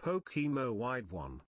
Pokemo wide one.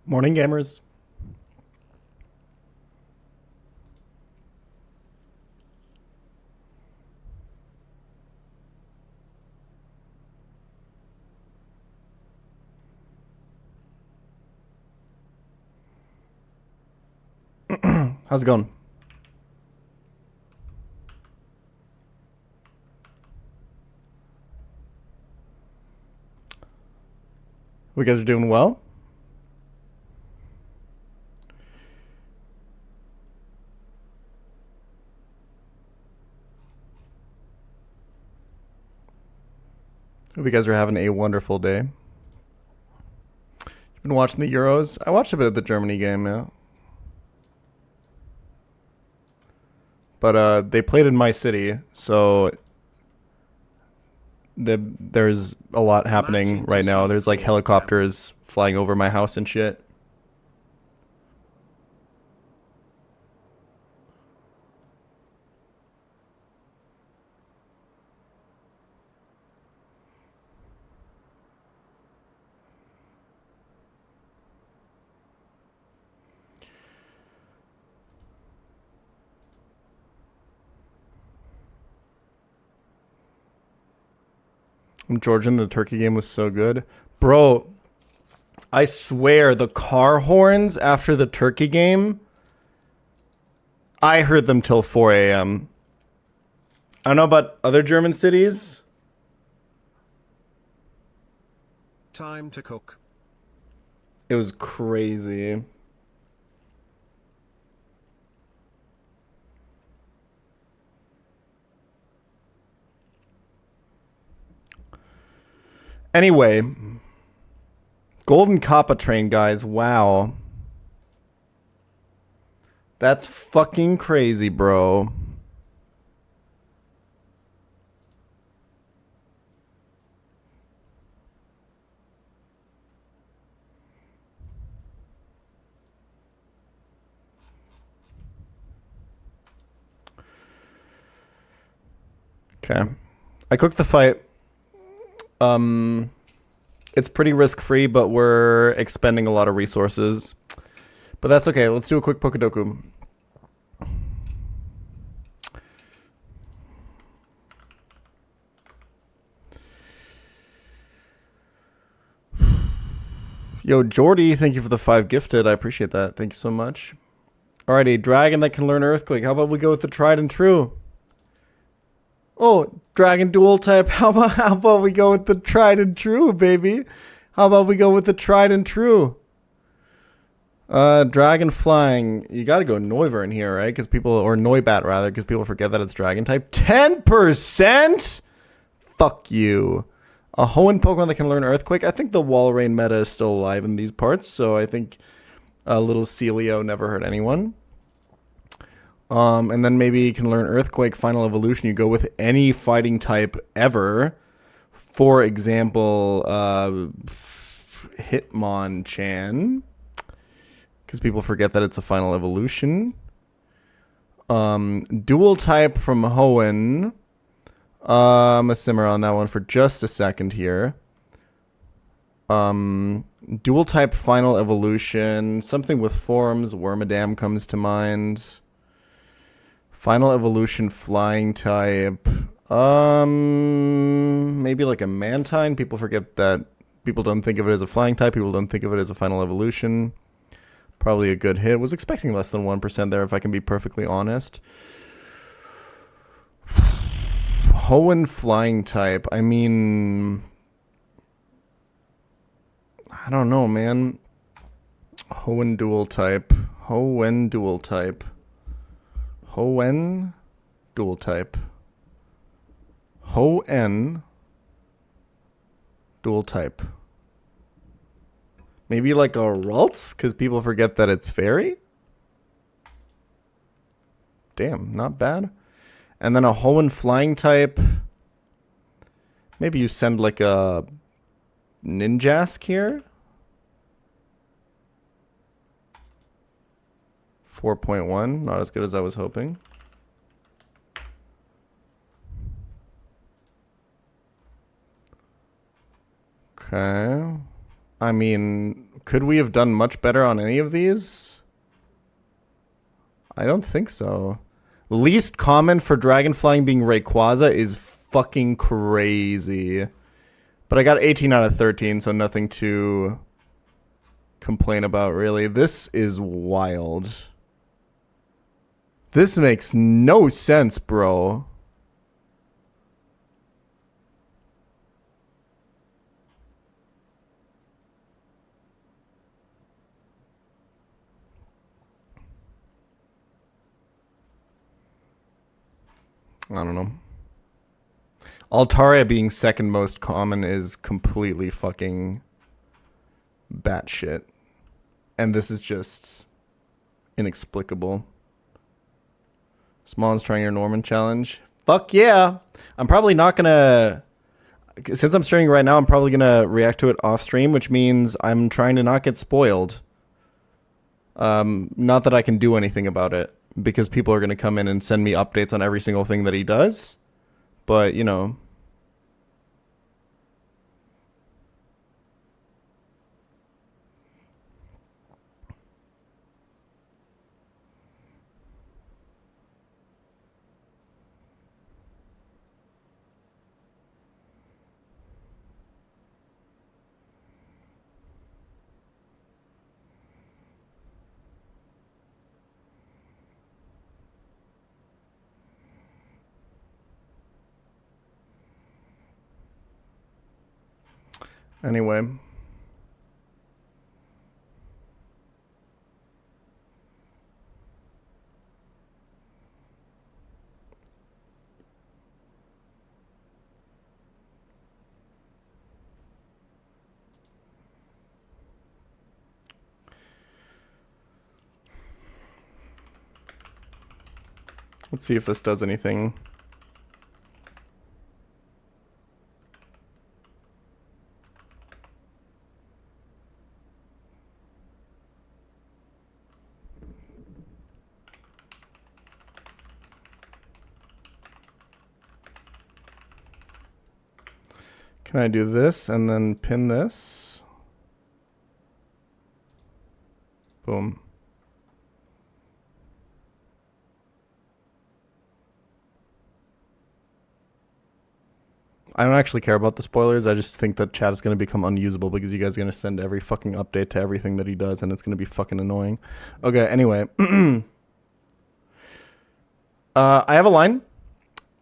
Morning, gamers. How's it going? You guys are doing well? Hope you guys are having a wonderful day. You've been watching the Euros? I watched a bit of the Germany game, yeah. But they played in my city, so there's a lot happening right now. There's like helicopters flying over my house and shit. I'm Georgian. The turkey game was so good. Bro, I swear the car horns after the turkey game, I heard them till 4 a.m. I don't know about other German cities. Time to cook. It was crazy. Anyway, Golden Kappa train, guys. Wow. That's fucking crazy, bro. Okay. I cooked the fight. It's pretty risk-free, but we're expending a lot of resources. But that's okay. Let's do a quick Pokedoku. Yo, Jordy, thank you for the 5 gifted. I appreciate that. Thank you so much. Alrighty, dragon that can learn Earthquake. How about we go with the tried and true? Oh, dragon dual type. How about we go with the tried and true, baby? How about we go with the tried and true? Dragon flying. You gotta go Noivern in here, right? Because people, or Noibat rather, because people forget that it's dragon type. 10%? Fuck you. A Hoenn Pokemon that can learn Earthquake. I think the Walrein meta is still alive in these parts, so I think a little Celio never hurt anyone. And then maybe you can learn Earthquake Final Evolution. You go with any fighting type ever. For example, Hitmonchan. Because people forget that it's a Final Evolution. Dual type from Hoenn. I'm gonna simmer on that one for just a second here. Dual type Final Evolution. Something with forms. Wormadam comes to mind. Final Evolution flying type. Maybe like a Mantine. People forget that. People don't think of it as a flying type. People don't think of it as a Final Evolution. Probably a good hit. Was expecting less than 1% there, if I can be perfectly honest. Hoenn flying type. I mean, I don't know, man. Hoenn dual type. Hoenn dual type. Hoenn dual type. Hoenn dual type. Maybe like a Ralts, because people forget that it's fairy. Damn, not bad. And then a Hoenn flying type. Maybe you send like a Ninjask here. 4.1, not as good as I was hoping. Okay. I mean, could we have done much better on any of these? I don't think so. Least common for dragon flying being Rayquaza is fucking crazy. But I got 18 out of 13, so nothing to complain about, really. This is wild. This makes no sense, bro. I don't know. Altaria being second most common is completely fucking batshit. And this is just inexplicable. Smallin's trying your Norman challenge. Fuck yeah. I'm probably not going to... Since I'm streaming right now, I'm probably going to react to it off stream, which means I'm trying to not get spoiled. Not that I can do anything about it, because people are going to come in and send me updates on every single thing that he does. But, you know... Anyway. Let's see if this does anything. Can I do this and then pin this? Boom. I don't actually care about the spoilers. I just think that chat is going to become unusable because you guys are going to send every fucking update to everything that he does, and it's going to be fucking annoying. Okay, anyway. I have a line.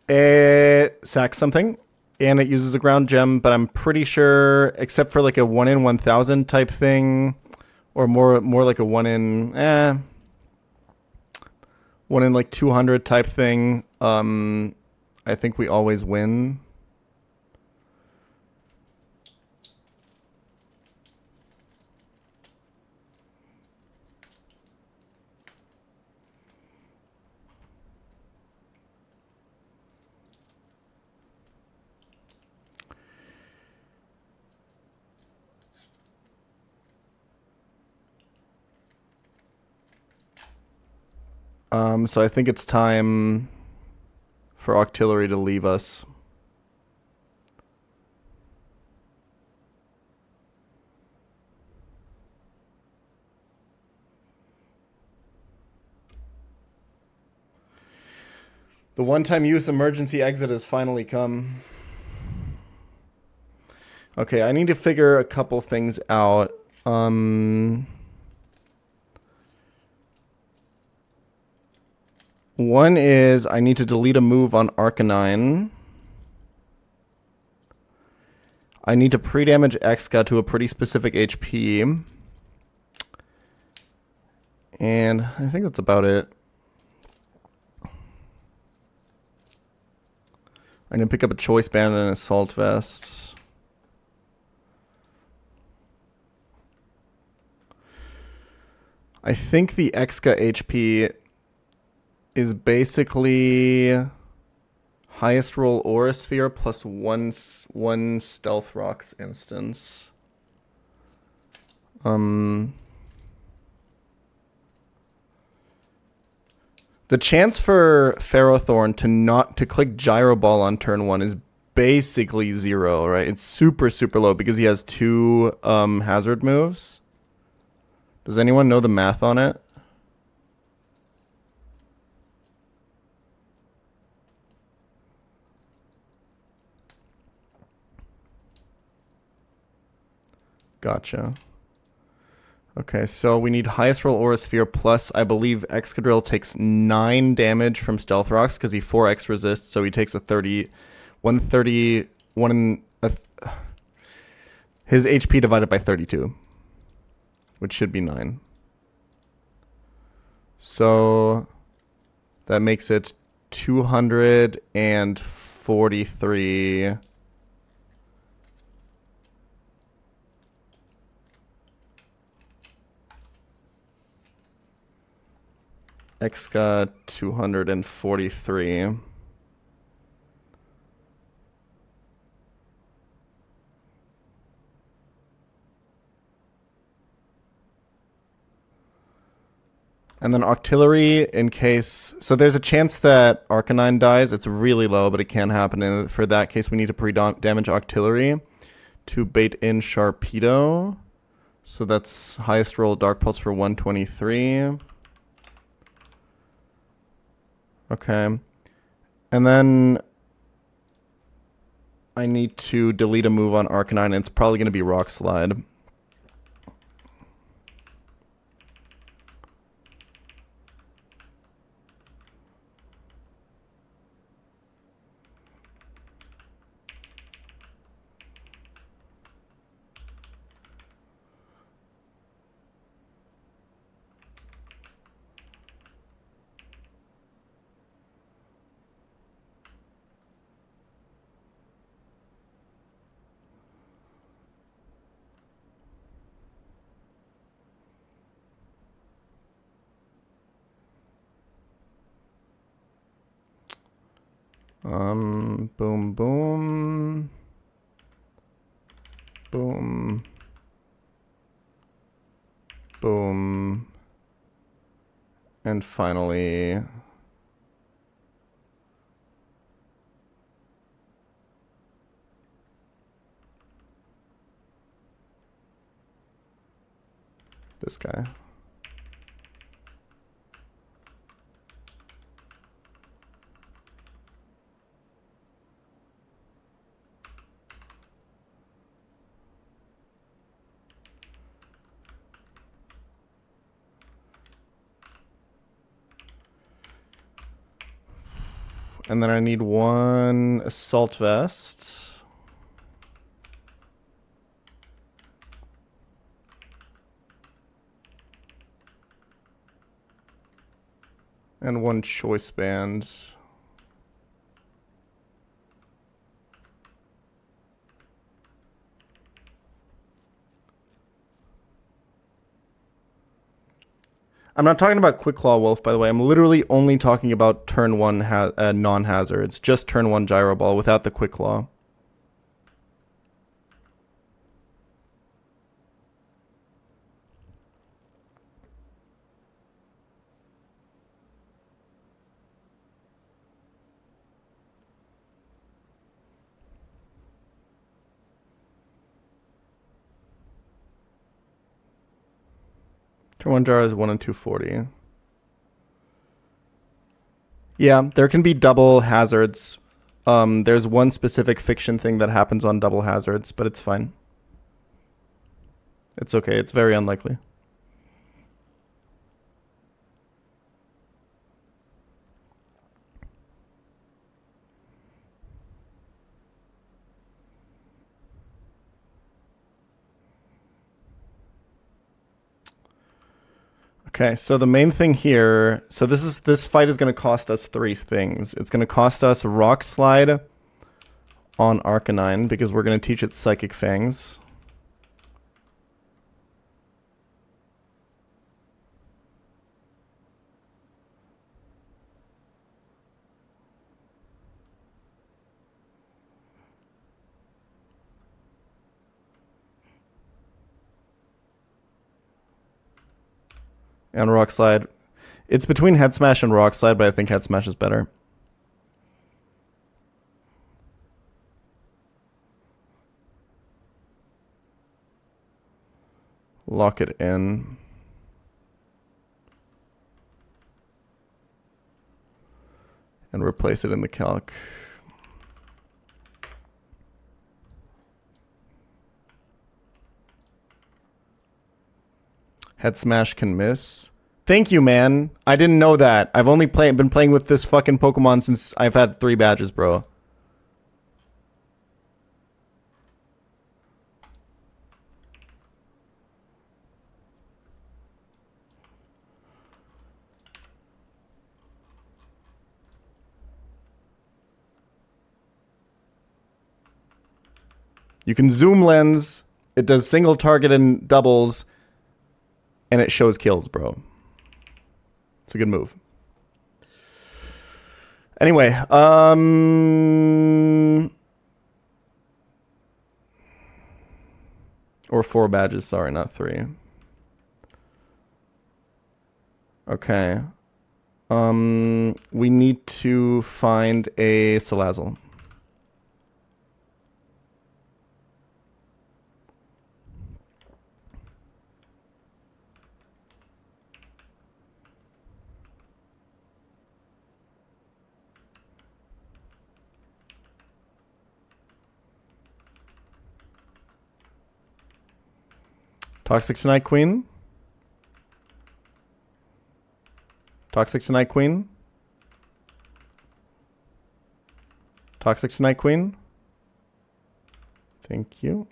It sacks something, and it uses a ground gem, but I'm pretty sure, except for like a 1 in 1,000 type thing, or more like a 1 in 1 in like 200 type thing, I think we always win. So I think it's time for Octillery to leave us. The one-time use emergency exit has finally come. Okay, I need to figure a couple things out. One is I need to delete a move on Arcanine. I need to pre-damage Exca to a pretty specific HP. And I think that's about it. I need to pick up a Choice Band and an Assault Vest. I think the Exca HP is basically highest roll Aura Sphere plus one Stealth Rocks instance. The chance for Ferrothorn to click Gyro Ball on turn 1 is basically 0, right? It's super low because he has 2 hazard moves. Does anyone know the math on it? Gotcha. Okay, so we need highest roll Aura Sphere plus, I believe, Excadrill takes 9 damage from Stealth Rocks because he 4x resists, so he takes a 130, his HP divided by 32, which should be 9. So that makes it 243. Exca 243. And then Octillery in case... So there's a chance that Arcanine dies. It's really low, but it can happen. And for that case, we need to pre-damage Octillery to bait in Sharpedo. So that's highest roll Dark Pulse for 123. Okay. And then I need to delete a move on Arcanine, and it's probably going to be Rock Slide. Boom, boom. Boom. Boom. And finally... this guy. And then I need one assault vest. And one choice band. I'm not talking about Quick Claw Wolf, by the way. I'm literally only talking about turn 1 non-hazards. Just turn 1 Gyro Ball without the Quick Claw. Turn 1 Gyro is 1 and 240. Yeah, there can be double hazards. There's one specific fiction thing that happens on double hazards, but it's fine. It's okay. It's very unlikely. Okay, so the main thing here, so this fight is going to cost us 3 things. It's going to cost us Rock Slide on Arcanine because we're going to teach it Psychic Fangs. And Rock Slide. It's between Head Smash and Rock Slide, but I think Head Smash is better. Lock it in. And replace it in the calc. Head Smash can miss. Thank you, man. I didn't know that. I've only been playing with this fucking Pokemon since I've had 3 badges, bro. You can zoom lens. It does single target and doubles. And it shows kills, bro. It's a good move. Anyway, or 4 badges, sorry, not 3. Okay. We need to find a Salazzle. Toxic Tonight Queen. Toxic Tonight Queen. Toxic Tonight Queen. Thank you.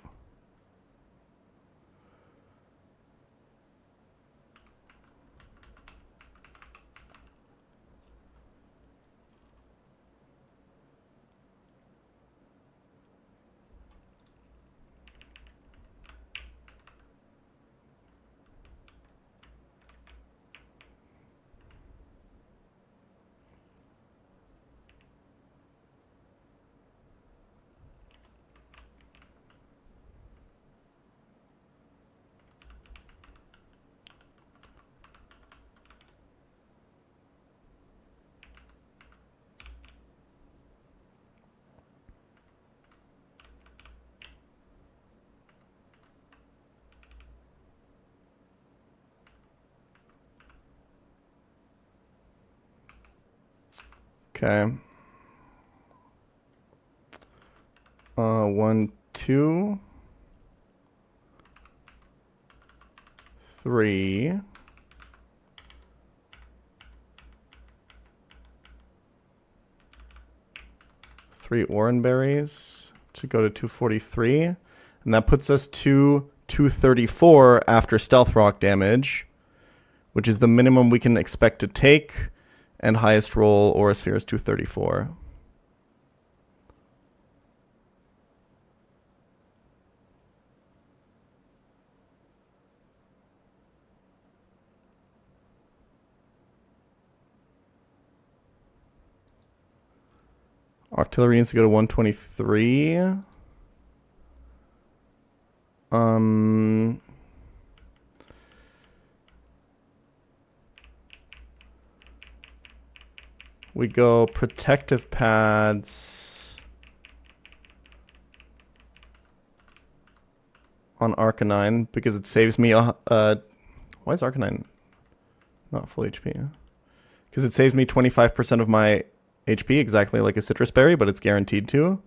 Okay. 1, 2, 3. Three oranberries to go to 243. And that puts us to 234 after stealth rock damage, which is the minimum we can expect to take. And highest roll Aura Sphere is 234. Artillery needs to go to 123. We go protective pads on Arcanine because it saves me why is Arcanine not full HP? Because it saves me 25% of my HP, exactly like a citrus berry, but it's guaranteed to.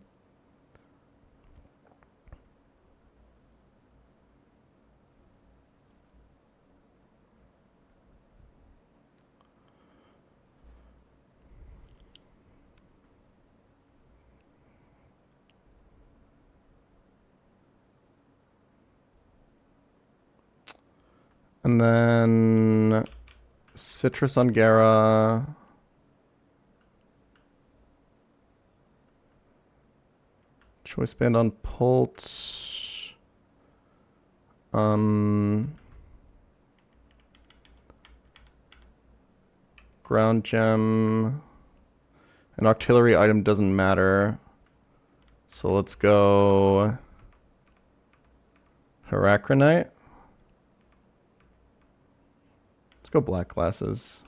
And then citrus on Gara. Choice band on Pult. Ground gem. An artillery item doesn't matter. So let's go Heracronite. Let's go black glasses.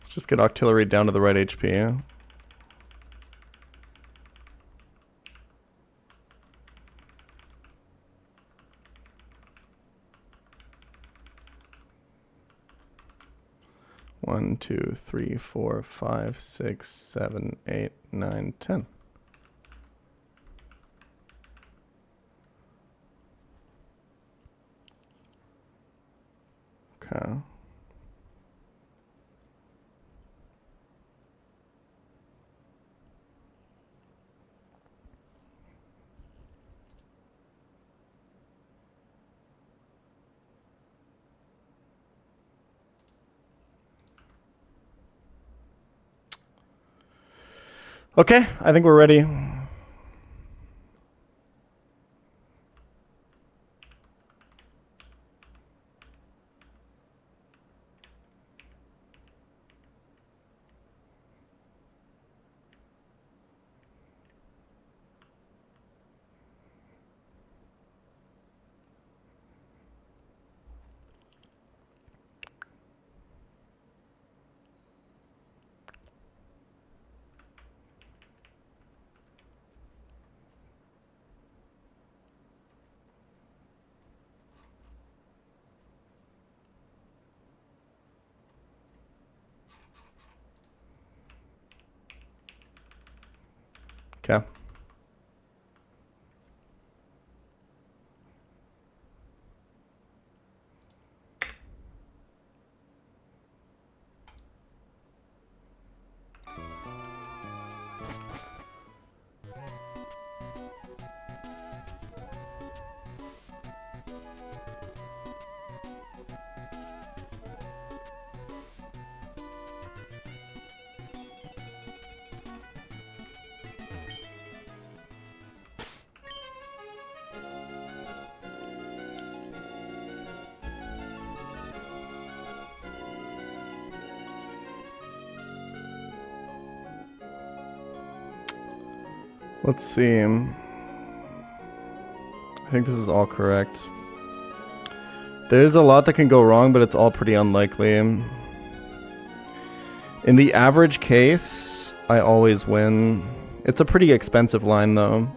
Just get artillery down to the right HP. One, 2, 3, 4, 5, 6, 7, 8, 9, 10. Okay. Okay, I think we're ready. Okay. Let's see. I think this is all correct. There's a lot that can go wrong, but it's all pretty unlikely. In the average case, I always win. It's a pretty expensive line, though.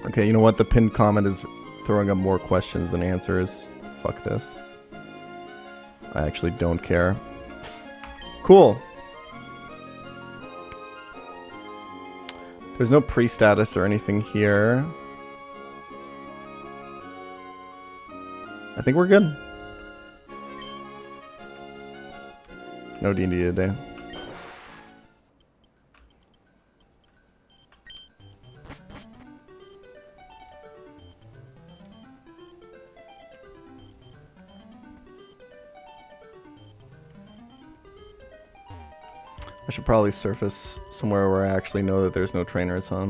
Okay, you know what? The pinned comment is throwing up more questions than answers. Fuck this. I actually don't care. Cool. There's no pre-status or anything here. I think we're good. No D&D today. I should probably surface somewhere where I actually know that there's no trainers, huh?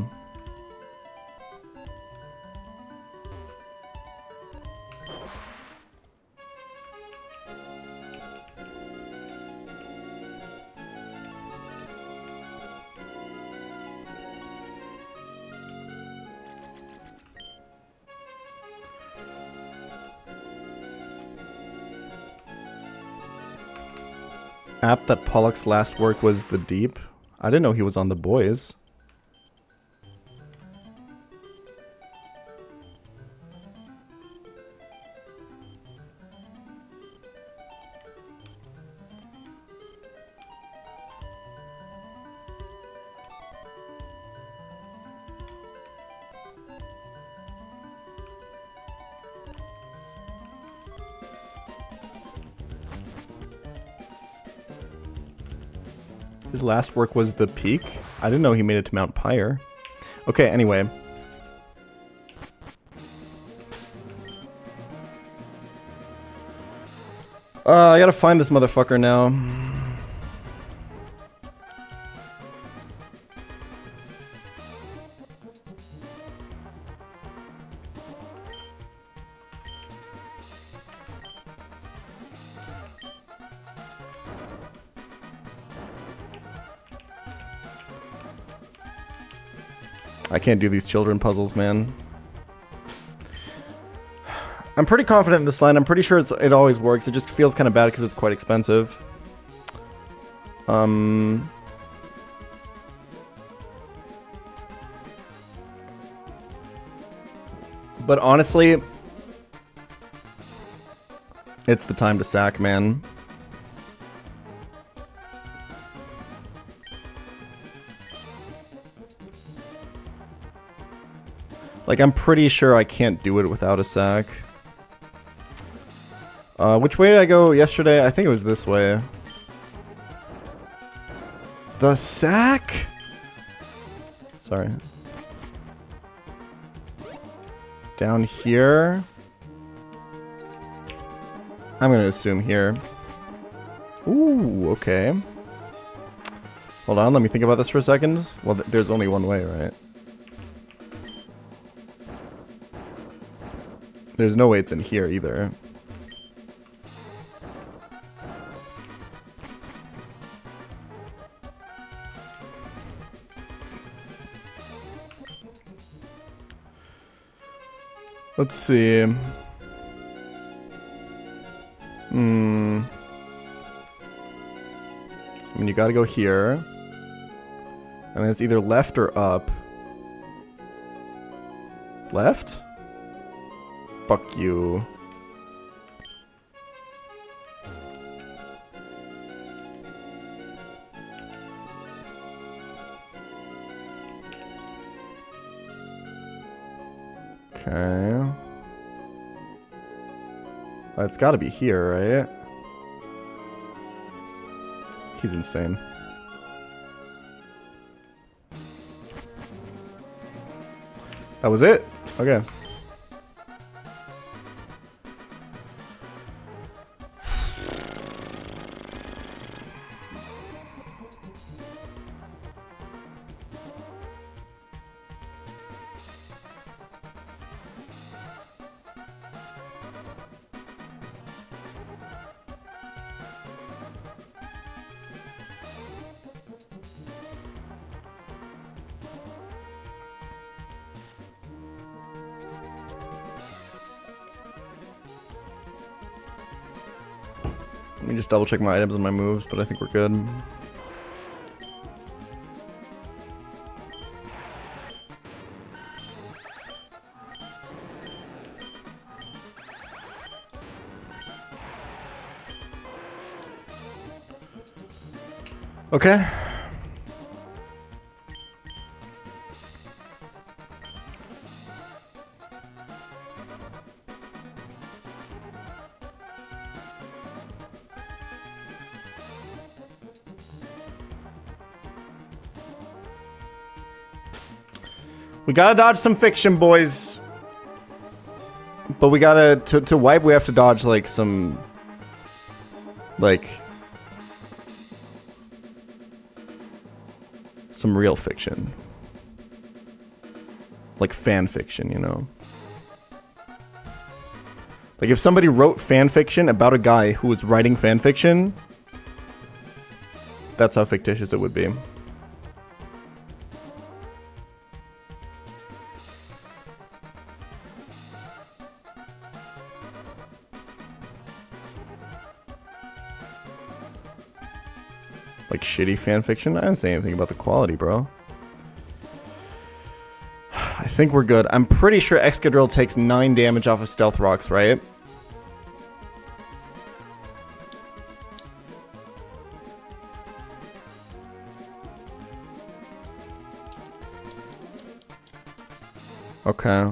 App that Pollock's last work was The Deep. I didn't know he was on The Boys. His last work was The Peak? I didn't know he made it to Mount Pyre. Okay, anyway. I gotta find this motherfucker now. I can't do these children puzzles, man. I'm pretty confident in this line. I'm pretty sure it always works. It just feels kind of bad because it's quite expensive. But honestly, it's the time to sack, man. Like, I'm pretty sure I can't do it without a sack. Which way did I go yesterday? I think it was this way. The sack? Sorry. Down here? I'm gonna assume here. Ooh, okay. Hold on, let me think about this for a second. Well, there's only one way, right? There's no way it's in here either. Let's see. I mean, you gotta go here. And then it's either left or up. Left? Fuck you. Okay. It's gotta be here, right? He's insane. That was it? Okay. Let me just double check my items and my moves, but I think we're good. Okay. We gotta dodge some fiction, boys. But we gotta, to wipe, we have to dodge, like, some, like, some real fiction. Like fan fiction, you know? Like, if somebody wrote fan fiction about a guy who was writing fan fiction, that's how fictitious it would be. Like shitty fan fiction? I didn't say anything about the quality, bro. I think we're good. I'm pretty sure Excadrill takes 9 damage off of Stealth Rocks, right? Okay.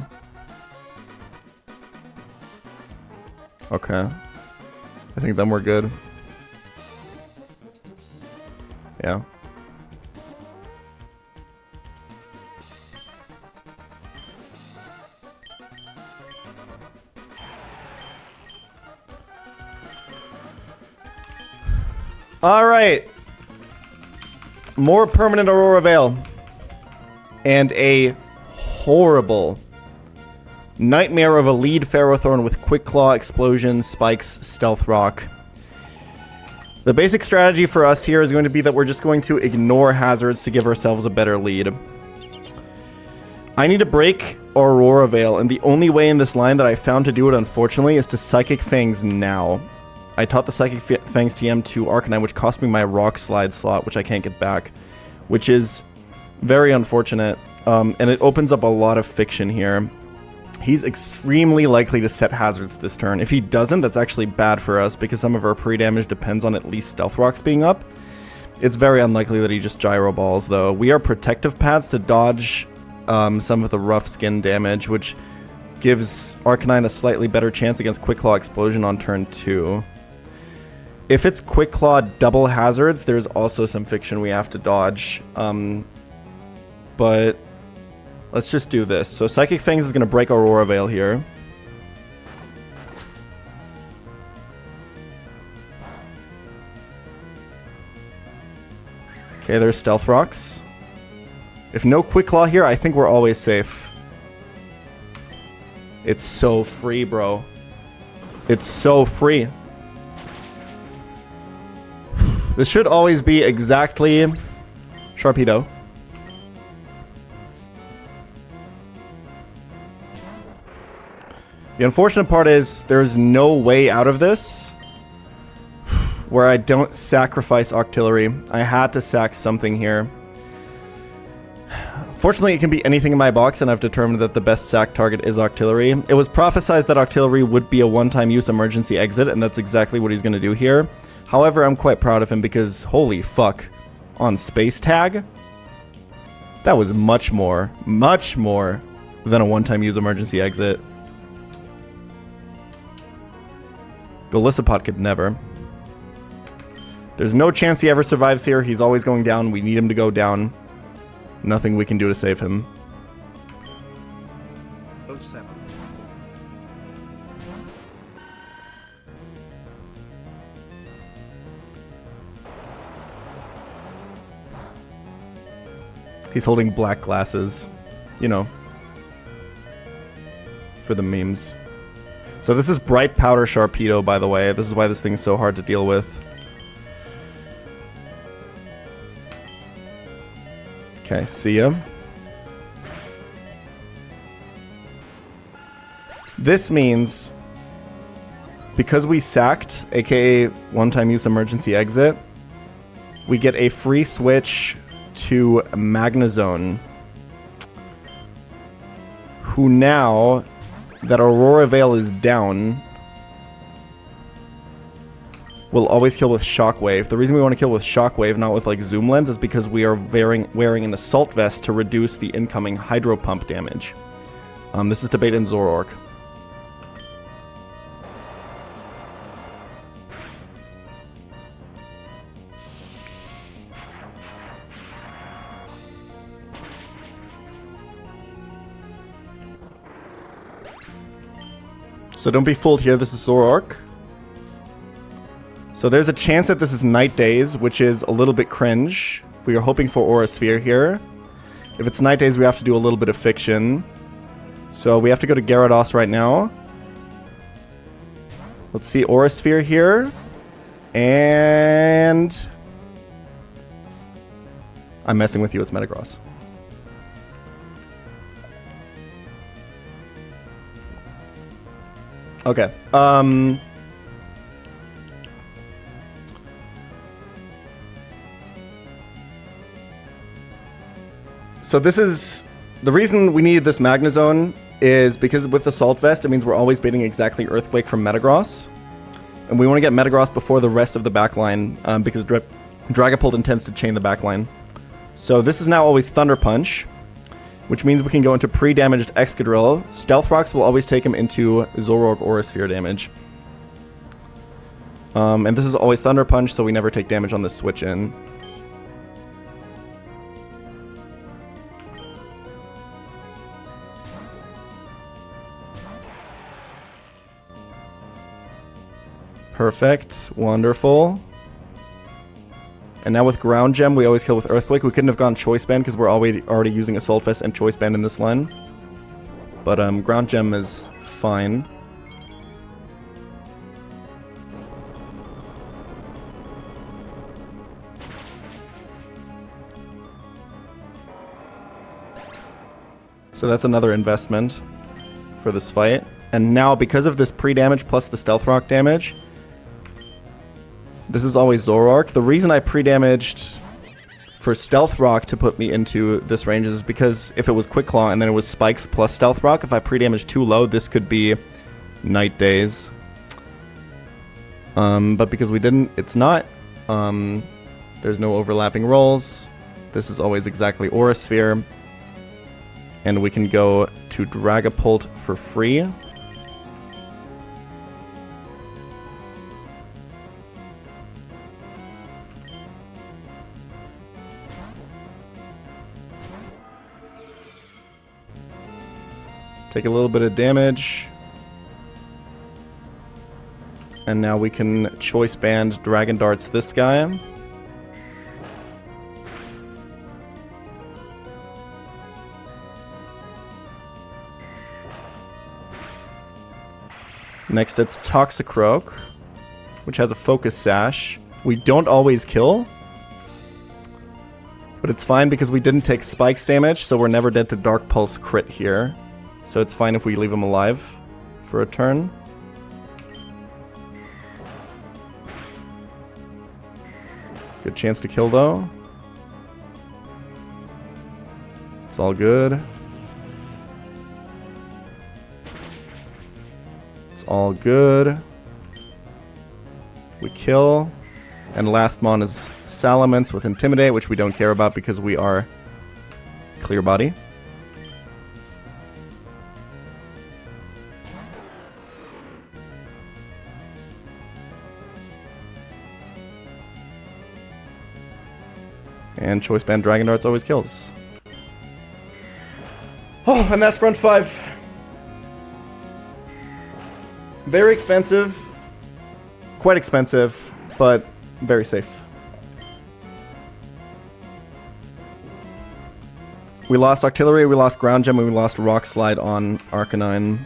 Okay. I think then we're good. Yeah. All right. More permanent Aurora Veil. And a horrible nightmare of a lead Ferrothorn with Quick Claw, Explosion, Spikes, Stealth Rock. The basic strategy for us here is going to be that we're just going to ignore hazards to give ourselves a better lead. I need to break Aurora Veil, and the only way in this line that I found to do it, unfortunately, is to Psychic Fangs now. I taught the Psychic Fangs TM to Arcanine, which cost me my Rock Slide slot, which I can't get back, which is very unfortunate, and it opens up a lot of fiction here. He's extremely likely to set hazards this turn. If he doesn't, that's actually bad for us because some of our pre-damage depends on at least Stealth Rocks being up. It's very unlikely that he just Gyro Balls, though. We are Protective Pads to dodge some of the rough skin damage, which gives Arcanine a slightly better chance against Quick Claw Explosion on turn 2. If it's Quick Claw double hazards, there's also some fiction we have to dodge. But let's just do this. So Psychic Fangs is going to break Aurora Veil here. Okay, there's Stealth Rocks. If no Quick Claw here, I think we're always safe. It's so free, bro. It's so free. This should always be exactly Sharpedo. The unfortunate part is there's no way out of this where I don't sacrifice Octillery. I had to sack something here. Fortunately, it can be anything in my box, and I've determined that the best sack target is Octillery. It was prophesized that Octillery would be a one-time use emergency exit, and that's exactly what he's going to do here. However, I'm quite proud of him because, holy fuck, on Space Tag, that was much more than a one-time use emergency exit. Golisopod could never. There's no chance he ever survives here. He's always going down. We need him to go down. Nothing we can do to save him. 07. He's holding black glasses. You know. For the memes. So this is Bright Powder Sharpedo, by the way. This is why this thing's so hard to deal with. Okay, see ya. This means because we sacked, aka one-time use emergency exit, we get a free switch to Magnazone, who now that Aurora Veil is down, will always kill with Shockwave. The reason we want to kill with Shockwave, not with like Zoom Lens, is because we are wearing an Assault Vest to reduce the incoming Hydro Pump damage. This is to bait in Zoroark. So don't be fooled here, this is Zoroark. So there's a chance that this is Night Days, which is a little bit cringe. We are hoping for Aura Sphere here. If it's Night Days, we have to do a little bit of Fiction. So we have to go to Gyarados right now. Let's see, Aura Sphere here. And... I'm messing with you, it's Metagross. Okay, so this is... The reason we needed this Magnazone is because with the Assault Vest, it means we're always baiting exactly Earthquake from Metagross. And we want to get Metagross before the rest of the backline, because Dragapult intends to chain the backline. So this is now always Thunder Punch, which means we can go into pre-damaged Excadrill. Stealth Rocks will always take him into Zoroark Aura Sphere damage. And this is always Thunder Punch, so we never take damage on this switch in. Perfect. Wonderful. And now with Ground Gem, we always kill with Earthquake. We couldn't have gone Choice Band because we're already using Assault Vest and Choice Band in this line. But Ground Gem is fine. So that's another investment for this fight. And now, because of this pre-damage plus the Stealth Rock damage, this is always Zoroark. The reason I pre-damaged for Stealth Rock to put me into this range is because if it was Quick Claw and then it was Spikes plus Stealth Rock, if I pre-damaged too low, this could be Night Days. But because we didn't, it's not. There's no overlapping rolls. This is always exactly Aura Sphere. And we can go to Dragapult for free. Take a little bit of damage. And now we can Choice Band Dragon Darts this guy. Next it's Toxicroak, which has a Focus Sash. We don't always kill, but it's fine because we didn't take Spikes damage, so we're never dead to Dark Pulse crit here. So it's fine if we leave him alive for a turn. Good chance to kill though. It's all good. It's all good. We kill. And last mon is Salamence with Intimidate, which we don't care about because we are Clear Body. And Choice Band Dragon Darts always kills. Oh, and that's Grunt 5. Very expensive. Quite expensive, but very safe. We lost Octillery, we lost Ground Gem, and we lost Rock Slide on Arcanine.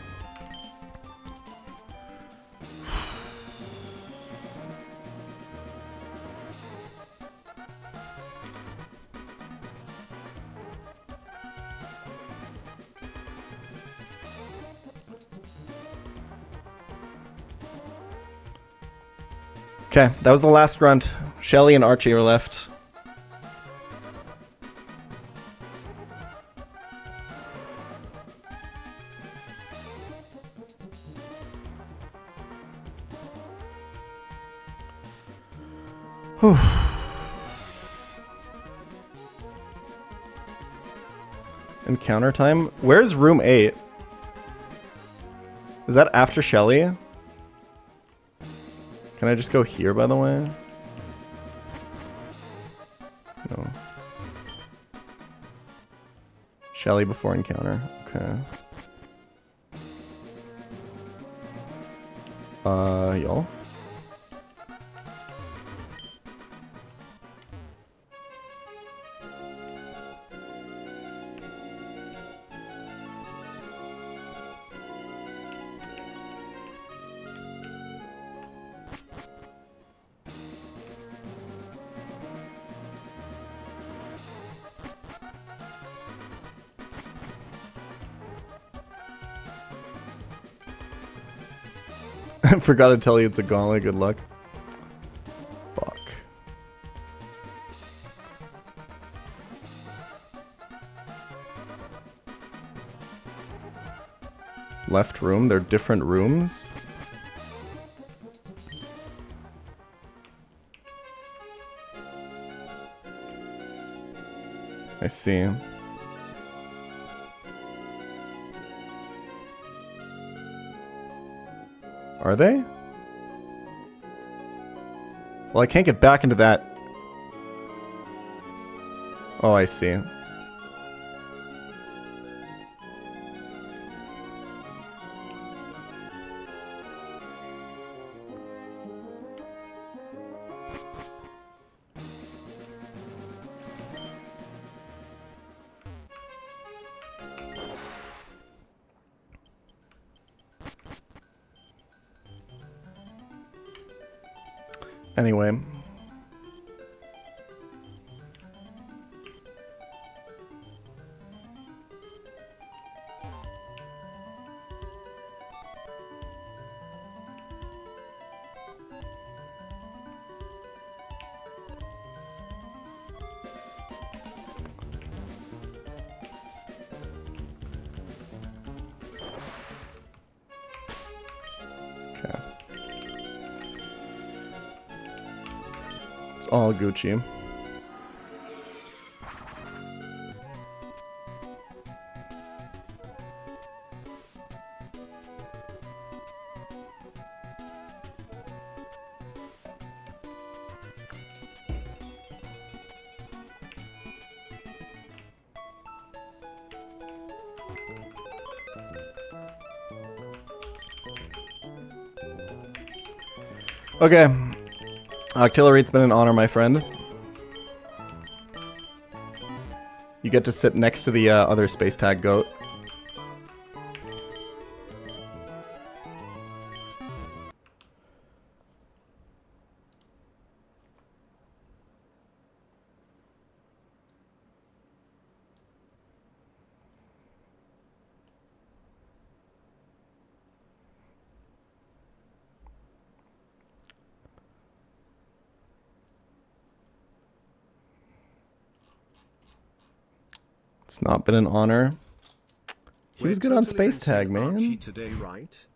Okay, that was the last grunt. Shelly and Archie are left. Whew. Encounter time? Where's room 8? Is that after Shelly? Can I just go here, by the way? No. Shelly before encounter. Okay. Y'all? I forgot to tell you it's a gauntlet. Good luck. Fuck. Left room? They're different rooms? I see. Are they? Well, I can't get back into that. Oh, I see. Anyway. Okay. It's all Gucci. Okay. Octillery, it's been an honor, my friend. You get to sit next to the other space tag goat. It's not been an honor. He was good on space tag, man. Archie today, right?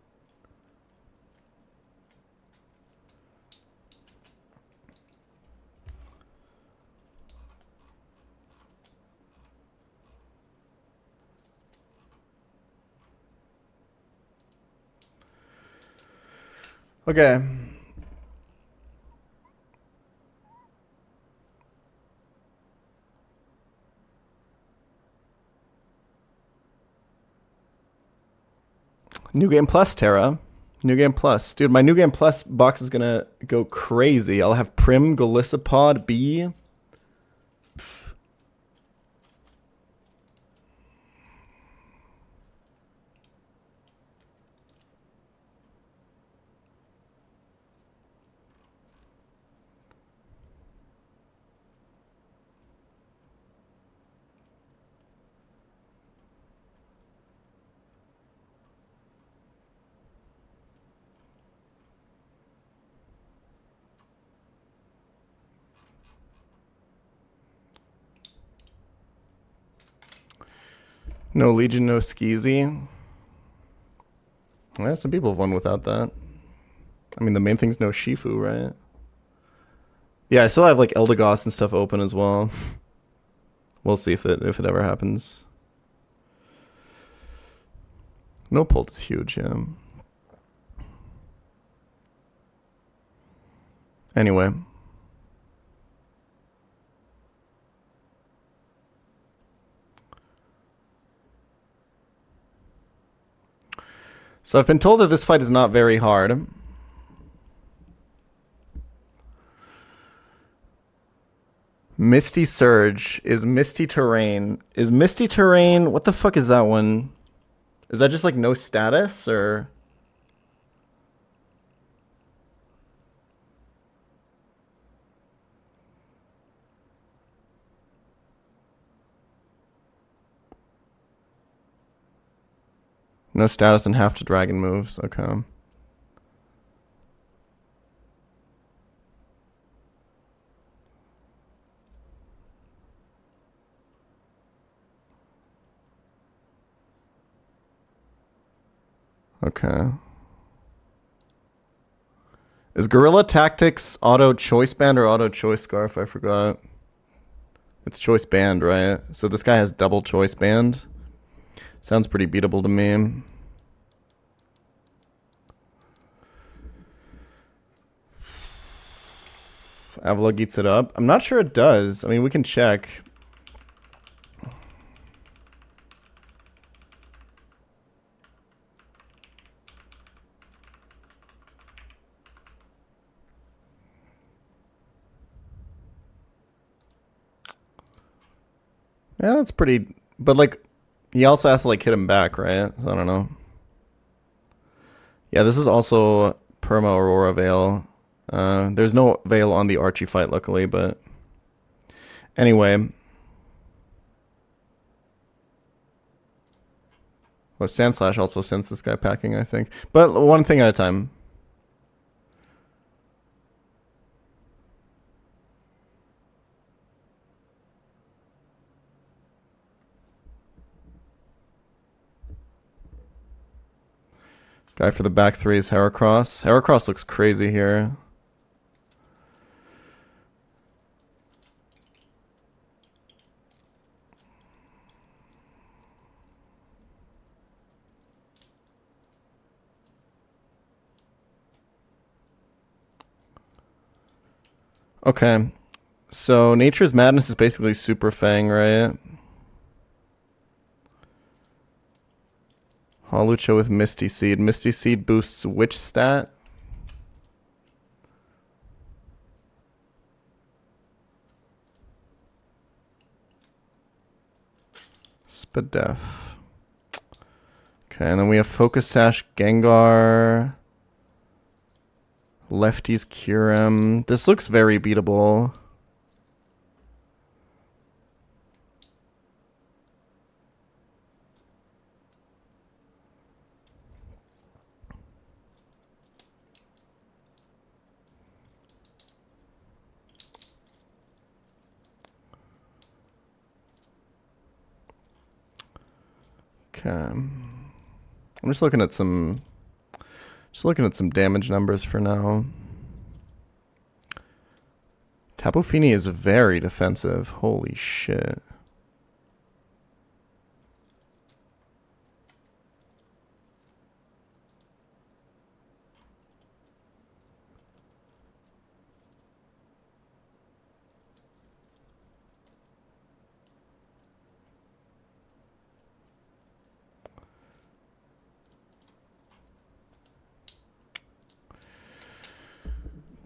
Okay. New Game Plus, Terra. New Game Plus. Dude, my New Game Plus box is gonna go crazy. I'll have Prim, Golisopod, B. No Legion, no Skeezy. Yeah, some people have won without that. I mean, the main thing's no Shifu, right? Yeah, I still have like Eldegoss and stuff open as well. We'll see if it ever happens. No Pult is huge, yeah. Anyway. So I've been told that this fight is not very hard. Misty Surge is Misty Terrain. Is Misty Terrain... What the fuck is that one? Is that just like no status or... No status and half to dragon moves. Okay. Okay. Is Guerrilla Tactics auto choice band or auto choice scarf? I forgot. It's choice band, right? So this guy has double choice band. Sounds pretty beatable to me. Avalog eats it up. I'm not sure it does. I mean, we can check. Yeah, that's pretty... But, like, he also has to, like, hit him back, right? I don't know. Yeah, this is also Perma Aurora Veil. There's no Veil on the Archie fight, luckily, but... Anyway. Well, Sandslash also sends this guy packing, I think. But one thing at a time. Guy for the back three is Heracross. Heracross looks crazy here. Okay. So Nature's Madness is basically Super Fang, right? Hawlucha with Misty Seed. Misty Seed boosts which stat? Spadef. Okay, and then we have Focus Sash, Gengar, Lefty's Kyurem. This looks very beatable. Okay. I'm just looking at some damage numbers for now. Tapu Fini is very defensive. Holy shit.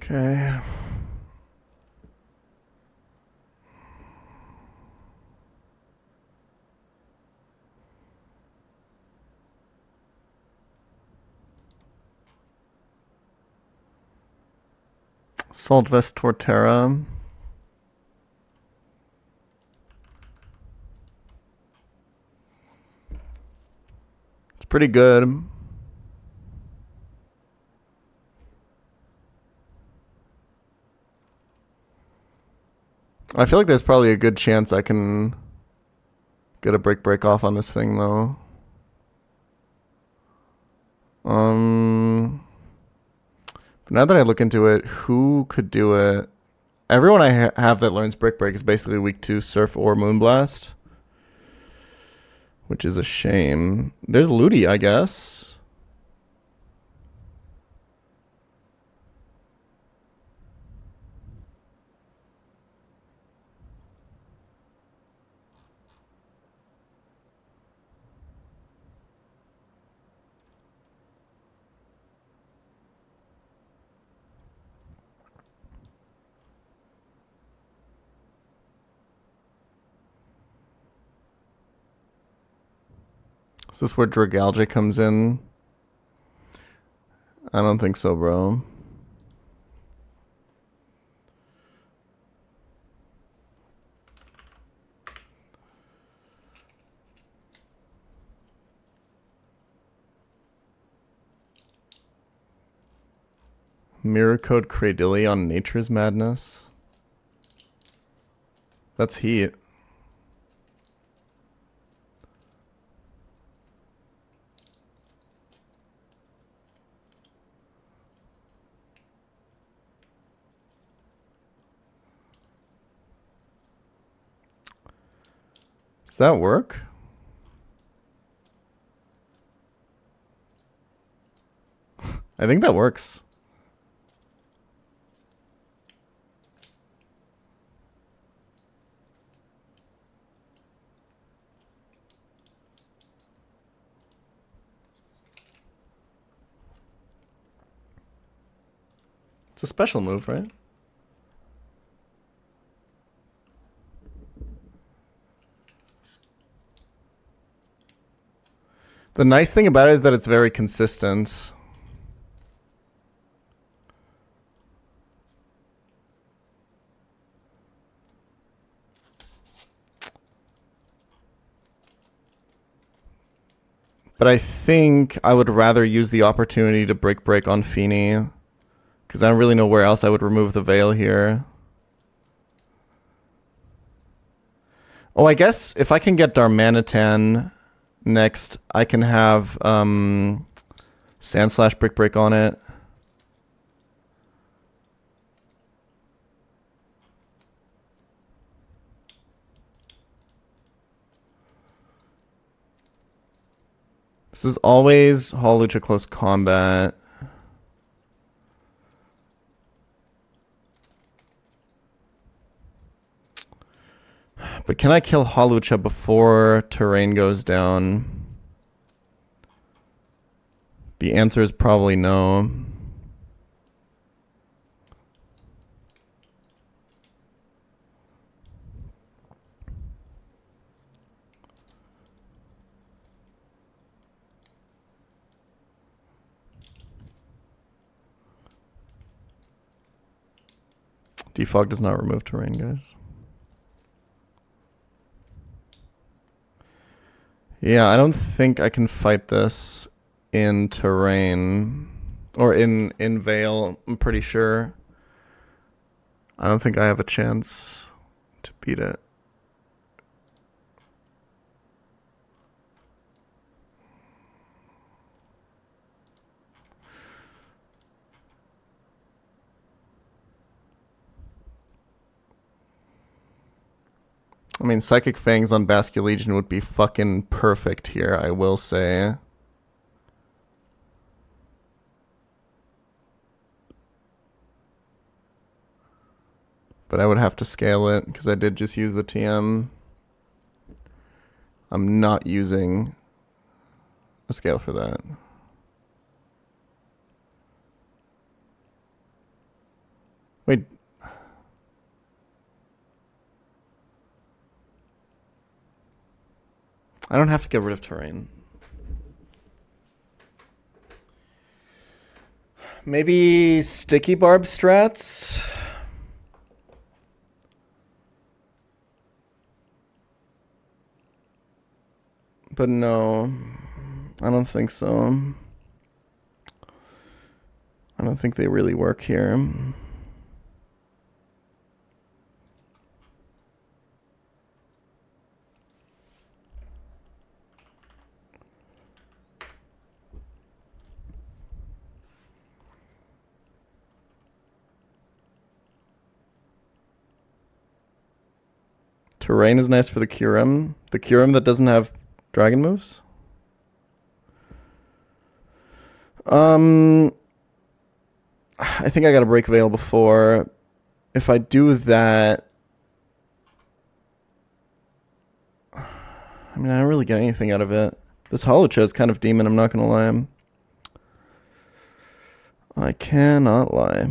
Okay. Salt Vest Torterra. It's pretty good. I feel like there's probably a good chance I can Get a break off on this thing though. But now that I look into it, who could do it? Everyone I have that learns break is basically weak to Surf or Moonblast, which is a shame. There's Ludi, I guess. Is this where Dragalgia comes in? I don't think so, bro. Mirror Code Cradilly on Nature's Madness. That's heat. Does that work? I think that works. It's a special move, right? The nice thing about it is that it's very consistent. But I think I would rather use the opportunity to break on Feeny, because I don't really know where else I would remove the Veil here. Oh, I guess if I can get Darmanitan next, I can have Sandslash break on it. This is always Hawlucha close combat. But can I kill Hawlucha before terrain goes down? The answer is probably no. Defog does not remove terrain, guys. Yeah, I don't think I can fight this in terrain or in Veil. I'm pretty sure. I don't think I have a chance to beat it. I mean, Psychic Fangs on Basculegion would be fucking perfect here, I will say. But I would have to scale it, because I did just use the TM. I'm not using a scale for that. Wait. I don't have to get rid of terrain. Maybe Sticky Barb strats? But no, I don't think so. I don't think they really work here. Terrain is nice for the Kyurem. The Kyurem that doesn't have dragon moves? I think I gotta break Veil before. If I do that... I mean, I don't really get anything out of it. This Holocha is kind of demon, I'm not gonna lie. I cannot lie.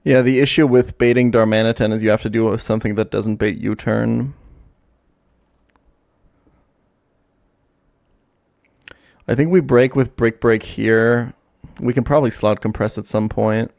Yeah, the issue with baiting Darmanitan is you have to do it with something that doesn't bait U-turn. I think we break with Break here. We can probably slot compress at some point.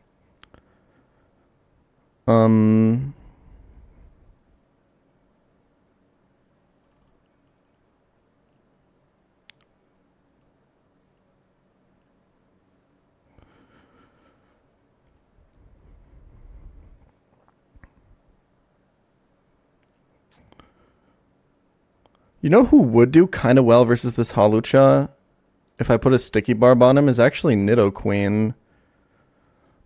You know who would do kind of well versus this Holucha? If I put a Sticky Barb on him, is actually Nidoqueen.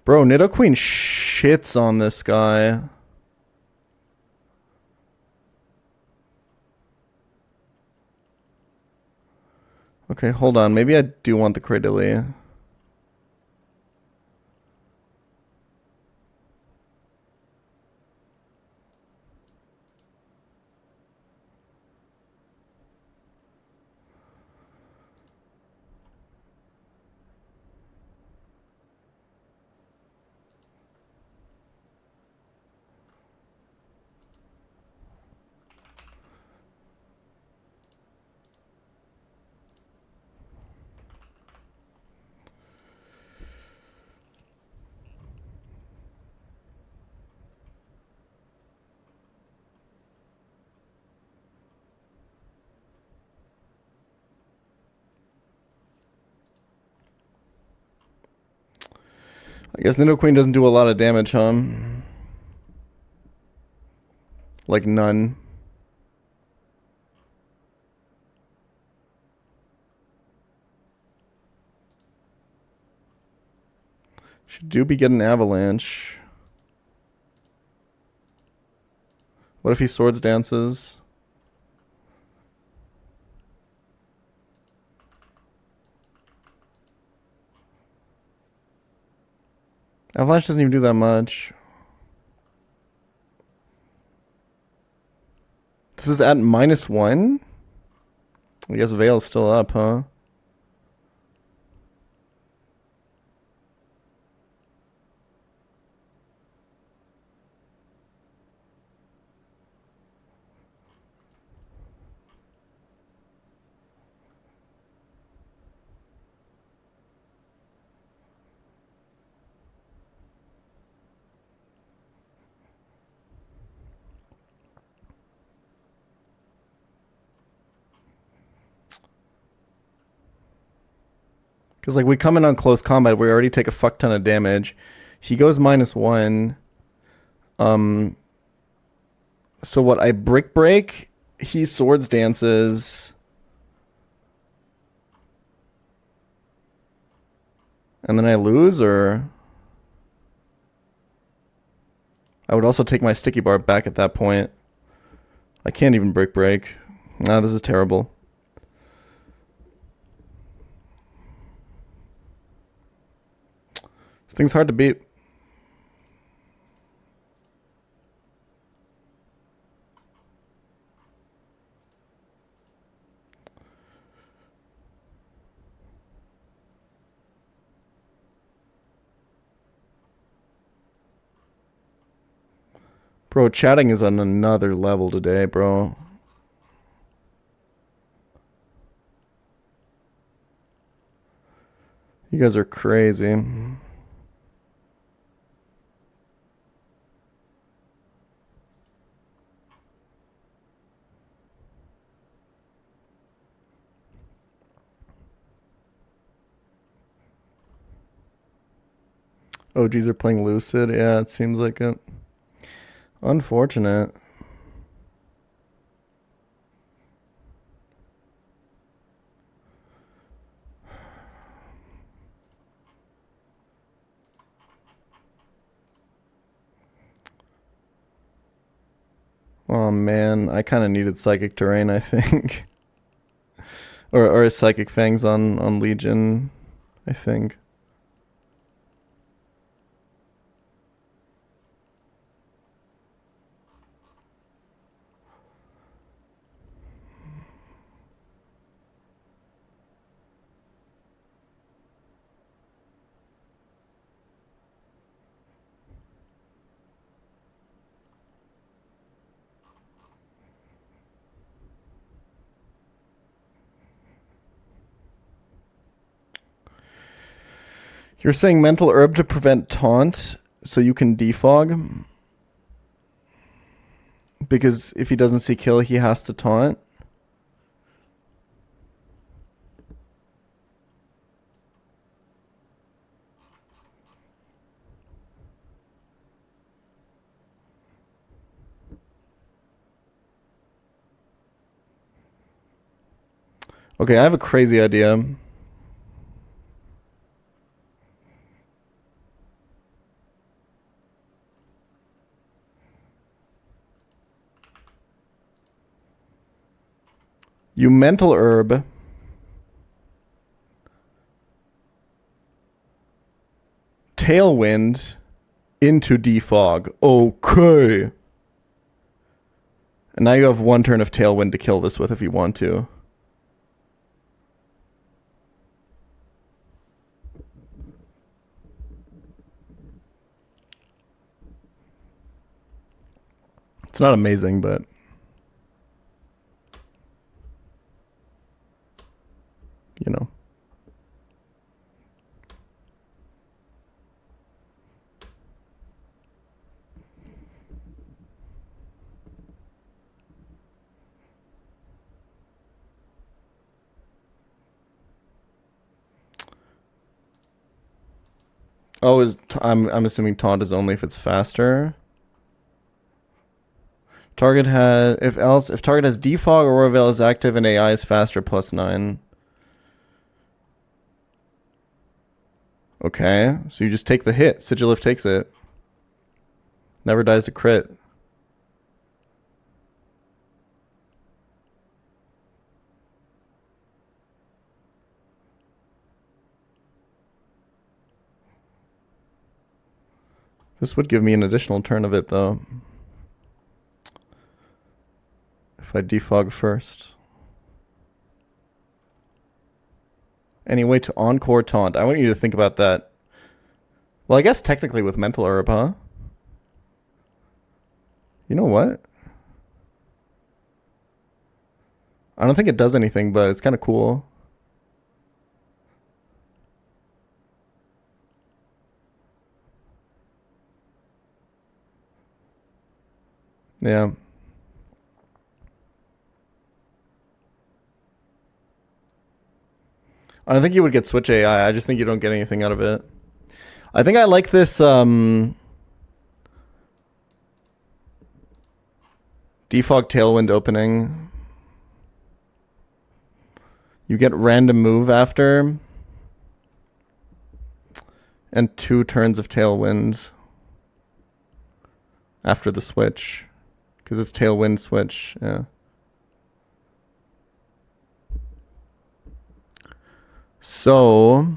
Bro, Nidoqueen shits on this guy. Okay, hold on. Maybe I do want the Cradily. I guess Nidoqueen doesn't do a lot of damage, huh? Like none. Should do be getting Avalanche. What if he Swords Dances? Avalanche doesn't even do that much. This is at -1? I guess Veil's still up, huh? Because, like, we come in on close combat, we already take a fuck ton of damage. He goes -1. So what, I break, he Swords Dances. And then I lose, or... I would also take my Sticky Barb back at that point. I can't even break. Nah, this is terrible. This thing's hard to beat. Bro, chatting is on another level today, bro. You guys are crazy. OGs are playing Lucid. Yeah, it seems like it. Unfortunate. Oh man, I kind of needed Psychic Terrain, I think. or a Psychic Fangs on Legion, I think. You're saying Mental Herb to prevent taunt so you can defog? Because if he doesn't see kill, he has to taunt? Okay, I have a crazy idea. You Mental Herb Tailwind into defog. Okay. And now you have one turn of Tailwind to kill this with if you want to. It's not amazing, but you know. Oh, I'm assuming taunt is only if it's faster. Target has if target has defog or Aura Veil is active and AI is faster +9. Okay, so you just take the hit. Sigilif takes it. Never dies to crit. This would give me an additional turn of it, though. If I defog first. Any way to encore taunt? I want you to think about that. Well, I guess technically with Mental Herb, huh? You know what? I don't think it does anything, but it's kind of cool. Yeah. I don't think you would get Switch AI. I just think you don't get anything out of it. I think I like this defog Tailwind opening. You get random move after. And 2 turns of Tailwind after the switch. Because it's Tailwind switch, yeah. So,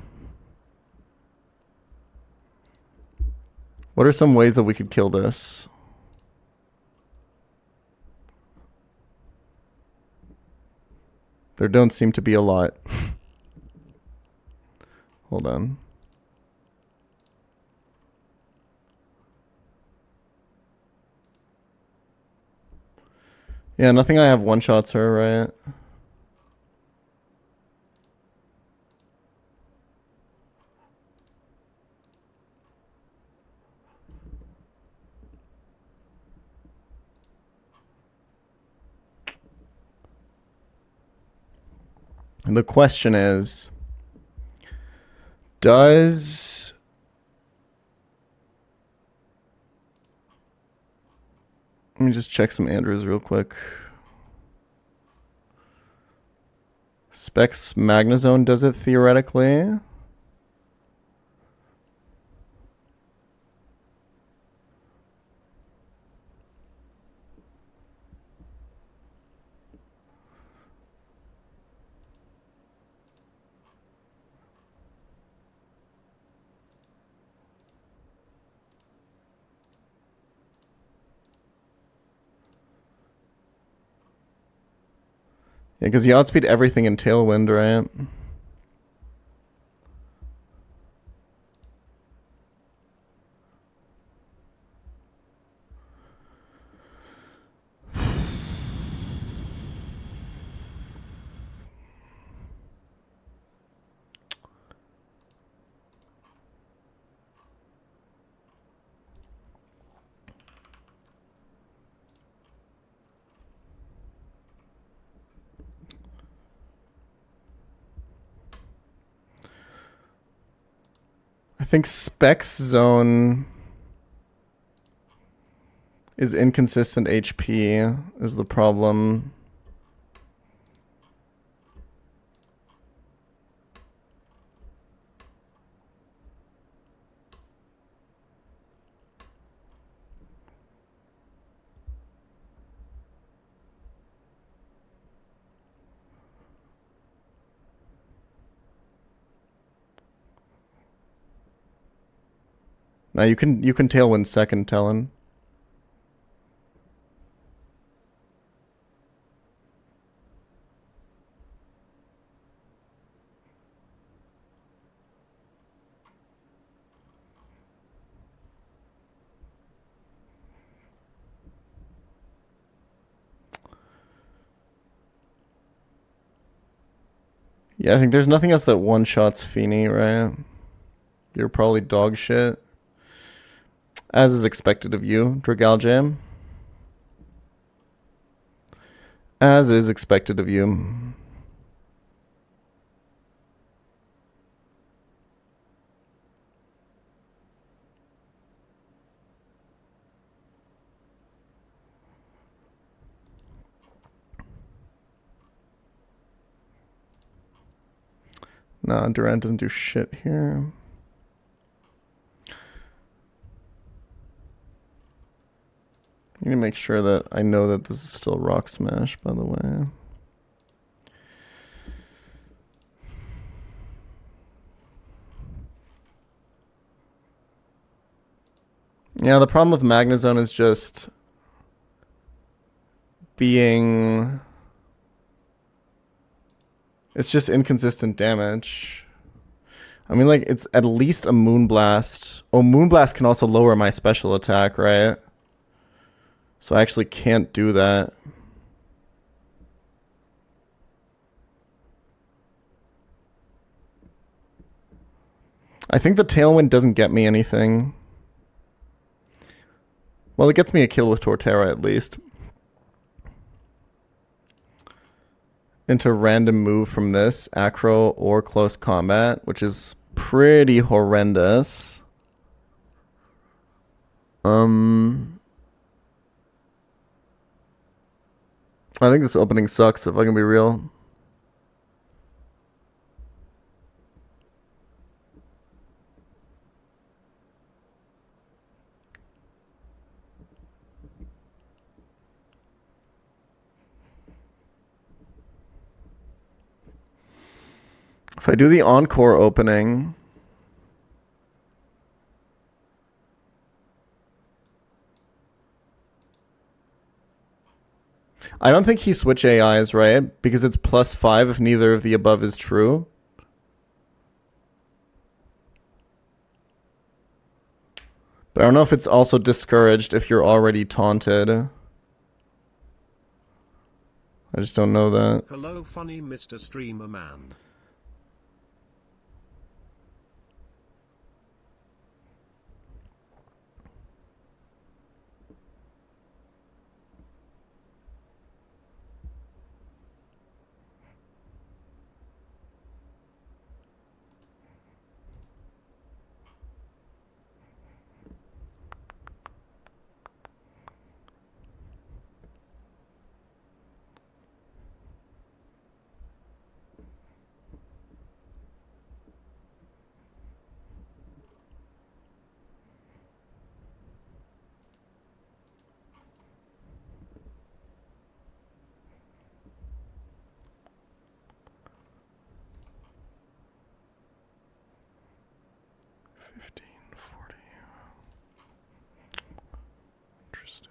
what are some ways that we could kill this? There don't seem to be a lot. Hold on. Yeah, nothing I have one-shots her, right? And the question is, does let me just check some Andrews real quick. Specs Magnazone does it theoretically. Yeah, because you outspeed everything in Tailwind, right? I think Specs Zone is inconsistent HP is the problem. Now you can Tailwind second, Talon. Yeah, I think there's nothing else that one-shots Feeny, right? You're probably dog shit. As is expected of you, Dragalge. As is expected of you. Nah, Durant doesn't do shit here. I need to make sure that I know that this is still Rock Smash, by the way. Yeah, the problem with Magnazone is just being... It's just inconsistent damage. I mean, like, it's at least a Moonblast. Oh, Moonblast can also lower my special attack, right? So I actually can't do that. I think the Tailwind doesn't get me anything. Well, it gets me a kill with Torterra at least. Into random move from this, acro or close combat, which is pretty horrendous. I think this opening sucks, if I can be real. If I do the Encore opening... I don't think he switch AIs, right? Because it's +5 if neither of the above is true. But I don't know if it's also discouraged if you're already taunted. I just don't know that. Hello, funny Mr. Streamer Man. 1540. Interesting.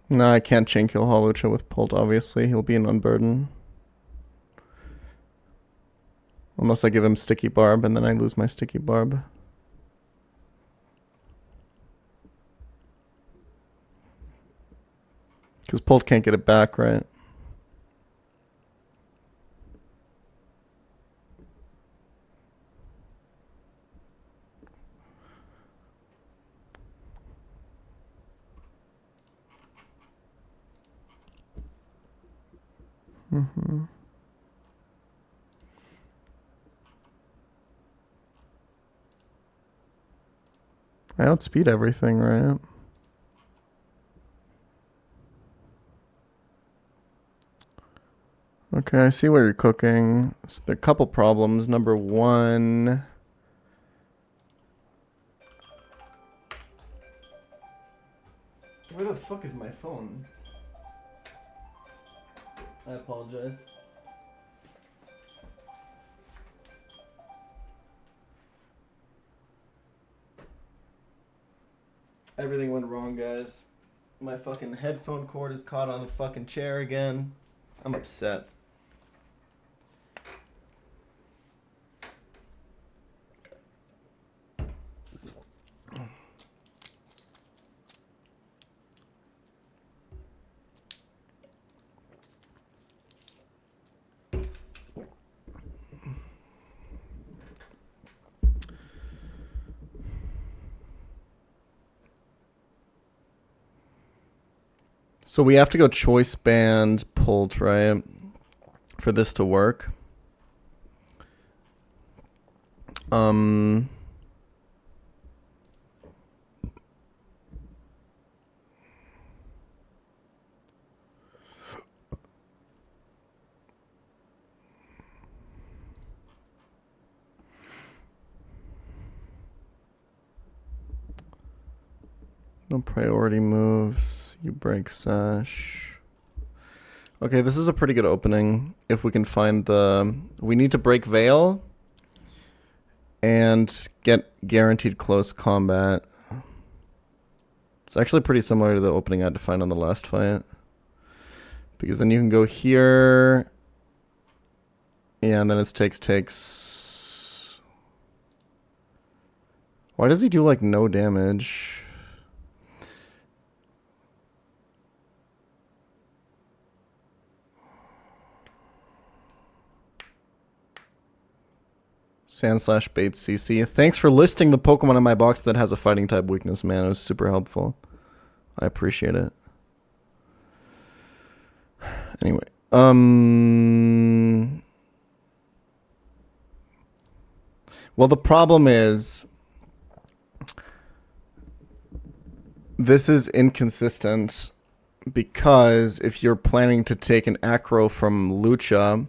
No, I can't chain kill Hawlucha with Pult, obviously. He'll be an unburden. Unless I give him Sticky Barb, and then I lose my Sticky Barb. Because Pult can't get it back, right? Mm-hmm. I outspeed everything, right? Okay, I see what you're cooking. So there are a couple problems. Number one... Where the fuck is my phone? I apologize. Everything went wrong, guys. My fucking headphone cord is caught on the fucking chair again. I'm upset. So we have to go choice band Pult, right? For this to work. No priority moves. You break Sash. Okay, this is a pretty good opening. If we can find the... We need to break Veil. And get guaranteed close combat. It's actually pretty similar to the opening I had to find on the last fight. Because then you can go here. Yeah, and then it's takes. Why does he do like no damage? Sand/Bait CC. Thanks for listing the Pokemon in my box that has a fighting type weakness, man. It was super helpful. I appreciate it. Anyway. Well, the problem is this is inconsistent because if you're planning to take an Acro from Lucha,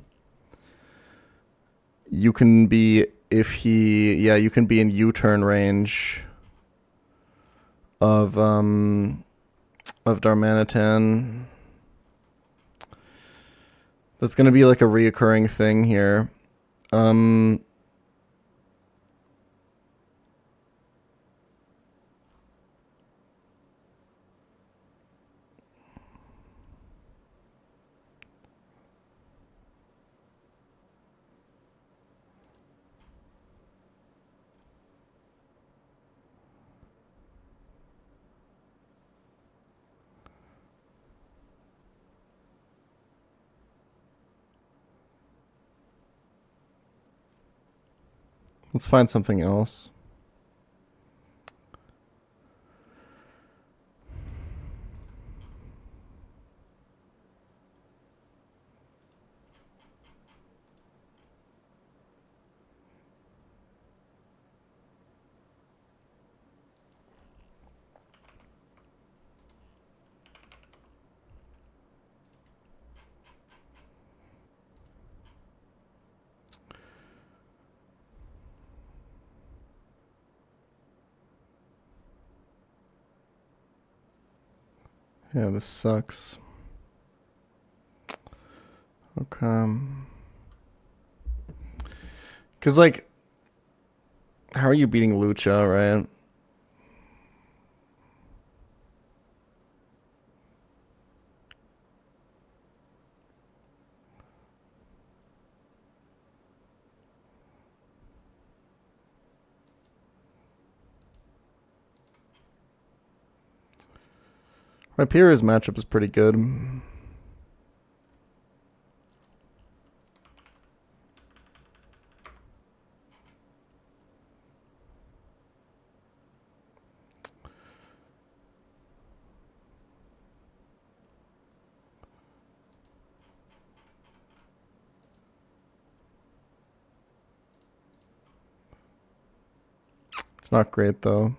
you can be you can be in U-turn range of Darmanitan. That's gonna be like a reoccurring thing here. Let's find something else. Yeah, this sucks. Okay. Because, like, how are you beating Lucha, right? Rapier's matchup is pretty good. It's not great, though.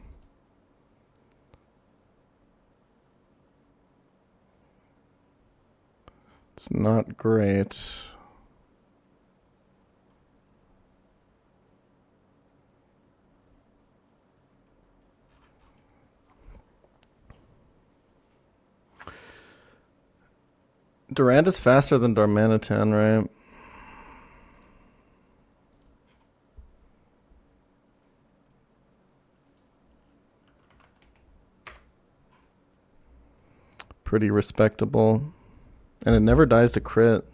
It's not great. Durant is faster than Darmanitan, right? Pretty respectable. And it never dies to crit.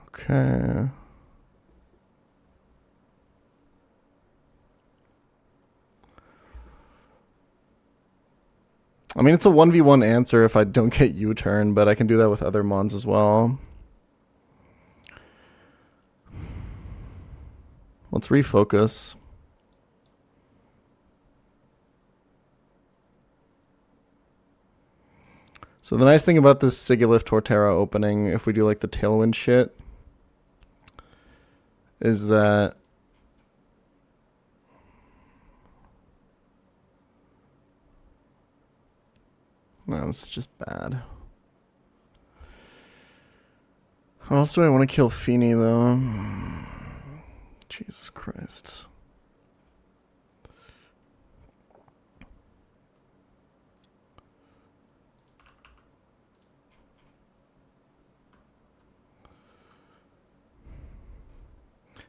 Okay. I mean, it's a 1v1 answer if I don't get U-turn, but I can do that with other mons as well. Let's refocus. So the nice thing about this Sigilif Torterra opening, if we do like the Tailwind shit, is that no, this is just bad. How else do I want to kill Feeny, though? Jesus Christ.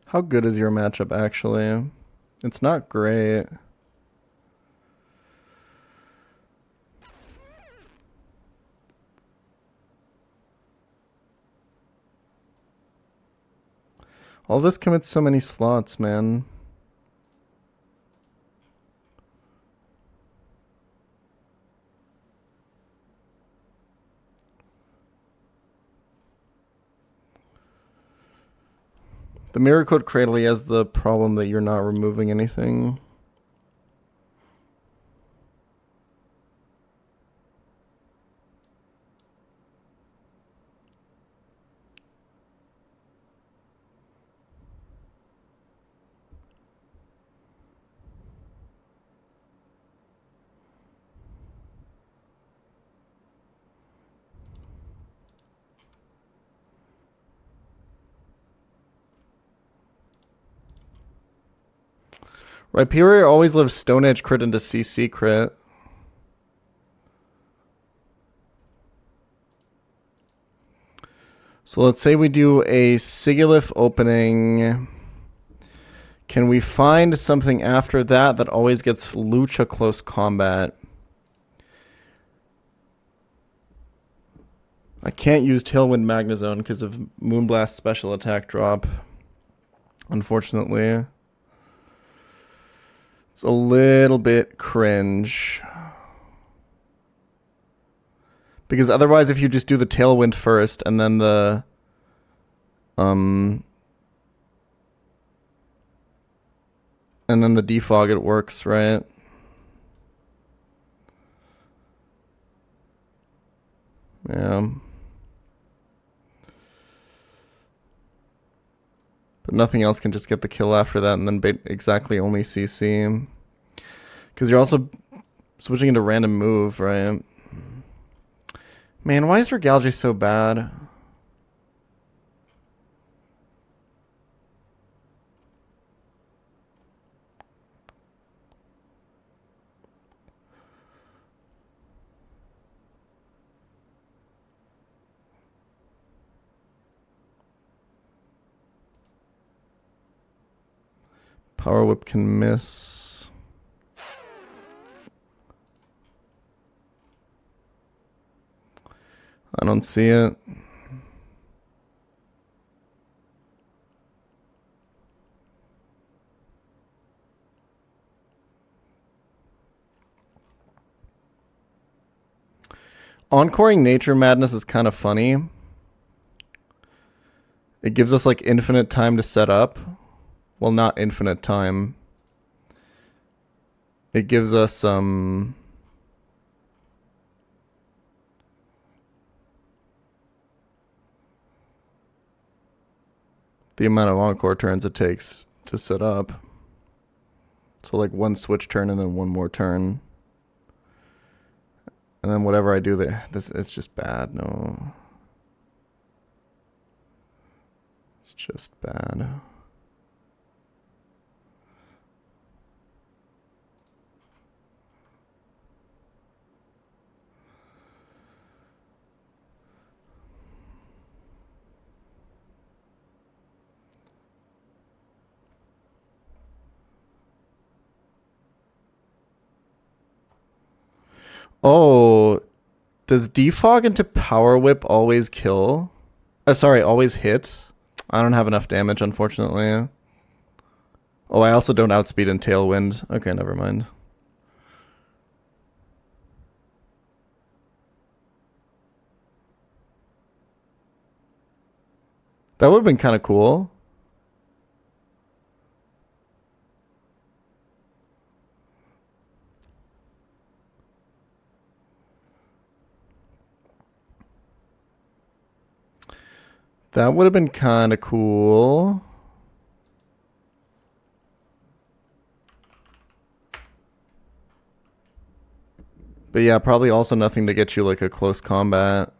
How good is your matchup, actually? It's not great. All this commits so many slots, man. The Mirror Code Cradle has the problem that you're not removing anything. Rhyperior always lives Stone Edge crit into CC crit. So let's say we do a Sigilif opening. Can we find something after that that always gets Lucha close combat? I can't use Tailwind Magnezone because of Moonblast special attack drop. Unfortunately. It's a little bit cringe. Because otherwise, if you just do the Tailwind first and then the defog, it works, right? Yeah. But nothing else can just get the kill after that and then exactly only CC. Because you're also switching into random move, right? Man, why is Regalgy so bad? Power Whip can miss. I don't see it. Encoring Nature Madness is kind of funny. It gives us like infinite time to set up. Well, not infinite time. It gives us the amount of encore turns it takes to set up. So like one switch turn and then one more turn. And then whatever I do there, it's just bad. No. It's just bad. Oh, does defog into Power Whip always kill? Sorry, always hit? I don't have enough damage, unfortunately. Oh, I also don't outspeed in Tailwind. Okay, never mind. That would have been kind of cool. That would have been kind of cool. But yeah, probably also nothing to get you like a close combat.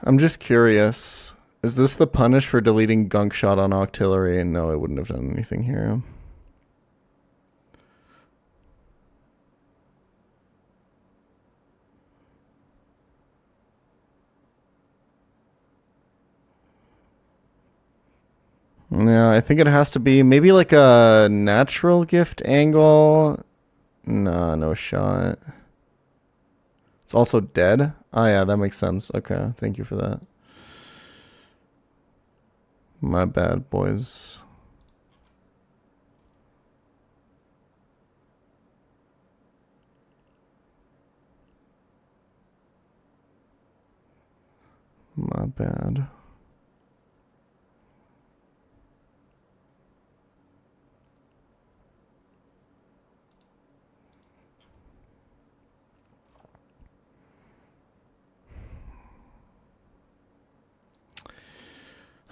I'm just curious. Is this the punish for deleting Gunk Shot on Octillery? No, it wouldn't have done anything here. Yeah, I think it has to be maybe like a natural gift angle. Nah, no shot. It's also dead. Oh yeah, that makes sense. Okay, thank you for that. My bad, boys. My bad.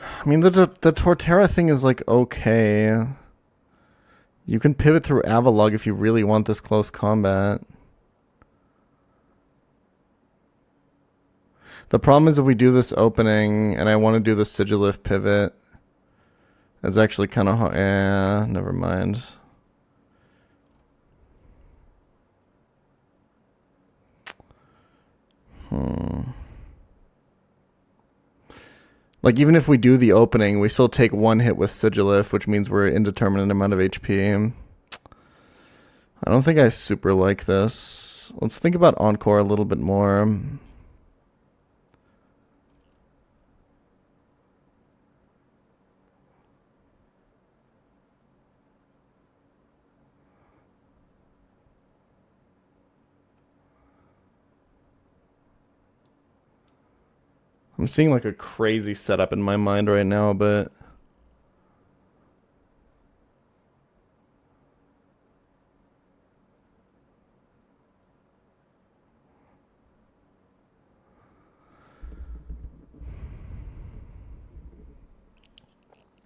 I mean, the Torterra thing is like okay. You can pivot through Avalugg if you really want this close combat. The problem is if we do this opening and I want to do the Sigilif pivot, it's actually kind of hard. Yeah, never mind. Like, even if we do the opening, we still take one hit with Sigilif, which means we're indeterminate amount of HP. I don't think I super like this. Let's think about Encore a little bit more. I'm seeing like a crazy setup in my mind right now, but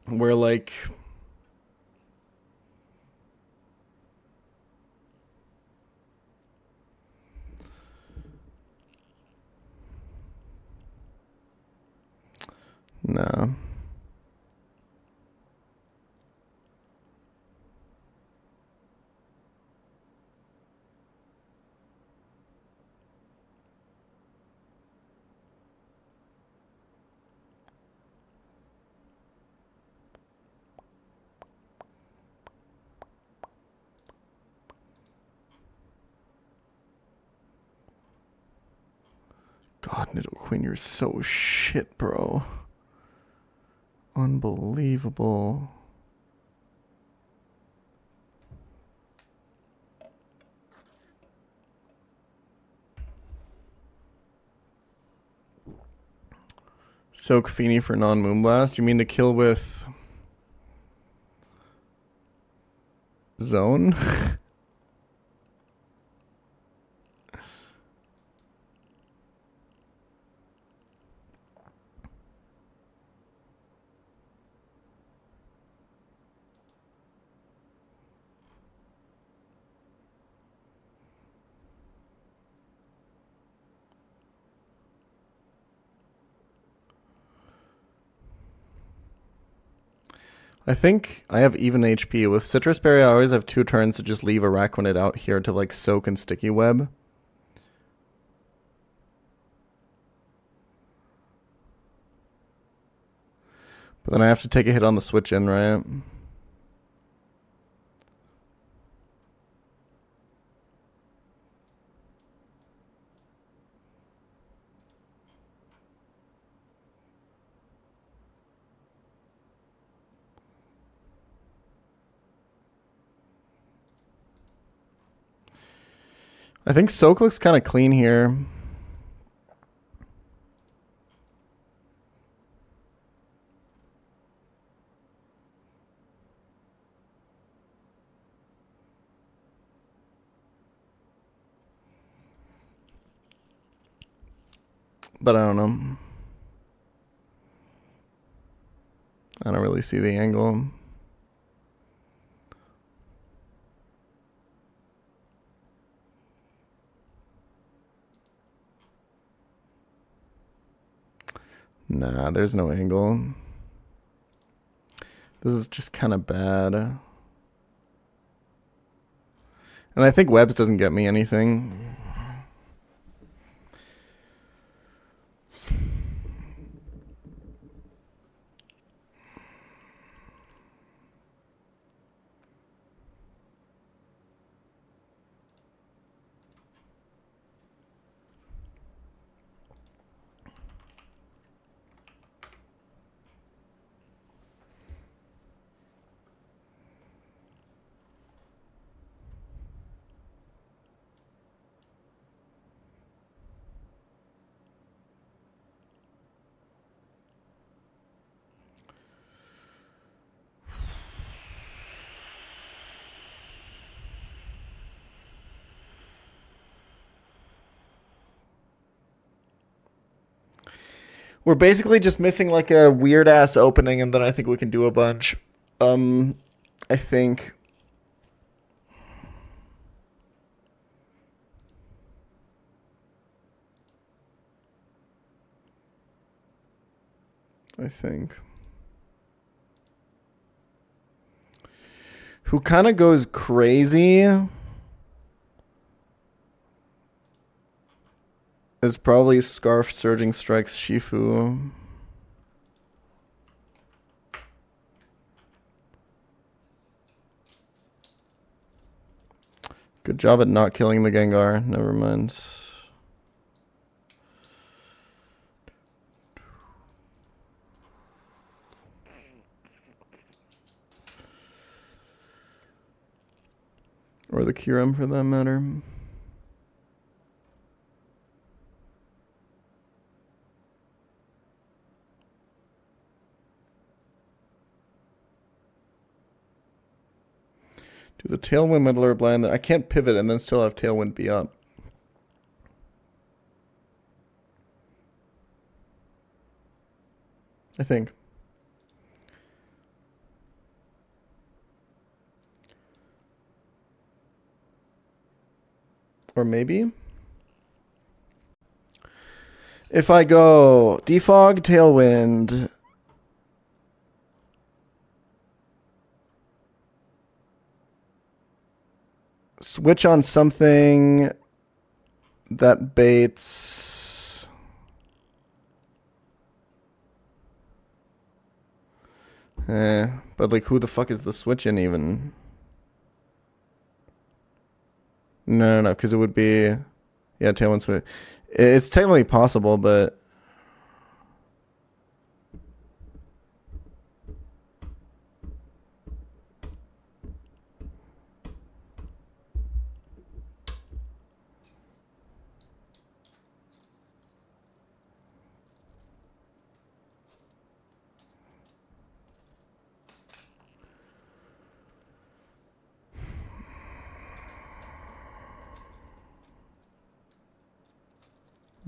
we're like nah. God, Nidoqueen, you're so shit, bro. Unbelievable. Soak Feeny for non-Moonblast? You mean to kill with Zone? I think I have even HP. With Citrus Berry, I always have 2 turns to just leave Araquanid out here to like soak and Sticky Web. But then I have to take a hit on the switch in, right? I think Soak looks kind of clean here. But I don't know. I don't really see the angle. Nah, there's no angle. This is just kind of bad. And I think Webs doesn't get me anything. We're basically just missing like a weird ass opening, and then I think we can do a bunch. I think. Who kind of goes crazy is probably Scarf Surging Strikes Shifu. Good job at not killing the Gengar. Never mind. Or the Kyurem for that matter. Do the tailwind middler blind. I can't pivot and then still have tailwind be up. I think. Or maybe. If I go defog, tailwind, switch on something that baits. But like who the fuck is the switch in even? No, because it would be, yeah, tailwind switch. It's technically possible, but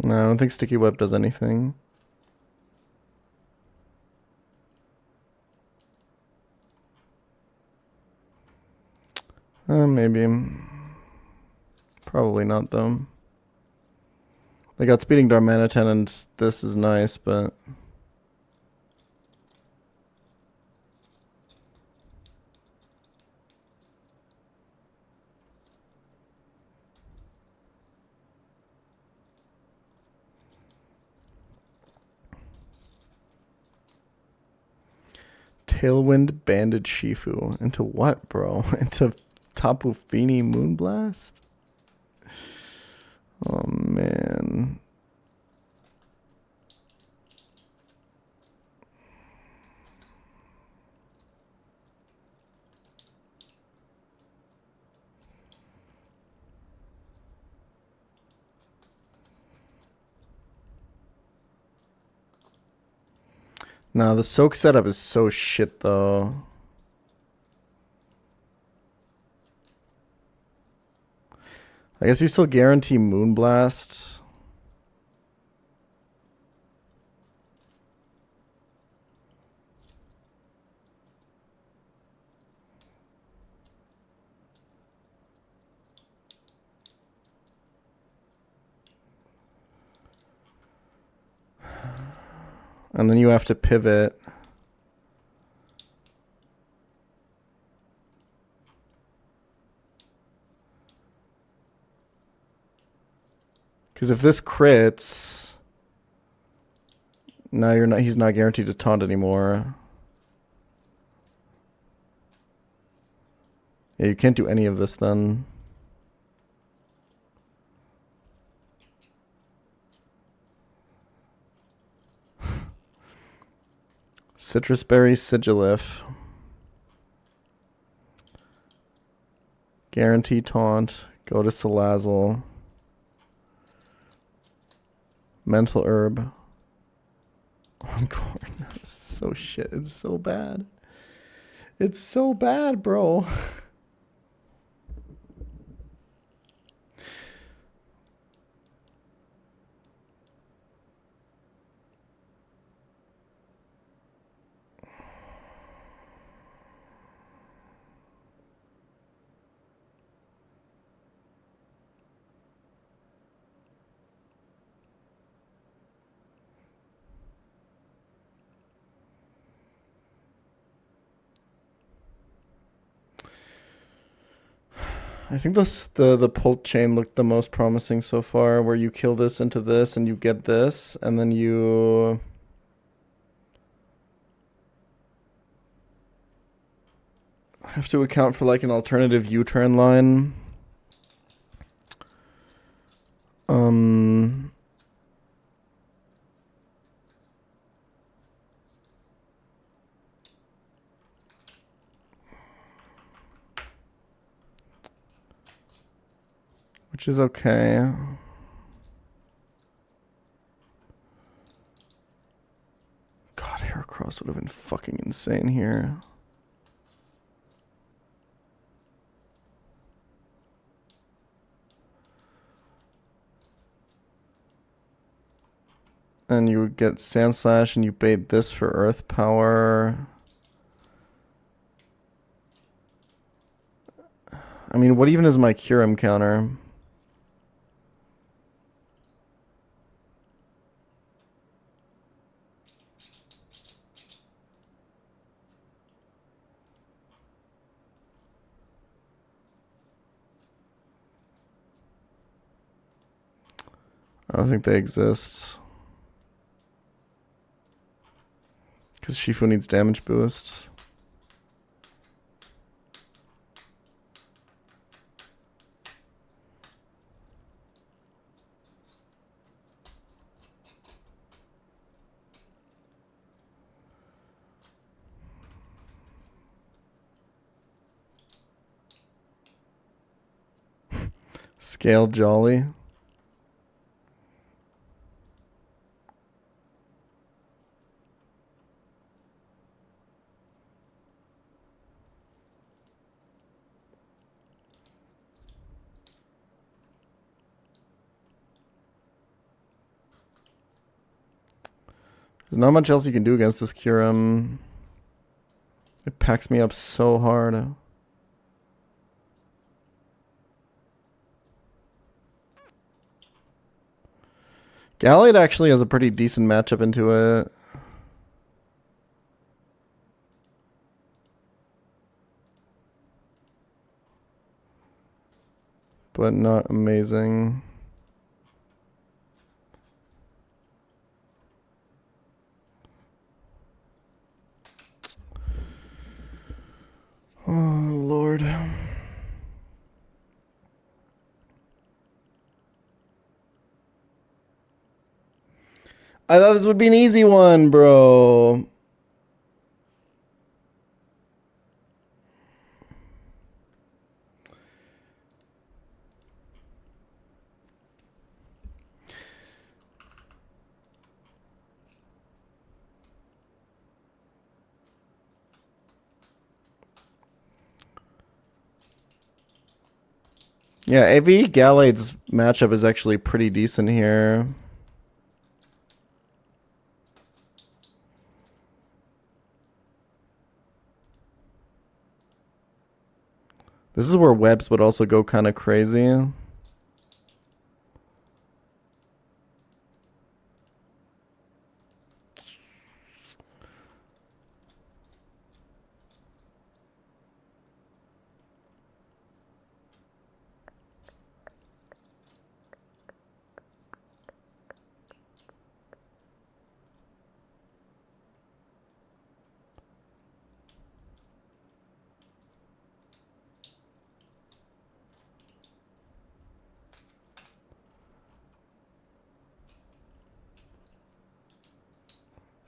no, I don't think sticky web does anything. Maybe. Probably not, though. Like, outspeeding Darmanitan and this is nice, but... Tailwind Banded Shifu. Into what, bro? Into Tapu Fini Moonblast? Oh, man. Nah, the soak setup is so shit, though. I guess you still guarantee Moonblast. And then you have to pivot. Because if this crits, now he's not guaranteed to taunt anymore. Yeah, you can't do any of this then. Citrus Berry Sigilif. Guarantee taunt. Go to Salazzle. Mental Herb. Encore. This is so shit. It's so bad. It's so bad, bro. I think the pull chain looked the most promising so far, where you kill this into this and you get this, and then you have to account for like an alternative U-turn line. Which is okay. God, Heracross would have been fucking insane here. And you would get Sand Slash and you bait this for Earth Power. I mean, what even is my Curum counter? I don't think they exist. Because Shifu needs damage boost. Scale Jolly. There's not much else you can do against this Curum. It packs me up so hard. Gallade actually has a pretty decent matchup into it. But not amazing. Oh, Lord. I thought this would be an easy one, bro. Yeah, AV Gallade's matchup is actually pretty decent here. This is where Webs would also go kind of crazy.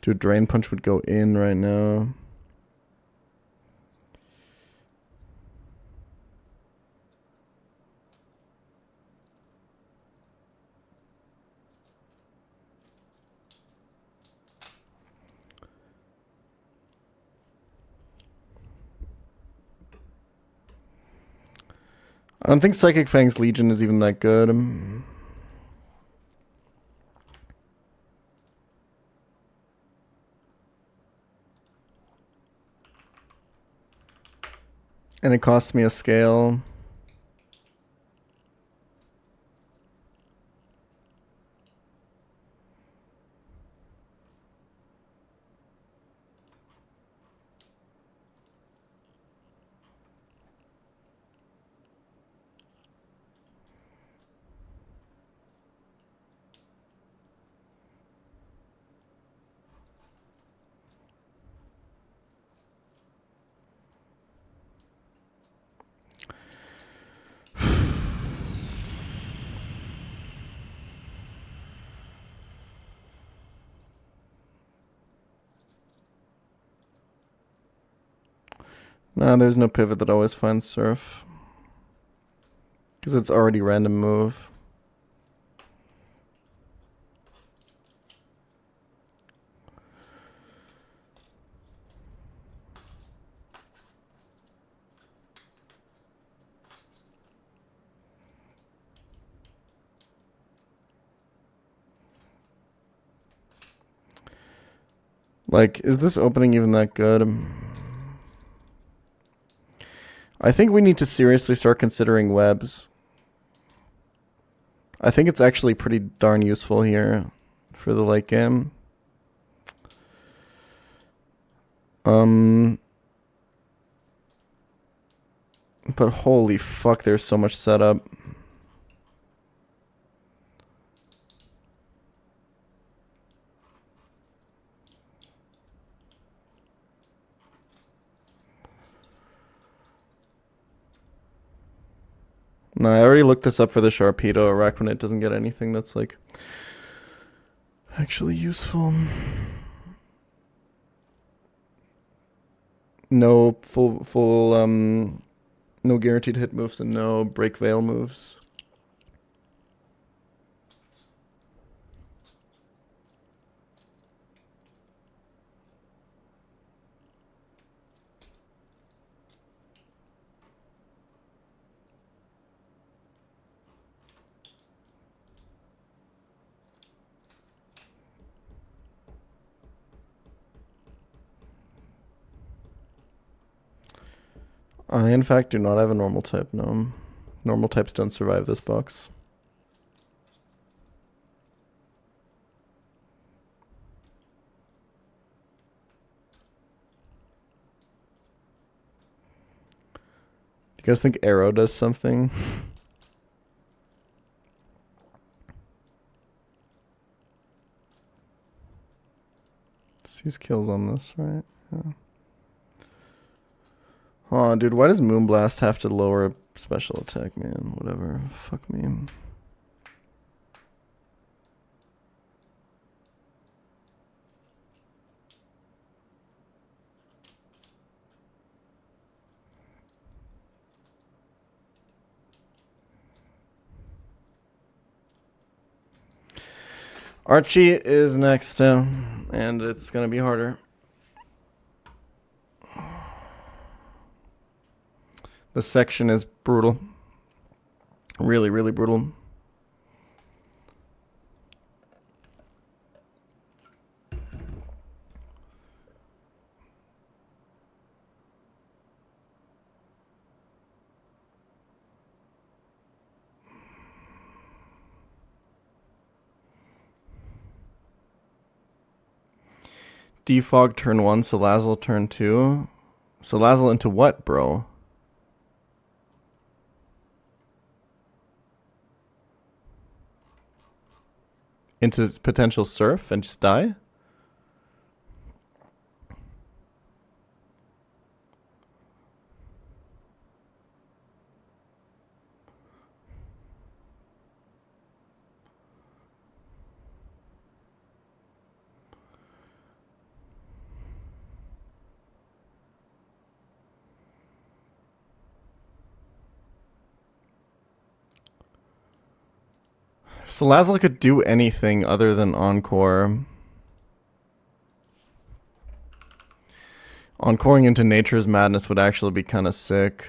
Dude, Drain Punch would go in right now. I don't think Psychic Fang's Legion is even that good. And it costs me a scale. Nah, there's no pivot that always finds Surf. Because it's already random move. Like, is this opening even that good? I think we need to seriously start considering webs. I think it's actually pretty darn useful here for the late game. But holy fuck, there's so much setup. No, I already looked this up for the Sharpedo. Araquanid doesn't get anything that's like actually useful. No no guaranteed hit moves and no break veil moves. I, in fact, do not have a normal type gnome. Normal types don't survive this box. Do you guys think Arrow does something? Sees kills on this, right? Yeah. Oh, dude, why does Moonblast have to lower special attack, man? Whatever. Fuck me. Archie is next, and it's going to be harder. The section is brutal. Really, really brutal. Defog turn 1, Salazzle turn 2. Salazzle into what, bro? Into potential surf and just die? Salazzle could do anything other than Encore. Encoring into Nature's Madness would actually be kind of sick.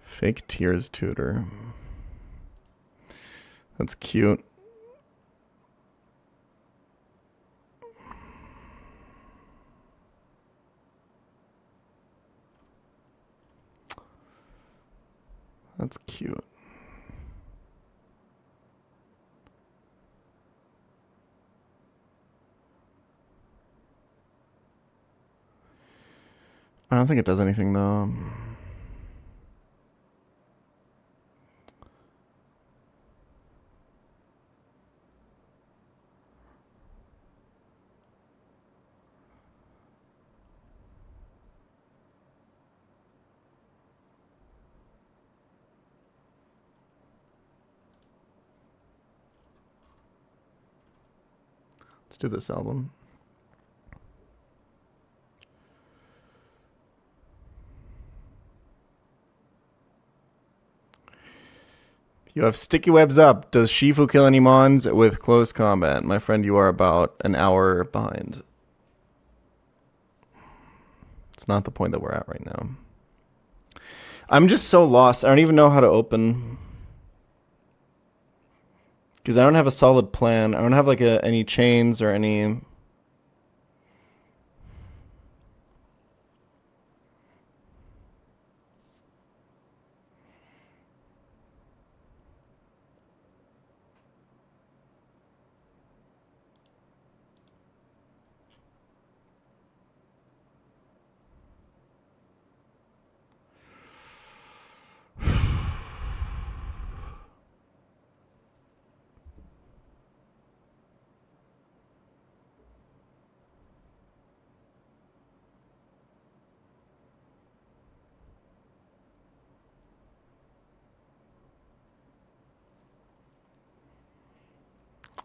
Fake Tears Tutor. That's cute. That's cute. I don't think it does anything though. Let's do this album. You have sticky webs up. Does Shifu kill any mons with close combat? My friend, you are about an hour behind. It's not the point that we're at right now. I'm just so lost. I don't even know how to open. Because I don't have a solid plan. I don't have like any chains or any...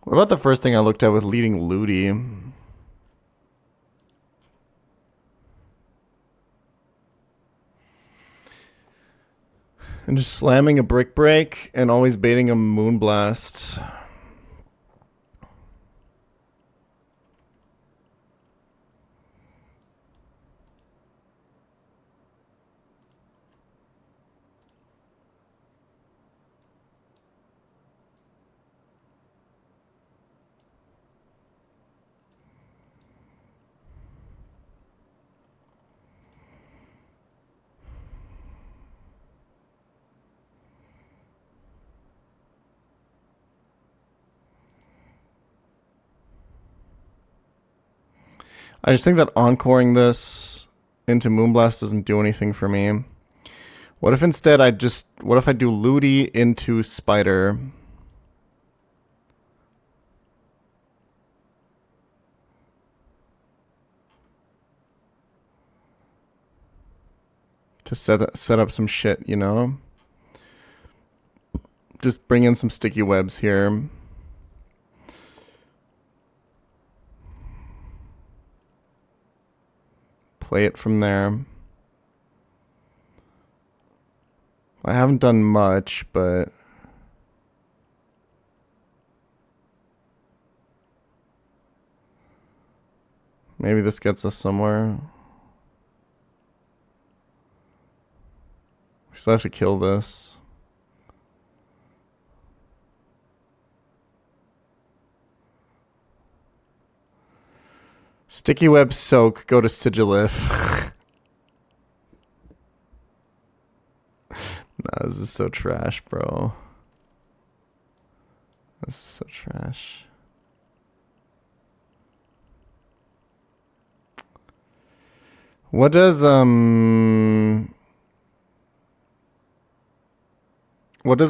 What about the first thing I looked at with leading Ludi? And just slamming a brick break and always baiting a moonblast. I just think that encoring this into Moonblast doesn't do anything for me. What if instead what if I do Ludi into Spider? To set up some shit, you know? Just bring in some sticky webs here. Play it from there. I haven't done much, but maybe this gets us somewhere. We still have to kill this. Sticky web soak, go to Sigilif. Nah, this is so trash, bro. This is so trash. What does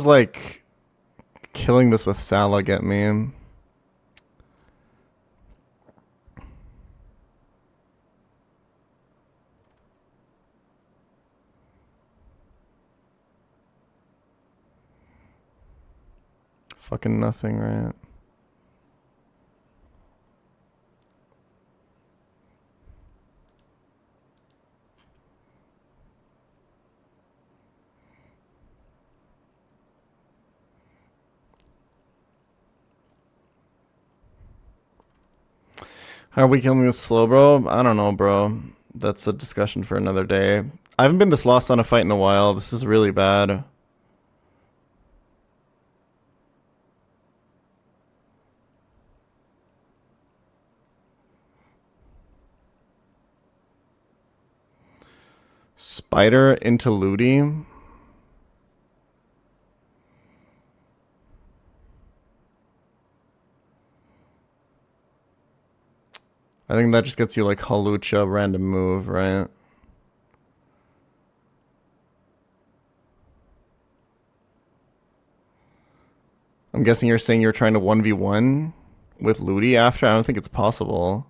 like killing this with Sala get me? Fucking nothing, right? How are we killing this slow, bro? I don't know, bro. That's a discussion for another day. I haven't been this lost on a fight in a while. This is really bad. Spider into Ludi. I think that just gets you like Halucha random move, right? I'm guessing you're saying you're trying to 1v1 with Ludi after? I don't think it's possible.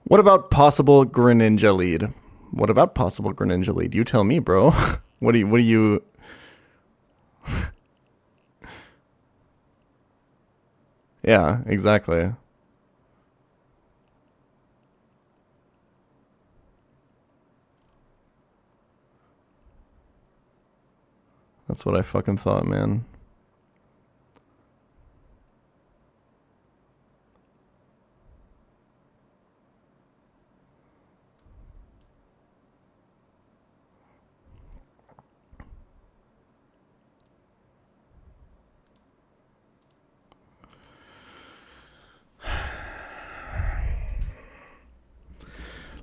What about possible Greninja lead? What about possible Greninja lead? You tell me, bro. What do you Yeah, exactly. That's what I fucking thought, man.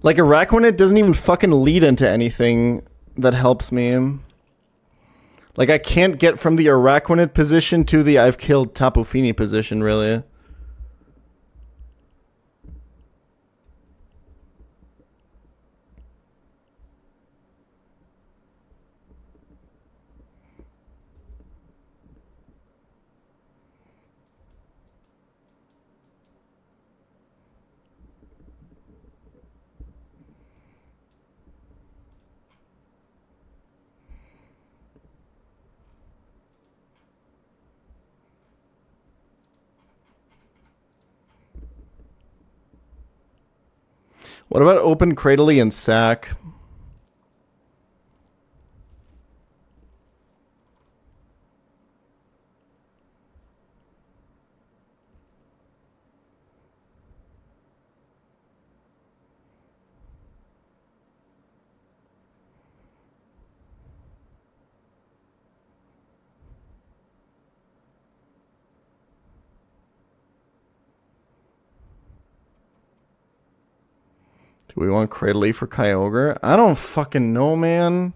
Like, Araquanid doesn't even fucking lead into anything that helps me. Like, I can't get from the Araquanid position to the I've killed Tapu Fini position, really. What about Open Cradley and Sack? Do we want Cradley for Kyogre? I don't fucking know, man.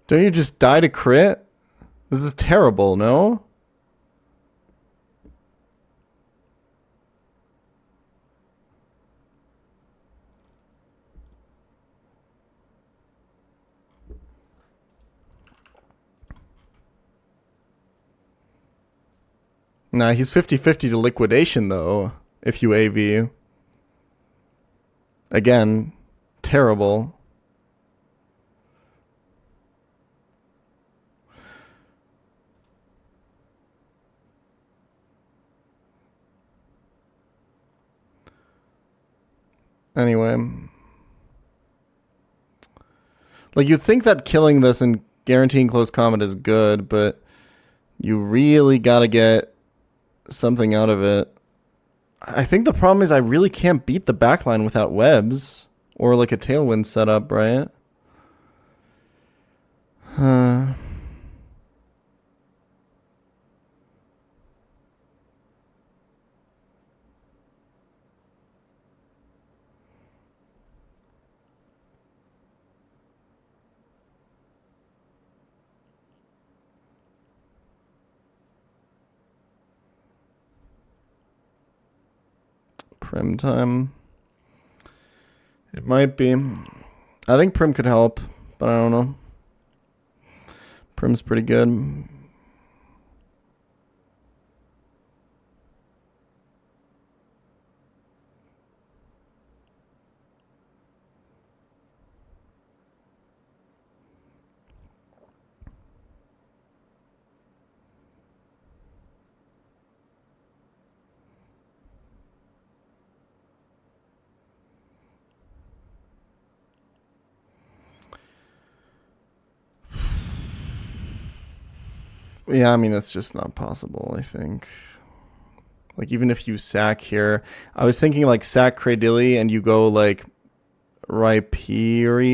Don't you just die to crit? This is terrible, no? Nah, he's 50-50 to liquidation, though, if you AV. Again, terrible. Anyway. Like, you'd think that killing this and guaranteeing close combat is good, but you really gotta get something out of it. I think the problem is I really can't beat the backline without webs or like a tailwind setup, right? Prim time. It might be. I think Prim could help, but I don't know. Prim's pretty good. Yeah, I mean, it's just not possible, I think. Like, even if you sack here, I was thinking like sack Cradilly and you go like Rhyperior?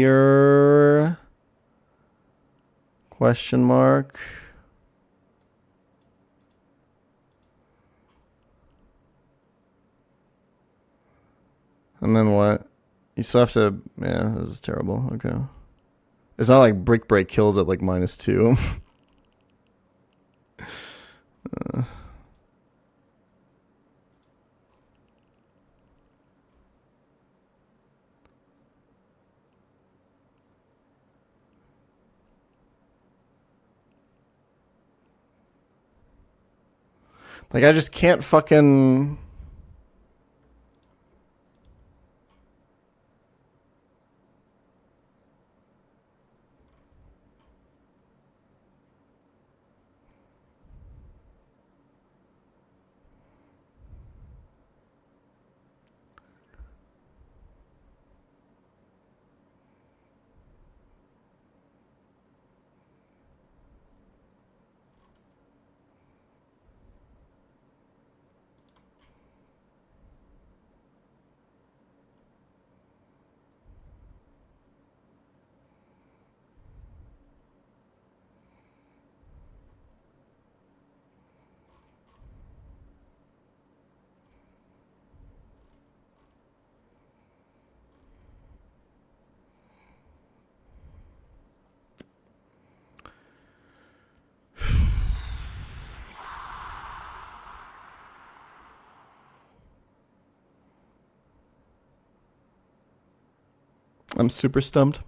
Question mark. And then what? You still have to... Yeah, this is terrible. Okay. It's not like Brick Break kills at like -2. Like, I just can't fucking... I'm super stumped.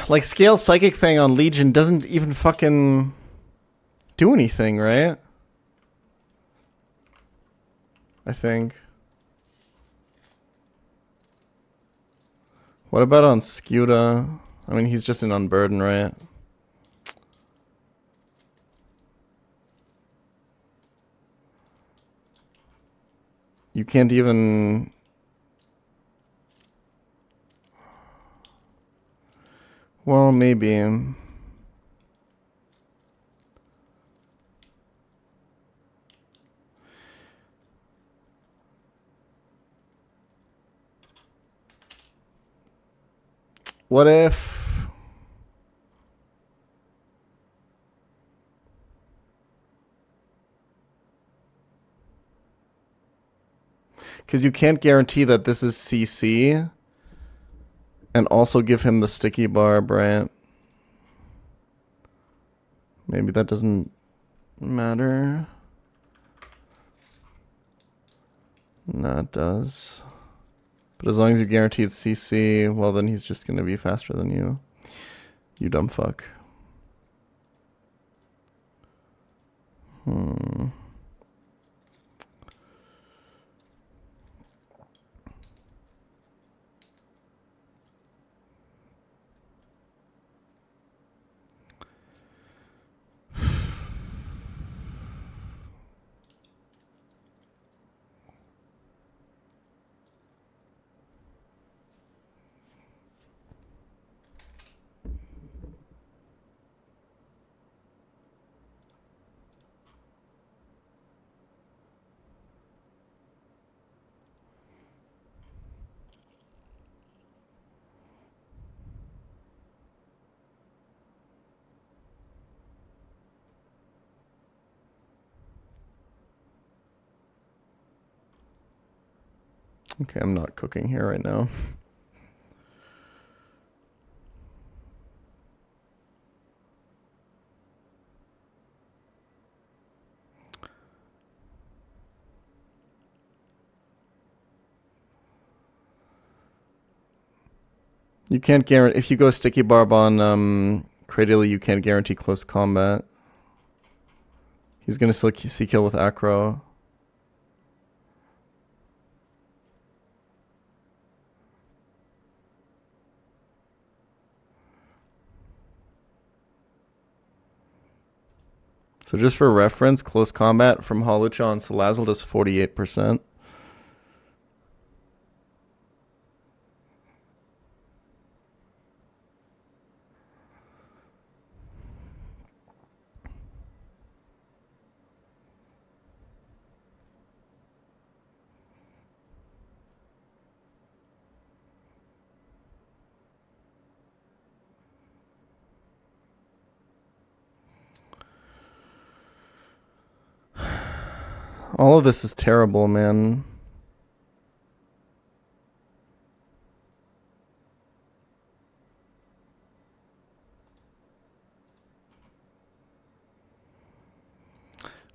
Like, Scale Psychic Fang on Legion doesn't even fucking do anything, right? I think. What about on Scuda? I mean, he's just an Unburden, right? You can't even... Well, maybe. What if... Because you can't guarantee that this is CC. And also give him the sticky barb, right? Maybe that doesn't matter. No, it does. But as long as you guarantee it's CC, well, then he's just going to be faster than you. You dumb fuck. Okay, I'm not cooking here right now. You can't guarantee... If you go sticky barb on Cradily, you can't guarantee close combat. He's going to still C-kill with Acro. So just for reference, close combat from Holucha on Salazzle does 48%. All of this is terrible, man.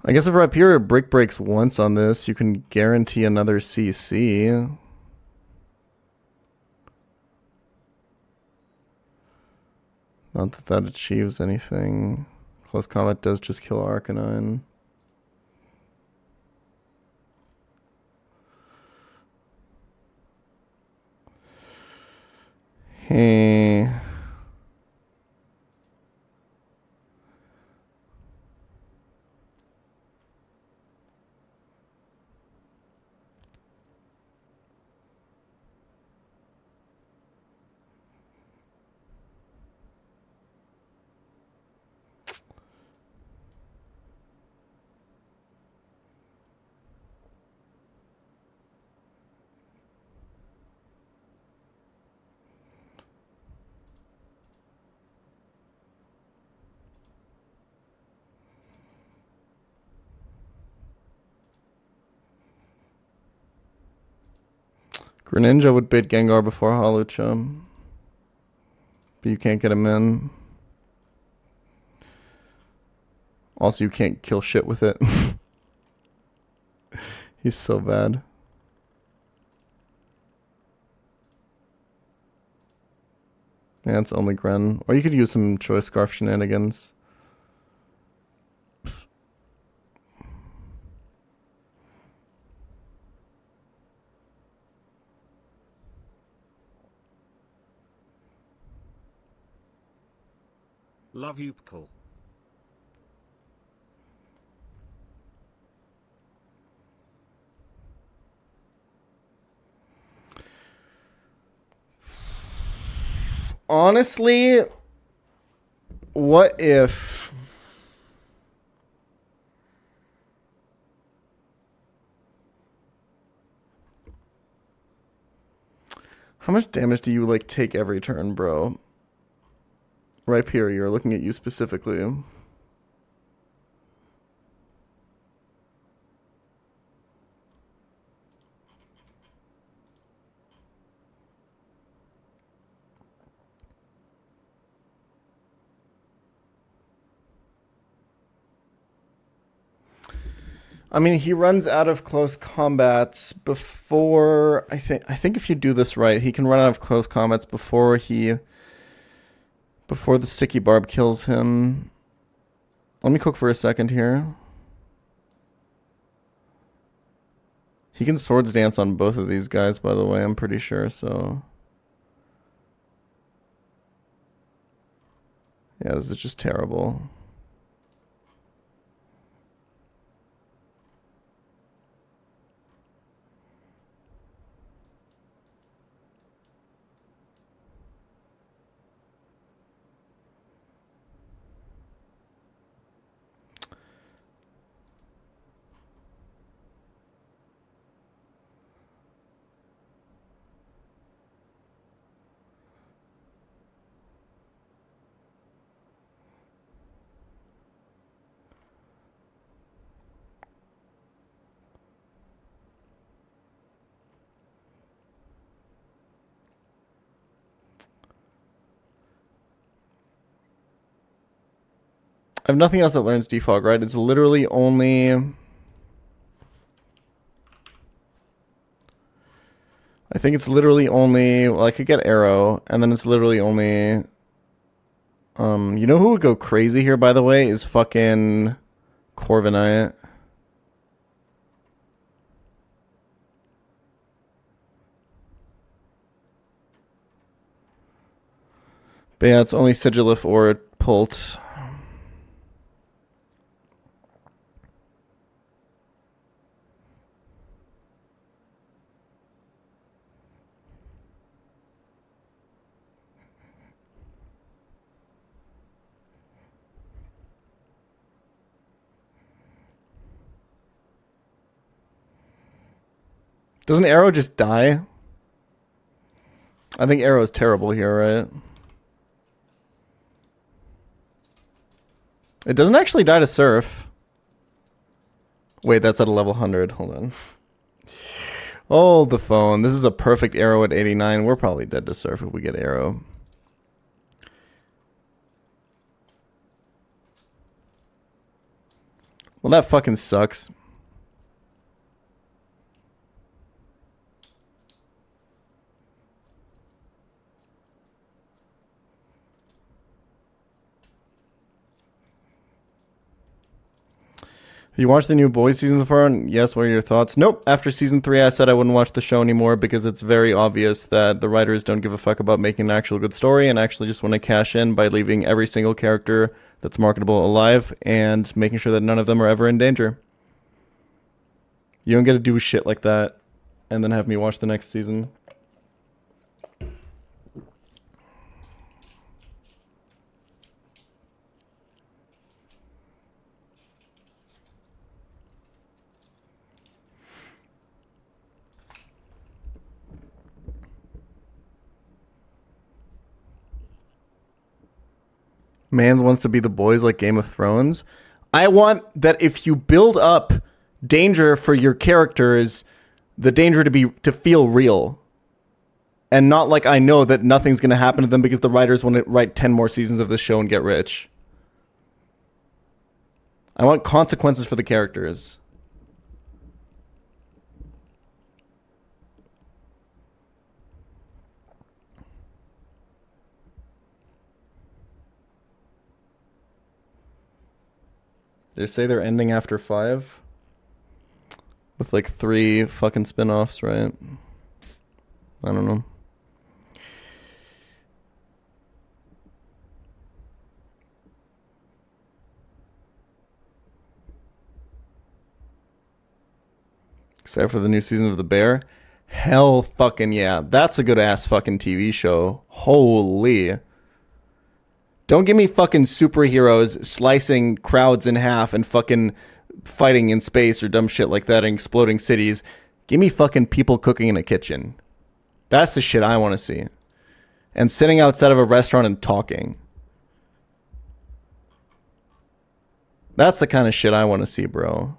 I guess if Rhyperior Brick breaks once on this, you can guarantee another CC. Not that that achieves anything. Close combat does just kill Arcanine. Hey. Greninja would bait Gengar before Hawlucha. But you can't get him in. Also, you can't kill shit with it. He's so bad. Yeah, it's only Gren. Or you could use some Choice Scarf shenanigans. Love you, pChal. Honestly, what if... How much damage do you, like, take every turn, bro? Right here, you're looking at you specifically. I mean, he runs out of close combats before... I think if you do this right, he can run out of close combats before the sticky barb kills him. Let me cook for a second here. He can swords dance on both of these guys, by the way, I'm pretty sure, so... Yeah, this is just terrible. I have nothing else that learns defog, right? It's literally only... I think it's literally only... Well, I could get Arrow, and then it's literally only... you know who would go crazy here, by the way, is fucking Corviknight. But yeah, it's only Sigilif or Pult. Doesn't Arrow just die? I think Arrow is terrible here, right? It doesn't actually die to Surf. Wait, that's at a level 100. Hold on. Hold the phone. This is a perfect Arrow at 89. We're probably dead to Surf if we get Arrow. Well, that fucking sucks. You watched the new Boys season so far? And yes, what are your thoughts? Nope. After season 3, I said I wouldn't watch the show anymore because it's very obvious that the writers don't give a fuck about making an actual good story and actually just want to cash in by leaving every single character that's marketable alive and making sure that none of them are ever in danger. You don't get to do shit like that and then have me watch the next season. Mans wants to be the boys like Game of Thrones. I want that if you build up danger for your characters, the danger to feel real. And not like I know that nothing's going to happen to them because the writers want to write 10 more seasons of this show and get rich. I want consequences for the characters. They say they're ending after 5. With like 3 fucking spin-offs, right? I don't know. Except for the new season of The Bear. Hell fucking yeah. That's a good ass fucking TV show. Holy. Don't give me fucking superheroes slicing crowds in half and fucking fighting in space or dumb shit like that and exploding cities. Give me fucking people cooking in a kitchen. That's the shit I want to see. And sitting outside of a restaurant and talking. That's the kind of shit I want to see, bro.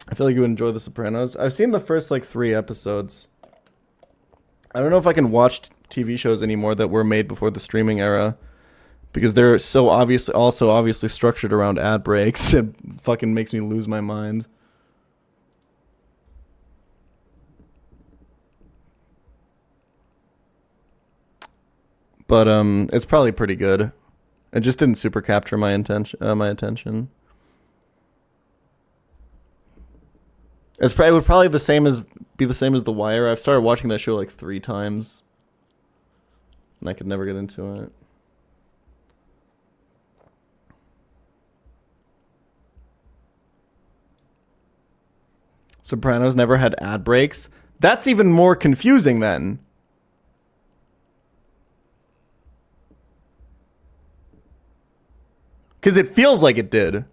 I feel like you would enjoy The Sopranos. I've seen the first like 3 episodes. I don't know if I can watch TV shows anymore that were made before the streaming era because they're so obviously structured around ad breaks. It fucking makes me lose my mind. But it's probably pretty good. It just didn't super capture my attention. It would probably be the same as The Wire. I've started watching that show like 3 times, and I could never get into it. Sopranos never had ad breaks. That's even more confusing then. Because it feels like it did.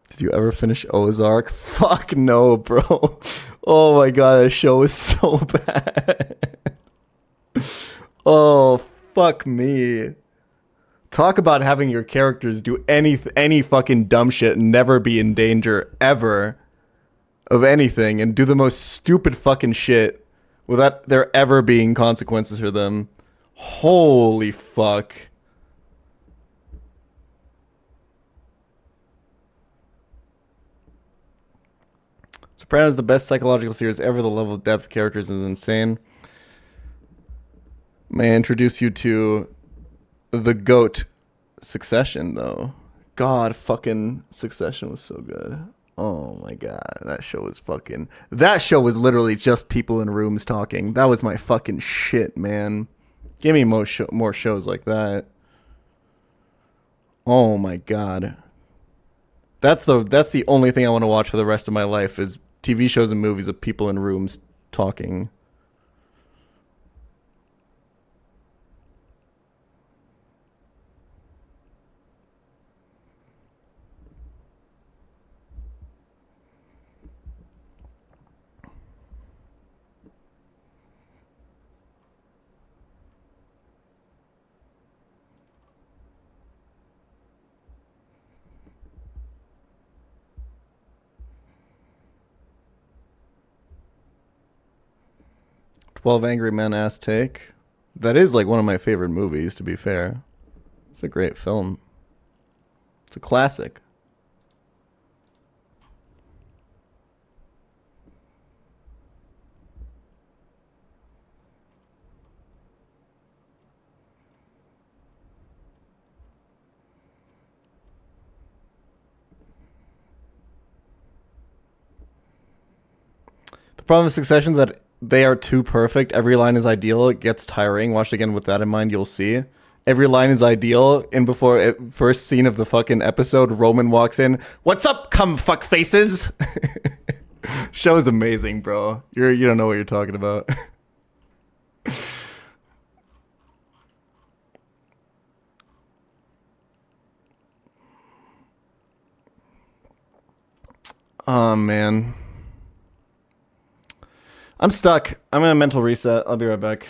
Did you ever finish Ozark? Fuck no, bro. Oh my god, that show is so bad. Oh, fuck me. Talk about having your characters do any fucking dumb shit and never be in danger ever of anything and do the most stupid fucking shit without there ever being consequences for them. Holy fuck. Sopranos is the best psychological series ever. The level of depth of characters is insane. May I introduce you to the GOAT, Succession, though. God, fucking Succession was so good. Oh my god, that show was literally just people in rooms talking. That was my fucking shit, man. Give me more shows like that. Oh my god. That's the only thing I want to watch for the rest of my life is TV shows and movies of people in rooms talking. "12 Angry Men" ass take. That is like one of my favorite movies, to be fair. It's a great film. It's a classic. The problem with Succession is that they are too perfect. Every line is ideal. It gets tiring. Watch it again with that in mind. You'll see. Every line is ideal. And before first scene of the fucking episode, Roman walks in. "What's up, cum fuck faces?" Show is amazing, bro. You don't know what you're talking about. Oh, man. I'm stuck. I'm in a mental reset. I'll be right back.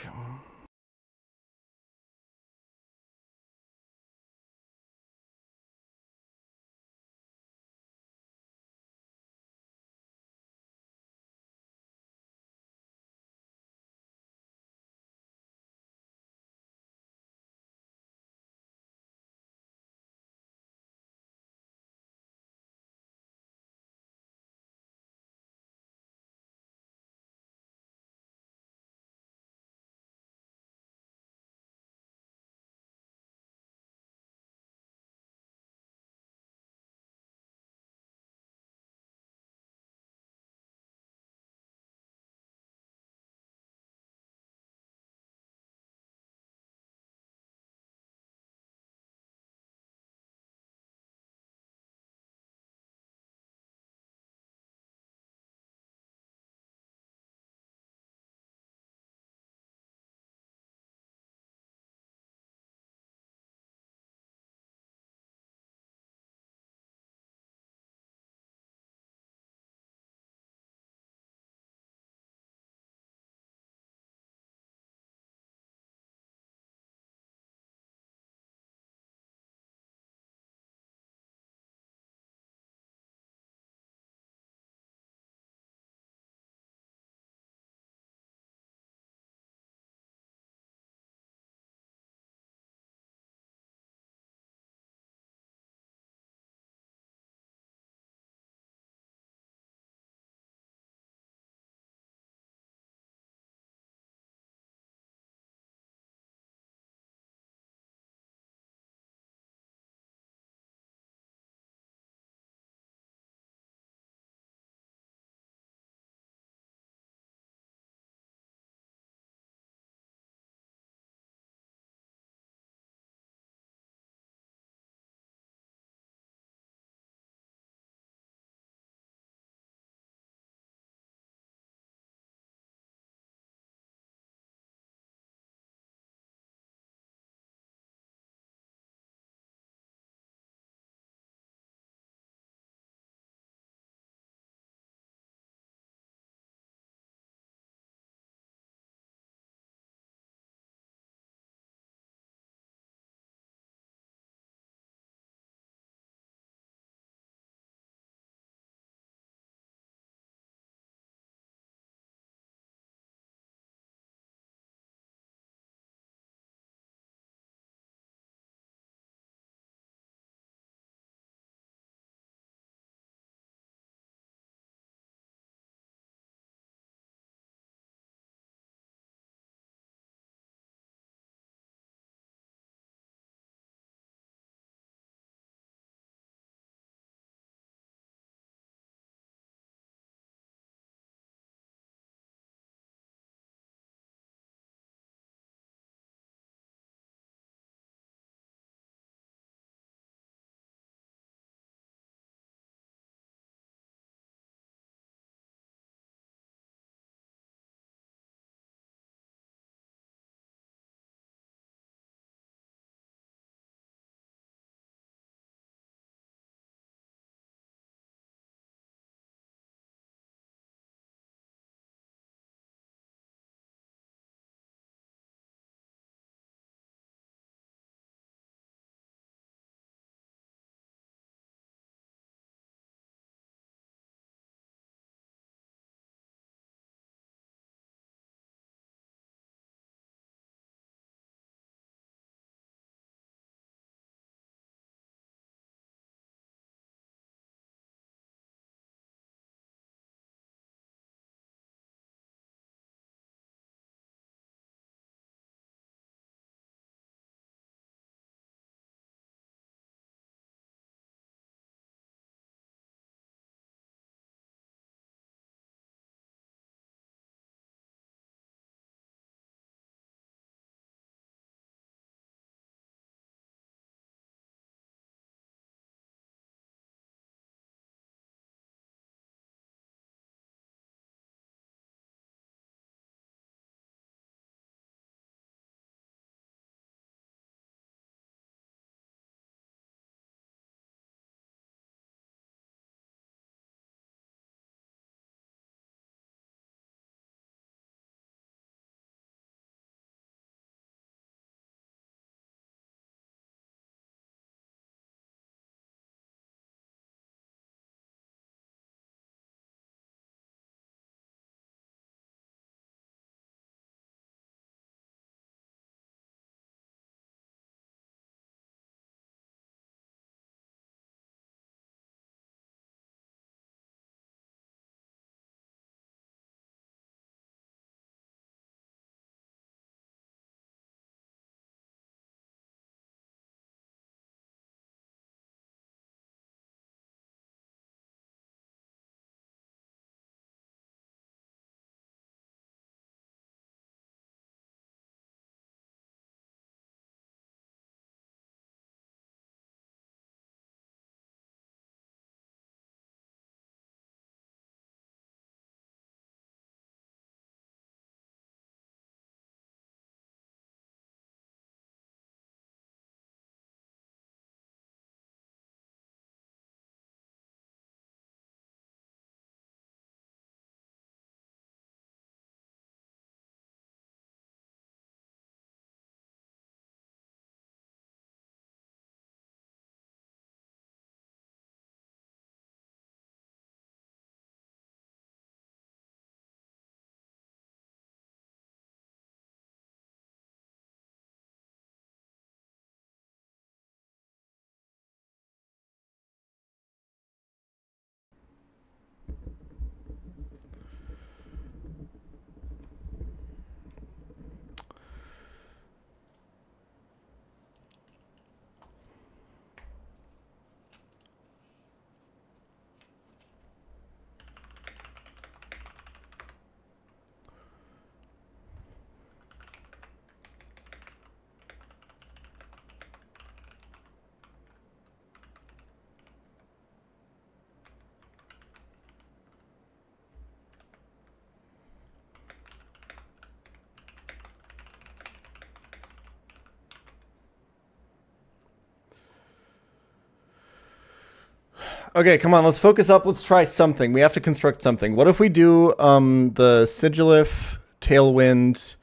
Okay, come on, let's focus up. Let's try something. We have to construct something. What if we do the Sigilif Tailwind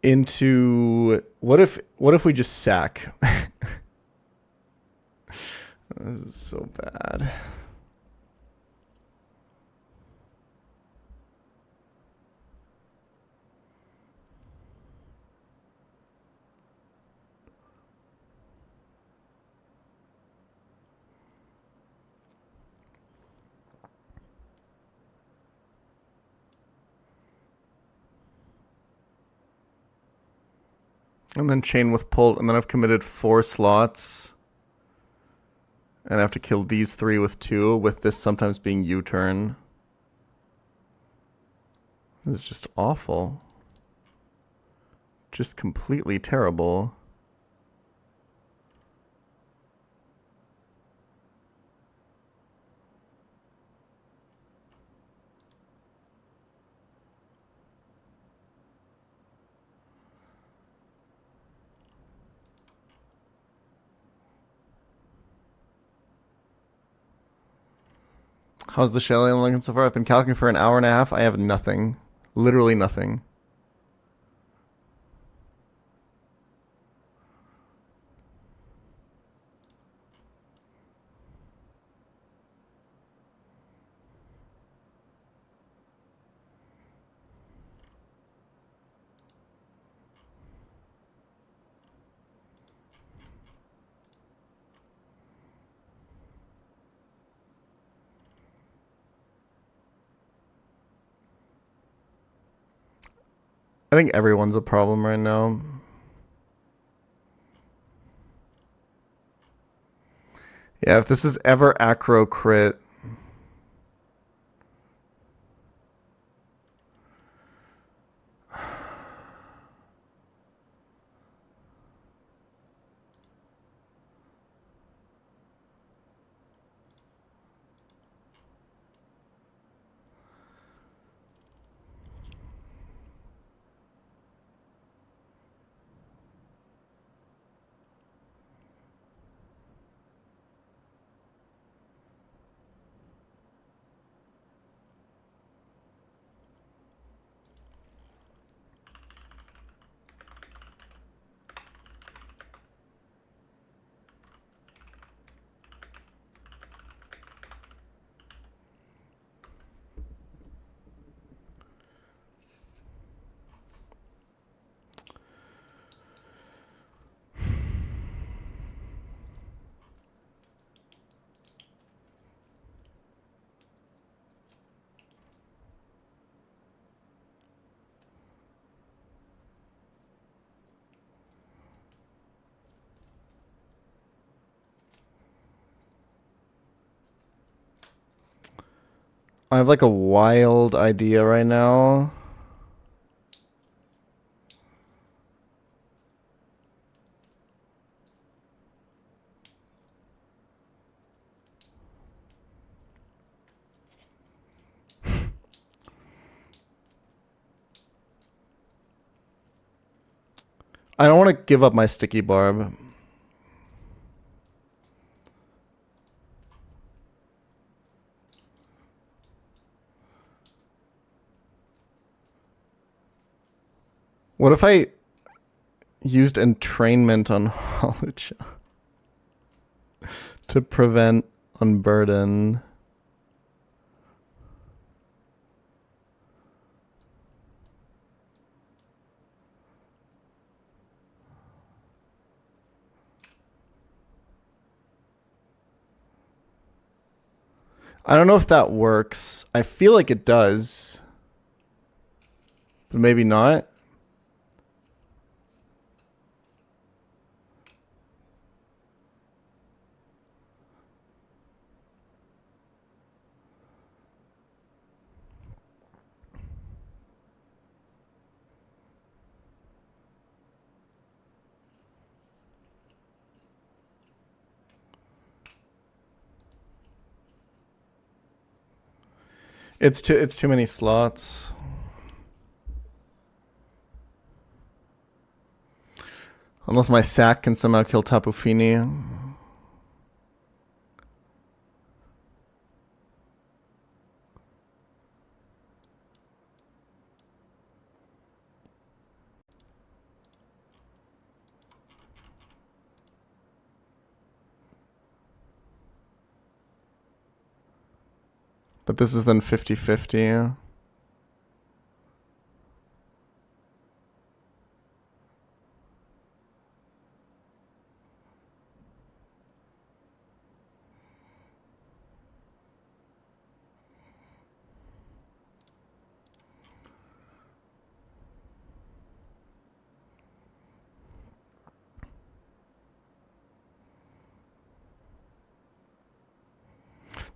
into what if we just sack? This is so bad. And then chain with pull, and then I've committed 4 slots. And I have to kill these 3 with 2, with this sometimes being U-turn. This is just awful. Just completely terrible. How's the Shelly looking so far? I've been calculating for an hour and a half. I have nothing. Literally nothing. I think everyone's a problem right now. Yeah, if this is ever acro crit. I have like a wild idea right now. I don't want to give up my sticky barb. What if I used entrainment on Holocha to prevent unburden? I don't know if that works. I feel like it does, but maybe not. It's too many slots. Unless my sack can somehow kill Tapu Fini. But this is then 50-50.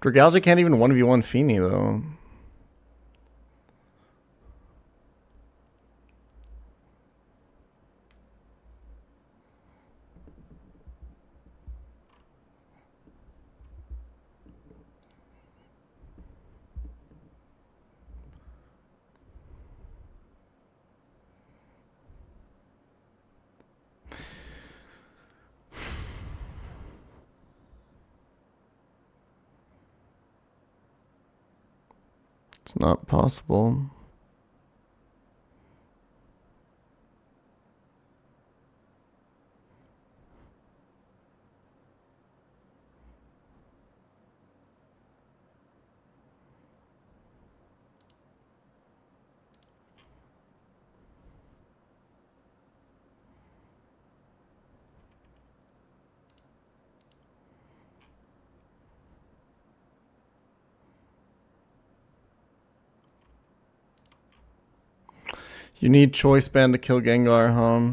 Dragalgia can't even 1v1 Feeney, though. It's not possible. You need choice band to kill Gengar, huh?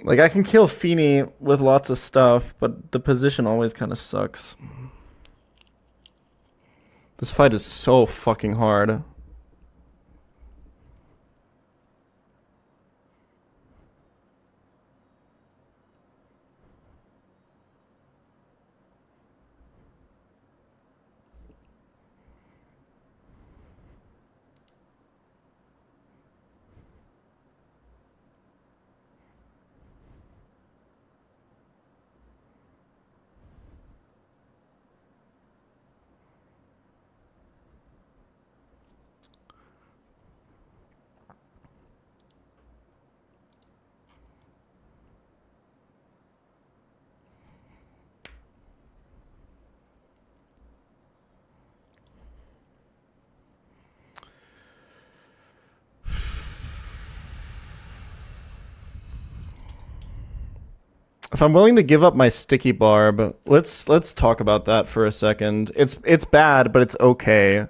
Like, I can kill Feeney with lots of stuff, but the position always kind of sucks. This fight is so fucking hard. If I'm willing to give up my sticky barb, let's talk about that for a second. It's bad, but it's okay.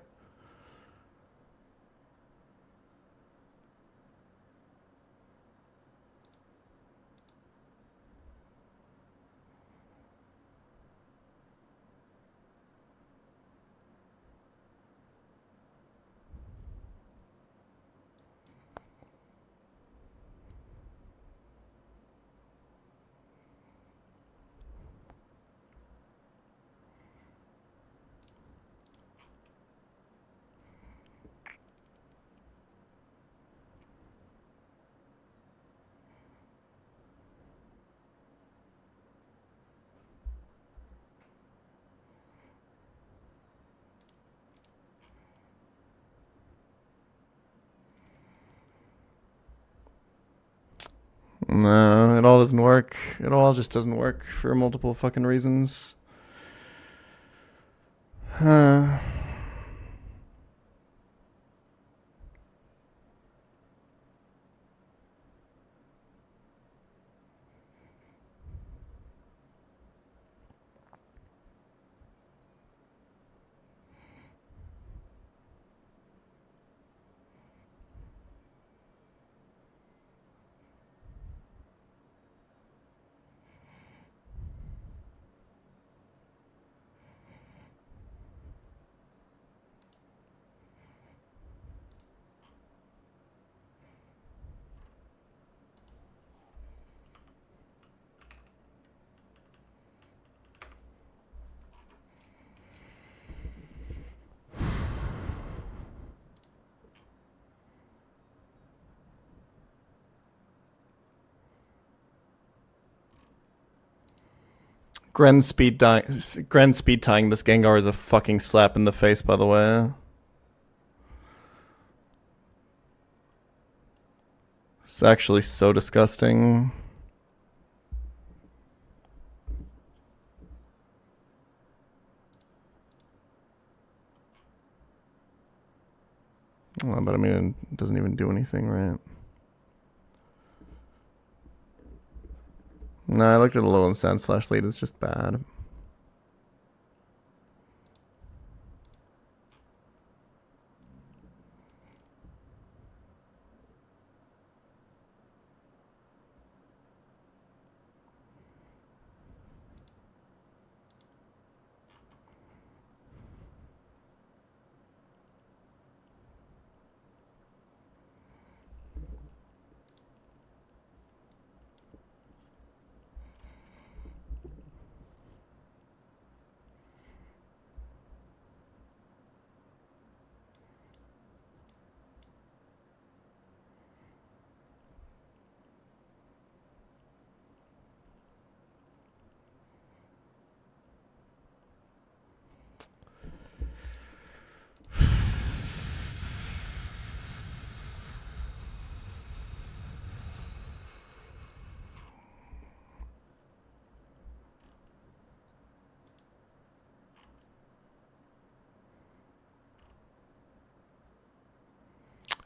No, it all doesn't work. It all just doesn't work for multiple fucking reasons. Gren speed tying this Gengar is a fucking slap in the face, by the way. It's actually so disgusting. Well, but I mean, it doesn't even do anything, right? No, I looked at the low and sound slash lead. It's just bad.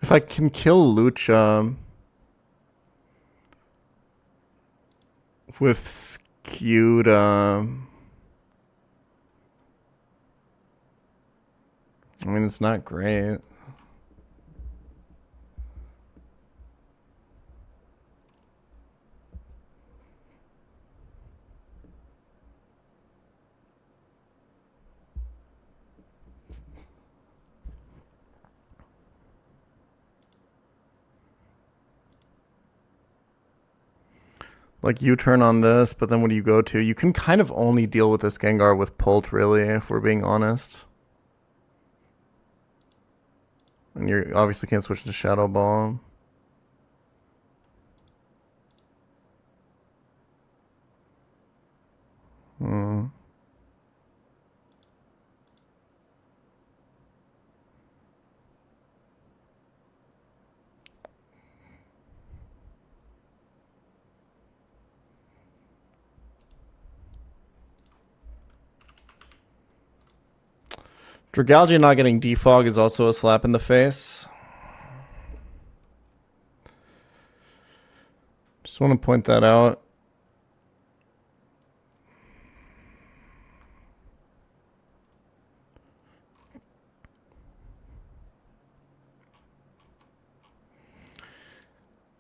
If I can kill Lucha with skewed, I mean, it's not great. Like, you turn on this, but then what do you go to? You can kind of only deal with this Gengar with Pult, really, if we're being honest. And you obviously can't switch to Shadow Ball. Dragalge not getting defog is also a slap in the face. Just want to point that out.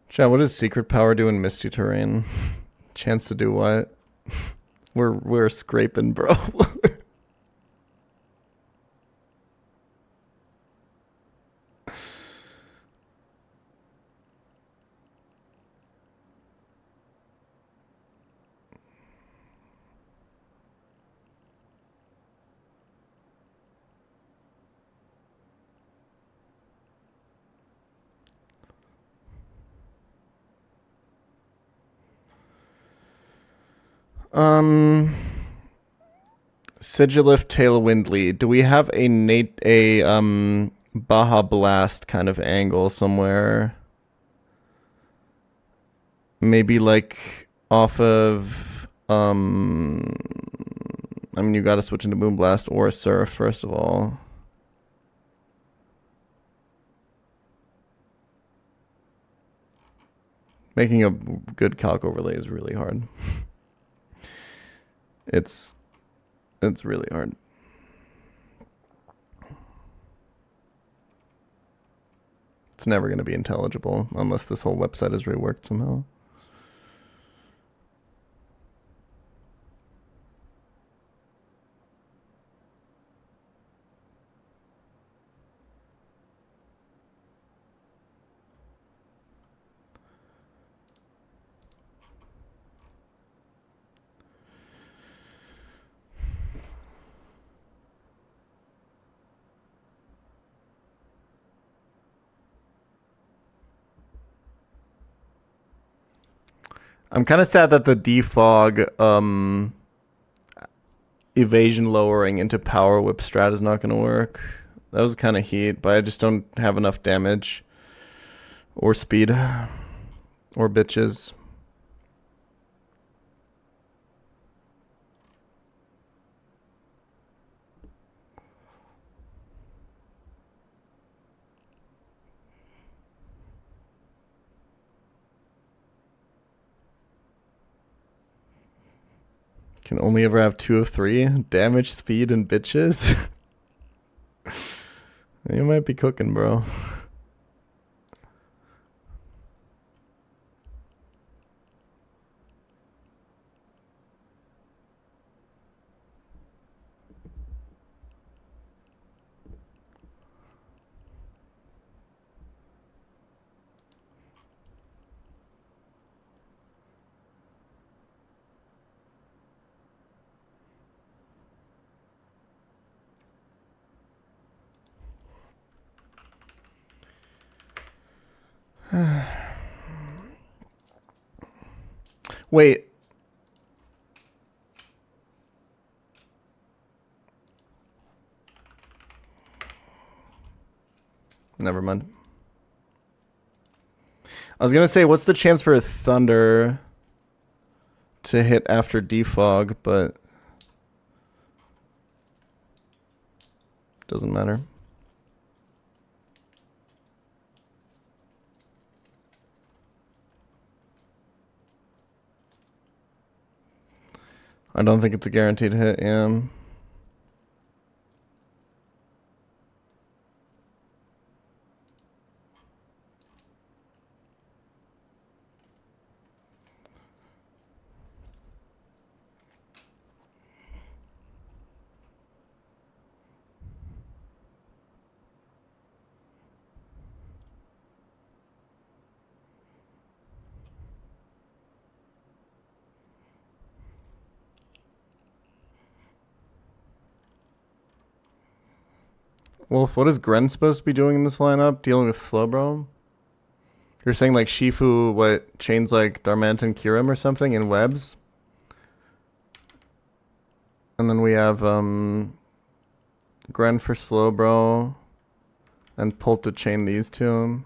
Chat, what does Secret Power do in Misty Terrain? Chance to do what? We're scraping, bro. Sigilif Tailwind Lead. Do we have a Baja Blast kind of angle somewhere? Maybe like off of I mean, you gotta switch into Moonblast or Surf first of all. Making a good calc overlay is really hard. It's really hard. It's never going to be intelligible unless this whole website is reworked somehow. I'm kind of sad that the defog evasion lowering into power whip strat is not going to work. That was kind of heat, but I just don't have enough damage or speed or bitches. Can only ever have 2 of 3. Damage, speed, and bitches. You might be cooking, bro. Wait. Never mind. I was gonna say, what's the chance for a Thunder to hit after defog, but doesn't matter. I don't think it's a guaranteed hit, yeah. Wolf, what is Gren supposed to be doing in this lineup? Dealing with Slowbro? You're saying like Shifu, what, chains like Darmanitan Kyurem or something in webs? And then we have Gren for Slowbro and Pulp to chain these two.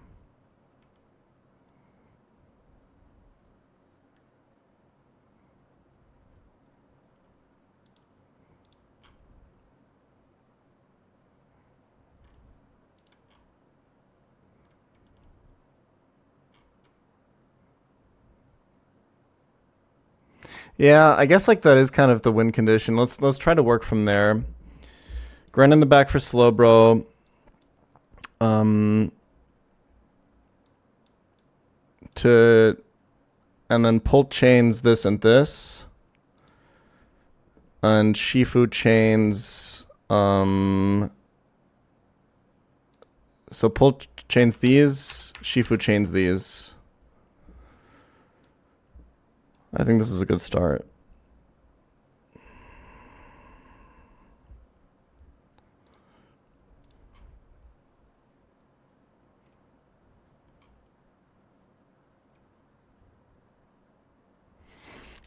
Yeah, I guess like that is kind of the win condition. Let's try to work from there. Gren in the back for Slowbro. And then Pult chains this and this. And Shifu chains so Pult chains these, Shifu chains these. I think this is a good start.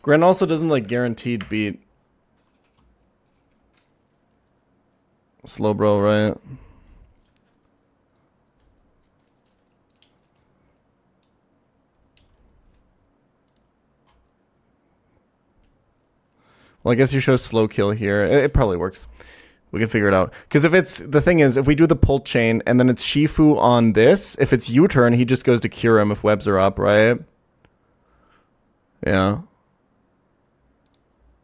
Gren also doesn't like guaranteed beat Slowbro, right? Well, I guess you show slow kill here. It probably works. We can figure it out. Because if it's, the thing is, if we do the Pult chain and then it's Shifu on this, if it's U-turn, he just goes to cure him if webs are up, right? Yeah.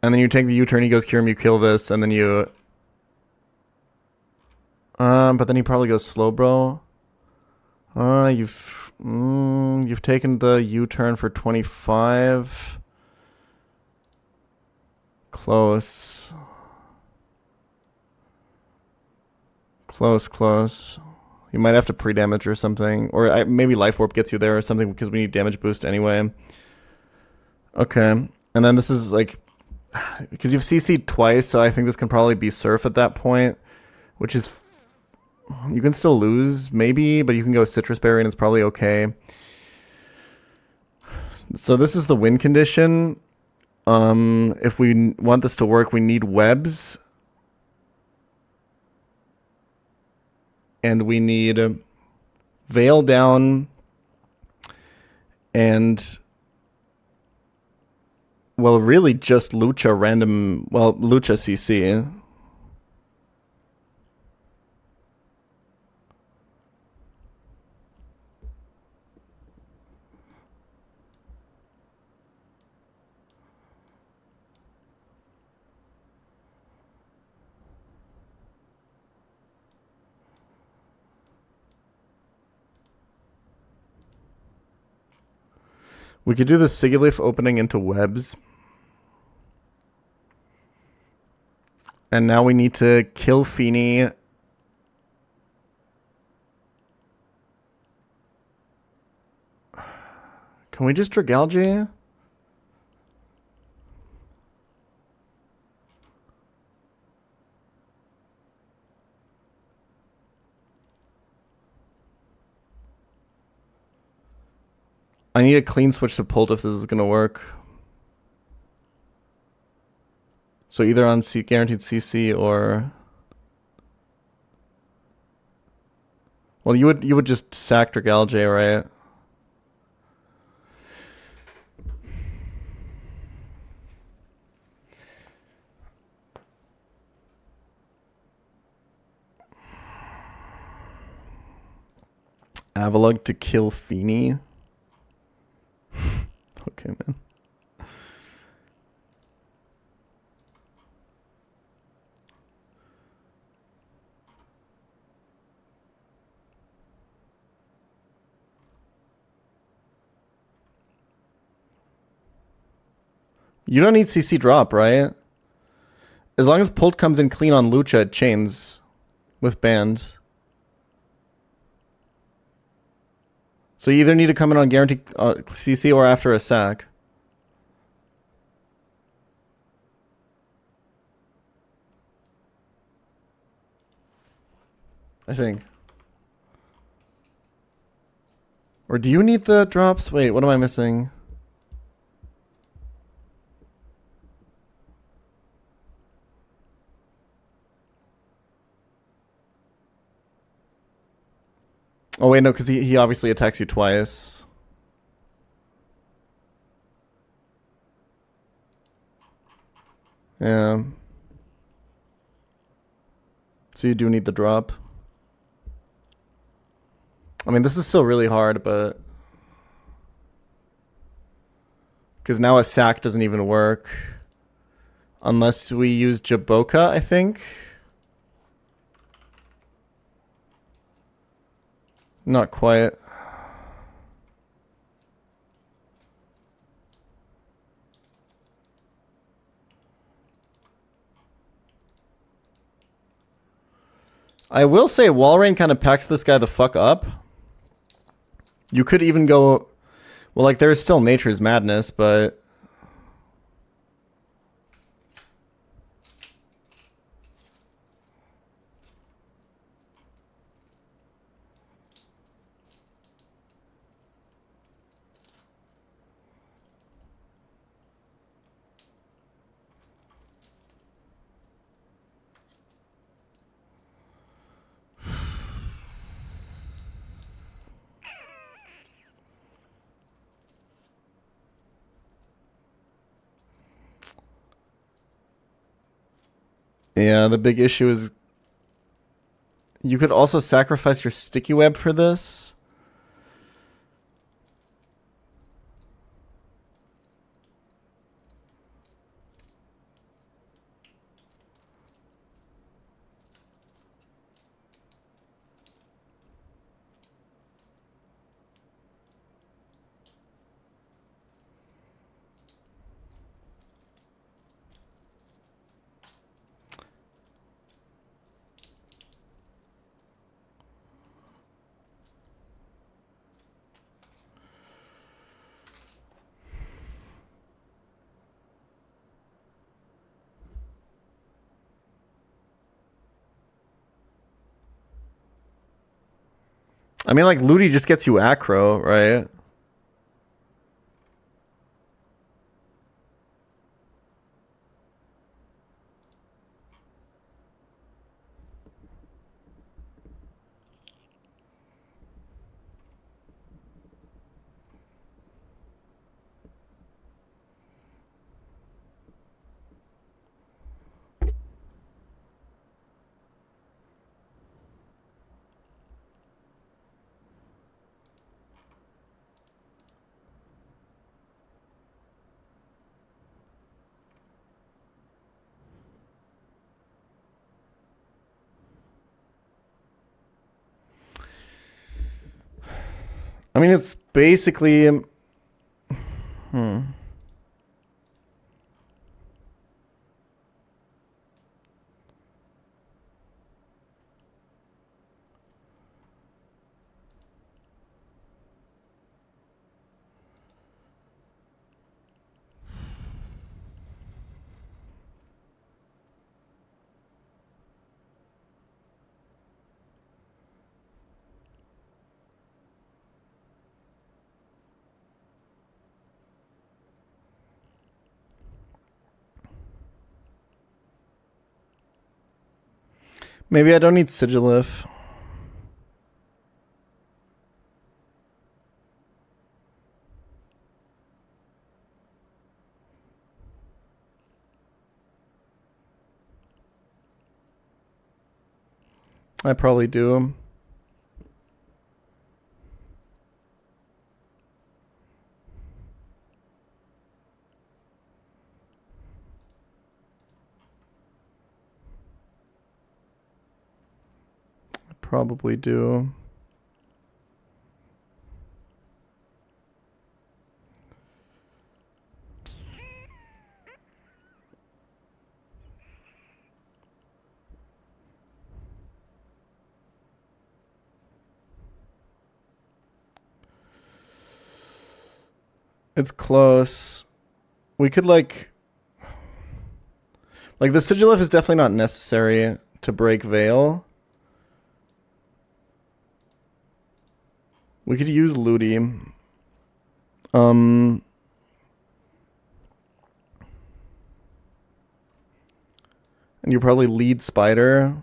And then you take the U-turn, he goes cure him, you kill this, and then you... but then he probably goes slow, bro. You've taken the U-turn for 25. Close. Close. You might have to pre-damage or something. Or maybe Life Warp gets you there or something because we need damage boost anyway. Okay. And then this is like... Because you've CC'd twice, so I think this can probably be Surf at that point. Which is... You can still lose, maybe, but you can go Citrus Berry and it's probably okay. So this is the win condition. If we want this to work, we need webs. And we need veil down and, well, really just Lucha random, well, Lucha CC. We could do the Sigilif opening into webs. And now we need to kill Feeny. Can we just Dragalge? I need a clean switch to Pult if this is going to work. So either on guaranteed CC or... Well, you would just sack Dragalge, right? Avalug to kill Feeny. Okay, man. You don't need CC drop, right? As long as Pult comes in clean on Lucha, it chains with bands. So you either need to come in on guaranteed CC or after a sack. I think. Or do you need the drops? Wait, what am I missing? Oh, wait, no, because he obviously attacks you twice. Yeah. So you do need the drop. I mean, this is still really hard, but... Because now a sack doesn't even work. Unless we use Jaboka, I think. Not quite. I will say Walrein kind of packs this guy the fuck up. You could even go... Well, like, there's still Nature's Madness, but... Yeah, the big issue is you could also sacrifice your sticky web for this. I mean, like, Ludi just gets you aggro, right? I mean, it's basically... Maybe I don't need Sigilif. I probably do. I probably do. It's close. We could like the Sigilif is definitely not necessary to break Veil. We could use Ludi. And you probably lead Spider.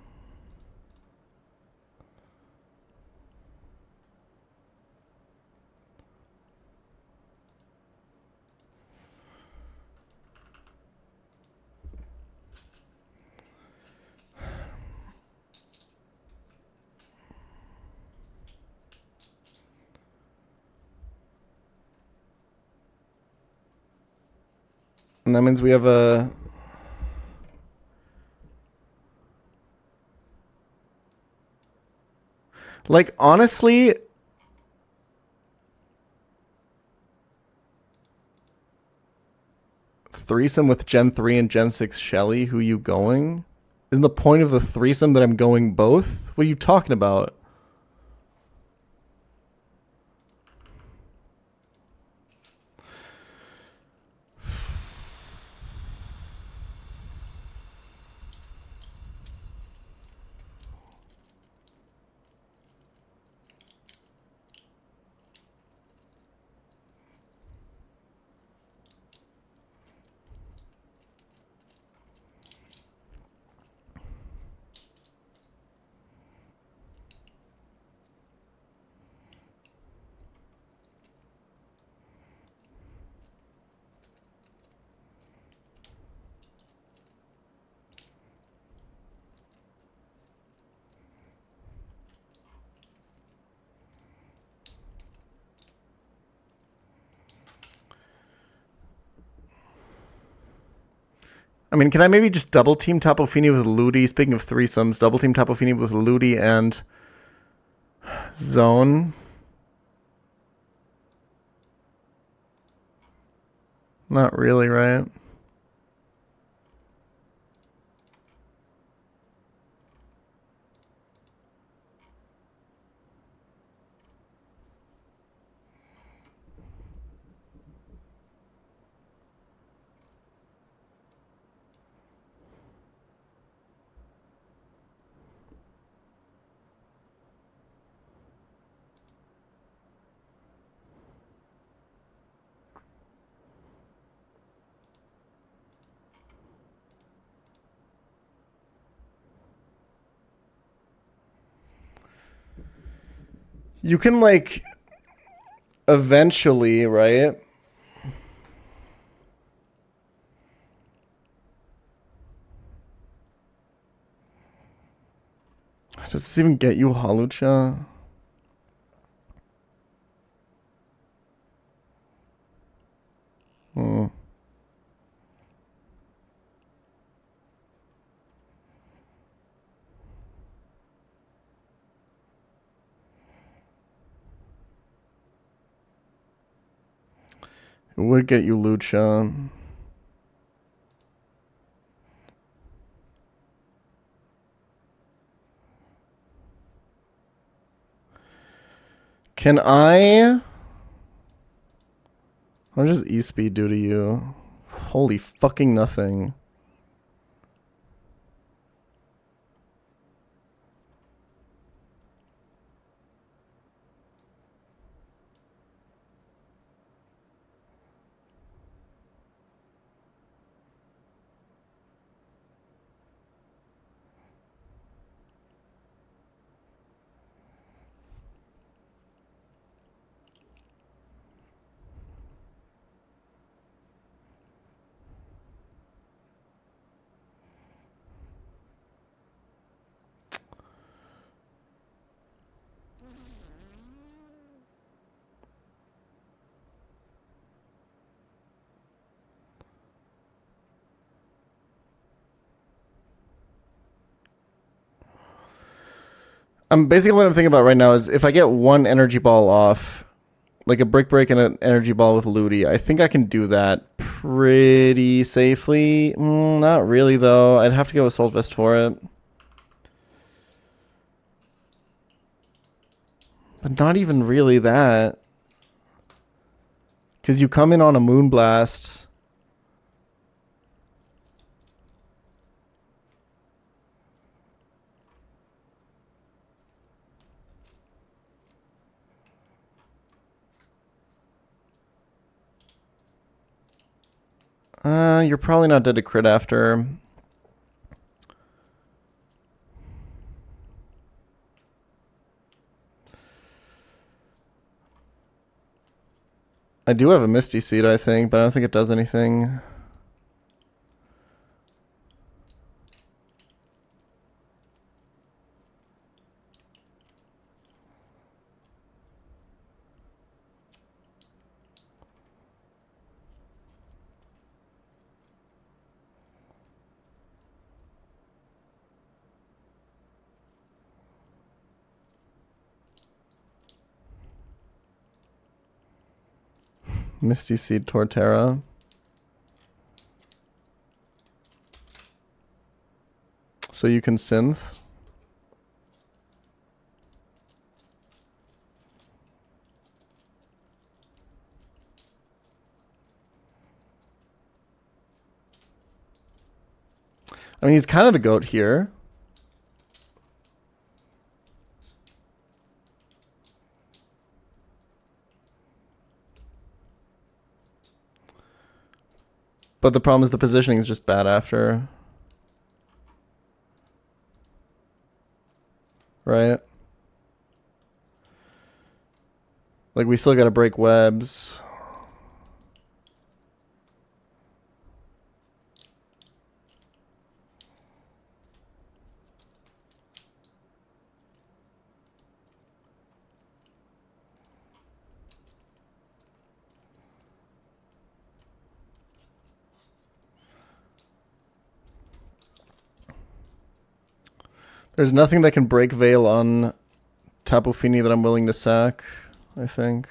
And that means we have a... Like, honestly... Threesome with Gen 3 and Gen 6 Shelly, who you going? Isn't the point of the threesome that I'm going both? What are you talking about? I mean, can I maybe just double team Tapo Fini with Ludi? Speaking of threesomes, double team Tapo Fini with Ludi and Zone. Not really, right? You can, like, eventually, right? Does this even get you Halucha? It would get you Lucha. Can I... What does E-Speed do to you? Holy fucking nothing. Basically what I'm thinking about right now is if I get one energy ball off, like a brick break and an energy ball with Ludi, I think I can do that pretty safely. Not really though. I'd have to go Assault Vest for it. But not even really that. Because you come in on a Moonblast. You're probably not dead to crit after. I do have a Misty Seed, I think, but I don't think it does anything. Misty Seed Torterra. So you can synth. I mean, he's kind of the GOAT here. But the problem is the positioning is just bad after. Right? Like, we still gotta break webs. There's nothing that can break Veil on Tapu Fini that I'm willing to sack, I think.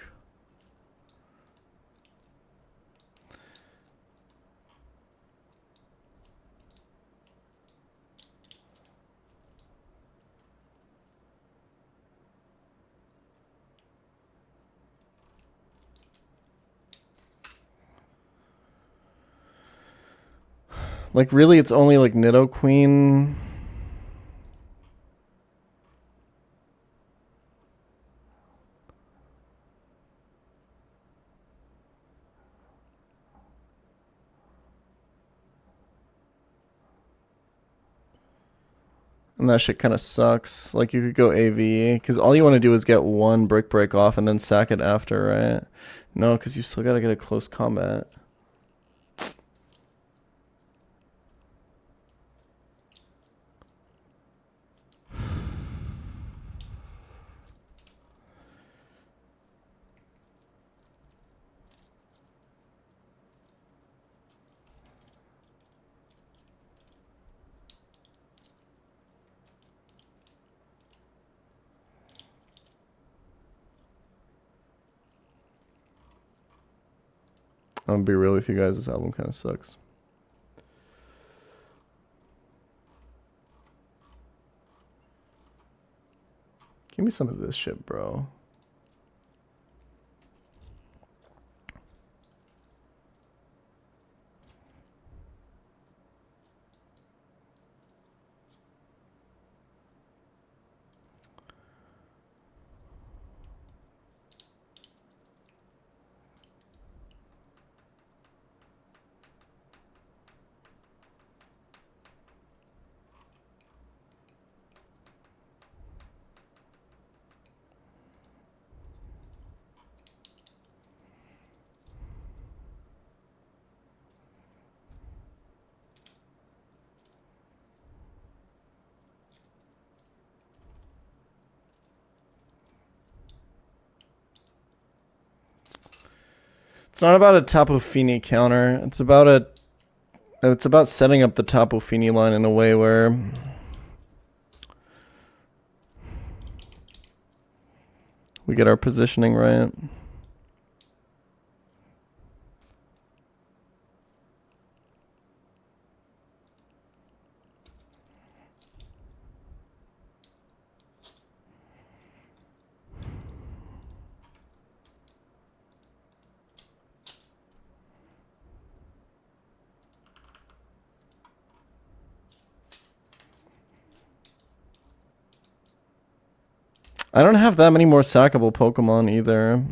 Like, really, it's only like Nidoqueen. And that shit kind of sucks. Like, you could go AV, because all you want to do is get one Brick Break off and then sack it after, right? No, because you still got to get a close combat. I'm gonna be real with you guys. This album kind of sucks. Give me some of this shit, bro. It's not about a Tapu Fini counter. It's about setting up the Tapu Fini line in a way where we get our positioning right. I don't have that many more sackable Pokemon either.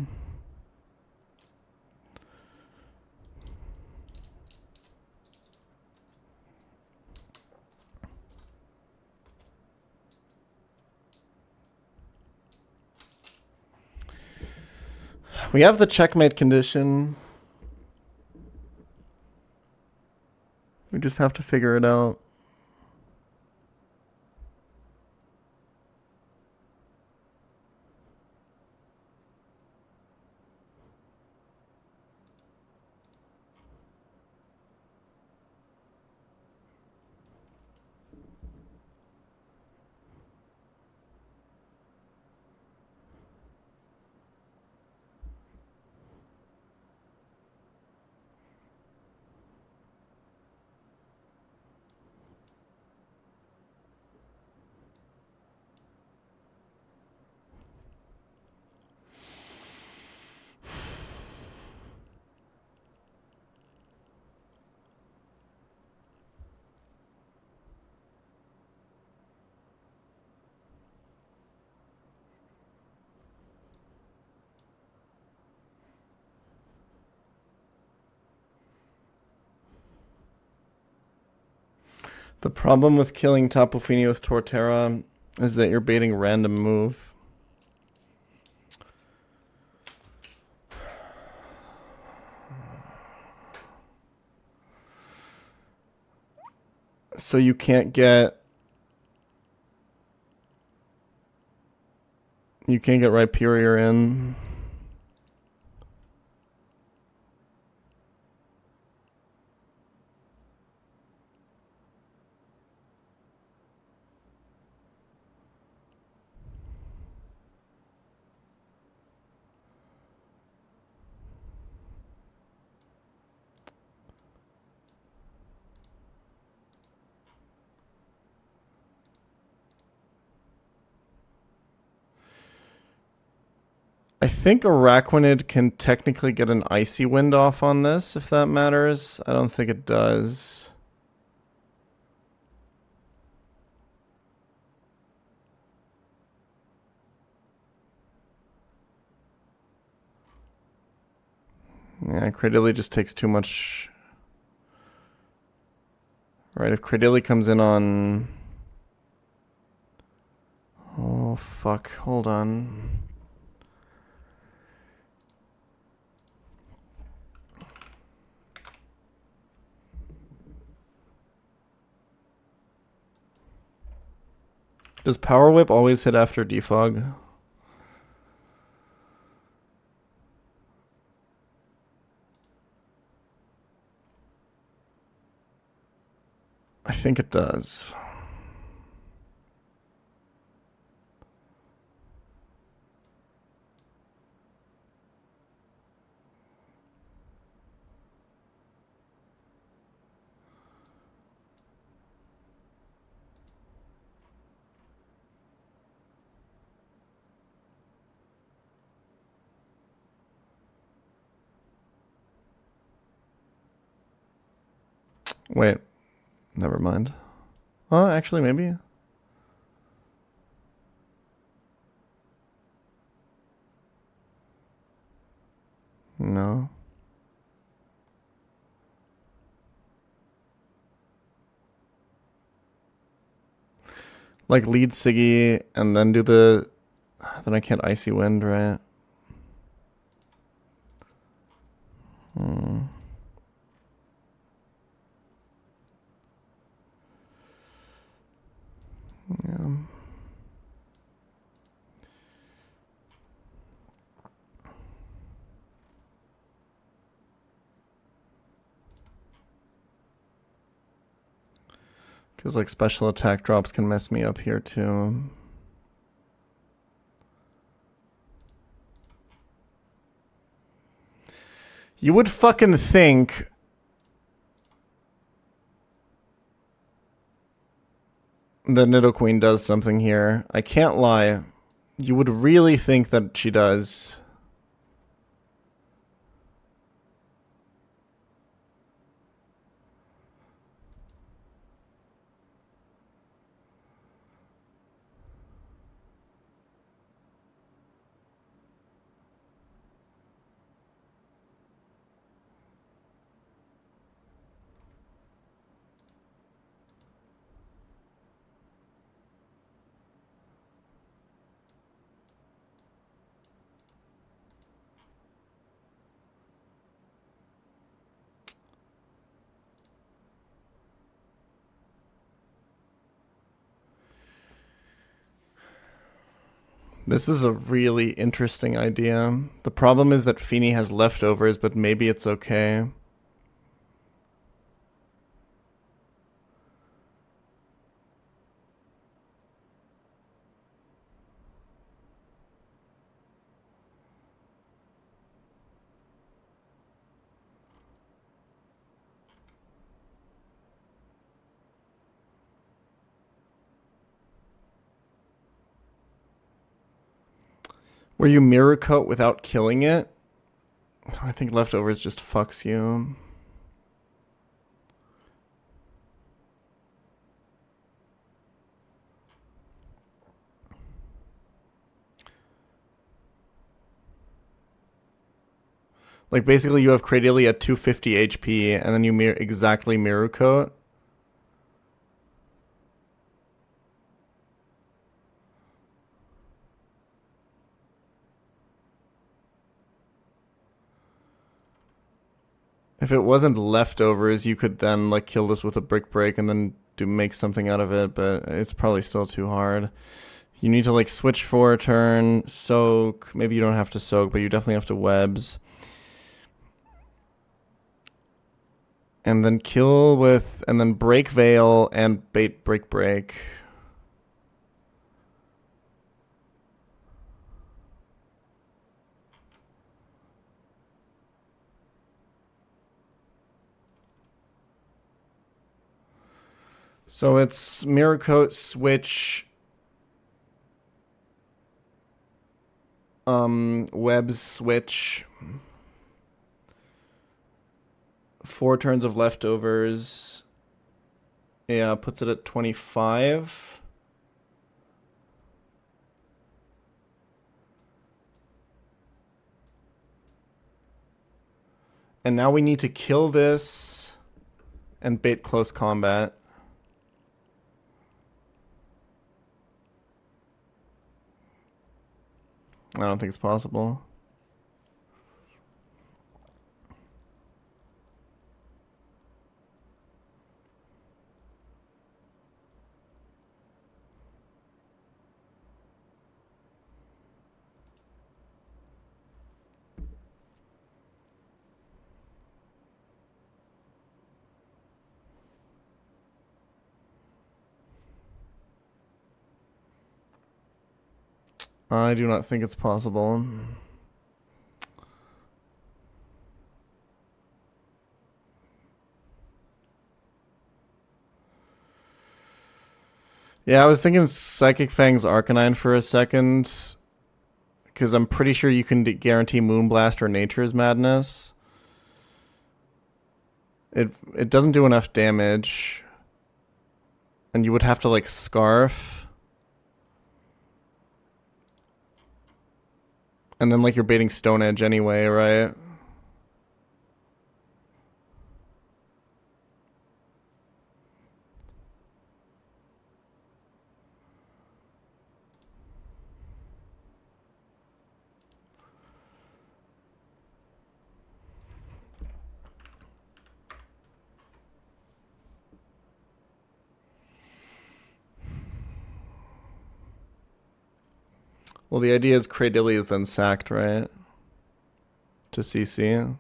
We have the checkmate condition. We just have to figure it out. The problem with killing Tapu Fini with Torterra is that you're baiting random move. So you can't get Rhyperior in. I think Araquanid can technically get an Icy Wind off on this, if that matters. I don't think it does. Yeah, Cradily just takes too much. Right, if Cradily comes in on... Oh, fuck. Hold on. Does Power Whip always hit after Defog? I think it does. Wait, never mind. Oh, actually, maybe. No. Like lead Siggy and then do the... Then I can't Icy Wind, right? Yeah. Because like special attack drops can mess me up here too. You would fucking think that Nidoqueen does something here. I can't lie. You would really think that she does. This is a really interesting idea. The problem is that Feeny has leftovers, but maybe it's okay. Where you mirror coat without killing it? I think leftovers just fucks you. Like basically you have Cradily at 250 HP and then you exactly mirror coat. If it wasn't leftovers, you could then like kill this with a brick break and then make something out of it, but it's probably still too hard. You need to like switch for a turn, soak. Maybe you don't have to soak, but you definitely have to webs. And then kill with, and then break veil and bait brick break. So it's mirror coat, switch, webs, switch, 4 turns of leftovers. Yeah, puts it at 25. And now we need to kill this and bait close combat. I don't think it's possible. I do not think it's possible. Yeah, I was thinking Psychic Fang's Arcanine for a second, because I'm pretty sure you can guarantee Moonblast or Nature's Madness. It doesn't do enough damage. And you would have to like scarf. And then like you're baiting Stone Edge anyway, right? Well, the idea is Cradilly is then sacked, right? To CC.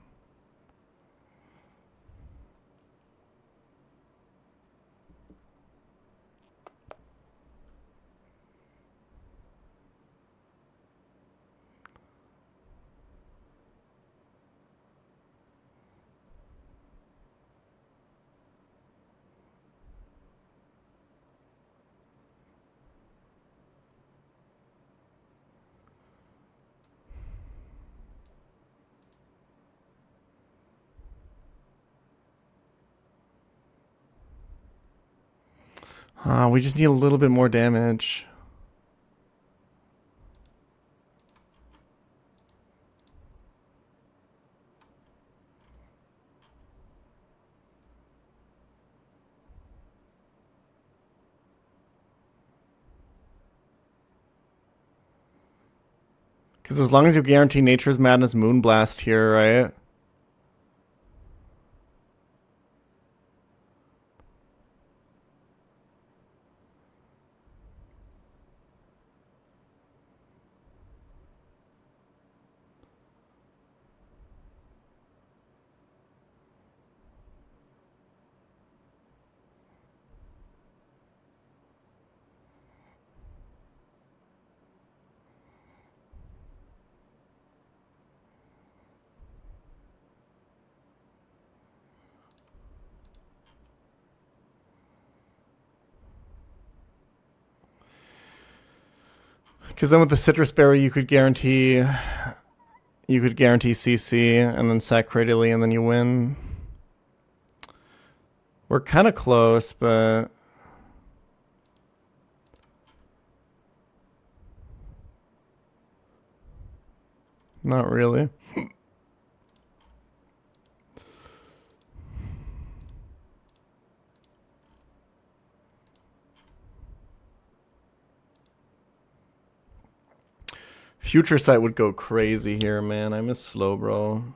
We just need a little bit more damage. Because as long as you guarantee Nature's Madness Moonblast here, right? Because then with the Citrus Berry, you could guarantee CC and then sack Cradilly and then you win. We're kind of close, but not really. Future Sight would go crazy here, man. I miss Slowbro.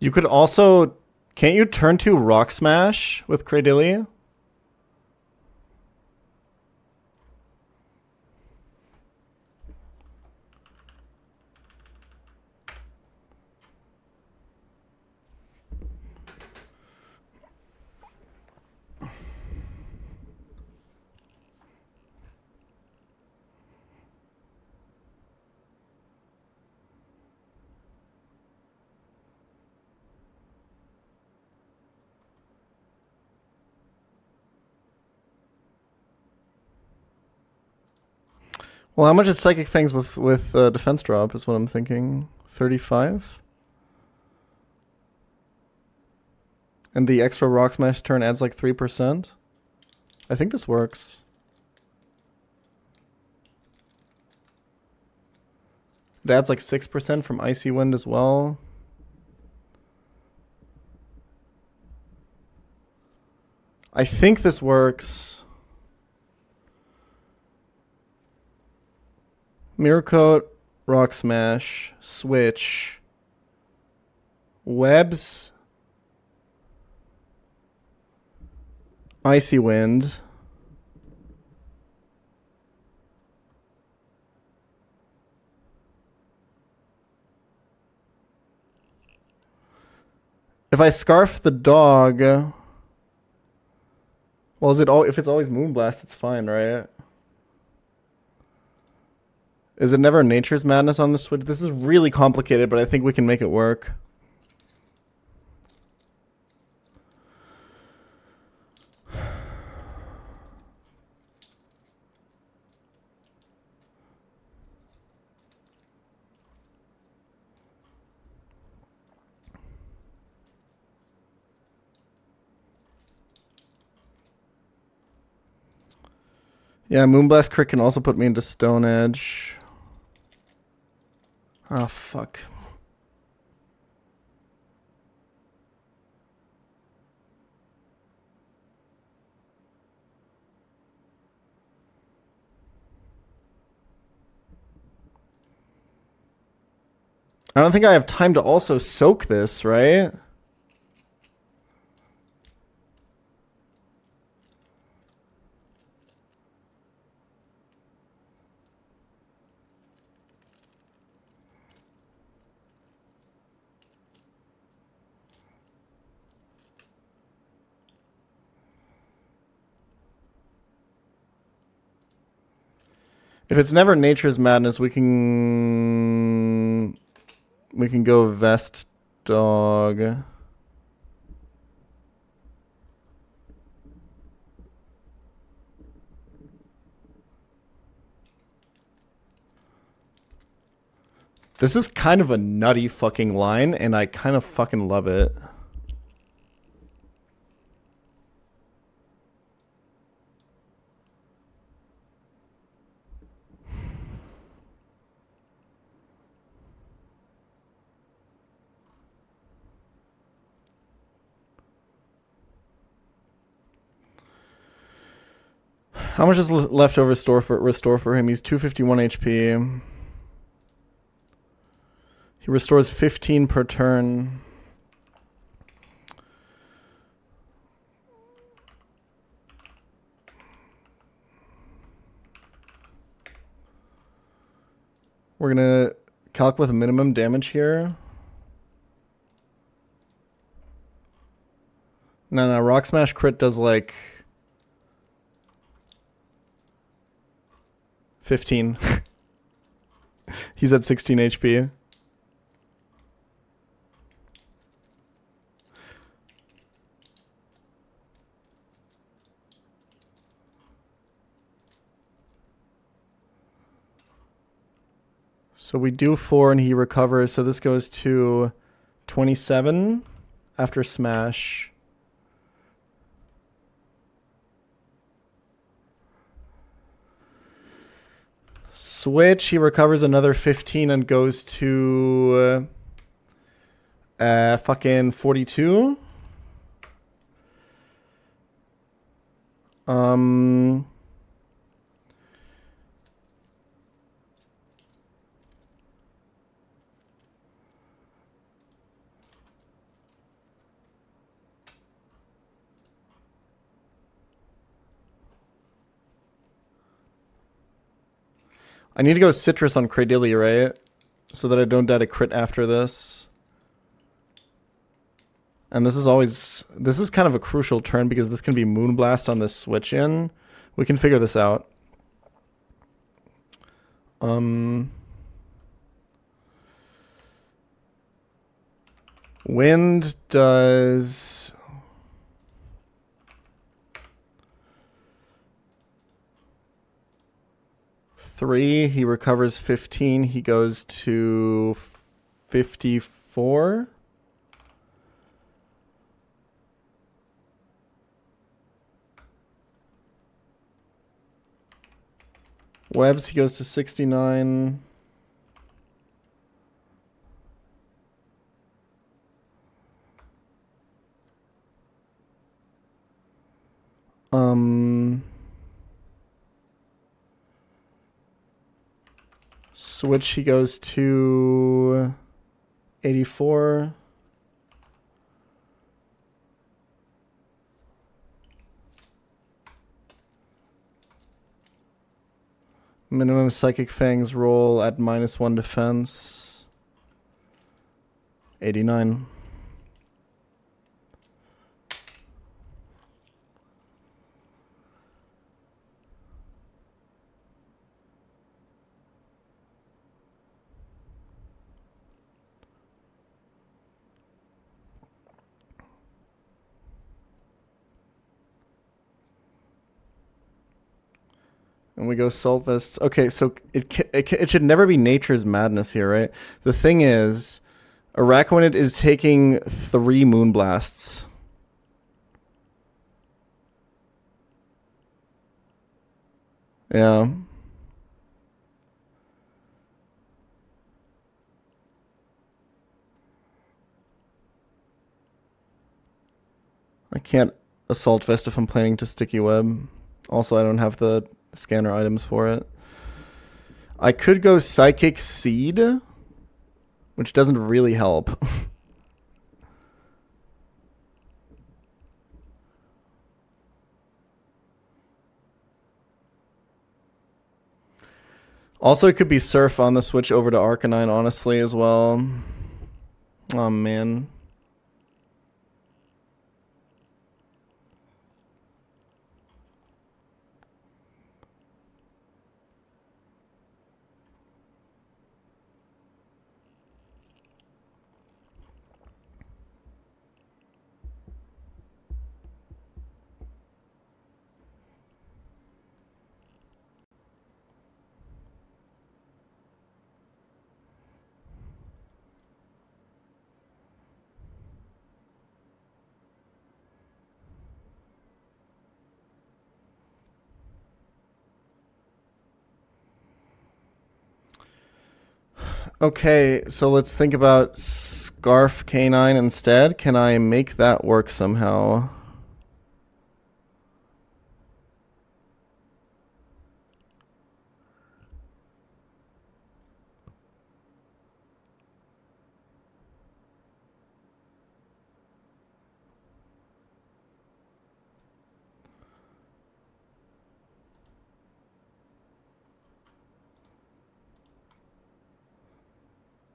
You could also... Can't you turn to Rock Smash with Cradilly? Well, how much is Psychic Fangs with defense drop is what I'm thinking. 35? And the extra Rock Smash turn adds like 3%? I think this works. It adds like 6% from Icy Wind as well. I think this works. Mirror Coat, Rock Smash, Switch, Webs, Icy Wind, if I Scarf the dog, well, is it all? If it's always Moonblast, it's fine, right? Is it never Nature's Madness on the Switch? This is really complicated, but I think we can make it work. Yeah, Moonblast crit can also put me into Stone Edge. Oh, fuck. I don't think I have time to also soak this, right? If it's never Nature's Madness, we can go Vest Dog. This is kind of a nutty fucking line, and I kind of fucking love it. How much is left over restore for him? He's 251 HP. He restores 15 per turn. We're gonna calc with minimum damage here. No, Rock Smash crit does like 15. He's at 16 HP. So we do 4 and he recovers. So this goes to 27 after Smash. Switch, he recovers another 15 and goes to fucking 42. I need to go Citrus on Cradilly, right? So that I don't die to crit after this. And this is kind of a crucial turn because this can be Moonblast on this switch in. We can figure this out. Wind does 3. He recovers 15. He goes to 54. Webs, he goes to 69. Switch, he goes to 84. Minimum Psychic Fangs roll at -1 defense. 89. And we go Salt Vest. Okay, so it should never be Nature's Madness here, right? The thing is, Araquanid is taking 3 Moonblasts. Yeah. I can't Assault Vest if I'm planning to Sticky Web. Also, I don't have the scanner items for it. I could go Psychic Seed, which doesn't really help. Also, it could be Surf on the switch over to Arcanine, honestly, as well. Oh, man. Okay, so let's think about Scarf Canine instead. Can I make that work somehow?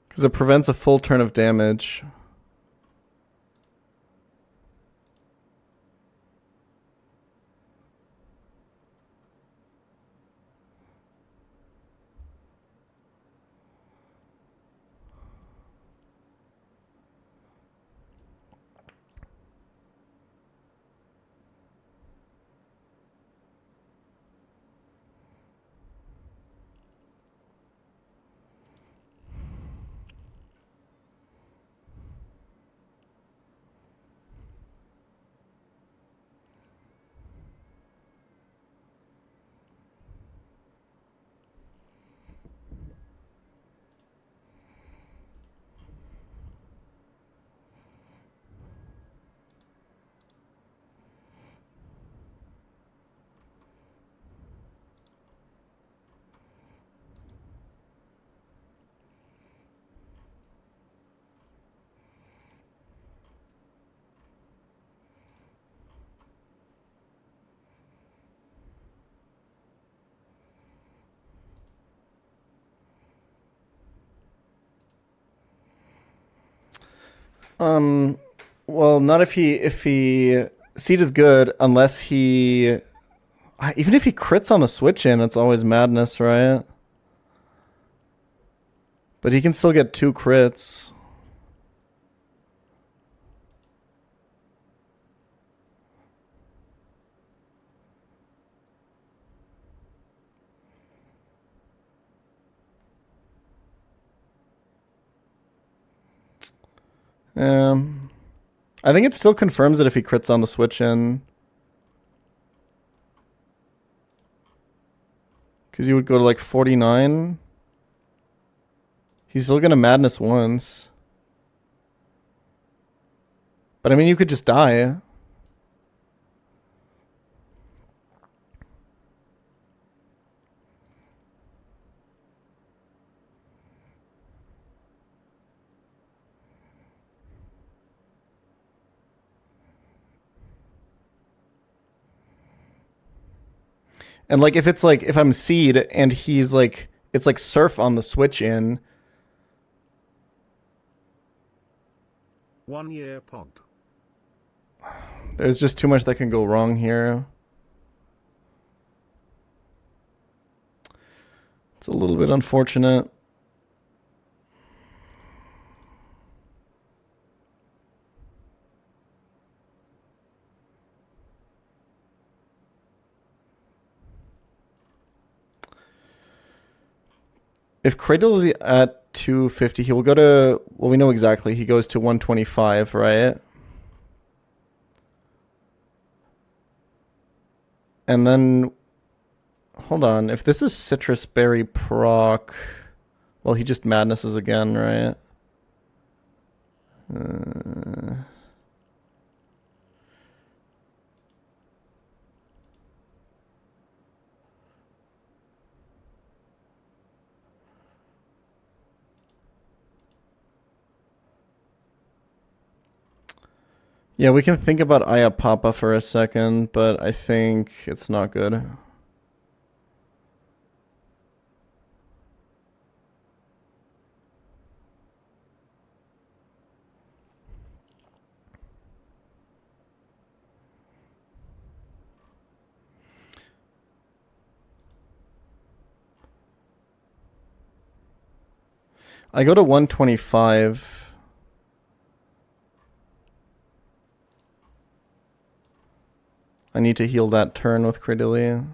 Because it prevents a full turn of damage. Well, not if he Seed is good unless he even if he crits on the switch in, it's always madness, right? But he can still get 2 crits. I think it still confirms it if he crits on the switch in. Because you would go to like 49. He's still gonna madness once. But I mean, you could just die. And like if I'm seed and he's like it's like surf on the switch in. 1 year pog. There's just too much that can go wrong here. It's a little bit unfortunate. If Cradle is at 250, he will go to, well, we know exactly. He goes to 125, right? And then, hold on. If this is Citrus Berry proc, well, he just madnesses again, right? Yeah, we can think about Ayapapa for a second, but I think it's not good. I go to 125. I need to heal that turn with Cradily.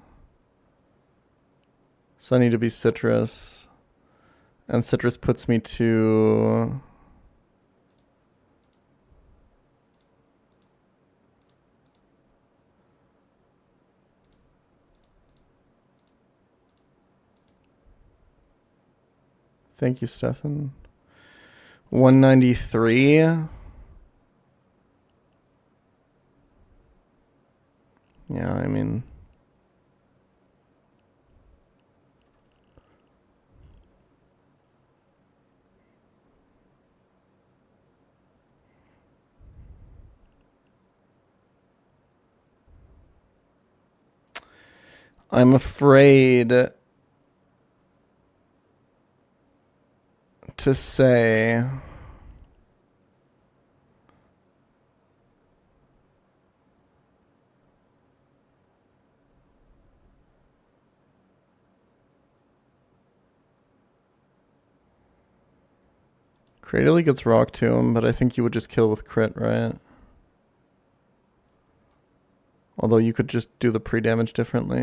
So I need to be Citrus. And Citrus puts me to... Thank you, Stefan. 193. Yeah, I mean... I'm afraid to say... Cradily gets rock to him, but I think you would just kill with crit, right? Although you could just do the pre-damage differently.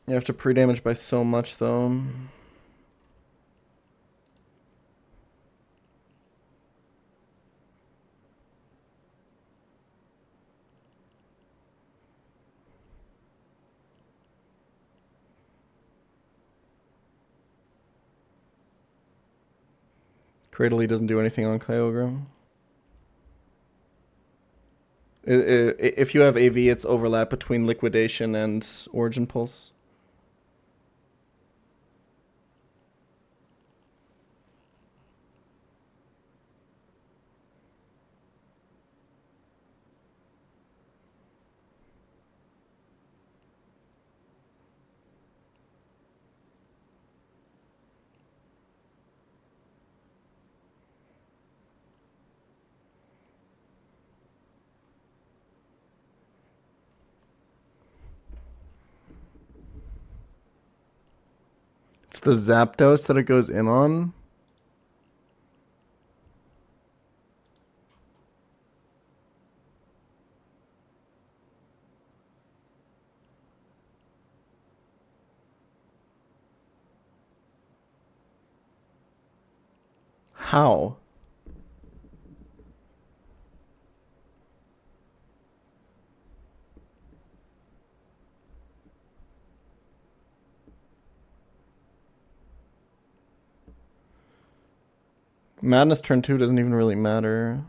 You have to pre-damage by so much, though. Cradily doesn't do anything on Kyogre. If you have AV, it's overlap between Liquidation and Origin Pulse. It's the Zapdos that it goes in on. How? Madness turn 2 doesn't even really matter.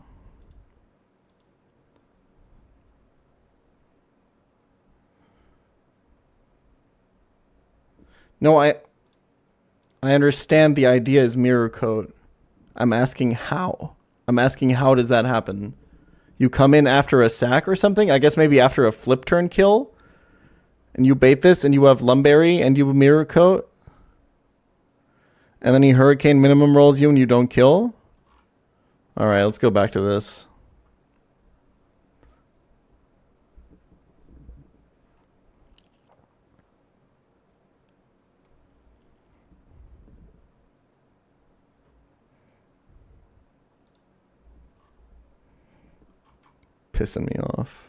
No, I understand the idea is mirror coat. I'm asking how. I'm asking how does that happen? You come in after a sack or something? I guess maybe after a flip turn kill? And you bait this and you have Lumberry and you mirror coat? And then he Hurricane minimum rolls you and you don't kill? Alright, let's go back to this. Pissing me off.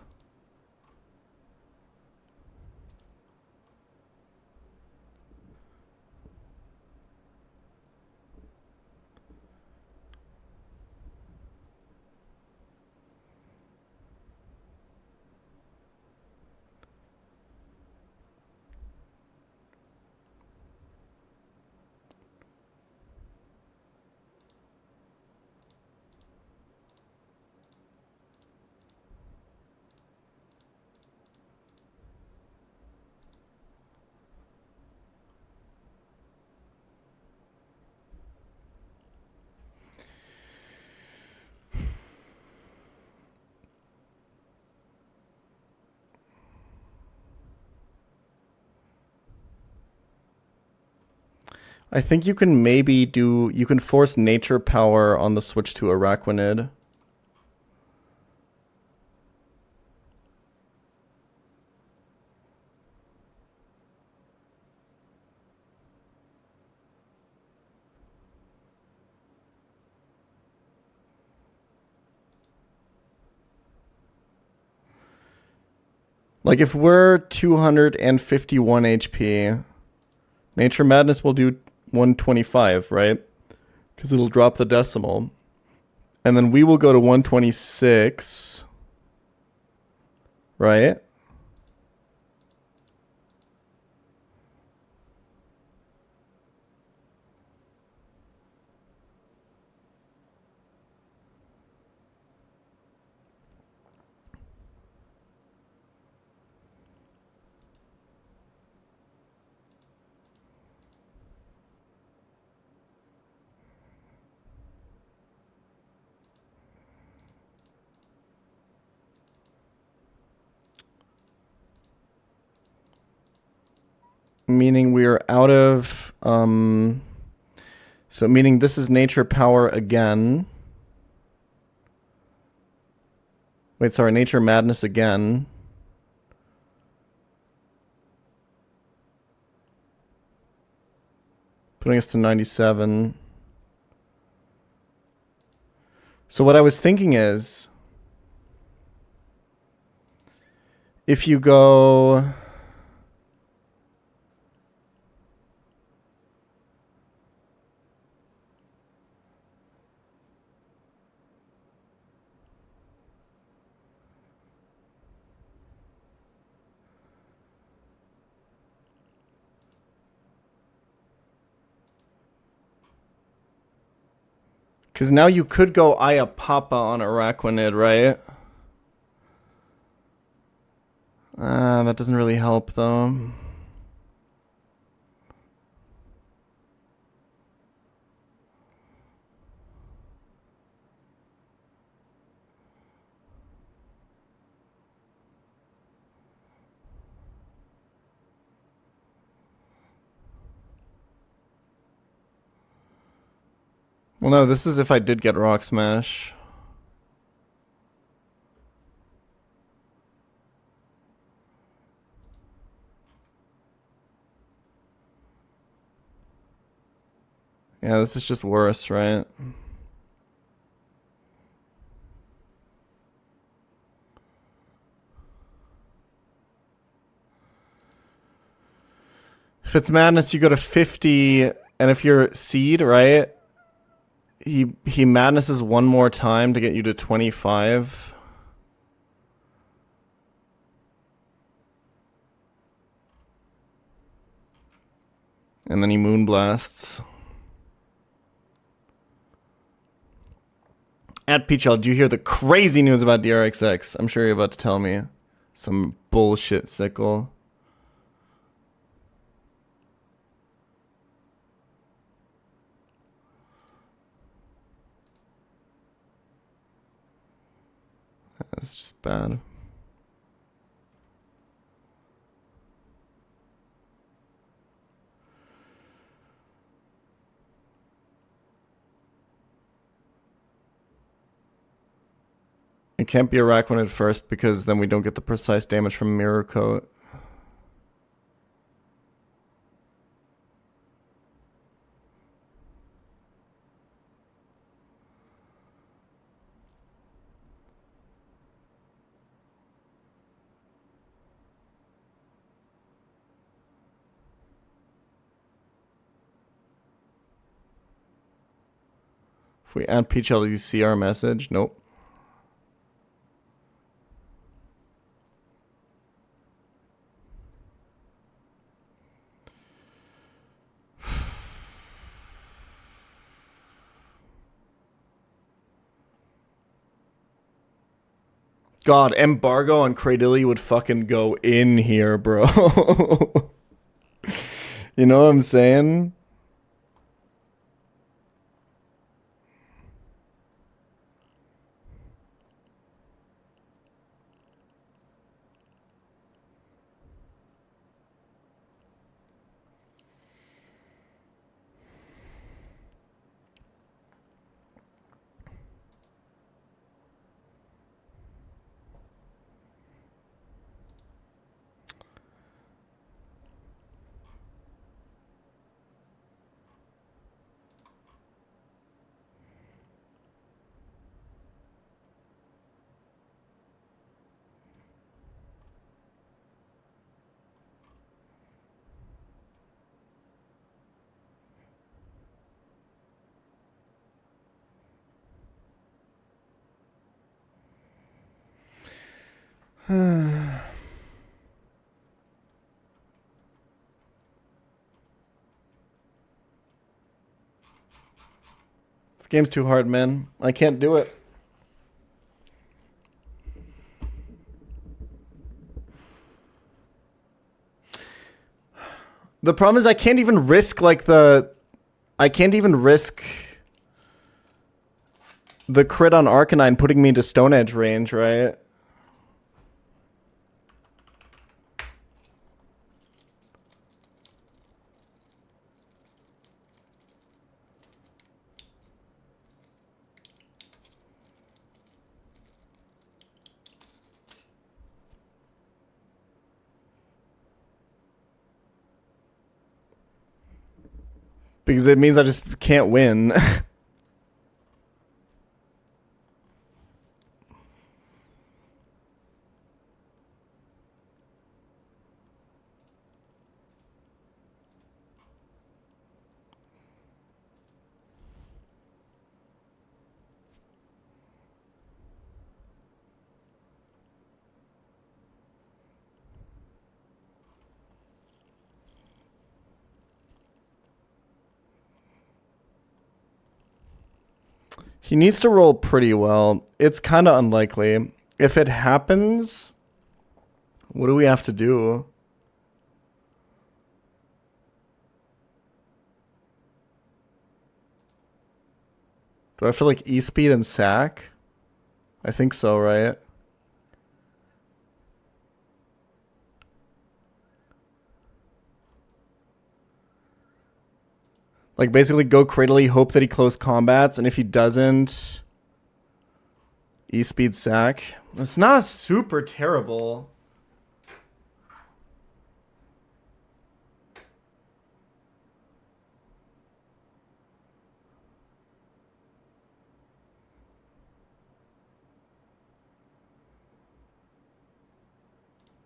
I think you can maybe do... You can force nature power on the switch to Araquanid. Like if we're 251 HP, Nature Madness will do 125, right? Because it'll drop the decimal. And then we will go to 126, right? Meaning we are out of... so meaning this is nature power again. Wait, sorry, nature madness again. Putting us to 97. So what I was thinking is... If you go... Because now you could go Ayapapa on Araquanid, right? That doesn't really help, though. Well, no, this is if I did get Rock Smash. Yeah, this is just worse, right? If it's madness, you go to 50, and if you're seed, right? He madnesses one more time to get you to 25. And then he moonblasts. At pChal, do you hear the crazy news about DRXX? I'm sure you're about to tell me some bullshit sickle. That's just bad. It can't be a rack when at first because then we don't get the precise damage from mirror coat. If we add pChal, do you see our message? Nope. God, embargo on Cradilly would fucking go in here, bro. You know what I'm saying? This game's too hard, man. I can't do it. The problem is I can't even risk I can't even risk the crit on Arcanine putting me into Stone Edge range, right? Because it means I just can't win. He needs to roll pretty well. It's kind of unlikely. If it happens, what do we have to do? Do I have to like E-speed and sack? I think so, right? Like basically go Cradily, hope that he close combats, and if he doesn't, E-speed sack. It's not super terrible.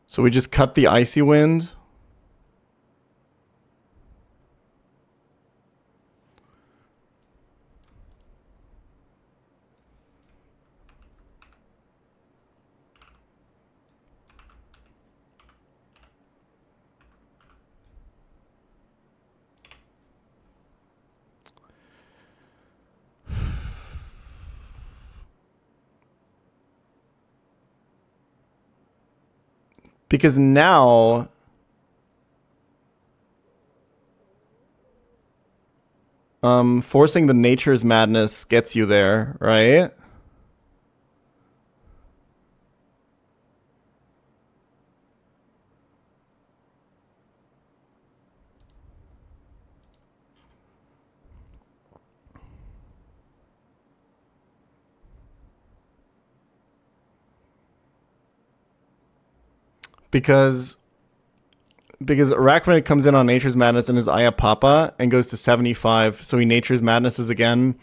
So we just cut the Icy Wind. Because now forcing the Nature's Madness gets you there, right? because Arachnid comes in on Nature's Madness and his Aya Papa and goes to 75, so he Nature's Madnesses again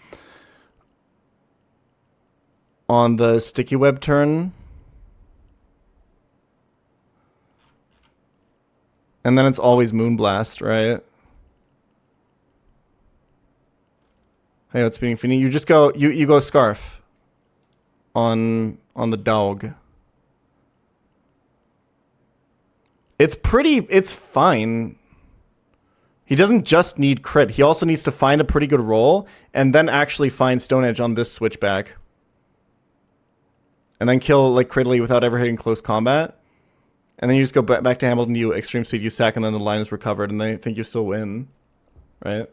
on the Sticky Web turn. And then it's always Moonblast, right? Hey, what's being funny? You just go you go Scarf on the dog. It's fine. He doesn't just need crit. He also needs to find a pretty good roll and then actually find Stone Edge on this switchback. And then kill like critically without ever hitting close combat. And then you just go back to Hamilton, you extreme speed, you sack, and then the line is recovered, and they think you still win. Right?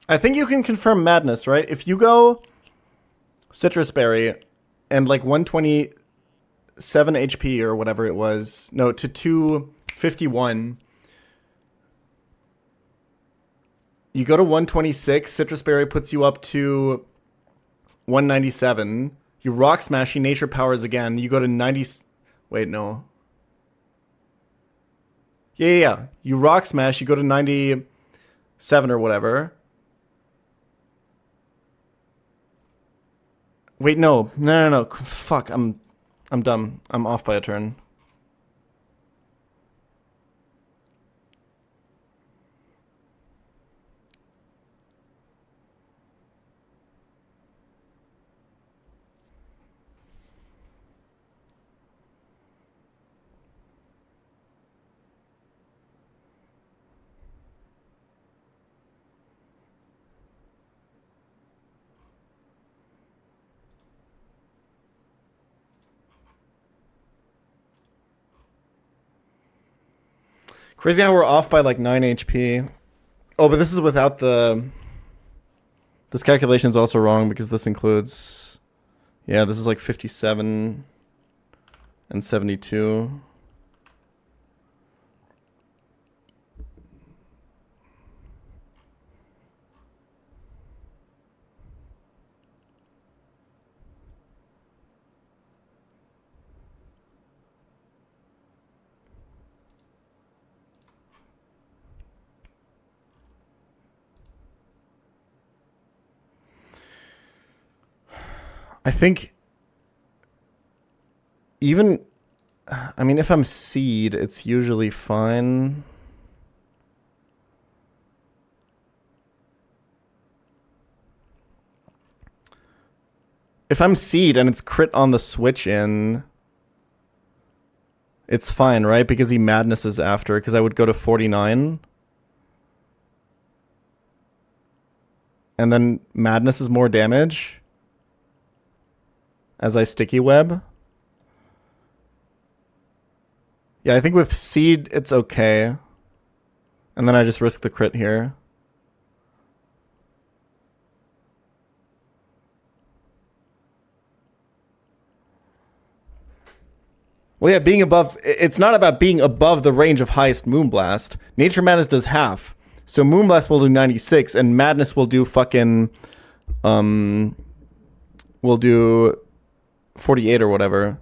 I think you can confirm Madness, right? If you go Citrus Berry and like 127 HP or whatever it was, no, to 251, you go to 126, Citrus Berry puts you up to 197, you Rock Smash, you Nature Powers again, you go to 90, wait, no. Yeah. You Rock Smash, you go to 97 or whatever. Wait, no. Fuck, I'm dumb. I'm off by a turn. Crazy how we're off by like 9 HP. Oh, but this is without the... This calculation is also wrong because this includes... Yeah, this is like 57 and 72. I think even, I mean, if I'm seed, it's usually fine. If I'm seed and it's crit on the switch in, it's fine, right? Because he madnesses after, because I would go to 49. And then madness is more damage as I sticky web. Yeah, I think with seed, it's okay. And then I just risk the crit here. Well, yeah, being above, it's not about being above the range of highest Moonblast. Nature Madness does half. So Moonblast will do 96 and Madness will do fucking, will do 48 or whatever.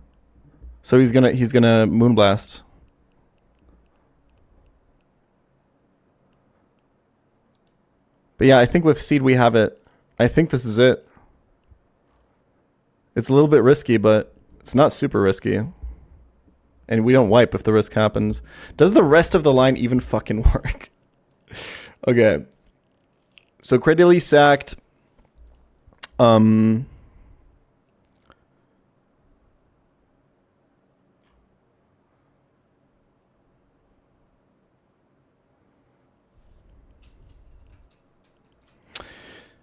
So he's gonna Moonblast. But yeah, I think with seed we have it. I think this is it. It's a little bit risky, but it's not super risky. And we don't wipe if the risk happens. Does the rest of the line even fucking work? Okay. So Cradily sacked.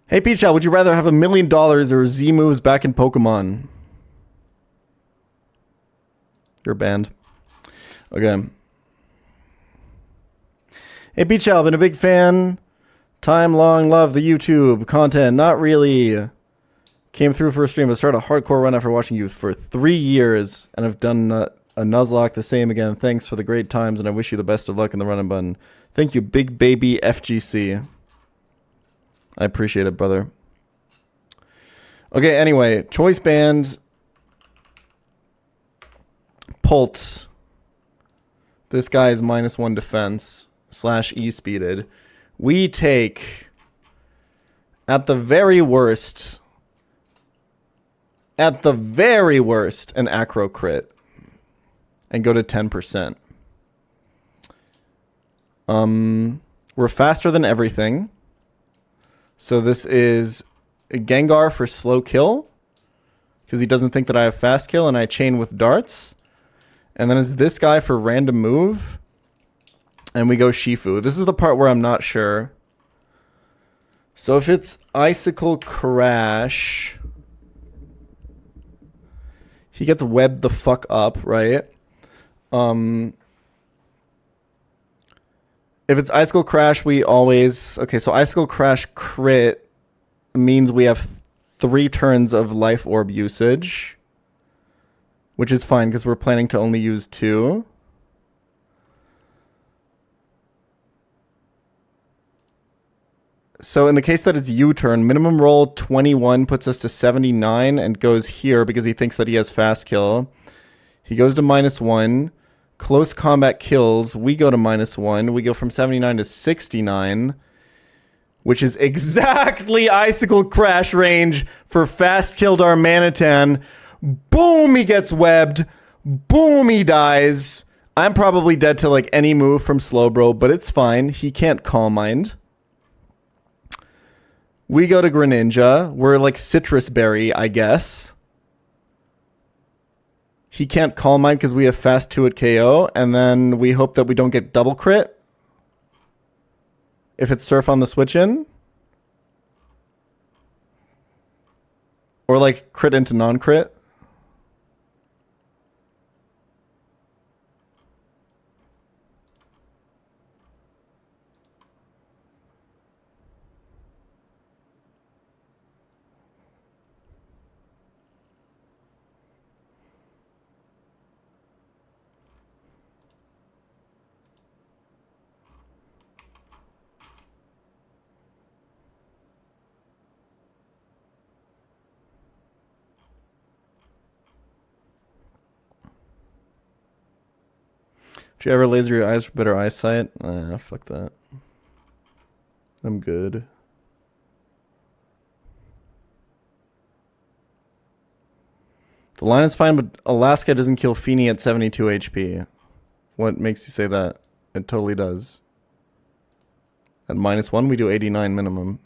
Hey pChal, would you rather have $1 million or Z moves back in Pokemon? You're banned. Okay. Hey pChal, been a big fan Time long love the YouTube content. Not really. Came through for a stream, but started a hardcore run after watching you for 3 years, and I've done a Nuzlocke the same again. Thanks for the great times, and I wish you the best of luck in the Run&Bun. Thank you, Big Baby FGC. I appreciate it, brother. Okay, anyway, choice band. Pult. This guy is -1 defense / E-speeded. We take, at the very worst, an acro crit and go to 10%. We're faster than everything. So this is a Gengar for slow kill because he doesn't think that I have fast kill, and I chain with darts. And then it's this guy for random move. And we go Shifu. This is the part where I'm not sure. So if it's Icicle Crash, he gets webbed the fuck up, right? If it's Icicle Crash, we always... Okay, so Icicle Crash crit means we have 3 turns of Life Orb usage. Which is fine, because we're planning to only use 2. So in the case that it's U-turn, minimum roll 21 puts us to 79 and goes here because he thinks that he has fast kill. He goes to -1. Close combat kills, we go to -1. We go from 79 to 69, which is exactly Icicle Crash range for fast killed our Manitan. Boom, he gets webbed. Boom, he dies. I'm probably dead to like any move from Slowbro, but it's fine. He can't Calm Mind. We go to Greninja. We're like Citrus Berry, I guess. He can't Calm Mind because we have fast 2 at KO. And then we hope that we don't get double crit. If it's Surf on the switch in. Or like crit into non-crit. Do you ever laser your eyes for better eyesight? Fuck that. I'm good. The line is fine, but Alaska doesn't kill Feeny at 72 HP. What makes you say that? It totally does. At -1, we do 89 minimum.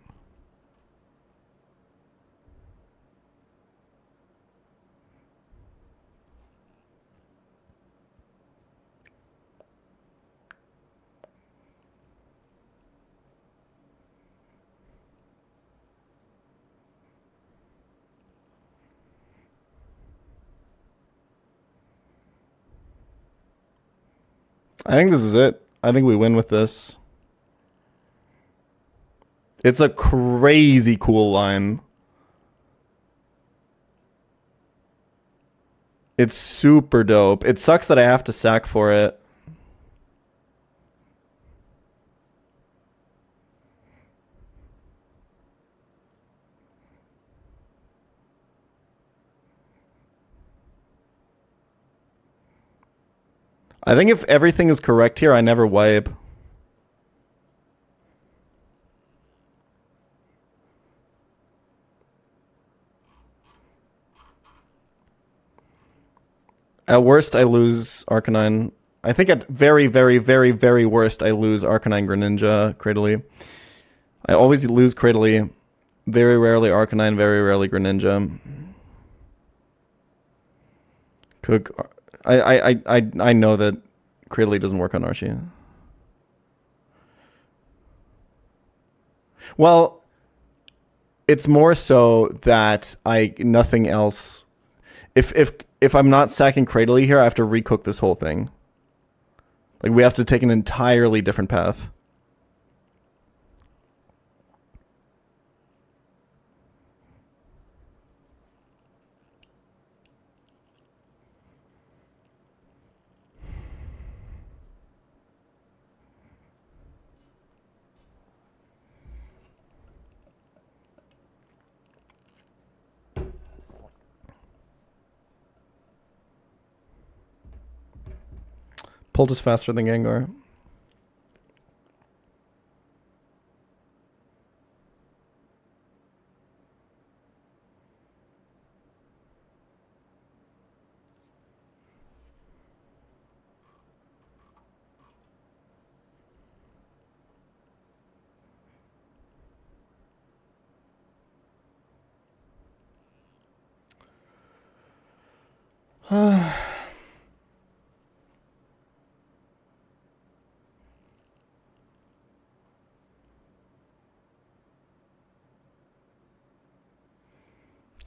I think this is it. I think we win with this. It's a crazy cool line. It's super dope. It sucks that I have to sack for it. I think if everything is correct here, I never wipe. At worst, I lose Arcanine. I think at very, very, very, very worst, I lose Arcanine Greninja Cradily. I always lose Cradily. Very rarely Arcanine, very rarely Greninja. Cook. I know that Cradily doesn't work on Archie. Well, it's more so that nothing else. If I'm not sacking Cradily here, I have to recook this whole thing. Like we have to take an entirely different path. Pult is faster than Gengar.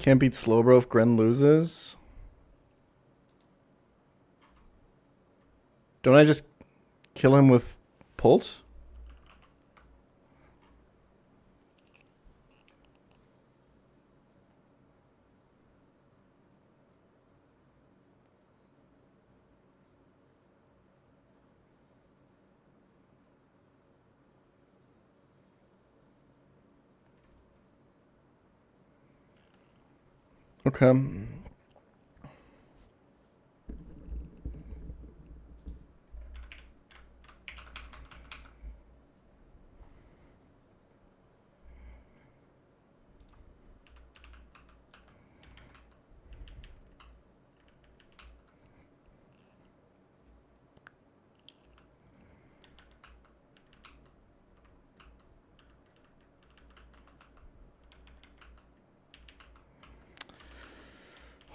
Can't beat Slowbro if Gren loses. Don't I just kill him with Pult? Okay.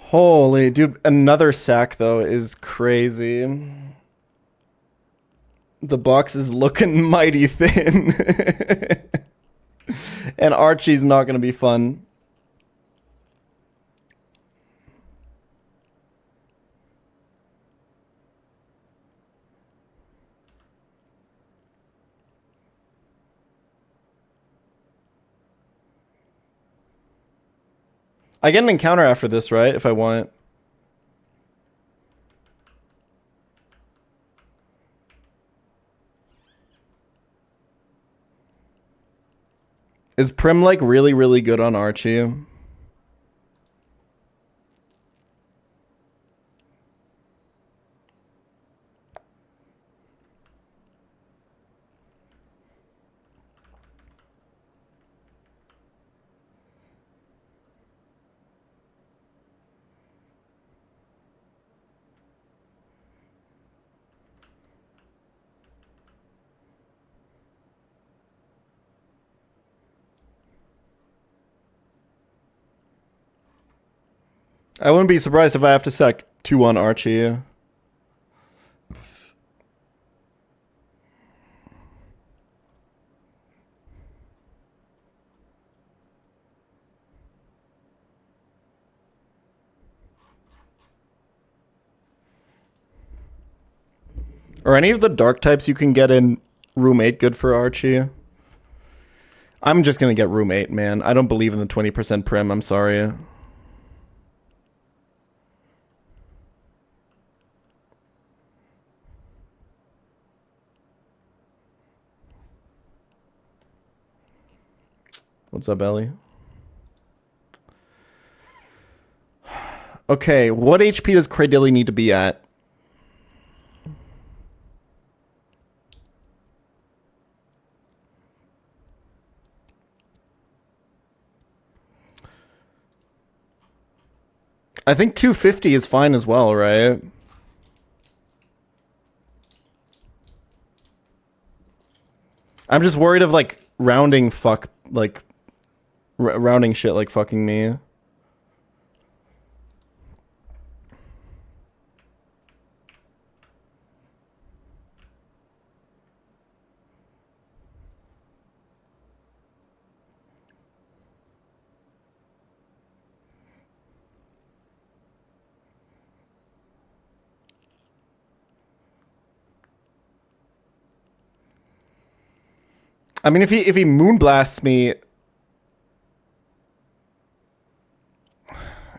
Holy dude, another sack though is crazy. The box is looking mighty thin. And Archie's not gonna be fun. I get an encounter after this, right? If I want. Is Prim like really, really good on Archie? I wouldn't be surprised if I have to sack 2 on Archie. Are any of the dark types you can get in room 8 good for Archie? I'm just going to get room 8, man. I don't believe in the 20% Prim. I'm sorry. What's up, Ellie? Okay, what HP does Cradilly need to be at? I think 250 is fine as well, right? I'm just worried of like rounding rounding shit like fucking me. I mean, if he moonblasts me,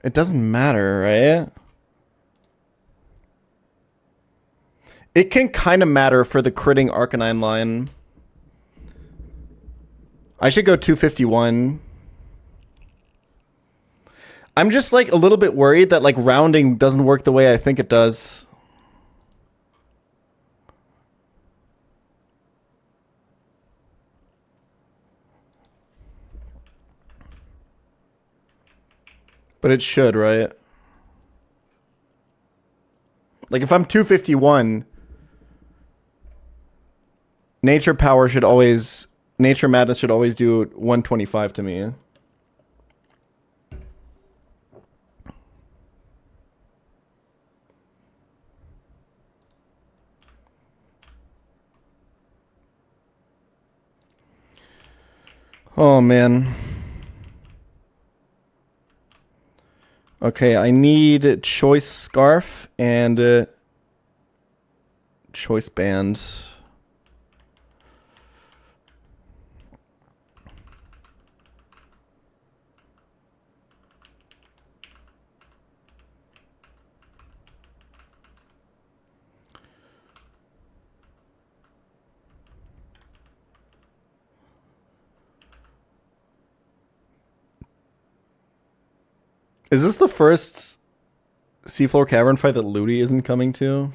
it doesn't matter, right? It can kind of matter for the critting Arcanine line. I should go 251. I'm just like a little bit worried that like rounding doesn't work the way I think it does. But it should, right? Like if I'm 251, Nature Madness should always do 125 to me. Oh, man. Okay, I need Choice Scarf and Choice Band. Is this the first Seafloor Cavern fight that Ludi isn't coming to?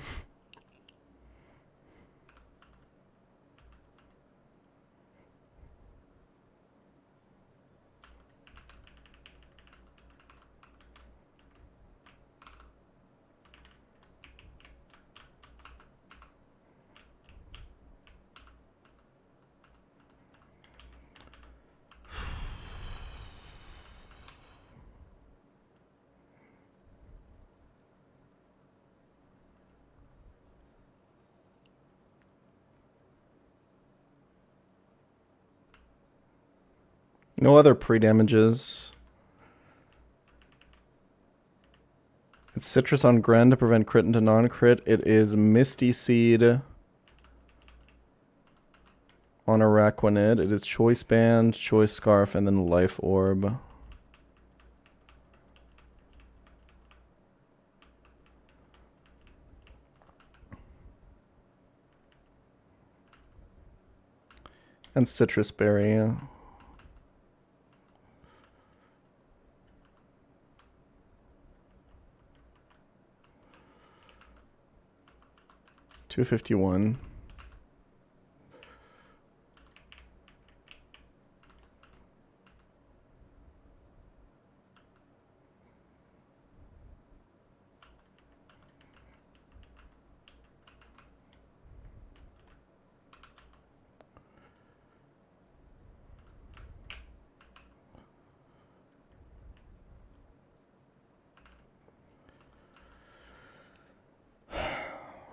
No other pre-damages. It's Citrus on Gren to prevent crit into non-crit. It is Misty Seed on Araquanid. It is Choice Band, Choice Scarf, and then Life Orb. And Citrus Berry. $251.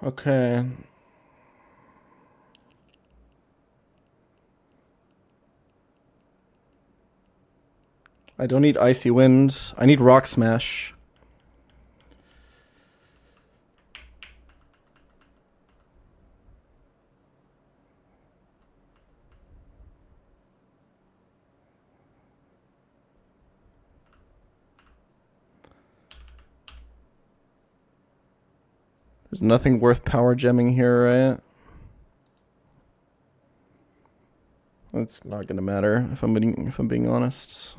Okay. I don't need Icy Wind. I need Rock Smash. There's nothing worth power gemming here, right? It's not gonna matter if I'm being honest.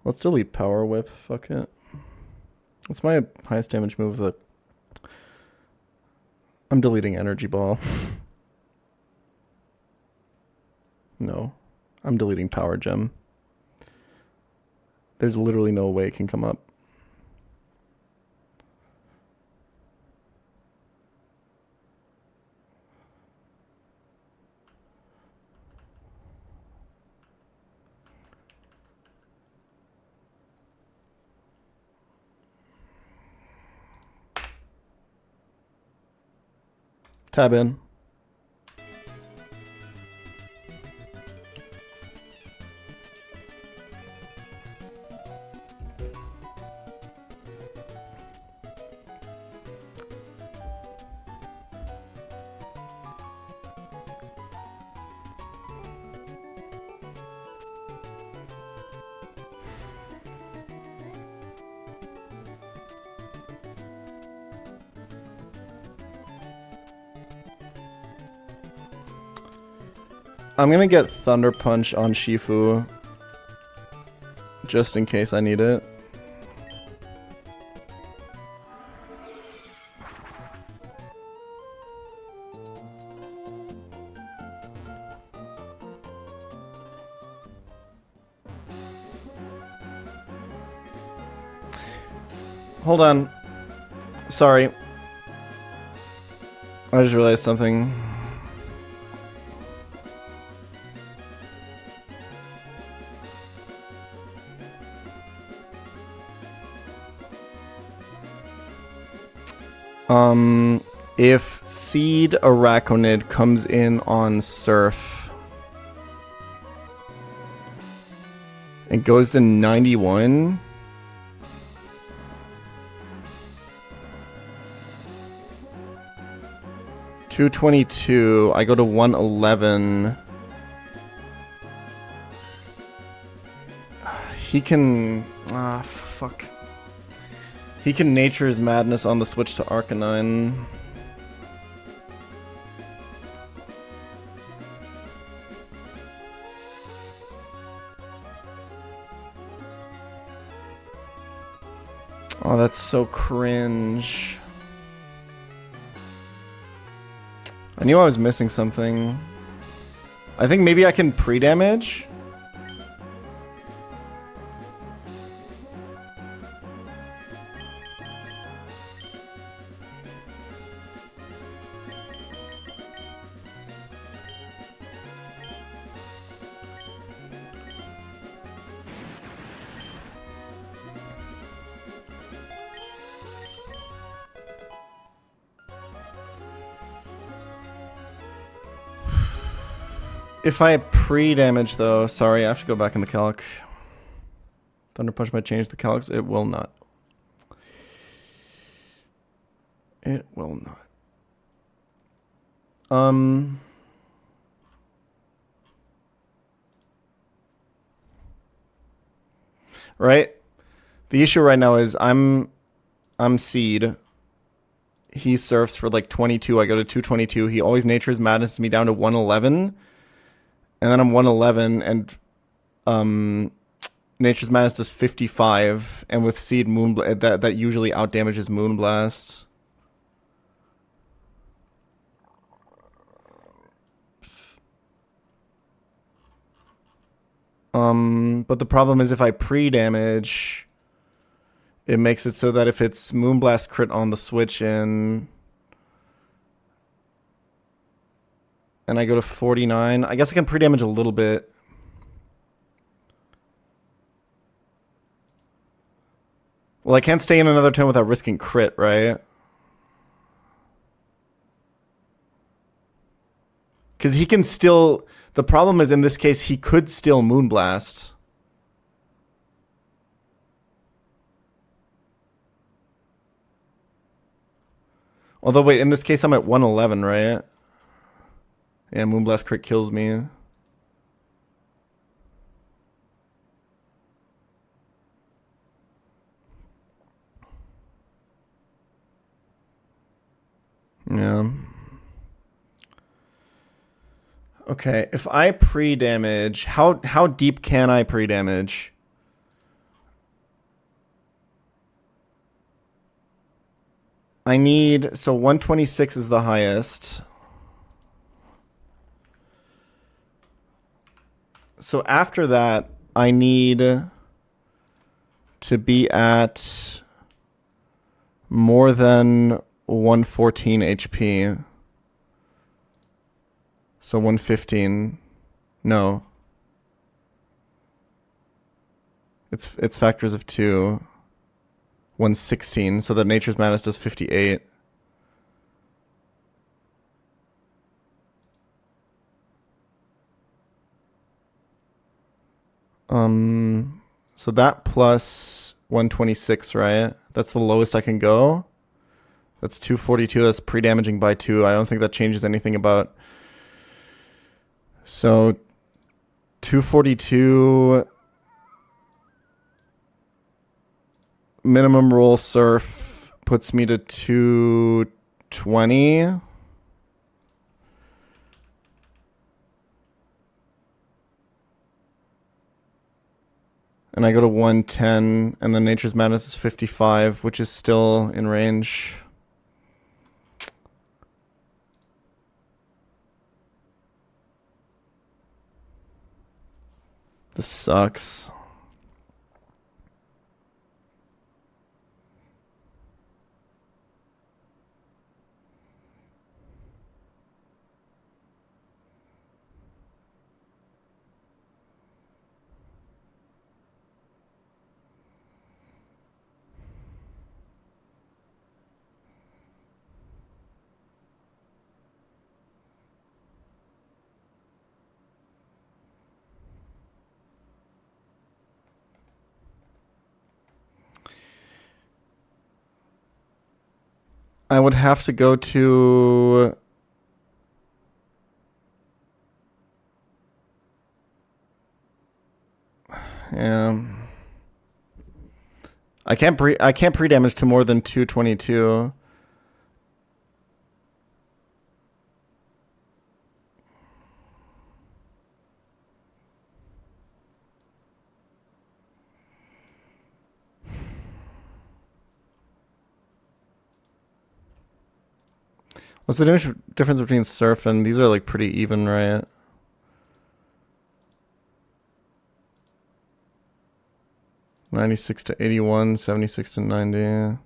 Let's delete Power Whip. Fuck it. It's my highest damage move. I'm deleting Energy Ball. No, I'm deleting Power Gem. There's literally no way it can come up. Tab in. I'm gonna get Thunder Punch on Shifu just in case I need it. Hold on. Sorry. I just realized something. If Seed Araconid comes in on Surf, it goes to 91. $222. I go to 111. He can... Ah, fuck. He can Nature's Madness on the switch to Arcanine. Oh, that's so cringe. I knew I was missing something. I think maybe I can pre-damage? If I pre-damage though, sorry, I have to go back in the calc. Thunder Punch might change the calcs. It will not. It will not. Right? The issue right now is I'm Seed. He surfs for like 22. I go to 222. He always Nature's Madness me down to 111. And then I'm 111 and Nature's Madness does 55, and with Seed Moonblast that usually outdamages Moonblast. But the problem is if I pre-damage, it makes it so that if it's Moonblast crit on the switch in, and I go to 49, I guess I can pre-damage a little bit. Well, I can't stay in another turn without risking crit, right? Because he can still... The problem is, in this case, he could still Moonblast. Although, wait, in this case, I'm at 111, right? Yeah, Moonblast crit kills me. Yeah. Okay, if I pre-damage, how deep can I pre-damage? I need, so 126 is the highest. So after that, I need to be at more than 114 HP. So 115. No. It's factors of 2. 116. So that Nature's Madness does 58. So that plus 126, right? That's the lowest I can go. That's 242. That's pre-damaging by 2. I don't think that changes anything about... So 242 minimum roll surf puts me to 220. And I go to 110, and then Nature's Madness is 55, which is still in range. This sucks. I would have to go to... Yeah. I can't pre-damage to more than 222. What's the difference between Surf and these are like pretty even, right? $96 to $81, $76 to $90.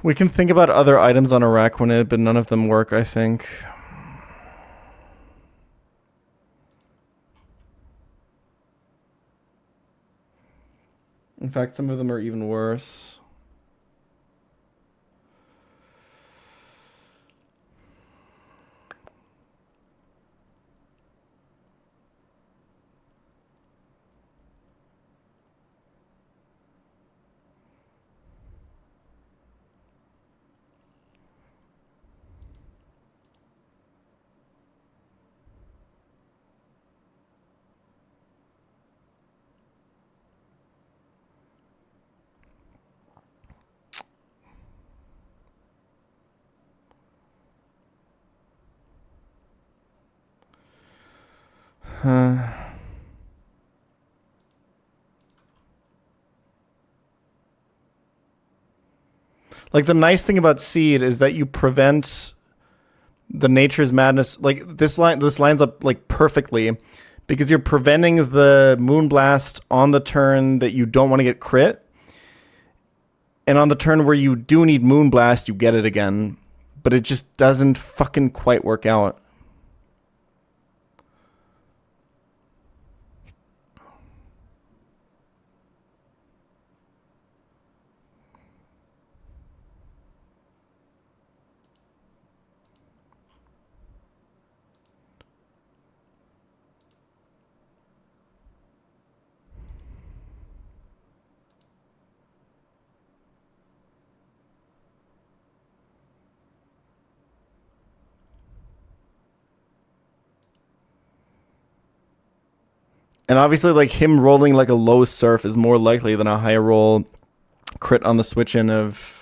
We can think about other items on Araquanid, but none of them work, I think. In fact, some of them are even worse. Like the nice thing about Seed is that you prevent the Nature's Madness. Like this lines up like perfectly because you're preventing the Moonblast on the turn that you don't want to get crit, and on the turn where you do need Moonblast, you get it again, but it just doesn't fucking quite work out. And obviously, like him rolling like a low Surf is more likely than a high roll crit on the switch in of.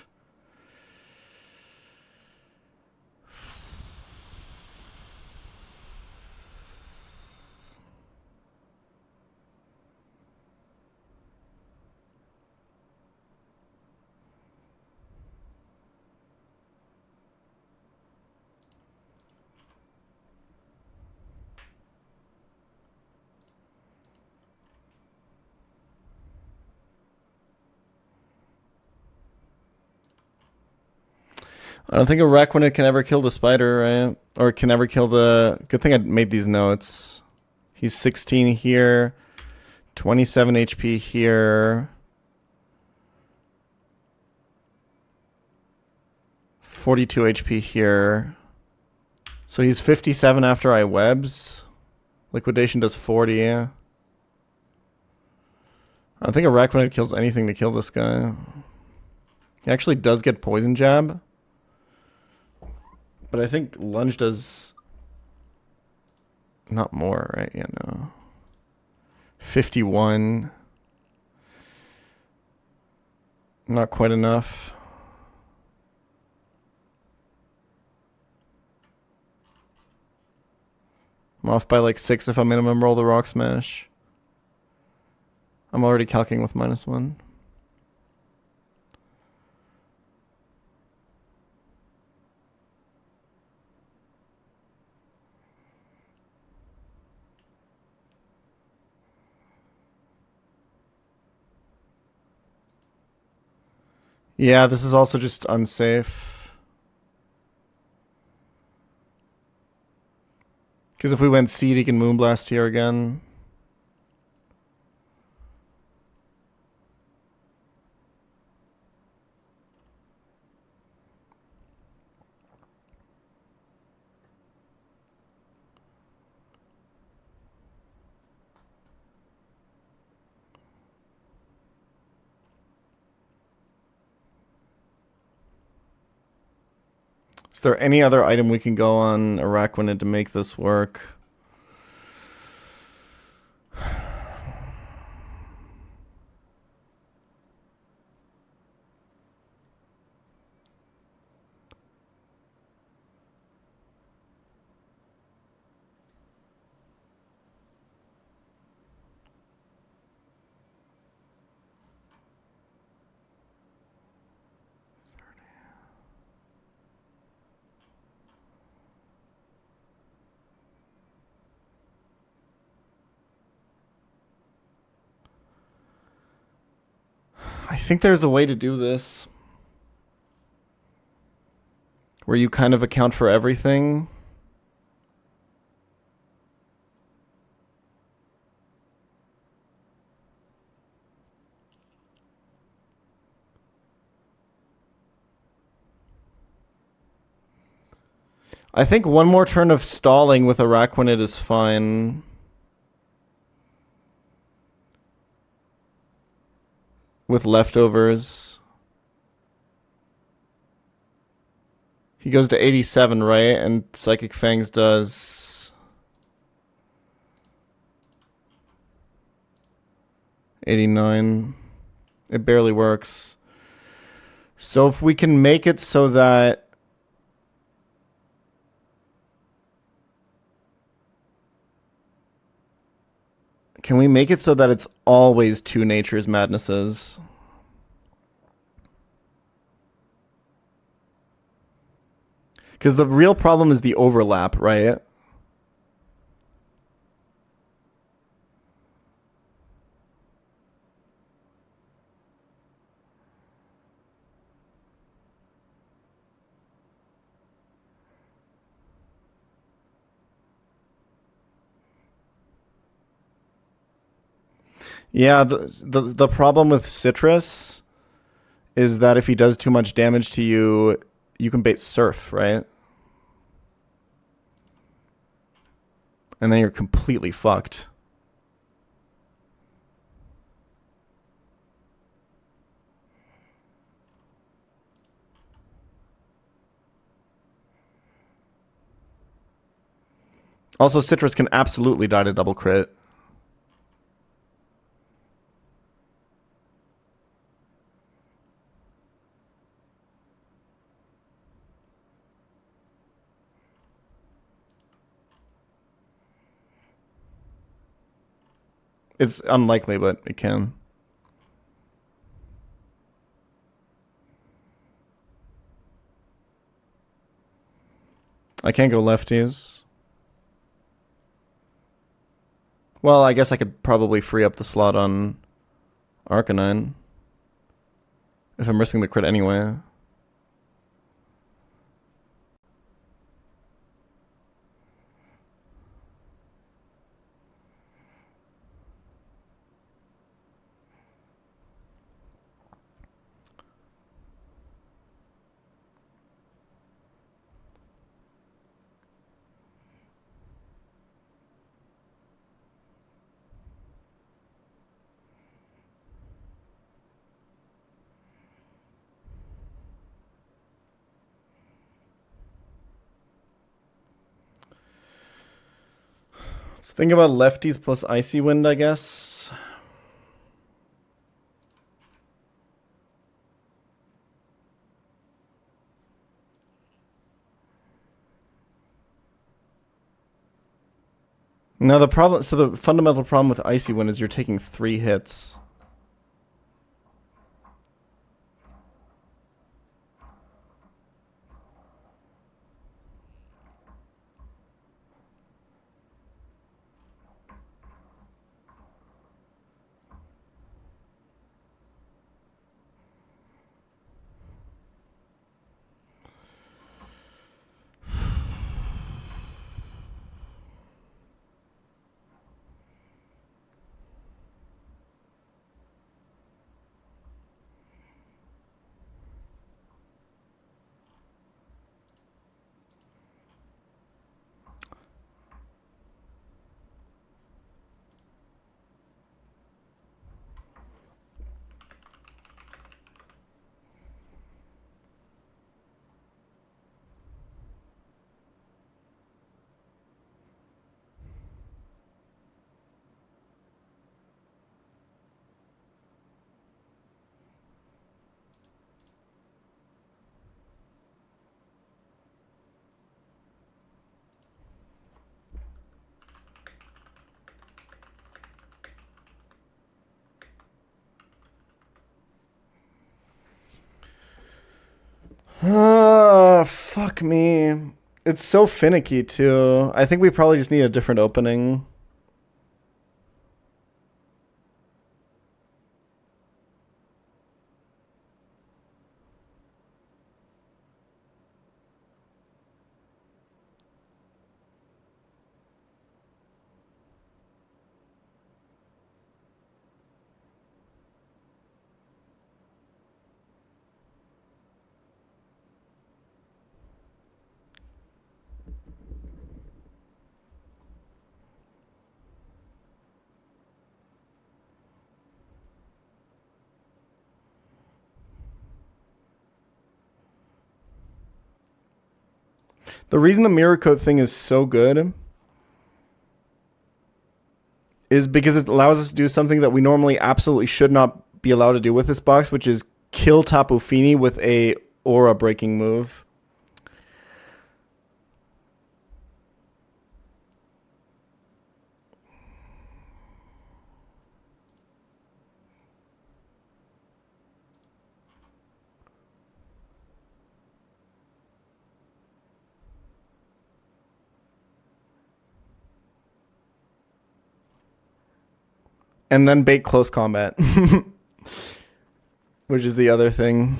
I don't think a Araquanid can ever kill the spider, right? Or can ever kill the... Good thing I made these notes. He's 16 here. 27 HP here. 42 HP here. So he's 57 after I webs. Liquidation does 40. I don't think a Araquanid kills anything to kill this guy. He actually does get Poison Jab. But I think Lunge does not more, right? Yeah, no. 51. Not quite enough. I'm off by like 6 if I minimum roll the Rock Smash. I'm already calculating with -1. Yeah, this is also just unsafe. Because if we went Seed, he can Moonblast here again. Is there any other item we can go on Araquanid to make this work? I think there's a way to do this where you kind of account for everything. I think one more turn of stalling with Araquanid is fine. With leftovers. He goes to 87, right? And Psychic Fangs does 89. It barely works. So if we can make it so that can we make it so that it's always two Nature's Madnesses? Because the real problem is the overlap, right? Yeah, the problem with Citrus is that if he does too much damage to you, you can bait Surf, right? And then you're completely fucked. Also, Citrus can absolutely die to double crit. It's unlikely, but it can. I can't go lefties. Well, I guess I could probably free up the slot on Arcanine. If I'm risking the crit anyway. Let's think about lefties plus Icy Wind, I guess. Now the problem, so the fundamental problem with Icy Wind is you're taking 3 hits. Fuck me. It's so finicky too. I think we probably just need a different opening. The reason the mirror coat thing is so good is because it allows us to do something that we normally absolutely should not be allowed to do with this box, which is kill Tapu Fini with a aura breaking move. And then bait close combat, which is the other thing.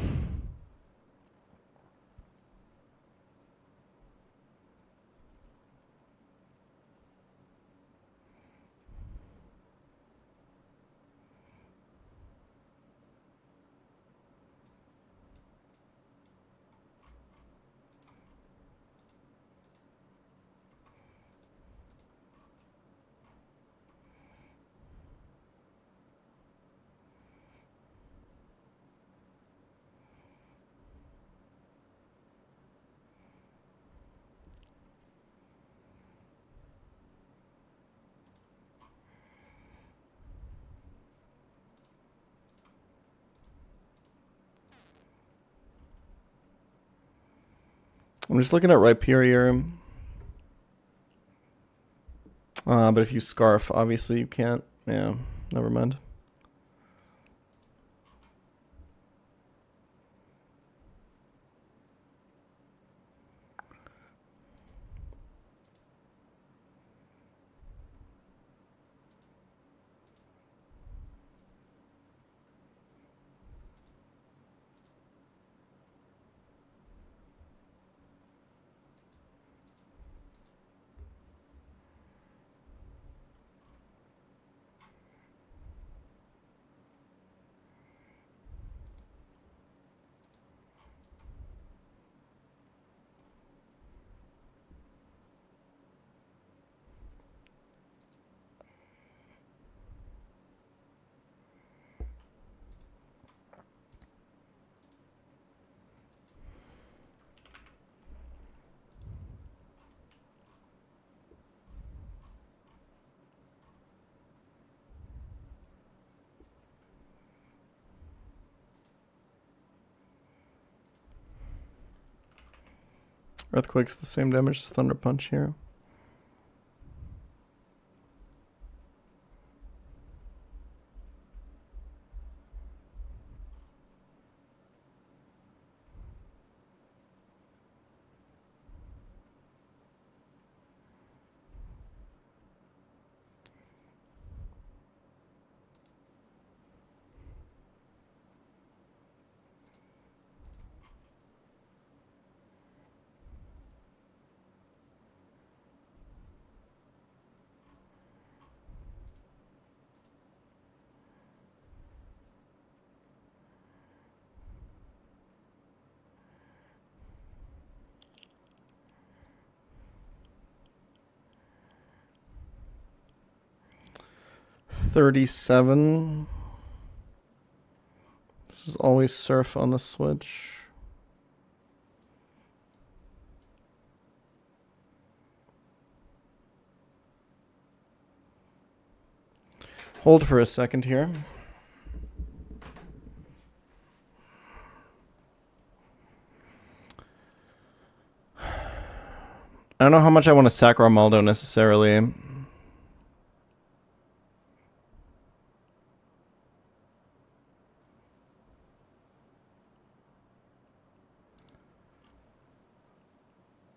I'm just looking at Rhyperior. But if you Scarf, obviously you can't. Yeah, never mind. Earthquake's the same damage as Thunder Punch here. $37. This is always Surf on the Switch. Hold for a second here. I don't know how much I want to sack Romaldo necessarily.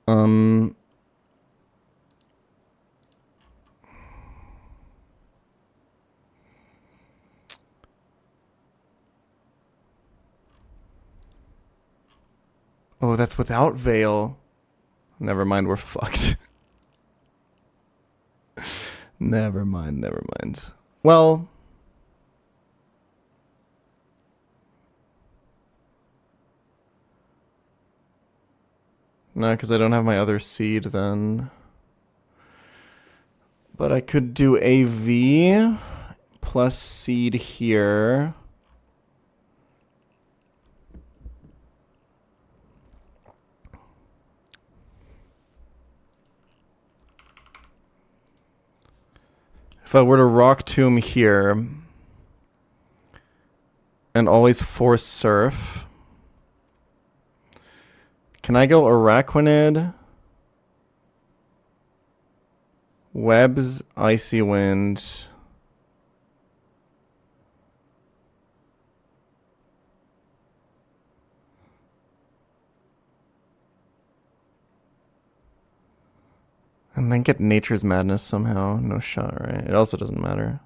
Um. Oh, that's without Veil. Never mind, we're fucked. Never mind, never mind. Well, no, because I don't have my other seed then. But I could do AV plus seed here. If I were to Rock Tomb here and always force Surf, can I go Araquanid, Webs, Icy Wind, and then get Nature's Madness somehow? No shot, right? It also doesn't matter.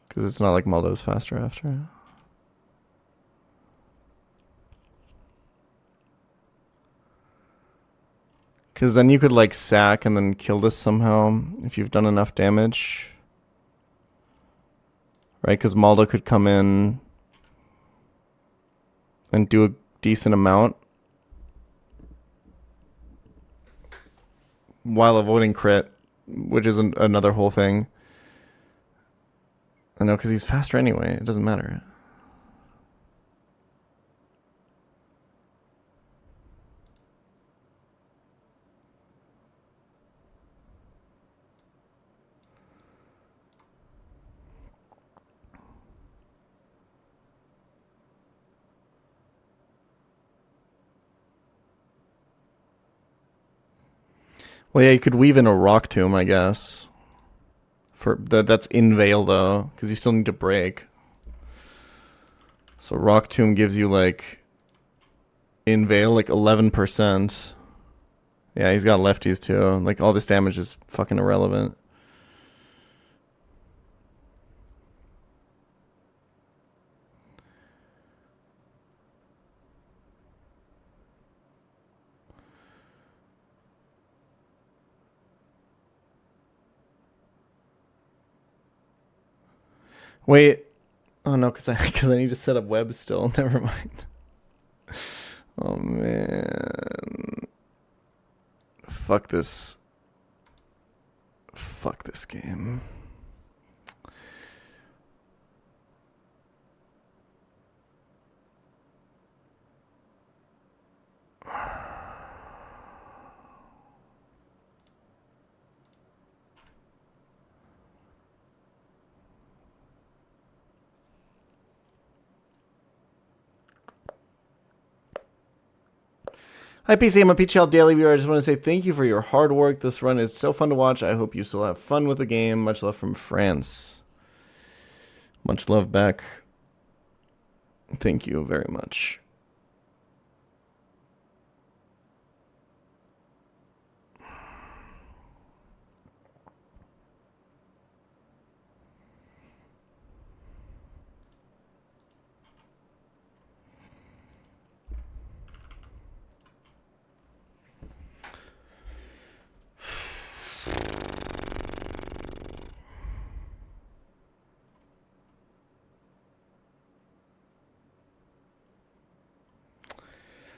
Because it's not like Maldo's faster after. Because then you could like sack and then kill this somehow if you've done enough damage. Right? Because Maldo could come in and do a decent amount while avoiding crit, which is another whole thing. I know, because he's faster anyway. It doesn't matter. Well, yeah, you could weave in a Rock Tomb, I guess. For that's in Veil, though, because you still need to break. So Rock Tomb gives you, like, in Veil, like 11%. Yeah, he's got lefties, too. Like, all this damage is fucking irrelevant. Wait. Oh, no, because I need to set up webs still. Never mind. Oh, man. Fuck this. Fuck this game. Hi PC, I'm a pChal daily viewer. I just want to say thank you for your hard work. This run is so fun to watch. I hope you still have fun with the game. Much love from France. Much love back. Thank you very much.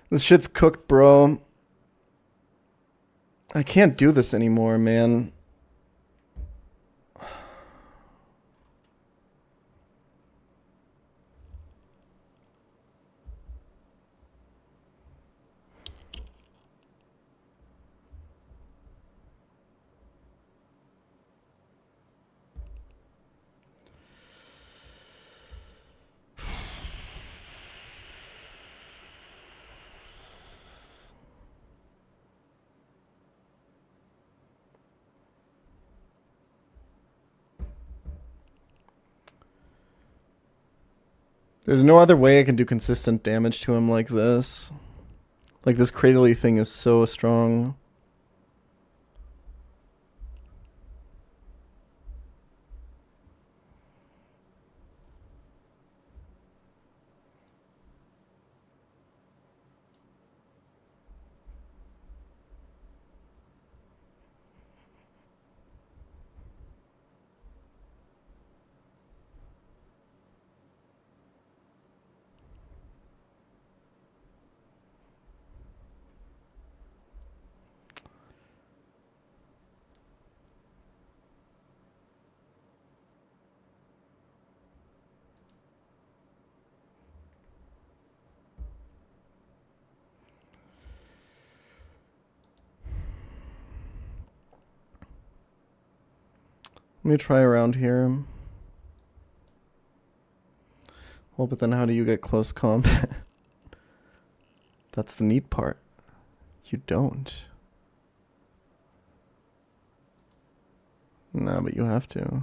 This shit's cooked, bro. I can't do this anymore, man. There's no other way I can do consistent damage to him like this. Like, this cradly thing is so strong. Let me try around here. Well, but then how do you get close combat? That's the neat part. You don't. Nah, but you have to.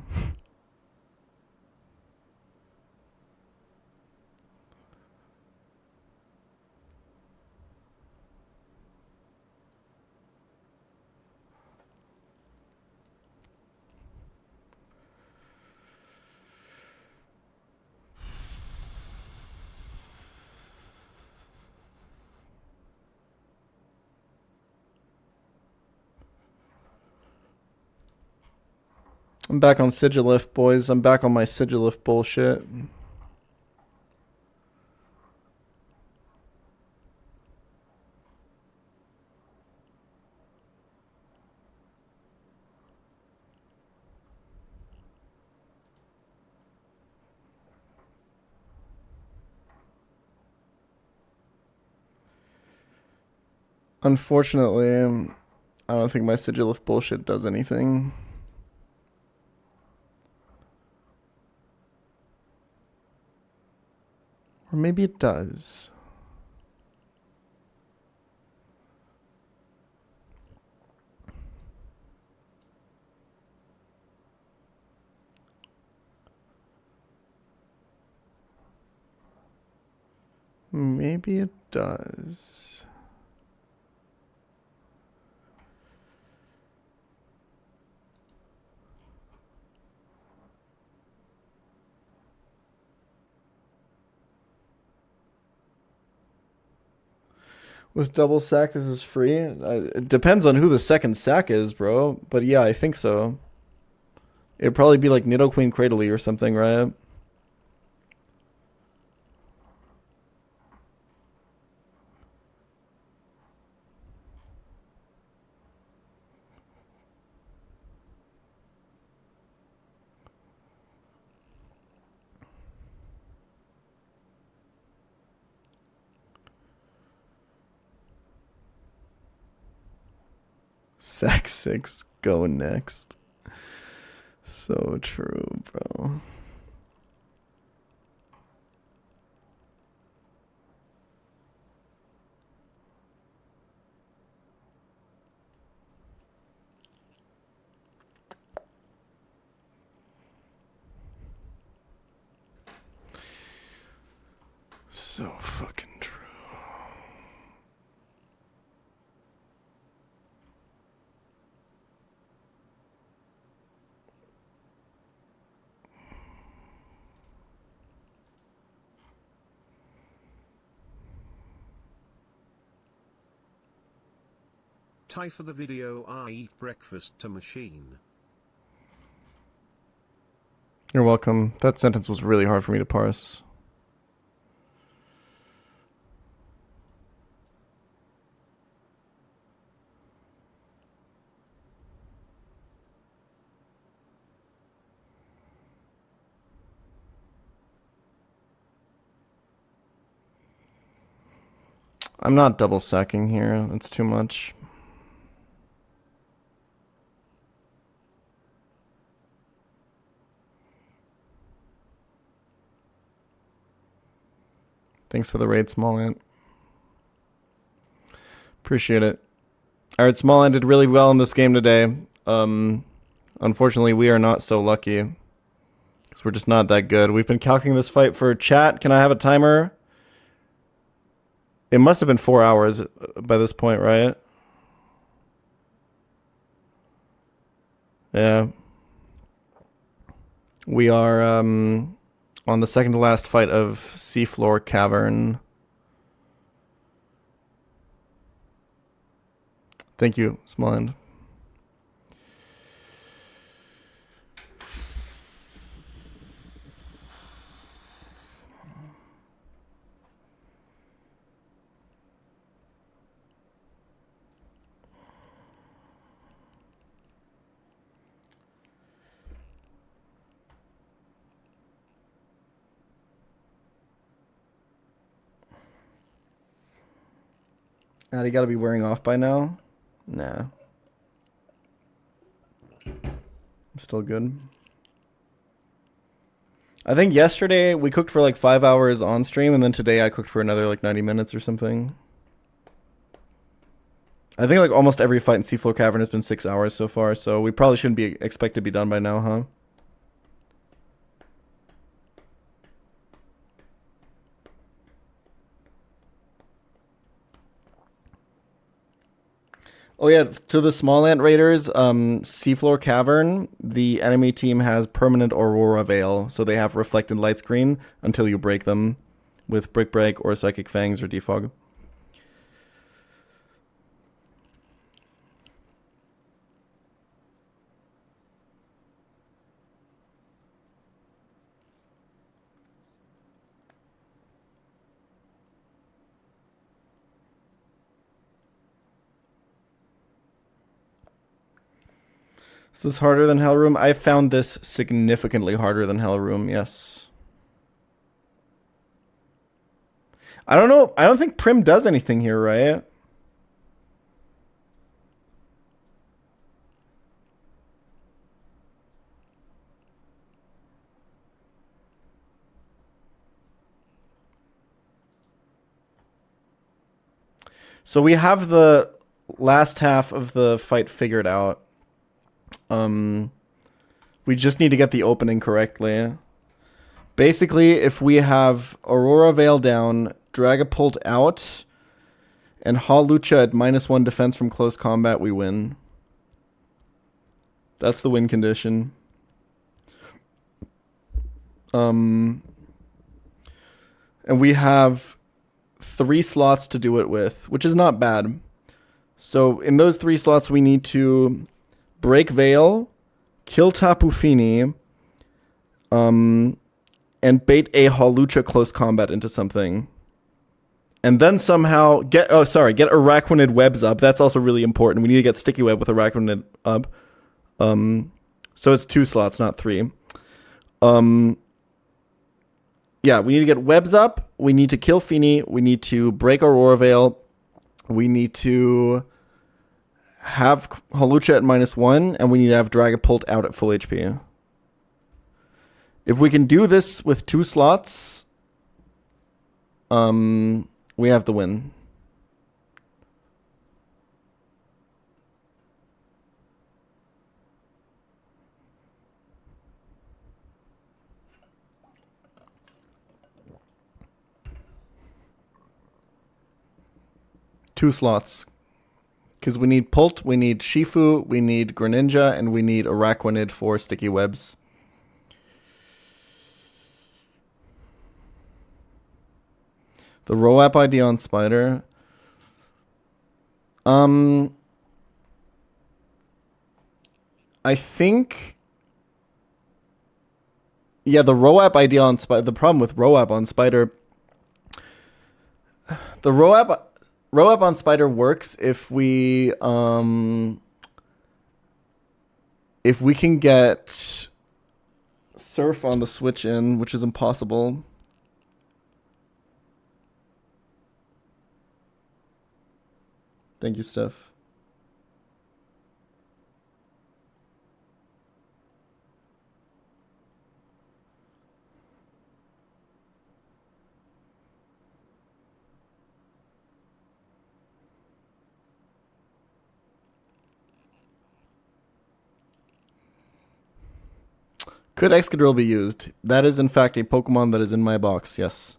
I'm back on Sigilift, boys. I'm back on my Sigilift bullshit. Unfortunately, I don't think my Sigilift bullshit does anything. Or maybe it does. Maybe it does. With double sack, this is free? It depends on who the second sack is, bro. But yeah, I think so. It'd probably be like Nidoqueen Cradley or something, right? Sack 6, go next. So true, bro. So fucking true. Tie for the video I eat breakfast to machine. You're welcome. That sentence was really hard for me to parse. I'm not double sacking here. It's too much. Thanks for the raid, Small Ant. Appreciate it. All right, Small Ant did really well in this game today. Unfortunately, we are not so lucky. Because we're just not that good. We've been calculating this fight for chat. Can I have a timer? It must have been 4 hours by this point, right? Yeah. We are on the second to last fight of Seafloor Cavern. Thank you, Smallhand. You gotta be wearing off by now? Nah. I'm still good. I think yesterday we cooked for like 5 hours on stream, and then today I cooked for another like 90 minutes or something. I think like almost every fight in Seafloor Cavern has been 6 hours so far, so we probably shouldn't be expect to be done by now, huh? Oh yeah, to the small ant raiders, Seafloor Cavern, the enemy team has permanent Aurora Veil, so they have reflected light screen until you break them with Brick Break or Psychic Fangs or Defog. Is this harder than Hellroom? I found this significantly harder than Hellroom, yes. I don't know. I don't think Prim does anything here, right? So we have the last half of the fight figured out. We just need to get the opening correctly. Basically, if we have Aurora Veil down, Dragapult out, and Hawlucha at -1 defense from close combat, we win. That's the win condition. And we have 3 slots to do it with, which is not bad. So in those 3 slots, we need to break Veil, kill Tapu Fini, and bait a Hawlucha close combat into something. And then somehow get Araquanid webs up. That's also really important. We need to get Sticky Web with Araquanid up. So it's 2 slots, not 3. Yeah, we need to get webs up. We need to kill Fini. We need to break Aurora Veil. We need to have Hawlucha at -1, and we need to have Dragapult out at full HP. If we can do this with 2 slots, we have the win. Two slots. Because we need Pult, we need Shifu, we need Greninja, and we need Araquanid for Sticky Webs. The Roap ID on Spider. I think... Yeah, the Roap ID on Spider... The problem with Roap on Spider... The Roap on Spider works if we can get Surf on the switch in, which is impossible. Thank you, Steph. Could Excadrill be used? That is, in fact, a Pokemon that is in my box, yes.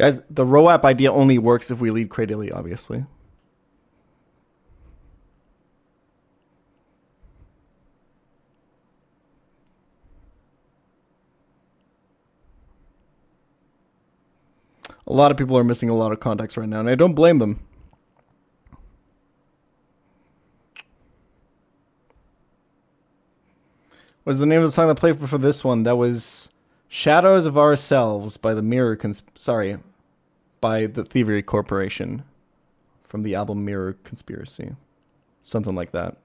Guys, the row-app idea only works if we lead Cradily, obviously. A lot of people are missing a lot of context right now, and I don't blame them. What's the name of the song that played before this one? That was Shadows of Ourselves by the by the Thievery Corporation from the album Mirror Conspiracy. Something like that.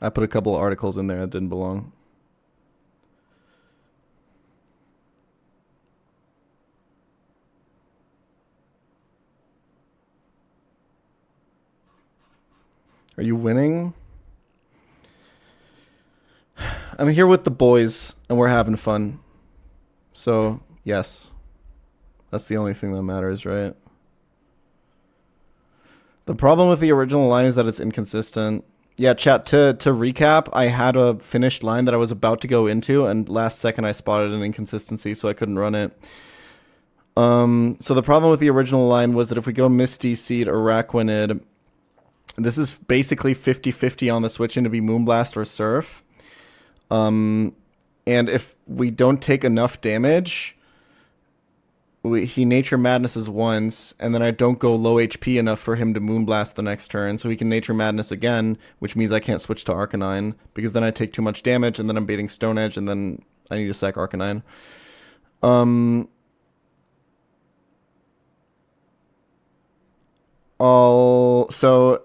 I put a couple of articles in there that didn't belong. Are you winning? I'm here with the boys, and we're having fun. So, yes. That's the only thing that matters, right? The problem with the original line is that it's inconsistent. Yeah, chat, to recap, I had a finished line that I was about to go into, and last second I spotted an inconsistency, so I couldn't run it. So the problem with the original line was that if we go Misty, Seed, Araquanid, this is basically 50-50 on the switch in to be Moonblast or Surf. And if we don't take enough damage, he Nature Madnesses once, and then I don't go low HP enough for him to Moonblast the next turn, so he can Nature Madness again, which means I can't switch to Arcanine, because then I take too much damage, and then I'm baiting Stone Edge, and then I need to sack Arcanine. So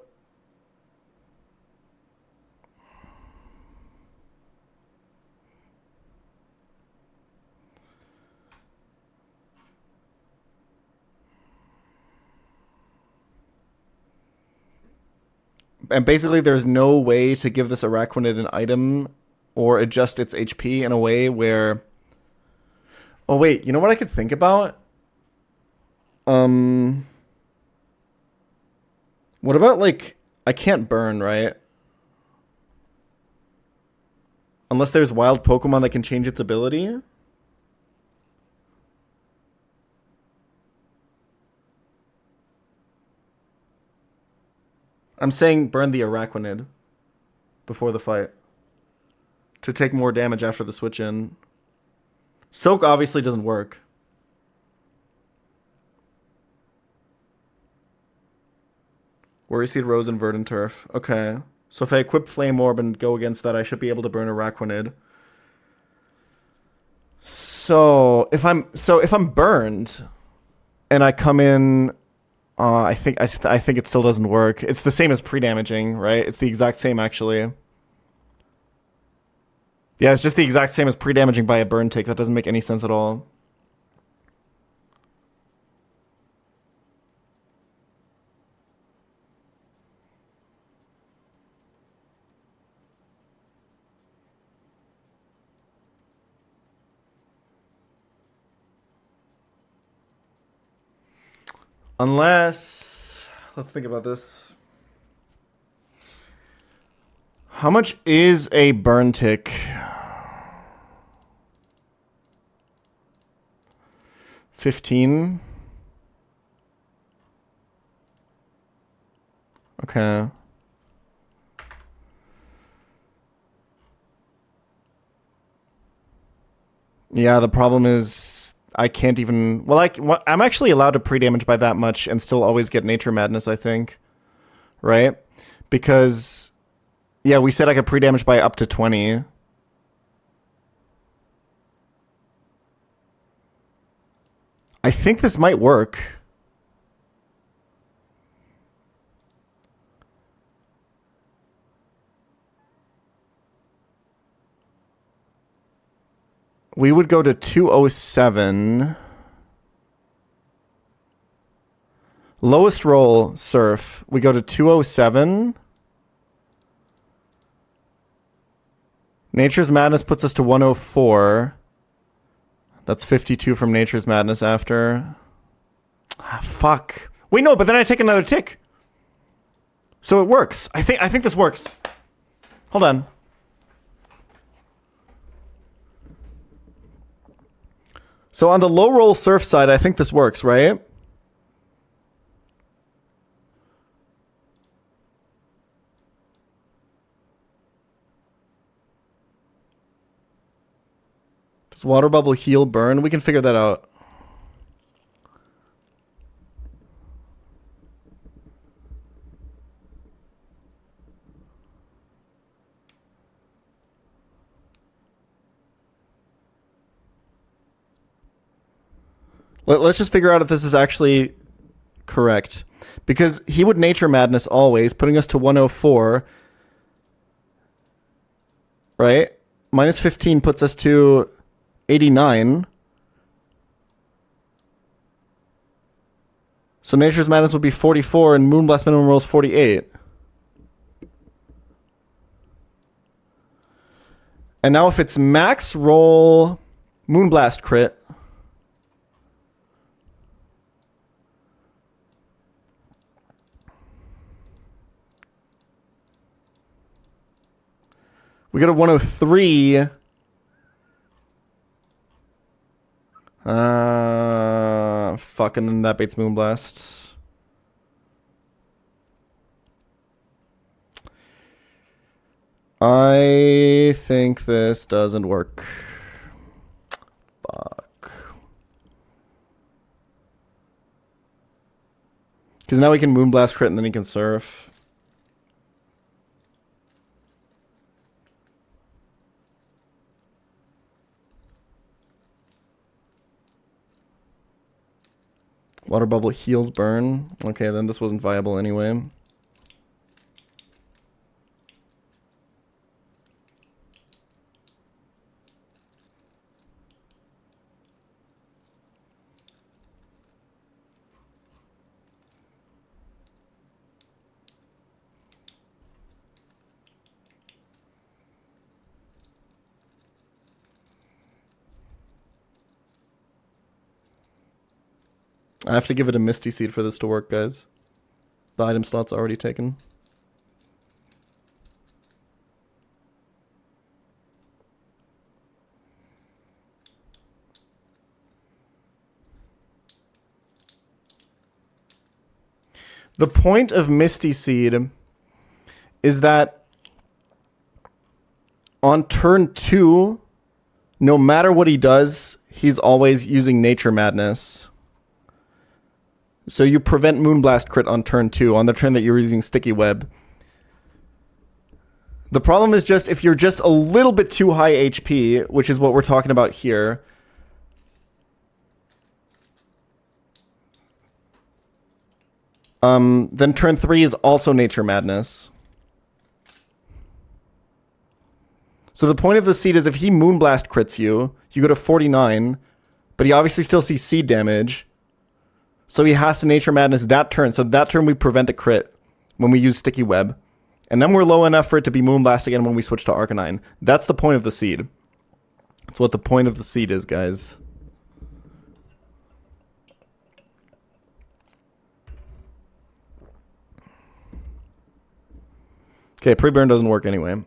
and basically there's no way to give this Araquanid an item or adjust its HP in a way where... Oh, wait, you know what I could think about? What about, like, I can't burn, right? Unless there's wild Pokemon that can change its ability? I'm saying burn the Araquanid before the fight to take more damage after the switch in. Soak obviously doesn't work. Worry Seed, Rose, and Verdant Turf. Okay. So if I equip Flame Orb and go against that, I should be able to burn Araquanid. So if I'm burned and I come in, I think it still doesn't work. It's the same as pre-damaging, right? It's the exact same actually. Yeah, it's just the exact same as pre-damaging by a burn tick. That doesn't make any sense at all. Unless, let's think about this. How much is a burn tick? 15? Okay. Yeah, the problem is I can't even... Well, I'm actually allowed to pre-damage by that much and still always get Nature Madness, I think. Right? Because... Yeah, we said I could pre-damage by up to 20. I think this might work. We would go to 207. Lowest roll, Surf. We go to 207. Nature's Madness puts us to 104. That's 52 from Nature's Madness after. Ah, fuck. Wait, no, but then I take another tick. So it works. I think this works. Hold on. So on the low roll surf side, I think this works, right? Does water bubble heal burn? We can figure that out. Let's just figure out if this is actually correct. Because he would Nature Madness always, putting us to 104. Right? Minus 15 puts us to 89. So Nature's Madness would be 44 and Moonblast minimum roll is 48. And now if it's max roll Moonblast crit, we got a 103. Fucking then that baits Moonblast. I think this doesn't work. Fuck. Because now we can Moonblast crit and then he can surf. Water bubble heals burn. Okay, then this wasn't viable anyway. I have to give it a Misty Seed for this to work, guys. The item slot's already taken. The point of Misty Seed is that on turn 2, no matter what he does, he's always using Nature Madness. So you prevent Moonblast crit on turn 2, on the turn that you're using Sticky Web. The problem is just if you're just a little bit too high HP, which is what we're talking about here. Then turn 3 is also Nature Madness. So the point of the seed is if he Moonblast crits you, you go to 49, but he obviously still sees seed damage. So he has to Nature Madness that turn. So that turn we prevent a crit when we use Sticky Web. And then we're low enough for it to be Moonblast again when we switch to Arcanine. That's the point of the seed. That's what the point of the seed is, guys. Okay, pre-burn doesn't work anyway.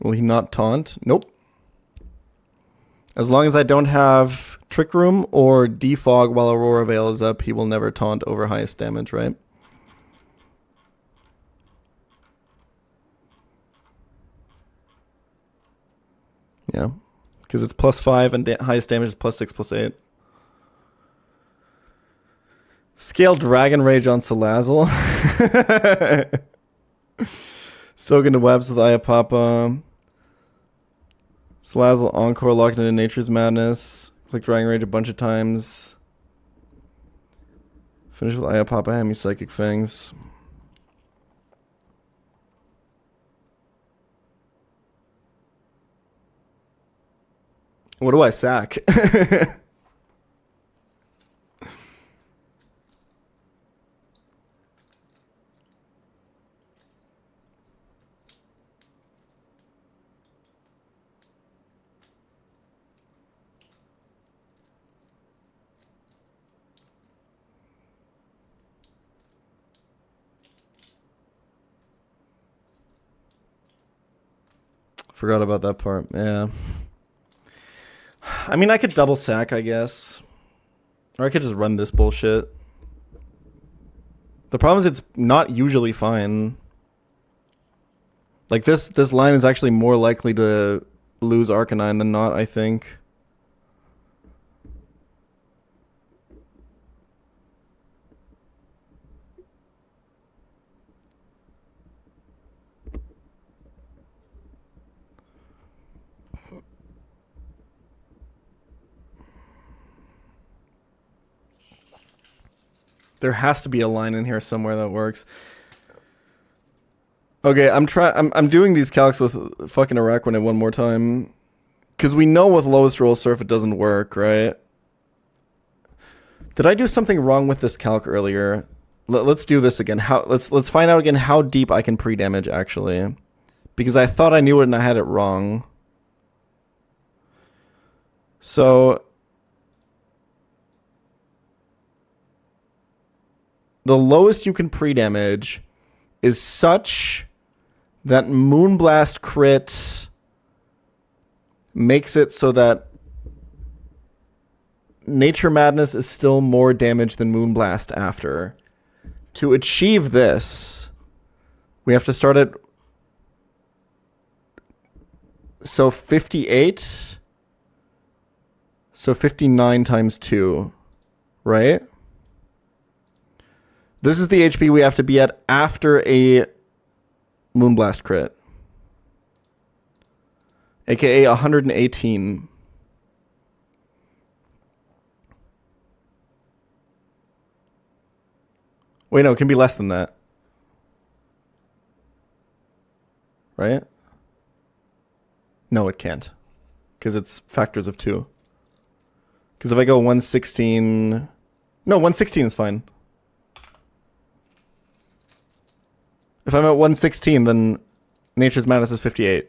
Will he not taunt? Nope. As long as I don't have Trick Room or Defog while Aurora Veil is up, he will never taunt over highest damage, right? Yeah. Because it's +5 and highest damage is +6/+8. Scale Dragon Rage on Salazzle. Soak into webs with Iapapa. Salazzle Encore locked into Nature's Madness. Click Dragon Rage a bunch of times. Finish with Iapapa, Hemi Psychic Fangs. What do I sack? Forgot about that part. Yeah. I mean, I could double sack, I guess. Or I could just run this bullshit. The problem is it's not usually fine. Like, this line is actually more likely to lose Arcanine than not, I think. There has to be a line in here somewhere that works. Okay, I'm doing these calcs with fucking Araquanid one more time. Because we know with lowest roll surf it doesn't work, right? Did I do something wrong with this calc earlier? Let's do this again. Let's find out again how deep I can pre-damage, actually. Because I thought I knew it and I had it wrong. So the lowest you can pre-damage is such that Moonblast crit makes it so that Nature Madness is still more damage than Moonblast after. To achieve this, we have to start at... So 58. So 59 times 2. Right? This is the HP we have to be at after a Moonblast crit. AKA 118. Wait, no, it can be less than that. Right? No, it can't. Because it's factors of 2. Because if I go 116... No, 116 is fine. If I'm at 116, then Nature's Madness is 58.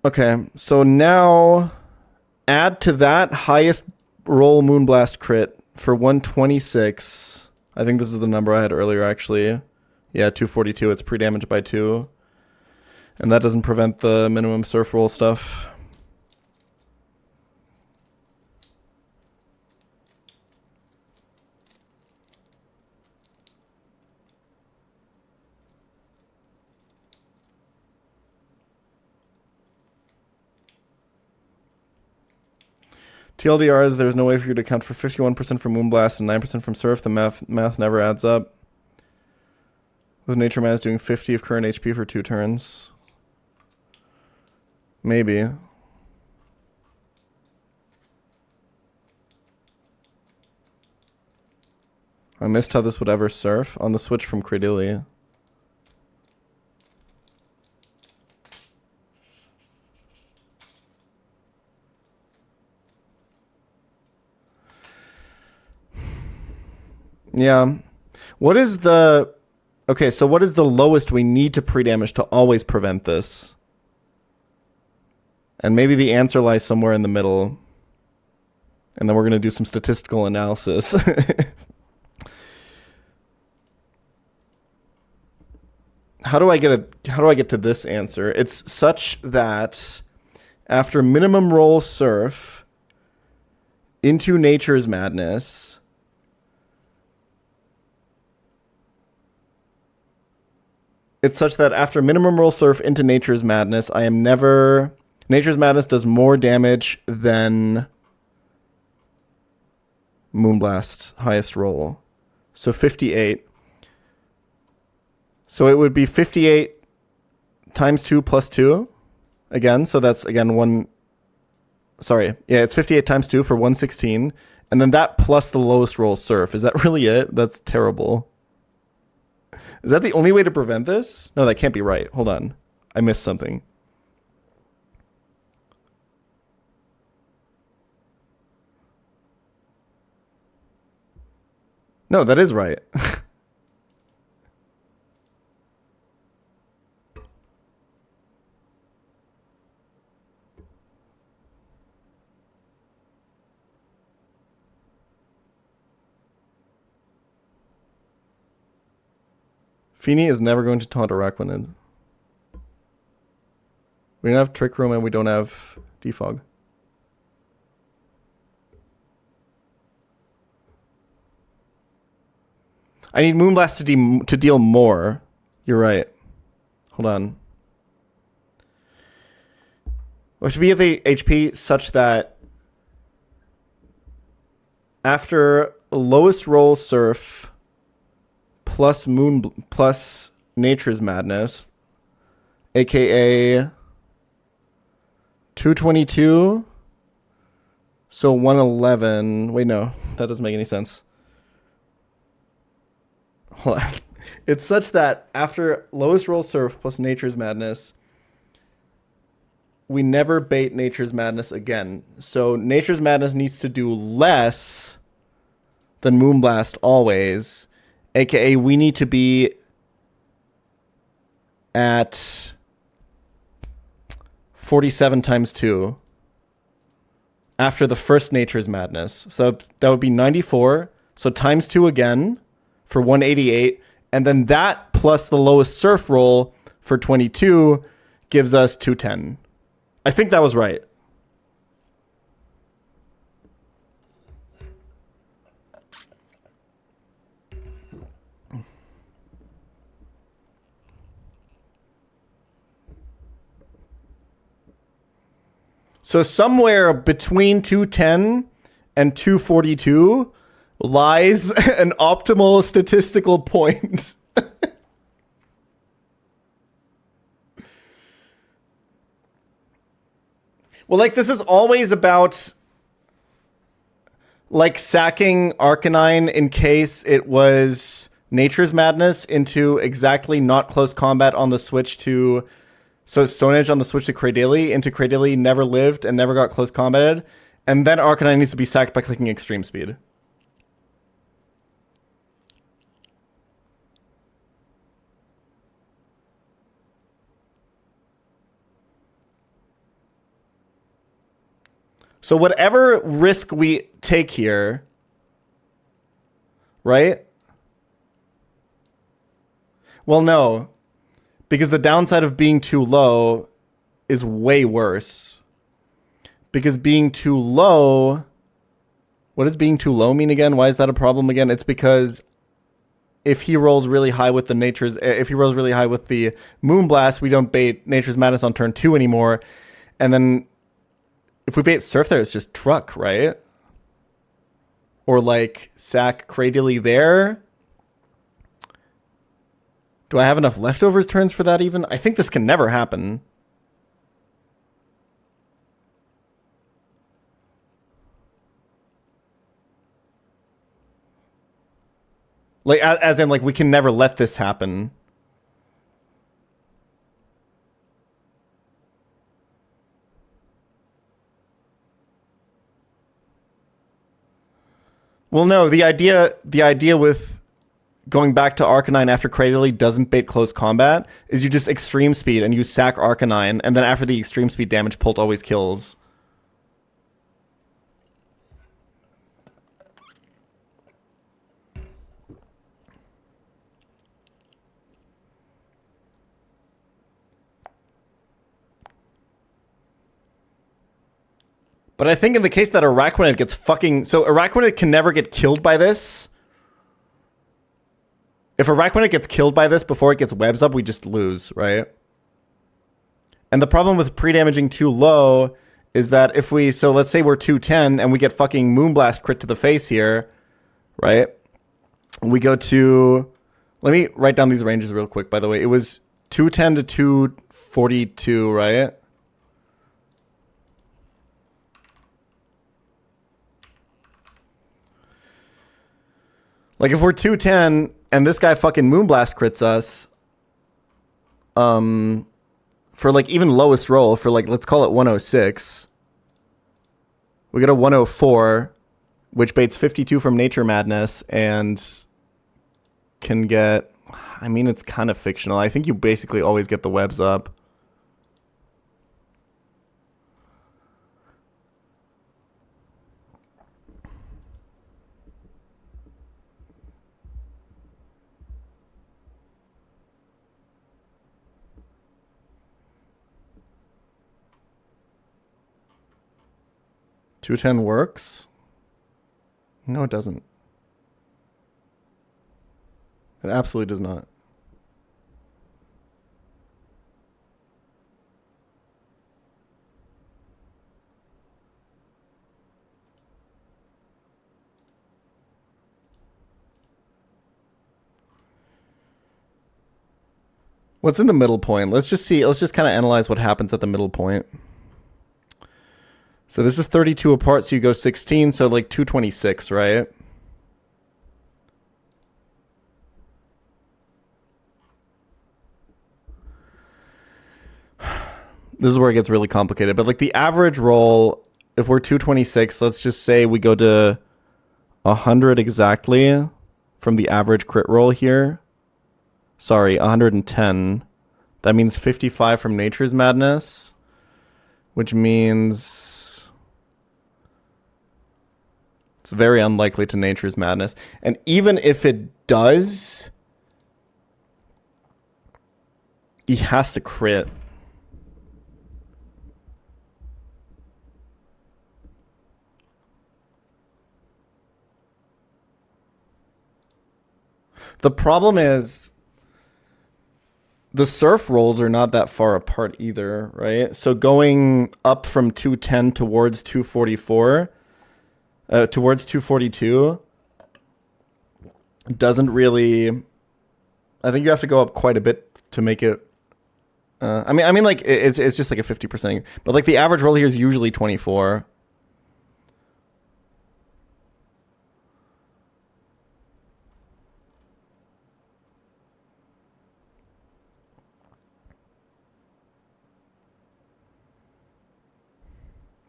Okay, so now add to that highest roll Moonblast crit for 126. I think this is the number I had earlier, actually. Yeah, 242. It's pre-damaged by 2. And that doesn't prevent the minimum surf roll stuff. TLDR is there's no way for you to account for 51% from Moonblast and 9% from Surf. The math never adds up. With Nature Madness doing 50 of current HP for 2 turns. Maybe. I missed how this would ever surf on the switch from Credillia. Yeah. What is the... Okay, so what is the lowest we need to pre-damage to always prevent this? And maybe the answer lies somewhere in the middle. And then we're going to do some statistical analysis. How do I get to this answer? It's such that after minimum roll surf into Nature's Madness... It's such that after minimum roll surf into Nature's Madness, I am never... Nature's Madness does more damage than Moonblast's highest roll. So 58. So it would be 58 times 2 plus 2. Again, so that's, again, 1... Sorry. Yeah, it's 58 times 2 for 116. And then that plus the lowest roll surf. Is that really it? That's terrible. Is that the only way to prevent this? No, that can't be right. Hold on. I missed something. No, that is right. Feeny is never going to taunt Araquanid. We don't have Trick Room and we don't have Defog. I need Moonblast to deal more. You're right. Hold on. We should be at the HP such that after lowest roll Surf plus Nature's Madness, aka 222, so 111. Wait, no, that doesn't make any sense. Hold on. It's such that after lowest roll Surf plus Nature's Madness, we never bait Nature's Madness again. So Nature's Madness needs to do less than Moonblast always, aka we need to be at 47 times 2 after the first Nature's Madness. So that would be 94. So times 2 again for 188. And then that plus the lowest Surf roll for 22 gives us 210. I think that was right. So somewhere between 210 and 242 lies an optimal statistical point. Well, like, this is always about, like, sacking Arcanine in case it was Nature's Madness into exactly not close combat on the switch to... So Stone Edge on the switch to Cradily into Cradily never lived and never got close combated. And then Arcanine needs to be sacked by clicking Extreme Speed. So whatever risk we take here, right? Well, no. Because the downside of being too low is way worse. Because being too low... What does being too low mean again? Why is that a problem again? It's because if he rolls really high with the Moonblast, we don't bait Nature's Madness on turn 2 anymore. And then if we bait Surf there, it's just truck, right? Or like sack Cradily there. Do I have enough leftovers turns for that even? I think this can never happen. Like, as in, like, we can never let this happen. Well, no, the idea with going back to Arcanine after Cradily doesn't bait close combat is you just Extreme Speed and you sack Arcanine, and then after the Extreme Speed damage, Pult always kills. But I think in the case that Araquanid gets fucking... So Araquanid can never get killed by this. If Araquanid gets killed by this before it gets webs up, we just lose, right? And the problem with pre-damaging too low is that if we... So let's say we're 210 and we get fucking Moonblast crit to the face here, right? We go to... Let me write down these ranges real quick, by the way. It was 210 to 242, right? Like, if we're 210 and this guy fucking Moonblast crits us, for, like, even lowest roll, for, like, let's call it 106, we get a 104, which baits 52 from Nature Madness, and can get... I mean, it's kind of fictional. I think you basically always get the webs up. 210 works? No, it doesn't. It absolutely does not. What's in the middle point? Let's just see. Let's just kind of analyze what happens at the middle point. So this is 32 apart, so you go 16, so like 226, right? This is where it gets really complicated. But like the average roll, if we're 226, let's just say we go to 100 exactly from the average crit roll here. Sorry, 110. That means 55 from Nature's Madness, which means it's very unlikely to Nature's Madness. And even if it does, he has to crit. The problem is the surf rolls are not that far apart either, right? So going up from 210 towards 244, towards 242 doesn't really... I think you have to go up quite a bit to make it... I mean, like, it's just like a 50%. But like the average roll here is usually 24.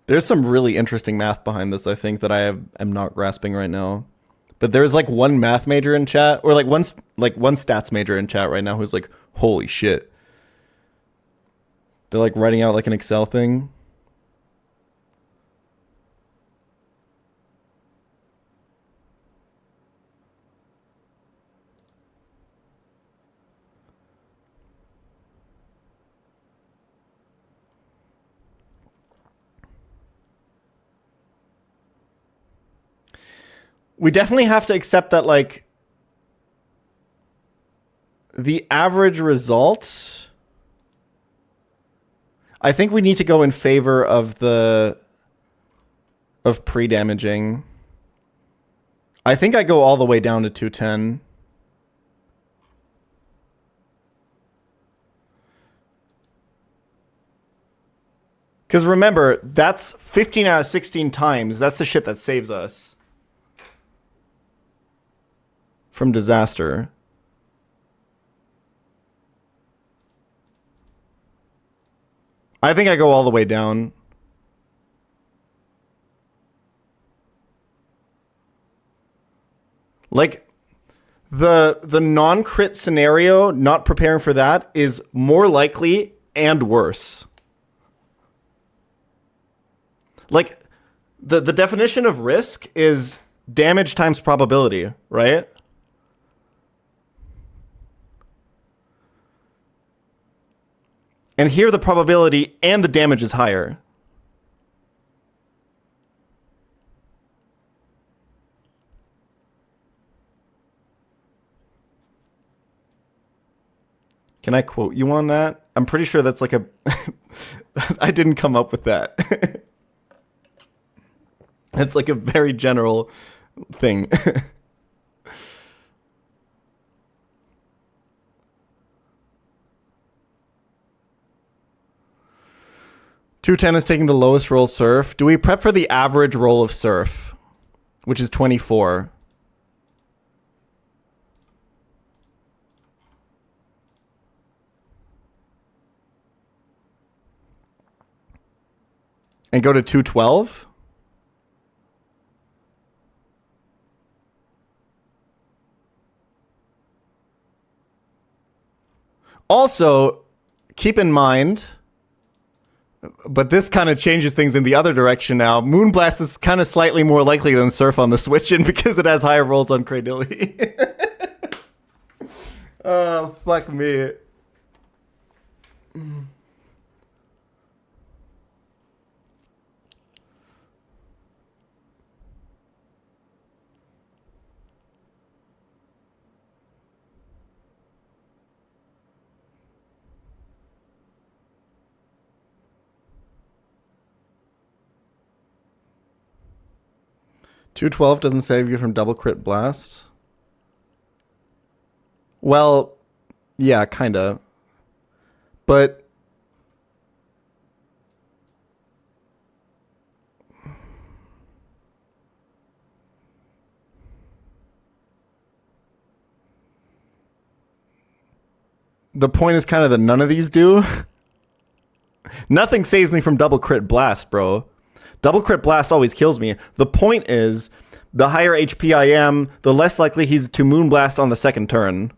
There's some really interesting math behind this, I think, that am not grasping right now. But there's like one math major in chat, or like one stats major in chat right now who's like, holy shit. They're like writing out like an Excel thing. We definitely have to accept that, like, the average result, I think we need to go in favor of pre-damaging. I think I go all the way down to 210. Because remember, that's 15 out of 16 times. That's the shit that saves us from disaster. I think I go all the way down. Like, the non-crit scenario, not preparing for that, is more likely and worse. Like, the definition of risk is damage times probability, right? And here the probability and the damage is higher. Can I quote you on that? I'm pretty sure that's like a... I didn't come up with that. That's like a very general thing. 210 is taking the lowest roll surf. Do we prep for the average roll of surf, which is 24? And go to 212? Also, keep in mind, but this kind of changes things in the other direction now. Moonblast is kind of slightly more likely than Surf on the Switch-In because it has higher rolls on Cradilly. Oh, fuck me. 212 doesn't save you from double crit blast. Well, yeah, kinda. But the point is kind of that none of these do. Nothing saves me from double crit blast, bro. Double crit blast always kills me. The point is, the higher HP I am, the less likely he's to moonblast on the second turn.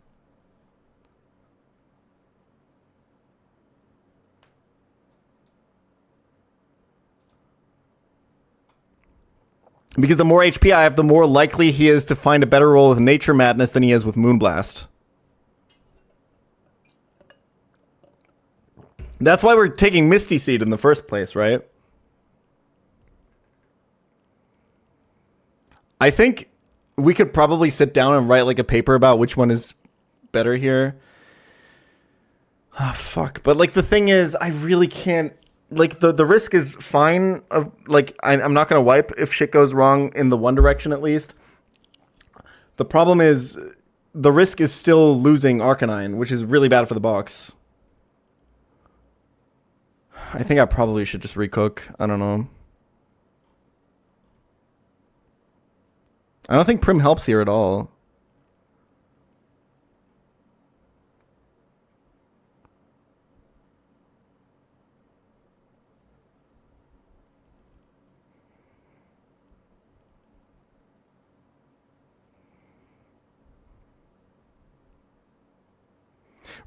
Because the more HP I have, the more likely he is to find a better roll with Nature Madness than he is with Moonblast. That's why we're taking Misty Seed in the first place, right? I think we could probably sit down and write like a paper about which one is better here. Ah, fuck. But like the thing is, I really can't. Like the risk is fine. Of like I'm not gonna wipe if shit goes wrong in the one direction at least. The problem is the risk is still losing Arcanine, which is really bad for the box. I think I probably should just recook. I don't know. I don't think Prim helps here at all.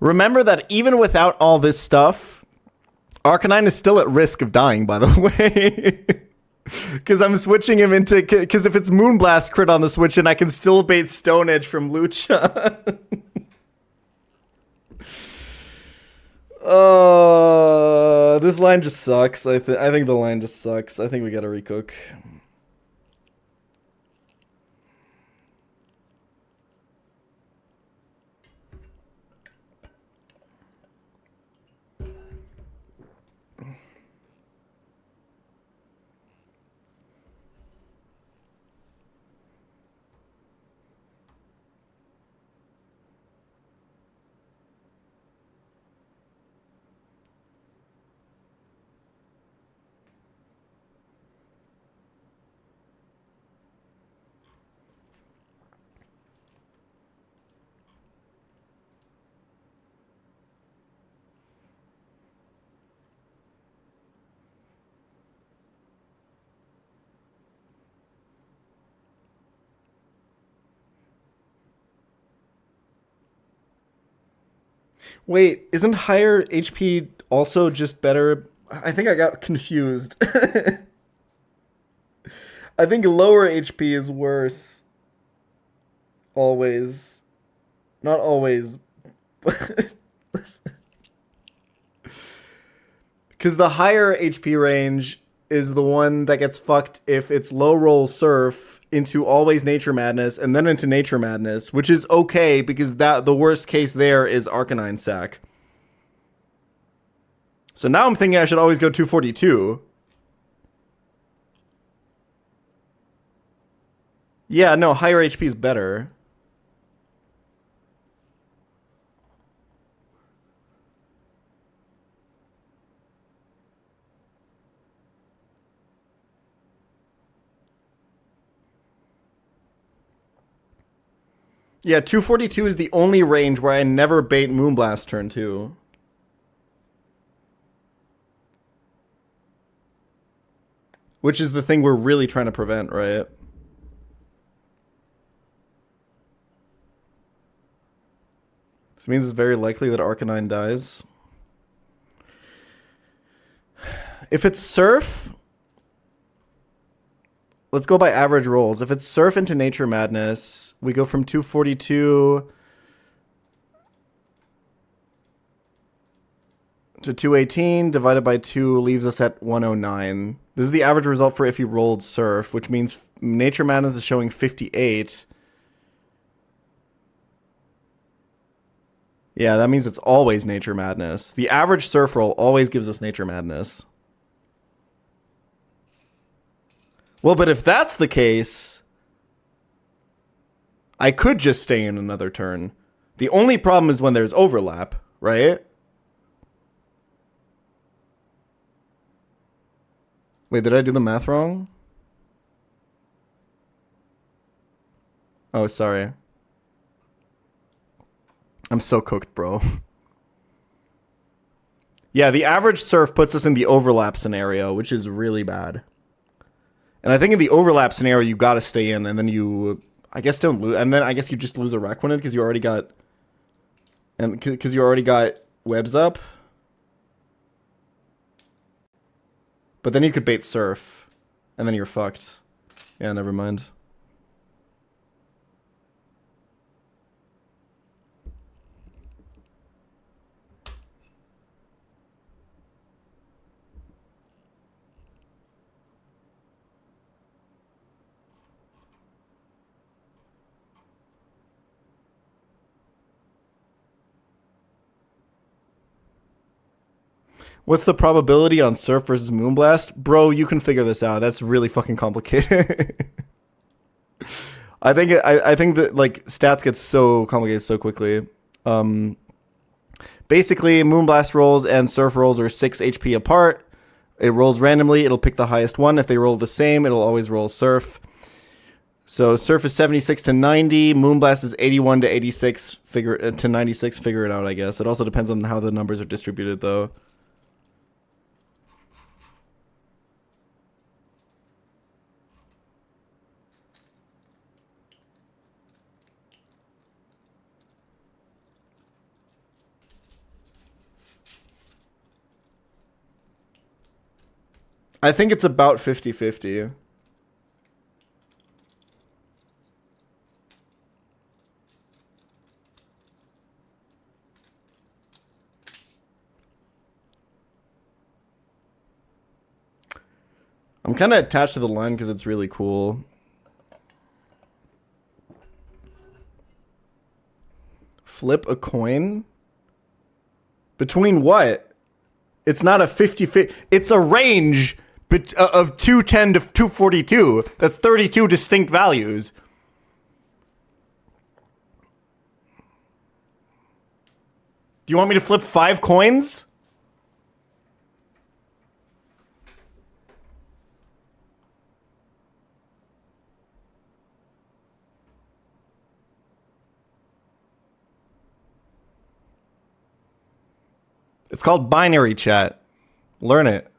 Remember that even without all this stuff, Arcanine is still at risk of dying, by the way. Because I'm switching him into... Because if it's Moonblast crit on the switch, and I can still bait Stone Edge from Lucha. This line just sucks. I think the line just sucks. I think we gotta recook. Wait, isn't higher HP also just better? I think I got confused. I think lower HP is worse. Always. Not always. Because the higher HP range is the one that gets fucked if it's low roll Surf into always Nature Madness and then into Nature Madness, which is okay because that the worst case there is Arcanine Sack. So now I'm thinking I should always go 242. Yeah, no, higher HP is better. Yeah, 242 is the only range where I never bait Moonblast turn 2. Which is the thing we're really trying to prevent, right? This means it's very likely that Arcanine dies. If it's Surf... Let's go by average rolls. If it's Surf into Nature Madness, we go from 242 to 218, divided by 2 leaves us at 109. This is the average result for if you rolled Surf, which means Nature Madness is showing 58. Yeah, that means it's always Nature Madness. The average Surf roll always gives us Nature Madness. Well, but if that's the case, I could just stay in another turn. The only problem is when there's overlap, right? Wait, did I do the math wrong? Oh, sorry. I'm so cooked, bro. Yeah, the average surf puts us in the overlap scenario, which is really bad. And I think in the overlap scenario, you gotta stay in, and then you, I guess, don't lose. And then I guess you just lose a Requinid because you already got, and because you already got webs up. But then you could bait surf, and then you're fucked. Yeah, never mind. What's the probability on Surf versus Moonblast? Bro, you can figure this out. That's really fucking complicated. I think that like stats get so complicated so quickly. Basically, Moonblast rolls and Surf rolls are 6 HP apart. It rolls randomly. It'll pick the highest one. If they roll the same, it'll always roll Surf. So Surf is 76 to 90. Moonblast is 81 to 86. To 96. Figure it out, I guess. It also depends on how the numbers are distributed, though. I think it's about 50-50. I'm kind of attached to the line because it's really cool. Flip a coin? Between what? It's not a 50-50. It's a range of 210 to 242. That's 32 distinct values. Do you want me to flip 5 coins? It's called binary chat. Learn it.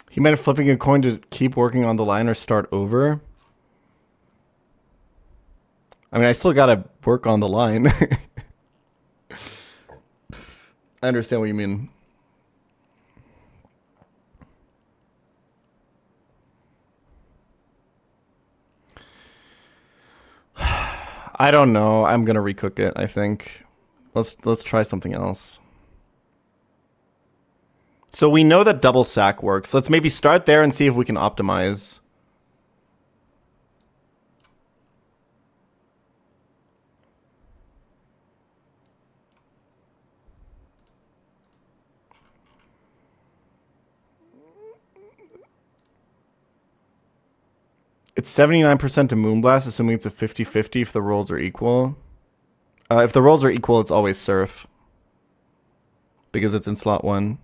He meant flipping a coin to keep working on the line or start over. I mean, I still gotta work on the line. I understand what you mean. I don't know. I'm gonna recook it, I think. Let's try something else. So we know that double sack works. Let's maybe start there and see if we can optimize. It's 79% to Moonblast, assuming it's a 50-50 if the rolls are equal. If the rolls are equal, it's always Surf. Because it's in slot 1.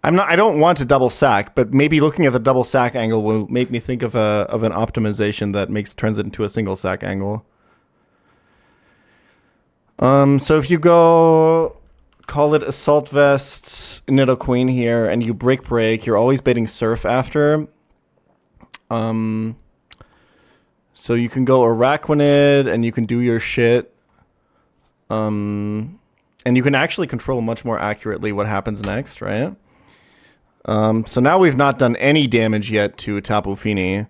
I don't want to double sack, but maybe looking at the double sack angle will make me think of an optimization that turns it into a single sack angle. So if you go, call it Assault Vest, Nidoqueen here, and you break, you're always baiting Surf after. So you can go Araquanid, and you can do your shit. And you can actually control much more accurately what happens next, right? So now we've not done any damage yet to Tapu Fini.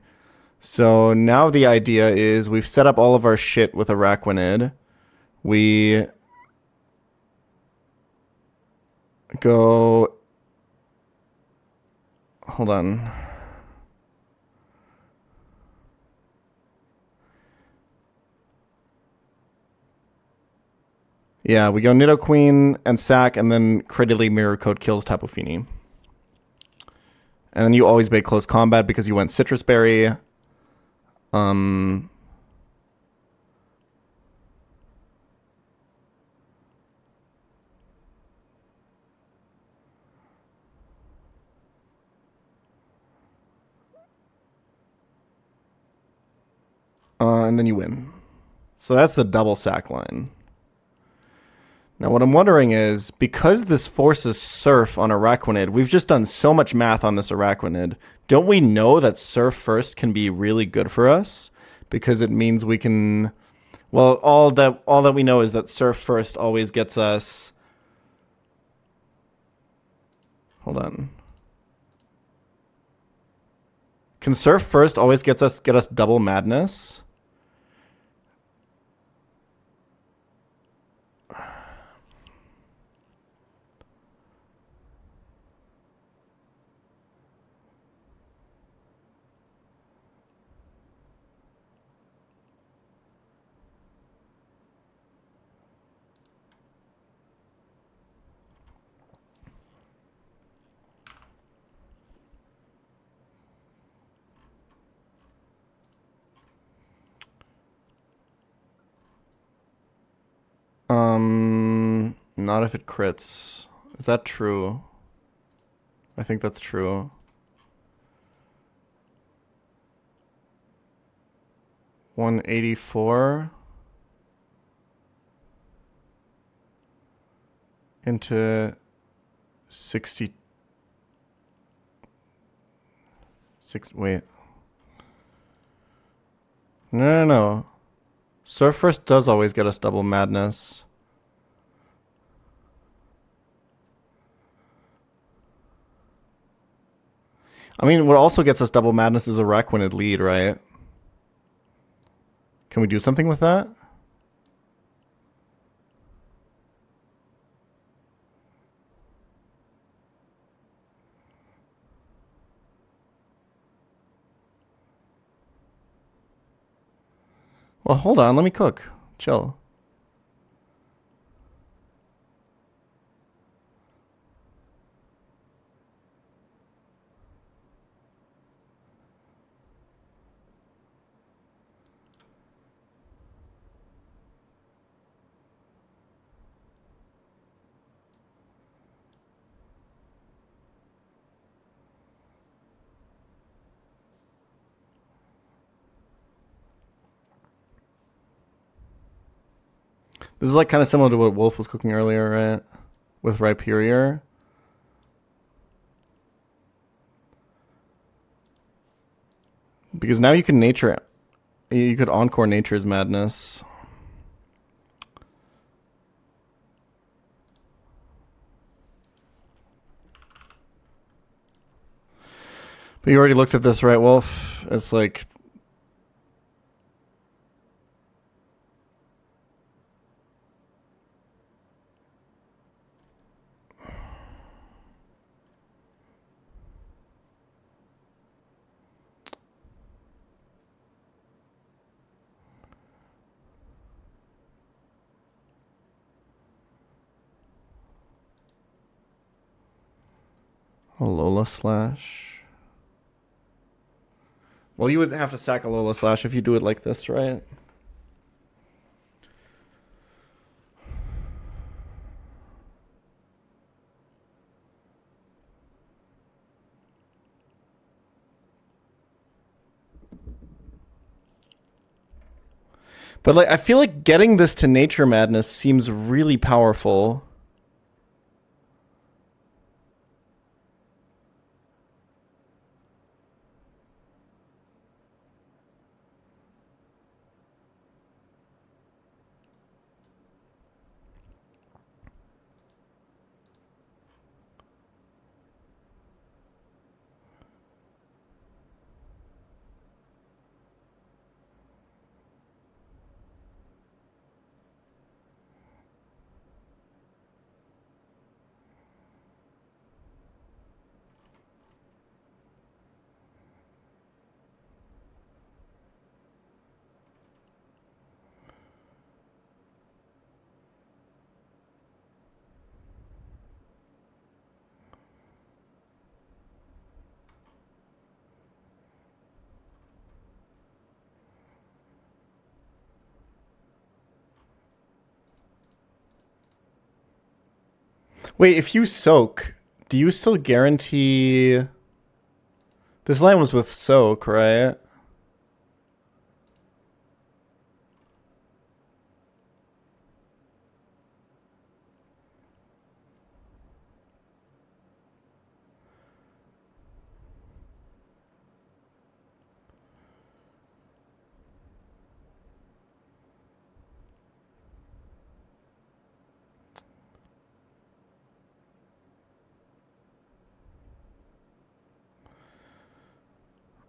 So now the idea is we've set up all of our shit with Araquanid. We go... Hold on. Yeah, we go Nidoqueen and sack, and then critically Mirror Coat kills Tapu Fini. And then you always bait close combat because you went Citrus Berry. And then you win. So that's the double sack line. Now what I'm wondering is, because this forces Surf on Araquanid, we've just done so much math on this Araquanid. Don't we know that Surf first can be really good for us? Because it means we can... Well, all that we know is that Surf first always gets us... Hold on. Can Surf first always get us double madness? Not if it crits. Is that true? I think that's true. $184 into 66. Wait. No. Surf first does always get us double madness. I mean, what also gets us double madness is a Araquanid lead, right? Can we do something with that? Well, hold on. Let me cook. Chill. This is like kind of similar to what Wolf was cooking earlier, right? With Rhyperior. Because now you can nature... You could encore Nature's Madness. But you already looked at this, right, Wolf? It's like... Alola Slash. Well, you would have to sack Alola Slash if you do it like this, right? But like, I feel like getting this to Nature Madness seems really powerful. Wait, if you soak, do you still guarantee... This line was with soak, right?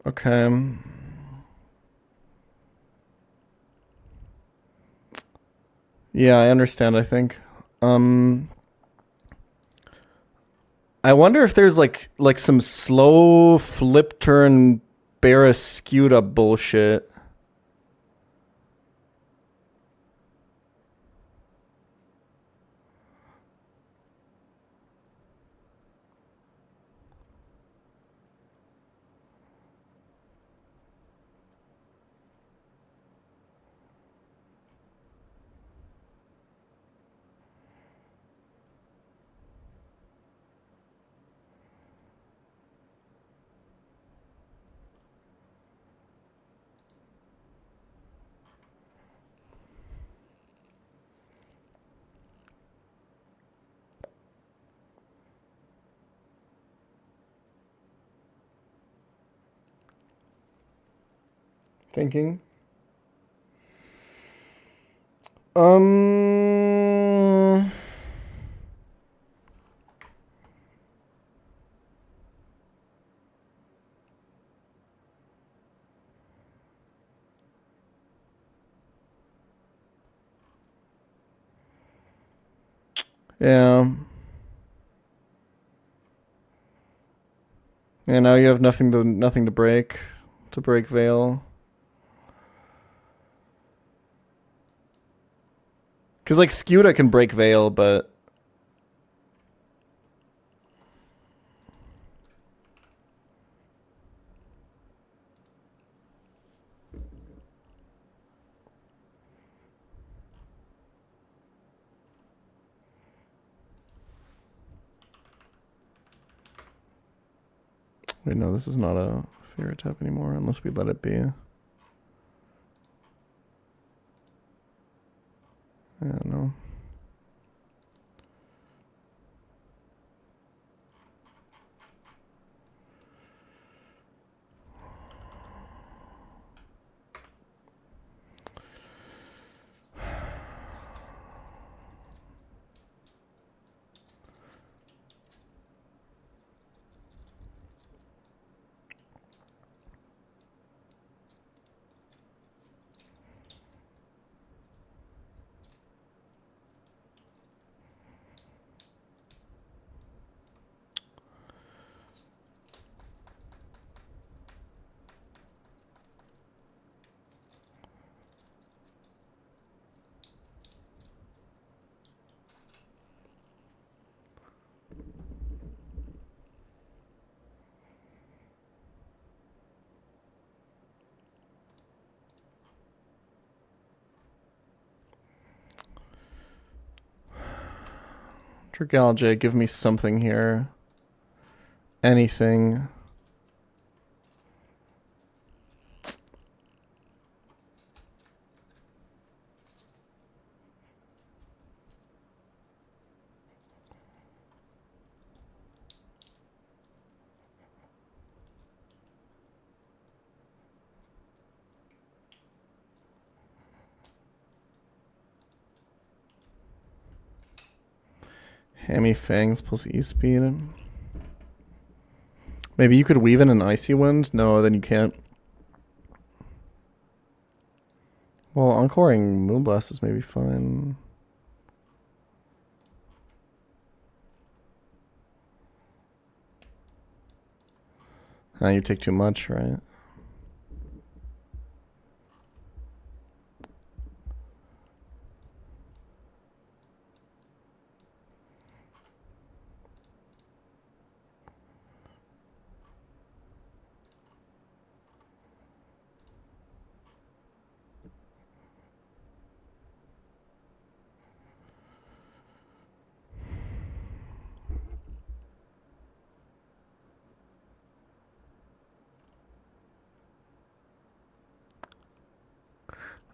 Okay. Yeah, I understand, I think. I wonder if there's like some slow flip turn Barrascuda bullshit. Thinking. Yeah. Yeah, now you have nothing to break Veil. Cause like Scuda can break Veil, but wait, no, this is not a favorite tap anymore unless we let it be. Yeah, no. Dragalge, give me something here. Anything. Hammy Fangs plus E-Speed. Maybe you could weave in an Icy Wind? No, then you can't. Well, encoring Moonblast is maybe fine. You take too much, right?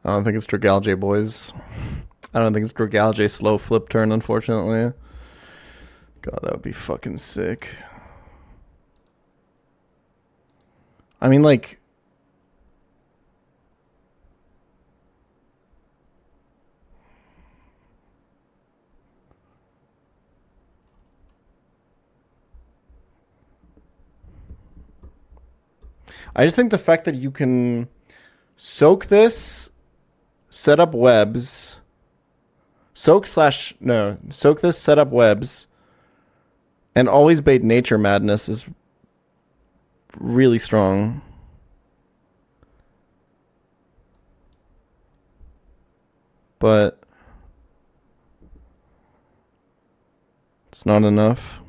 I don't think it's Dragalge, boys. I don't think it's Dragalge slow flip turn, unfortunately. God, that would be fucking sick. I mean, like... I just think the fact that you can soak this, set up webs, soak this, set up webs, and always bait Nature Madness is really strong. But it's not enough.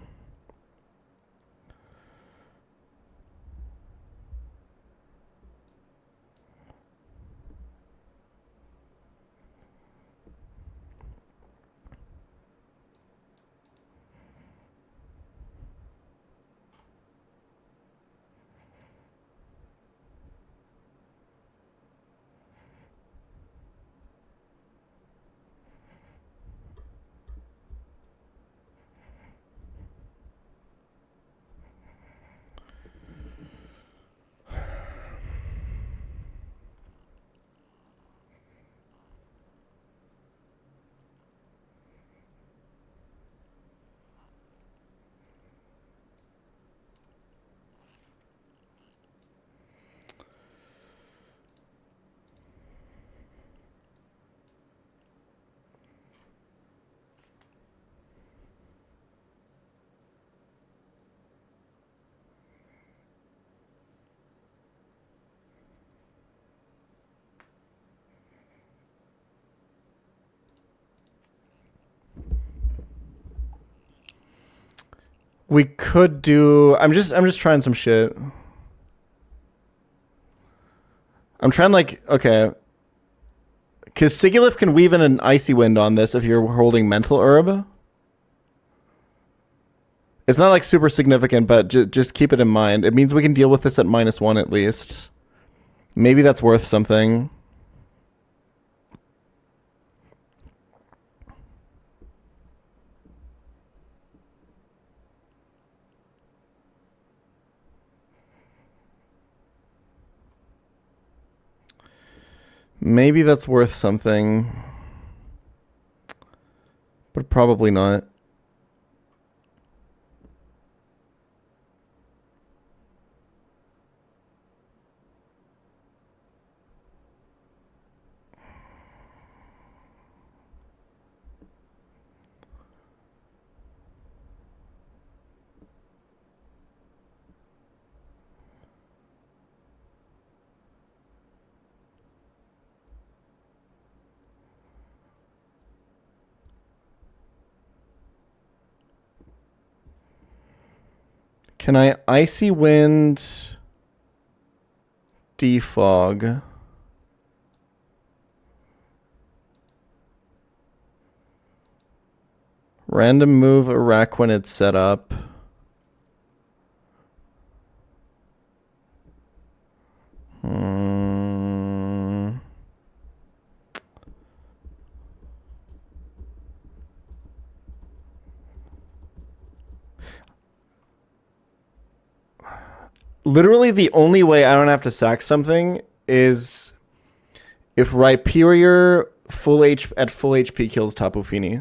We could do... I'm just trying some shit. I'm trying, like... Okay. Because Sigilif can weave in an Icy Wind on this if you're holding Mental Herb. It's not, like, super significant, but just keep it in mind. It means we can deal with this at -1 at least. Maybe that's worth something. Maybe that's worth something. But probably not. Can I Icy Wind defog? Random move Iraq when it's set up. Literally the only way I don't have to sack something is if Rhyperior at full HP kills Tapu Fini.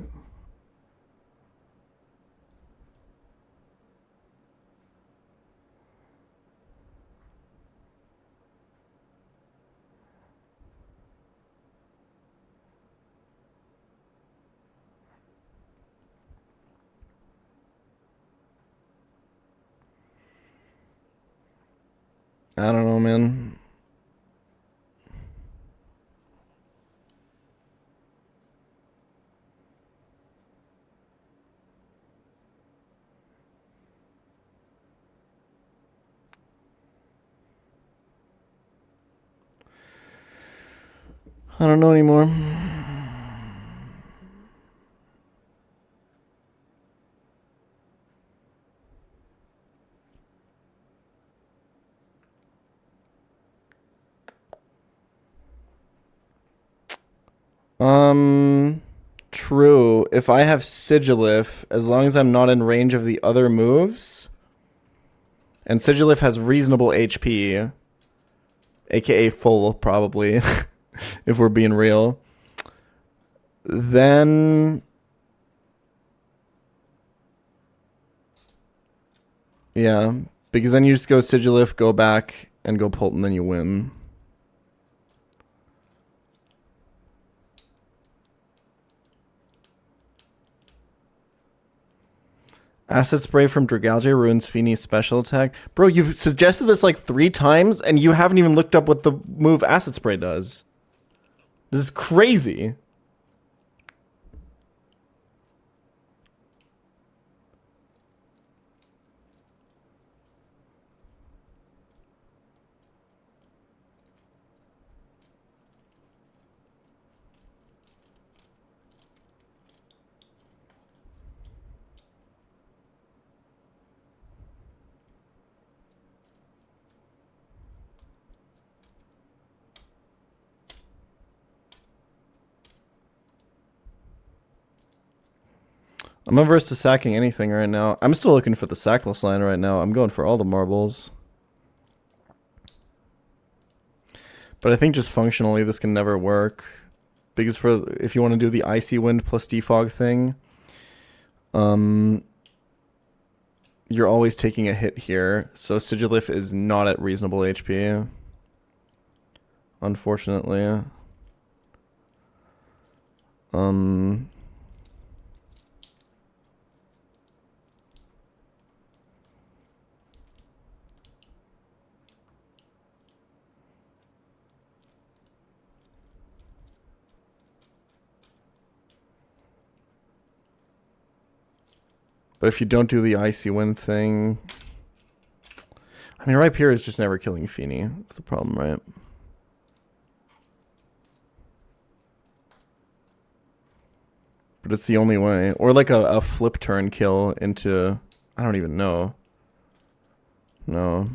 I don't know, man. I don't know anymore. True. If I have Sigilif, as long as I'm not in range of the other moves, and Sigilif has reasonable HP, aka full, probably, if we're being real, then yeah, because then you just go Sigilif, go back, and go Pult, and then you win. Acid spray from Dragalge ruins Feeney's special attack. Bro, you've suggested this like 3 times, and you haven't even looked up what the move Acid Spray does. This is crazy. I'm averse to sacking anything right now. I'm still looking for the sackless line right now. I'm going for all the marbles. But I think just functionally this can never work. Because if you want to do the Icy Wind plus Defog thing, you're always taking a hit here. So Sigilif is not at reasonable HP. Unfortunately. But if you don't do the Icy Wind thing... I mean, right here is just never killing Feeney. That's the problem, right? But it's the only way. Or like a flip turn kill into... I don't even know. No.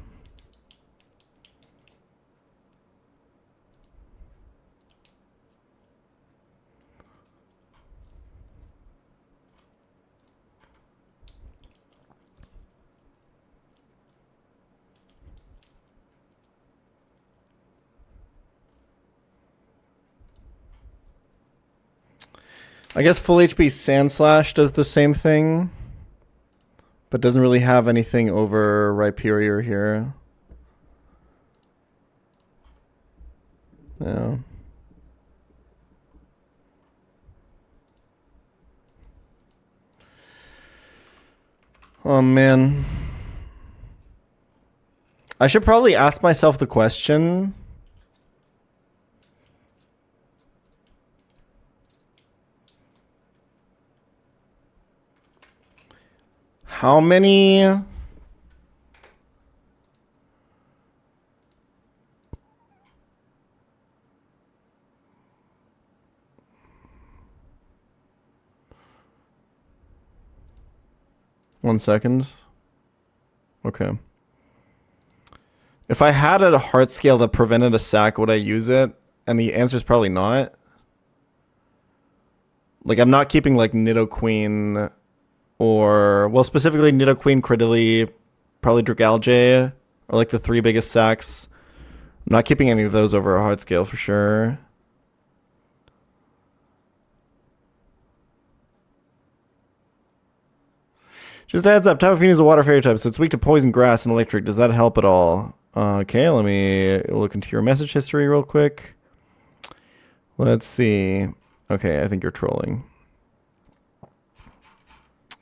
I guess full HP Sand Slash does the same thing, but doesn't really have anything over Rhyperior here. Yeah. Oh man. I should probably ask myself the question. How many... One second. Okay. If I had a heart scale that prevented a sack, would I use it? And the answer is probably not. Like, I'm not keeping, like, Nidoqueen or... Well, specifically Nidoqueen, Cradily, probably Dragalge, or, like, the 3 biggest sacks. I'm not keeping any of those over a heart scale for sure. Just a heads up, Tapu Fini is a water fairy type, so it's weak to poison, grass, and electric. Does that help at all? Okay, let me look into your message history real quick. Let's see. Okay, I think you're trolling.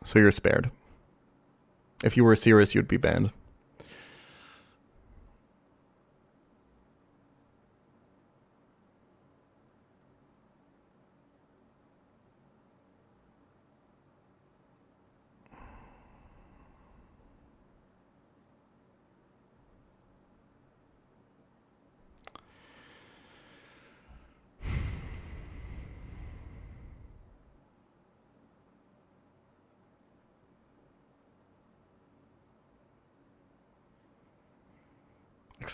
So you're spared. If you were serious, you'd be banned.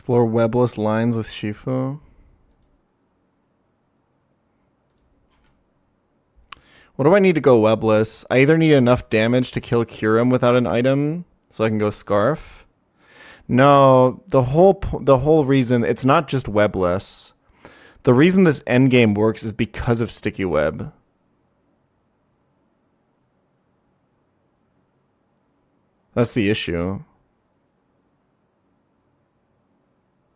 Explore webless lines with Shifu. What do I need to go webless? I either need enough damage to kill Kyurem without an item, so I can go Scarf. No, the whole reason, it's not just webless. The reason this endgame works is because of Sticky Web. That's the issue.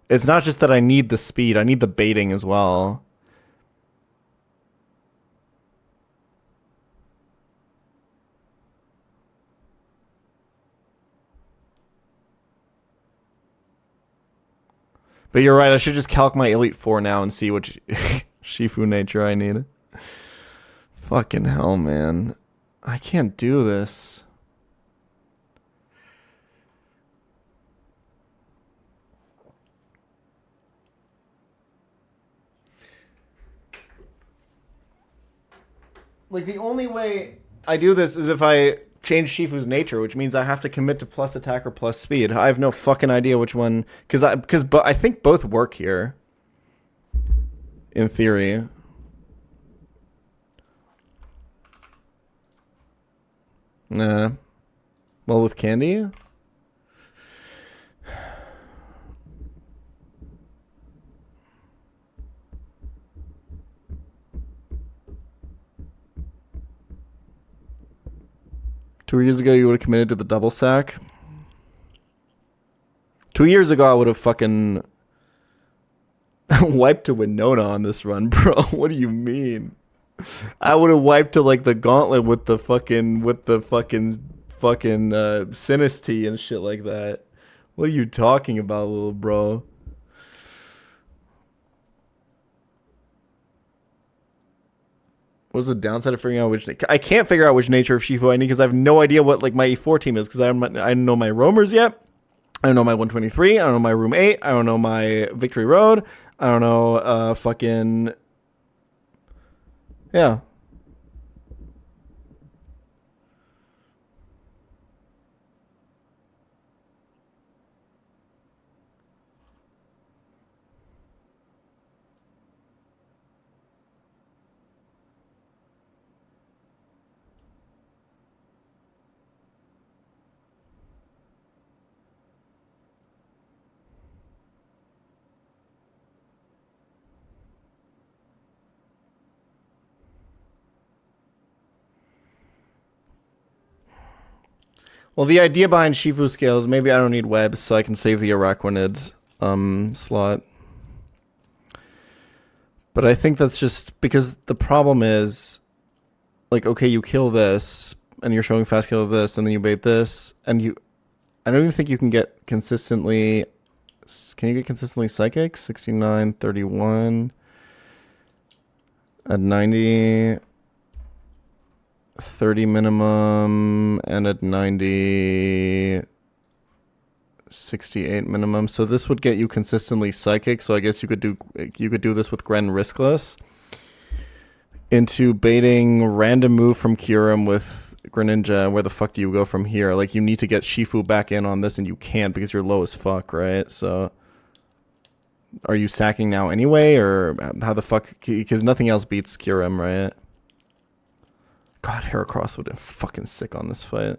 It's not just that I need the speed, I need the baiting as well. But you're right, I should just calc my Elite 4 now and see which Shifu nature I need. Fucking hell, man. I can't do this. Like, the only way I do this is if I change Shifu's nature, which means I have to commit to plus attack or plus speed. I have no fucking idea which one, because I think both work here. In theory. Nah. Well, with Candy? 2 years ago, you would have committed to the double sack. 2 years ago, I would have fucking wiped to Winona on this run, bro. What do you mean? I would have wiped to like the gauntlet with the fucking Sinisty and shit like that. What are you talking about, little bro? What's the downside of figuring out which... I can't figure out which nature of Shifu I need because I have no idea what like my E4 team is because I don't know my roamers yet. I don't know my 123. I don't know my room 8. I don't know my Victory Road. I don't know fucking... Yeah. Well, the idea behind Shifu scales, maybe I don't need webs, so I can save the Araquanid slot. But I think that's just because the problem is, like, okay, you kill this, and you're showing fast kill of this, and then you bait this, and you... I don't even think you can get consistently... Can you get consistently Psychic? 69, 31... At 90... 30 minimum, and at 90... 68 minimum. So this would get you consistently Psychic, so I guess you could do this with Gren Riskless. Into baiting random move from Kyurem with Greninja. Where the fuck do you go from here? Like, you need to get Shifu back in on this, and you can't because you're low as fuck, right? So... Are you sacking now anyway, or how the fuck... Because nothing else beats Kyurem, right? God, Heracross would have been fucking sick on this fight.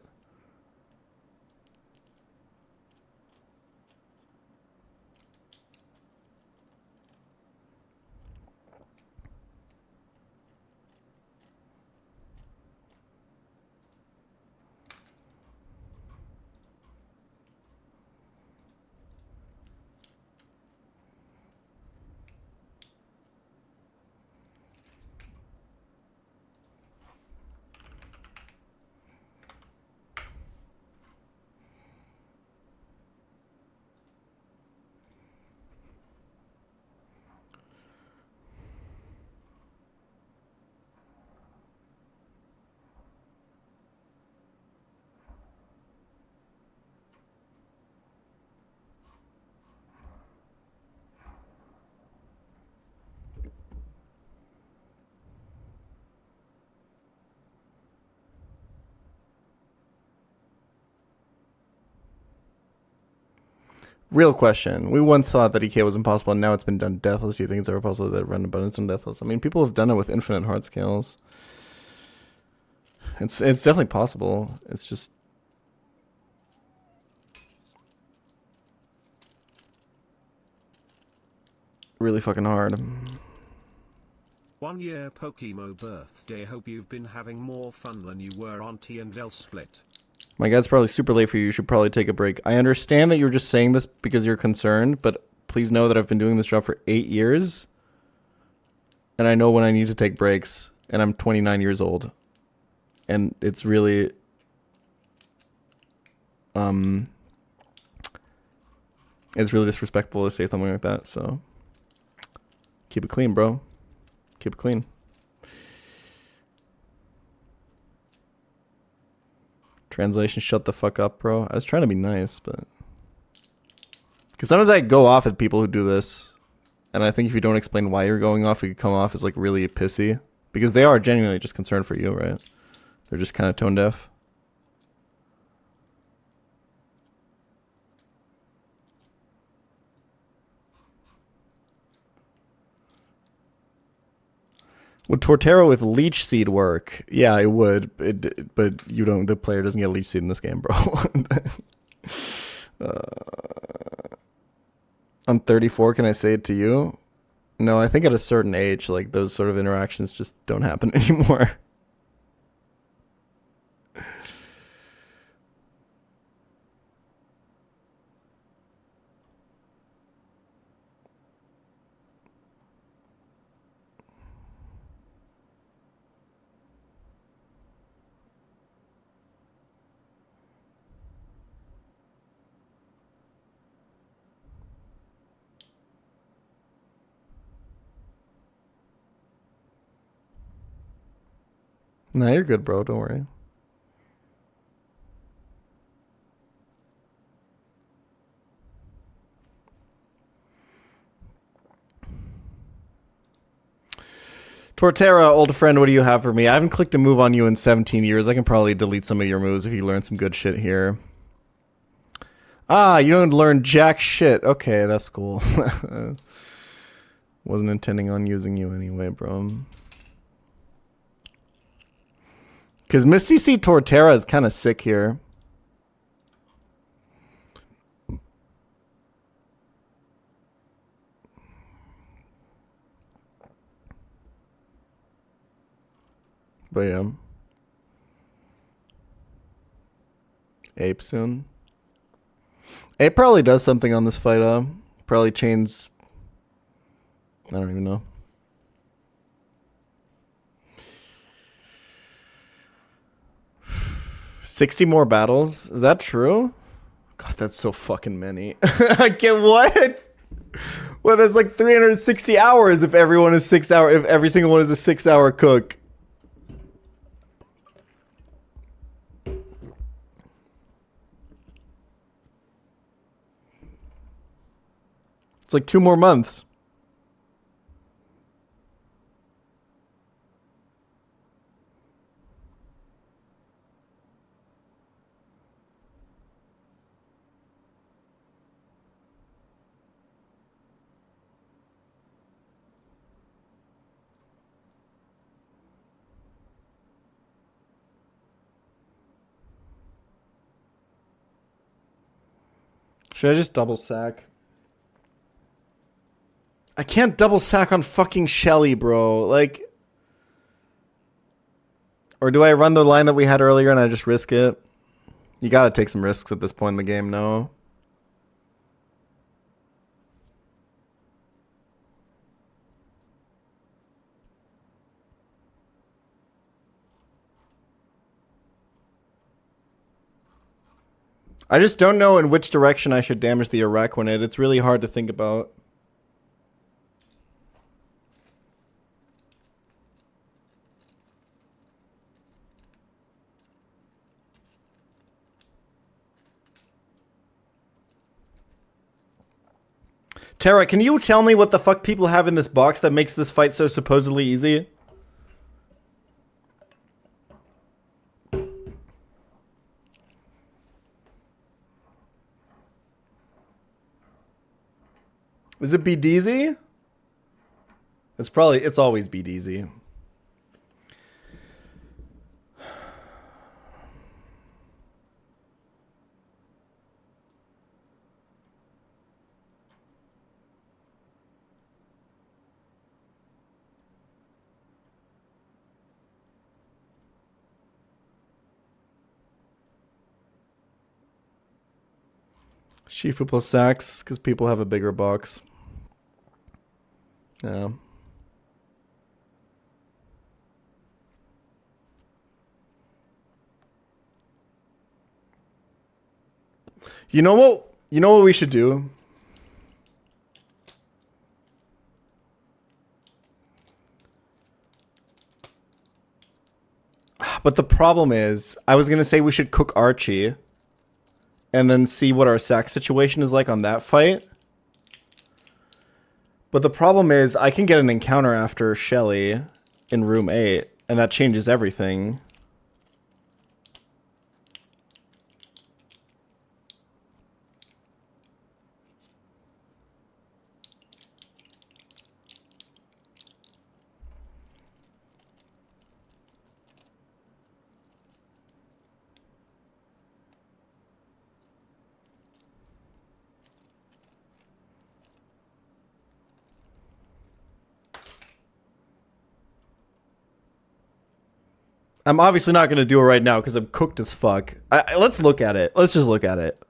Real question. We once thought that EK was impossible, and now it's been done deathless. Do you think it's ever possible that Run&Bun is done deathless? I mean, people have done it with infinite heart scales. It's definitely possible. It's just really fucking hard. 1 year Pokemo birthday. Hope you've been having more fun than you were on T&L Split. My God, it's probably super late for you. You should probably take a break. I understand that you're just saying this because you're concerned, but please know that I've been doing this job for 8 years. And I know when I need to take breaks. And I'm 29 years old. And it's really... It's really disrespectful to say something like that, so... Keep it clean, bro. Keep it clean. Translation, shut the fuck up, bro. I was trying to be nice, but... Because sometimes I go off at people who do this. And I think if you don't explain why you're going off, it could come off as, like, really pissy. Because they are genuinely just concerned for you, right? They're just kind of tone deaf. Would Torterra with leech seed work? Yeah, it would. But you don't. The player doesn't get leech seed in this game, bro. I'm 34. Can I say it to you? No, I think at a certain age, like those sort of interactions just don't happen anymore. Nah, you're good, bro. Don't worry. Torterra, old friend, what do you have for me? I haven't clicked a move on you in 17 years. I can probably delete some of your moves if you learn some good shit here. Ah, you don't learn jack shit. Okay, that's cool. Wasn't intending on using you anyway, bro. Because Misty C Torterra is kind of sick here. But yeah. Ape soon. Ape probably does something on this fight, probably chains... I don't even know. $60 more battles? Is that true? God, that's so fucking many. I get what? Well, that's like 360 hours if everyone is 6 hour. If every single one is a 6 hour cook. It's like 2 more months. Should I just double sack? I can't double sack on fucking Shelly, bro. Like... Or do I run the line that we had earlier and I just risk it? You gotta take some risks at this point in the game, no? I just don't know in which direction I should damage the Araquanid. It's really hard to think about. Tara, can you tell me what the fuck people have in this box that makes this fight so supposedly easy? Is it BDZ? It's always BDZ. Shifu plus Sax, because people have a bigger box. Yeah. You know what? You know what we should do? But the problem is, I was going to say we should cook Archie and then see what our sack situation is like on that fight. But the problem is, I can get an encounter after Shelly in room 8, and that changes everything. I'm obviously not going to do it right now because I'm cooked as fuck. Let's look at it. Let's just look at it.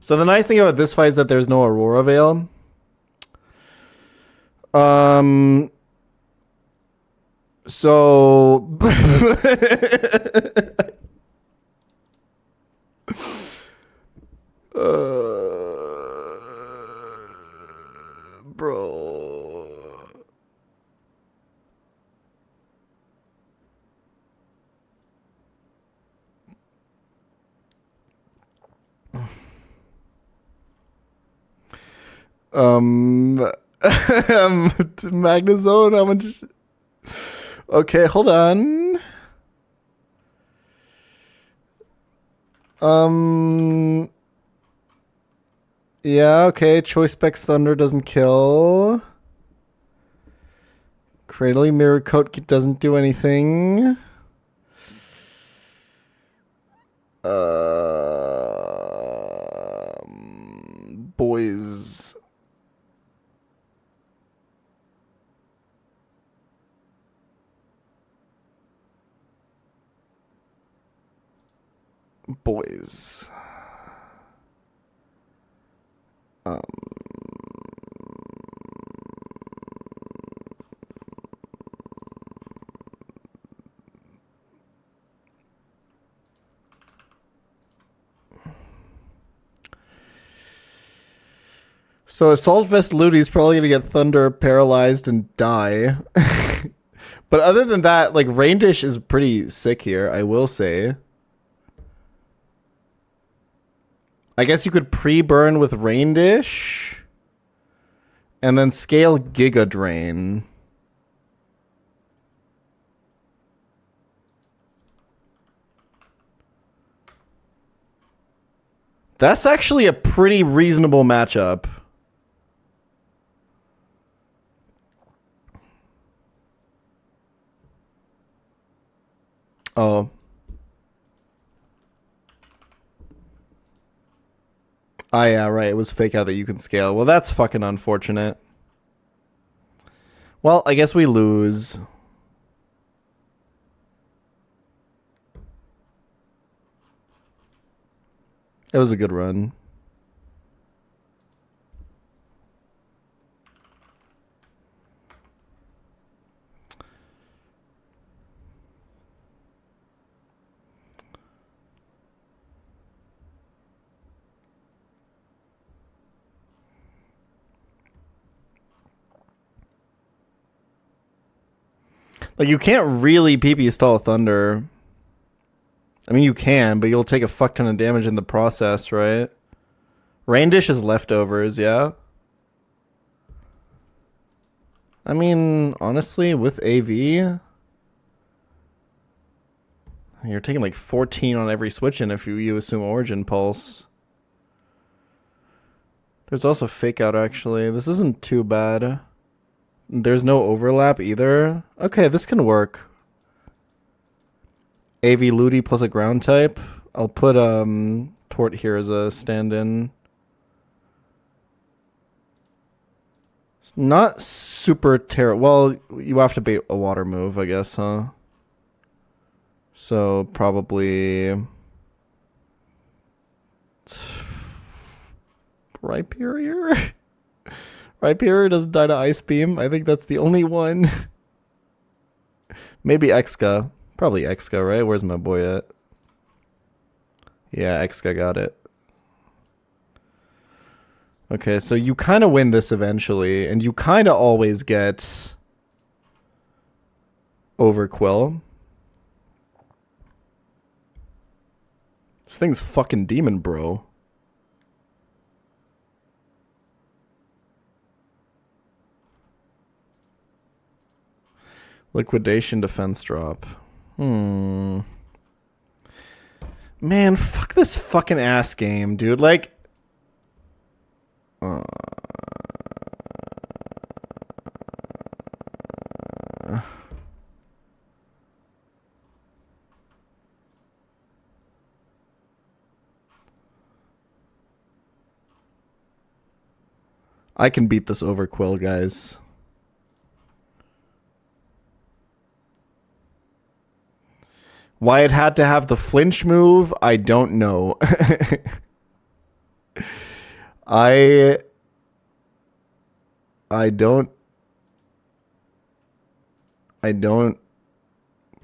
So the nice thing about this fight is that there's no Aurora Veil. So... bro... Magnazone, how much? Okay, hold on. Yeah, okay. Choice Specs Thunder doesn't kill. Cradling Mirror Coat doesn't do anything. Boys. Boys. So Assault Vest Ludi's probably gonna get Thunder paralyzed and die. But other than that, like, Rain Dish is pretty sick here, I will say. I guess you could pre-burn with Rain Dish and then scale Giga Drain. That's actually a pretty reasonable matchup. Oh. Ah, yeah, right. It was fake out that you can scale. Well, that's fucking unfortunate. Well, I guess we lose. It was a good run. Like, you can't really PP stall Thunder. I mean, you can, but you'll take a fuck ton of damage in the process, right? Rain Dish is leftovers, yeah? I mean, honestly, with AV, you're taking like 14 on every switch in if you assume Origin Pulse. There's also fake out actually. This isn't too bad. There's no overlap either. Okay, this can work. AV Ludi plus a ground type. I'll put Tort here as a stand-in. It's not super terrible. Well, you have to bait a water move, I guess, huh? So probably Rhyperior? Rhyperior doesn't die to Ice Beam. I think that's the only one. Maybe Exca. Probably Exca, right? Where's my boy at? Yeah, Exca got it. Okay, so you kind of win this eventually, and you kind of always get Overquill. This thing's fucking demon, bro. Liquidation defense drop. Man, fuck this fucking ass game, dude. Like, I can beat this Overquill, guys. Why it had to have the flinch move, I don't know. I don't.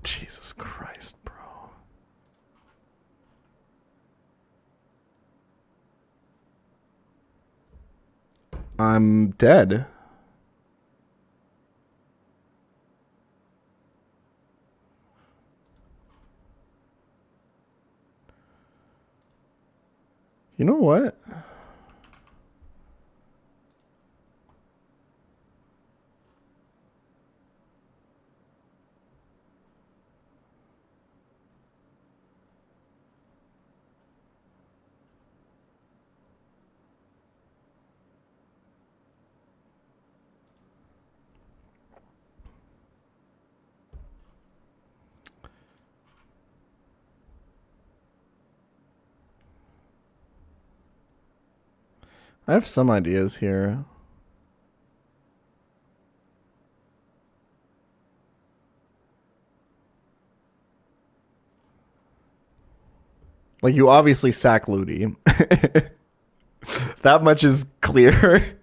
Jesus Christ, bro. I'm dead. You know what? I have some ideas here. Like, you obviously sack Ludi. That much is clear.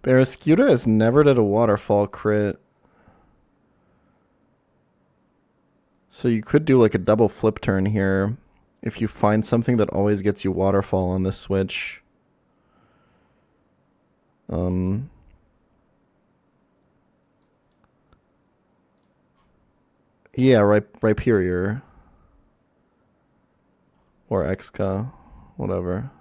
Barraskewda has never did a waterfall crit. So you could do like a double flip turn here if you find something that always gets you waterfall on this switch. Yeah, Rhyperior. Or Exca. Whatever.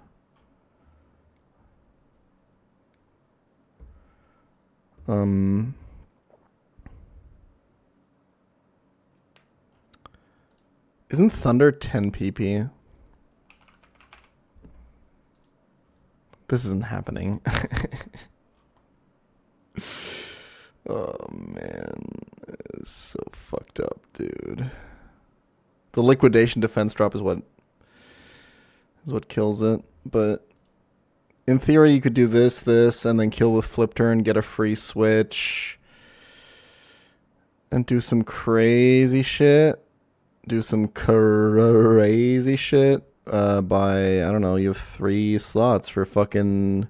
Isn't Thunder 10 PP? This isn't happening. Oh man, it's so fucked up, dude. The liquidation defense drop is what kills it. But in theory, you could do this, and then kill with flip turn, get a free switch, and do some crazy shit. By, I don't know, you have 3 slots for fucking...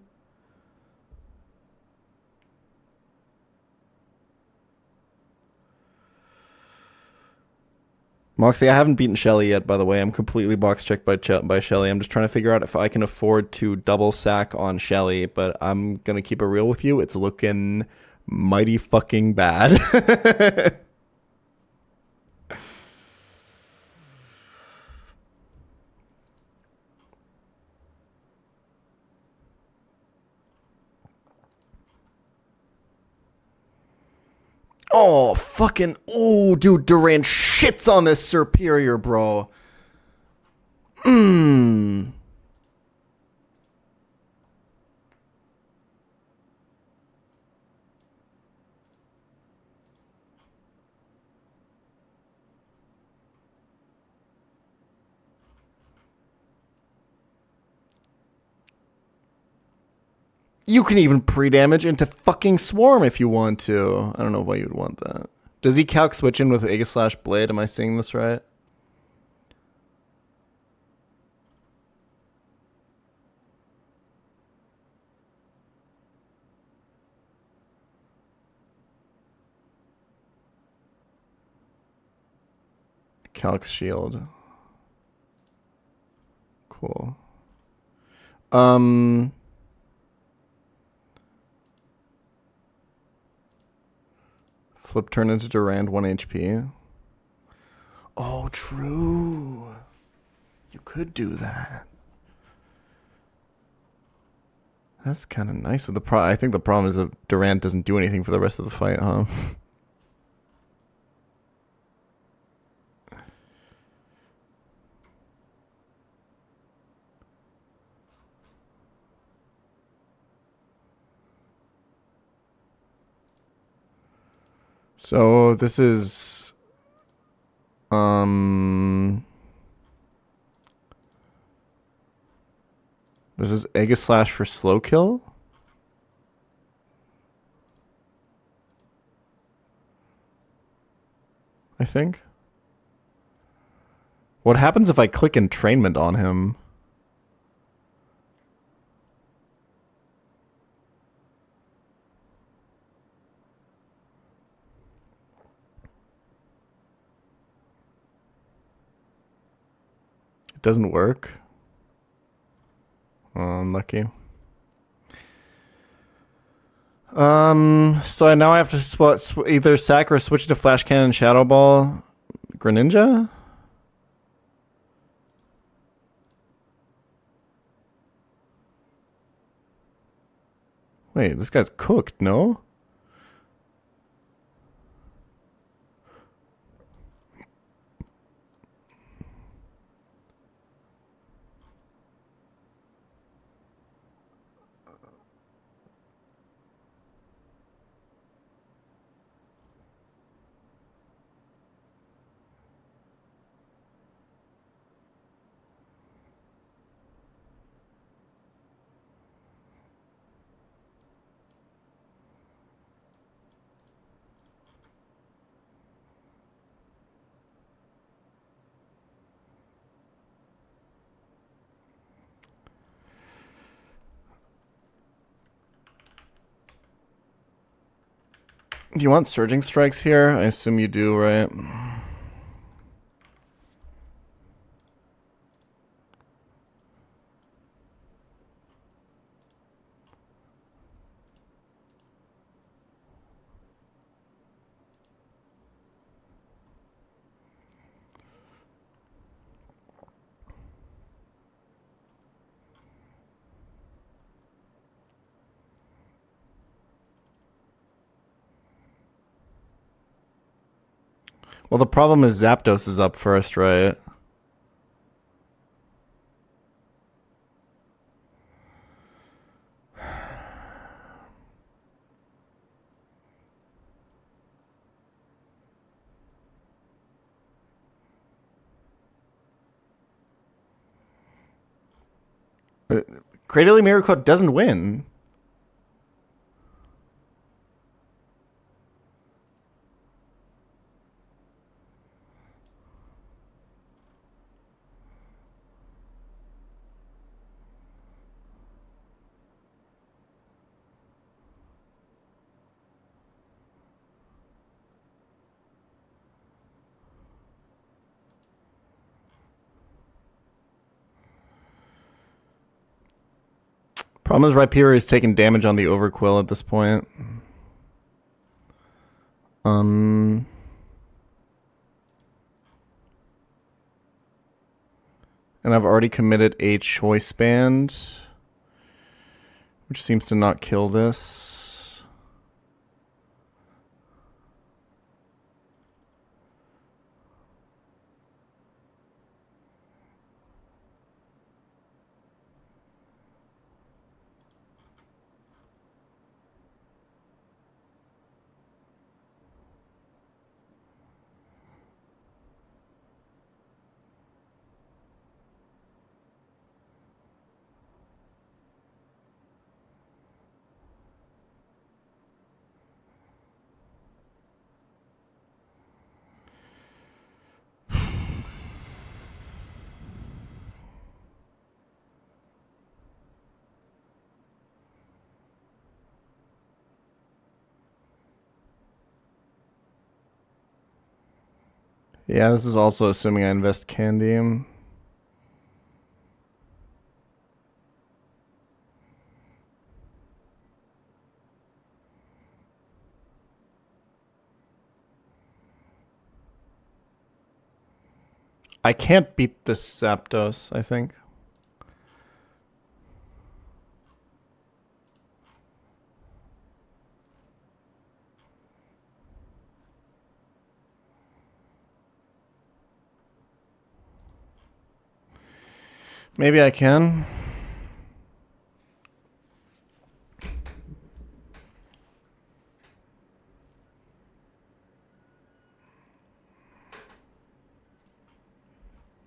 Moxie, I haven't beaten Shelly yet, by the way. I'm completely box checked by Shelly. I'm just trying to figure out if I can afford to double sack on Shelly, but I'm going to keep it real with you. It's looking mighty fucking bad. Oh, fucking. Oh, dude, Durant shits on this Superior, bro. Mmm. You can even pre-damage into fucking Swarm if you want to. I don't know why you'd want that. Does he calc switch in with Aegis / Blade? Am I seeing this right? Calc shield. Cool. Flip turn into Durand 1 HP. Oh, true. You could do that. That's kind of nice. I think the problem is that Durant doesn't do anything for the rest of the fight, huh? So this is this is Aegis / for slow kill. I think. What happens if I click entrainment on him? It doesn't work. Oh, unlucky. So now I have to either sack or switch to Flash Cannon, Shadow Ball, Greninja? Wait, this guy's cooked, no? Do you want Surging Strikes here? I assume you do, right? Well, the problem is Zapdos is up first, right? Cradily Miracle doesn't win. Problem is Rhyperior is taking damage on the Overquill at this point. And I've already committed a Choice Band, which seems to not kill this. Yeah, this is also assuming I invest Candy. I can't beat this Zapdos, I think. Maybe I can.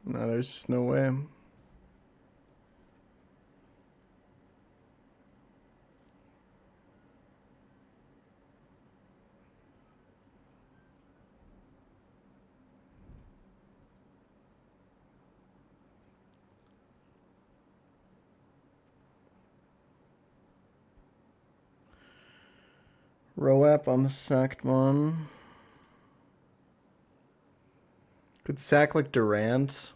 No, there's just no way. Roap on the sacked one. Could sack like Durant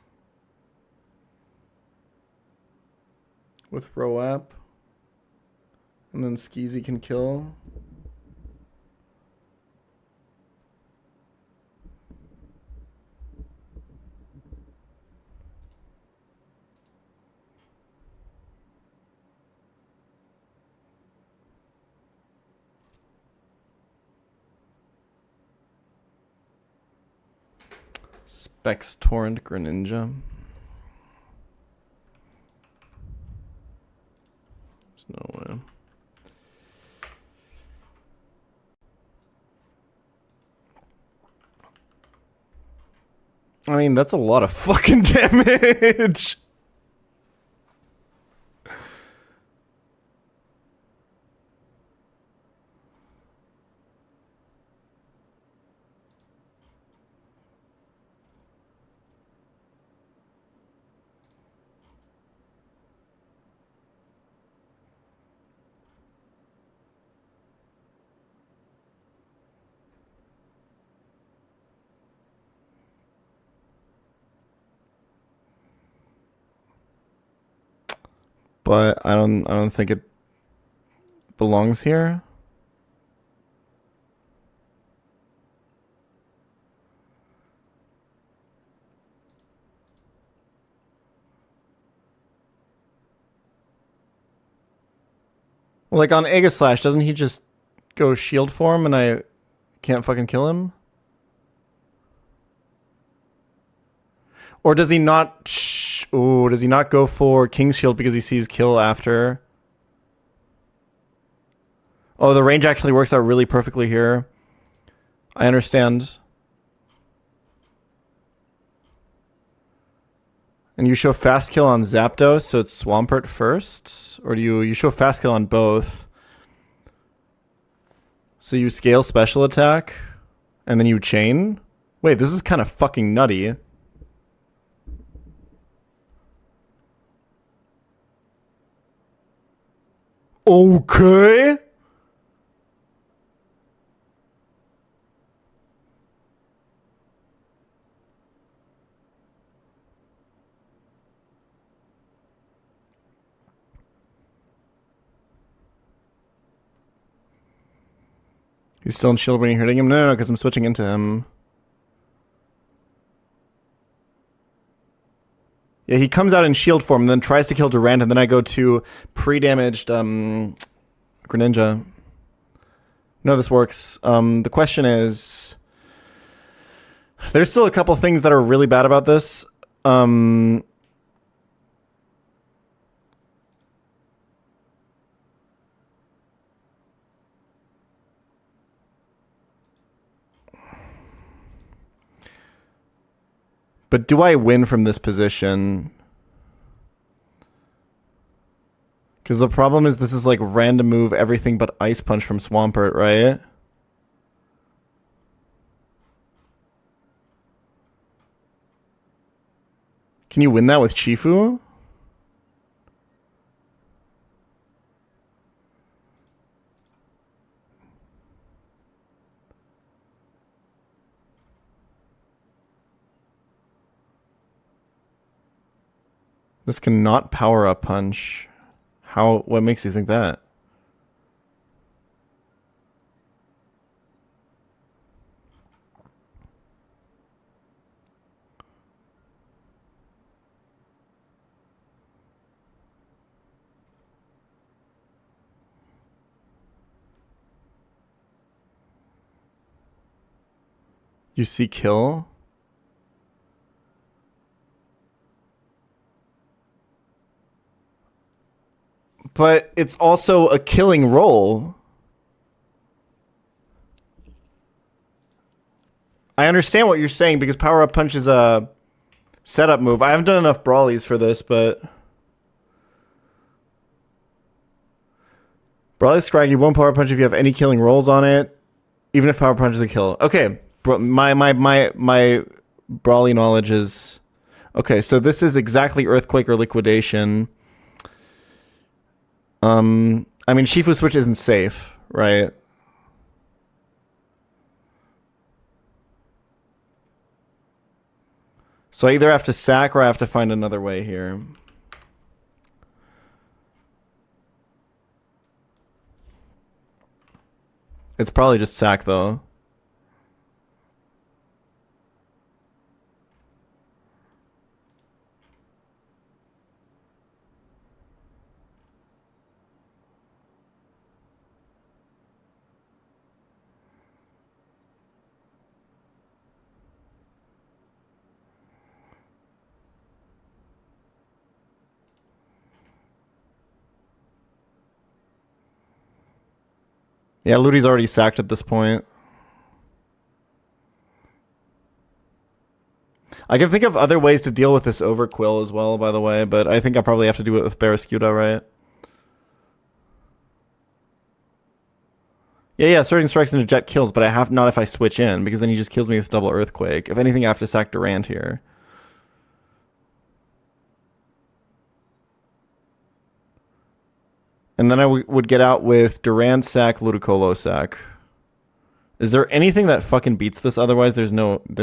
with Roap. And then Skeezy can kill. Specs Torrent Greninja. There's no way. I mean, that's a lot of fucking damage. But I don't think it belongs here. Well, like on Aegislash, doesn't he just go shield form and I can't fucking kill him? Or does he not? Does he not go for King's Shield because he sees kill after? Oh, the range actually works out really perfectly here. I understand. And you show fast kill on Zapdos, so it's Swampert first? Or do you show fast kill on both? So you scale special attack, and then you chain? Wait, this is kind of fucking nutty. Okay. He's still in shield when you're hitting him? No, because I'm switching into him. Yeah, he comes out in shield form and then tries to kill Durant, and then I go to pre-damaged Greninja. No, this works. The question is... There's still a couple things that are really bad about this. But do I win from this position? Because the problem is this is like random move everything but Ice Punch from Swampert, right? Can you win that with Chifu? This cannot power up punch. How? What makes you think that? You see kill? But it's also a killing roll. I understand what you're saying because Power Up Punch is a setup move. I haven't done enough Brawlies for this, but... Brawly Scraggy won't Power Punch if you have any killing rolls on it, even if Power Punch is a kill. Okay, my Brawly knowledge is... Okay, so this is exactly Earthquake or Liquidation. I mean, Shifu Switch isn't safe, right? So I either have to sack or I have to find another way here. It's probably just sack, though. Yeah, Ludi's already sacked at this point. I can think of other ways to deal with this Overquill as well, by the way, but I think I probably have to do it with Barraskewda, right? Yeah, Surging Strikes into Jet kills, but I have not if I switch in, because then he just kills me with double Earthquake. If anything, I have to sack Durant here. And then I would get out with Durant sack, Ludicolo sack. Is there anything that fucking beats this? Otherwise, there's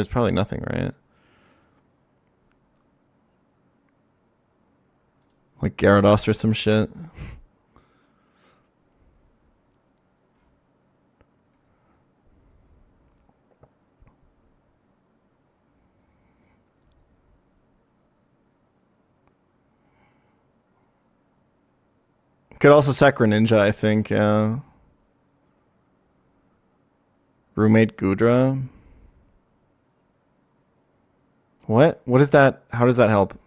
probably nothing, right? Like Gyarados or some shit. Could also sack Greninja, I think, yeah. Roommate Gudra. What? What is that? How does that help?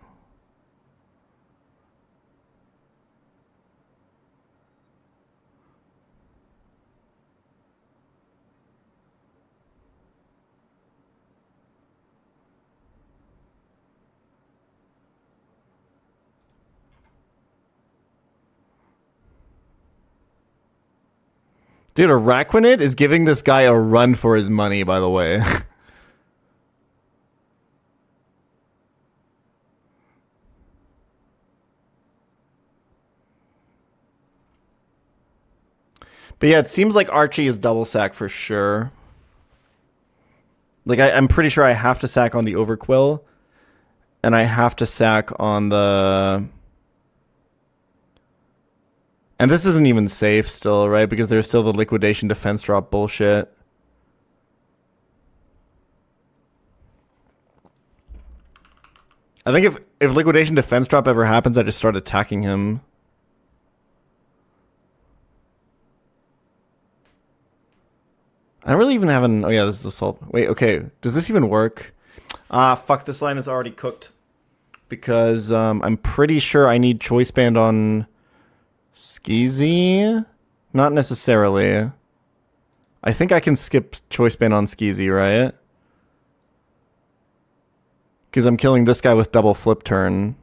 Dude, Araquanid is giving this guy a run for his money, by the way. But yeah, it seems like Archie is double sack for sure. Like, I'm pretty sure I have to sack on the Overquill. And I have to sack on the... And this isn't even safe still, right? Because there's still the liquidation defense drop bullshit. I think if liquidation defense drop ever happens, I just start attacking him. I don't really even have an... Oh yeah, this is assault. Wait, okay. Does this even work? Ah, fuck, this line is already cooked. Because I'm pretty sure I need choice band on Skeezy. Not necessarily. I think I can skip choice band on Skeezy, right? Because I'm killing this guy with double flip turn.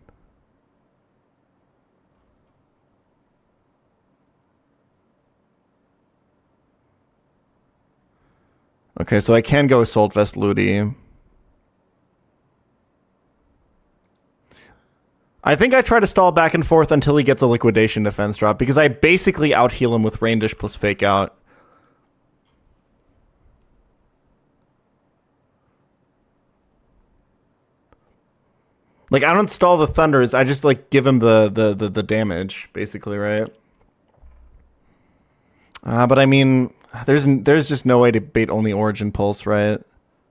Okay, so I can go Assault Vest Ludi. I think I try to stall back and forth until he gets a liquidation defense drop, because I basically out-heal him with Rain Dish plus Fake Out. Like, I don't stall the Thunders, I just, like, give him the damage, basically, right? But I mean, there's just no way to bait only Origin Pulse, right?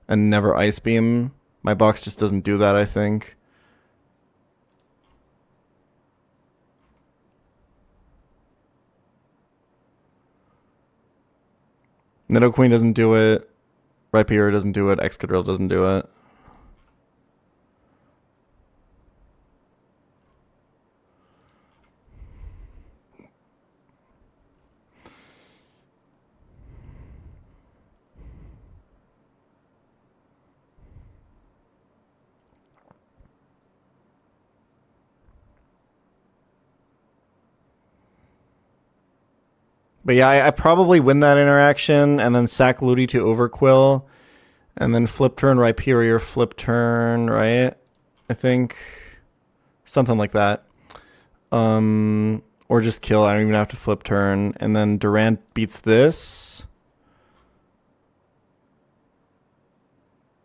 And never Ice Beam. My box just doesn't do that, I think. Nido Queen doesn't do it. Rhyperior doesn't do it. Excadrill doesn't do it. But yeah, I probably win that interaction and then sack Ludi to Overquill. And then flip turn Rhyperior, flip turn, right? I think. Something like that. Or just kill. I don't even have to flip turn. And then Durant beats this.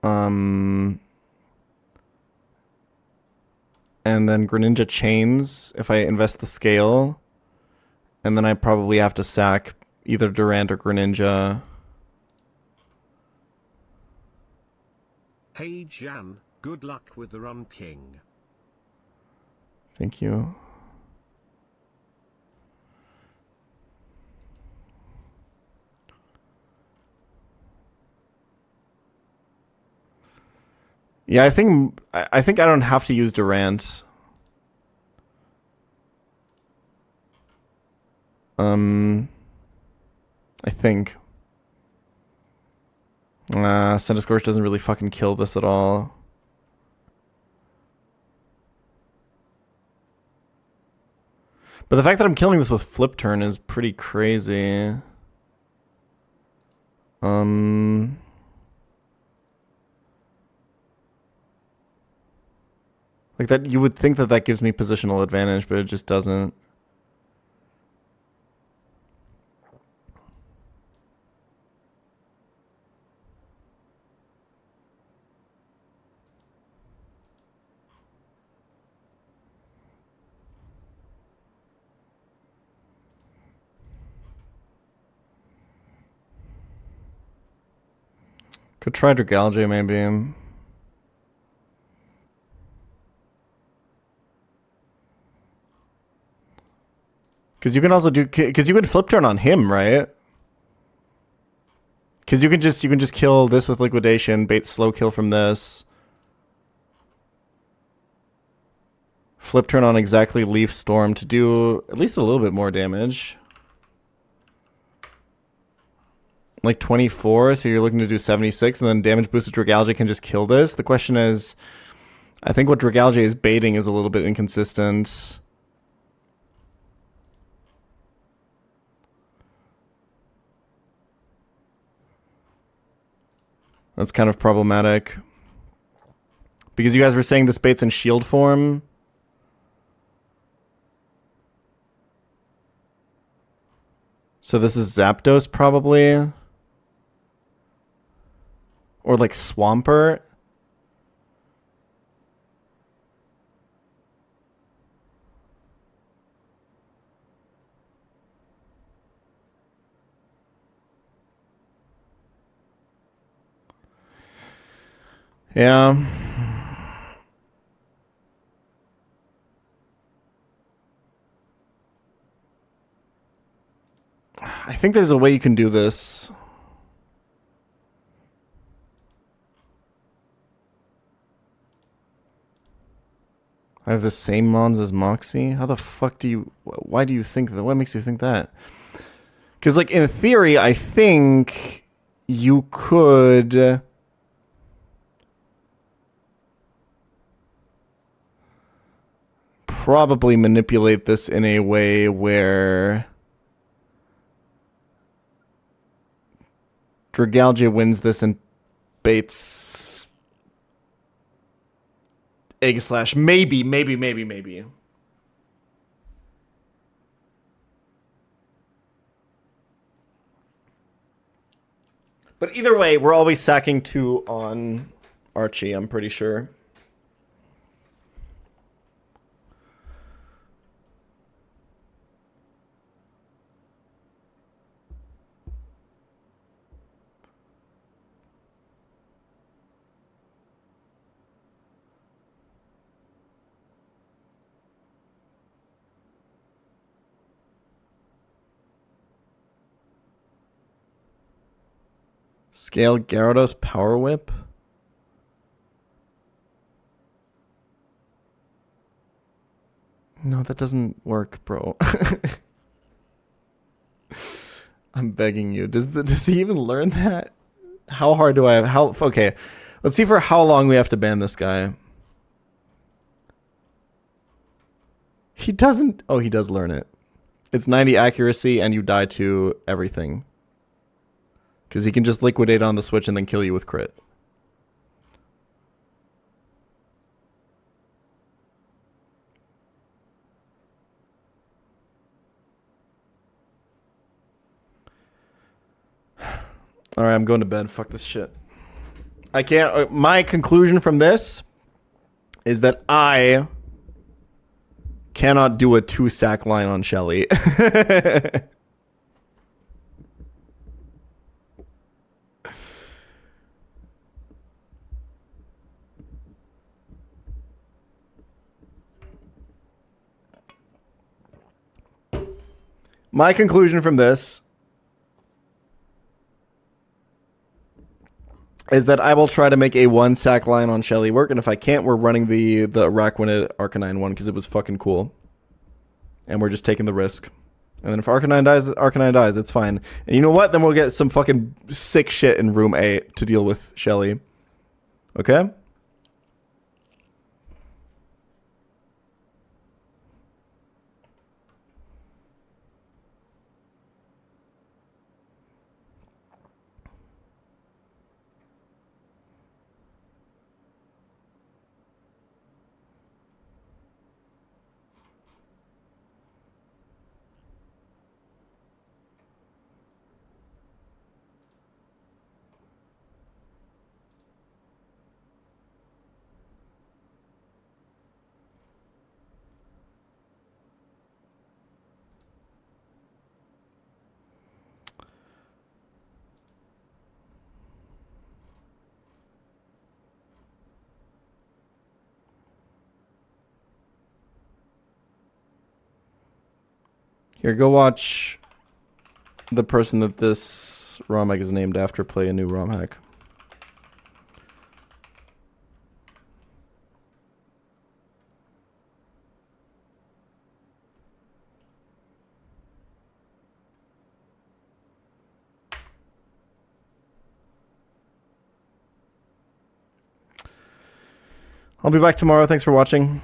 And then Greninja chains if I invest the scale. And then I probably have to sack either Durant or Greninja. Hey Jan, good luck with the run, King. Thank you. Yeah, I think I don't have to use Durant. I think. Centiskorch doesn't really fucking kill this at all. But the fact that I'm killing this with flip turn is pretty crazy. Like that, you would think that that gives me positional advantage, but it just doesn't. Could try Dragalge maybe. Because you can also do, because you can flip turn on him, right? Because you can just kill this with liquidation, bait slow kill from this. Flip turn on exactly Leaf Storm to do at least a little bit more damage. Like 24, so you're looking to do 76, and then damage boosted Dragalge can just kill this. The question is, I think what Dragalge is baiting is a little bit inconsistent. That's kind of problematic. Because you guys were saying this bait's in shield form. So this is Zapdos probably. Or like Swampert. Yeah. I think there's a way you can do this. I have the same mons as Moxie? How the fuck do you... Why do you think that? What makes you think that? Because, like, in theory, I think you could... probably manipulate this in a way where... Dragalge wins this and baits... Egg slash. Maybe. But either way, we're always sacking 2 on Archie, I'm pretty sure. Scale Gyarados Power Whip. No, that doesn't work, bro. I'm begging you. Does he even learn that? How hard do I have? Okay, let's see for how long we have to ban this guy. He doesn't. Oh, he does learn it. It's 90 accuracy, and you die to everything. Because he can just liquidate on the switch and then kill you with crit. Alright, I'm going to bed. Fuck this shit. I can't... my conclusion from this is that I cannot do a 2-sack line on Shelly. My conclusion from this is that I will try to make a 1-sack line on Shelly work, and if I can't, we're running the Araquanid Arcanine one because it was fucking cool. And we're just taking the risk. And then if Arcanine dies, it's fine. And you know what? Then we'll get some fucking sick shit in room 8 to deal with Shelly. Okay? Here, go watch the person that this ROM hack is named after play a new ROM hack. I'll be back tomorrow. Thanks for watching.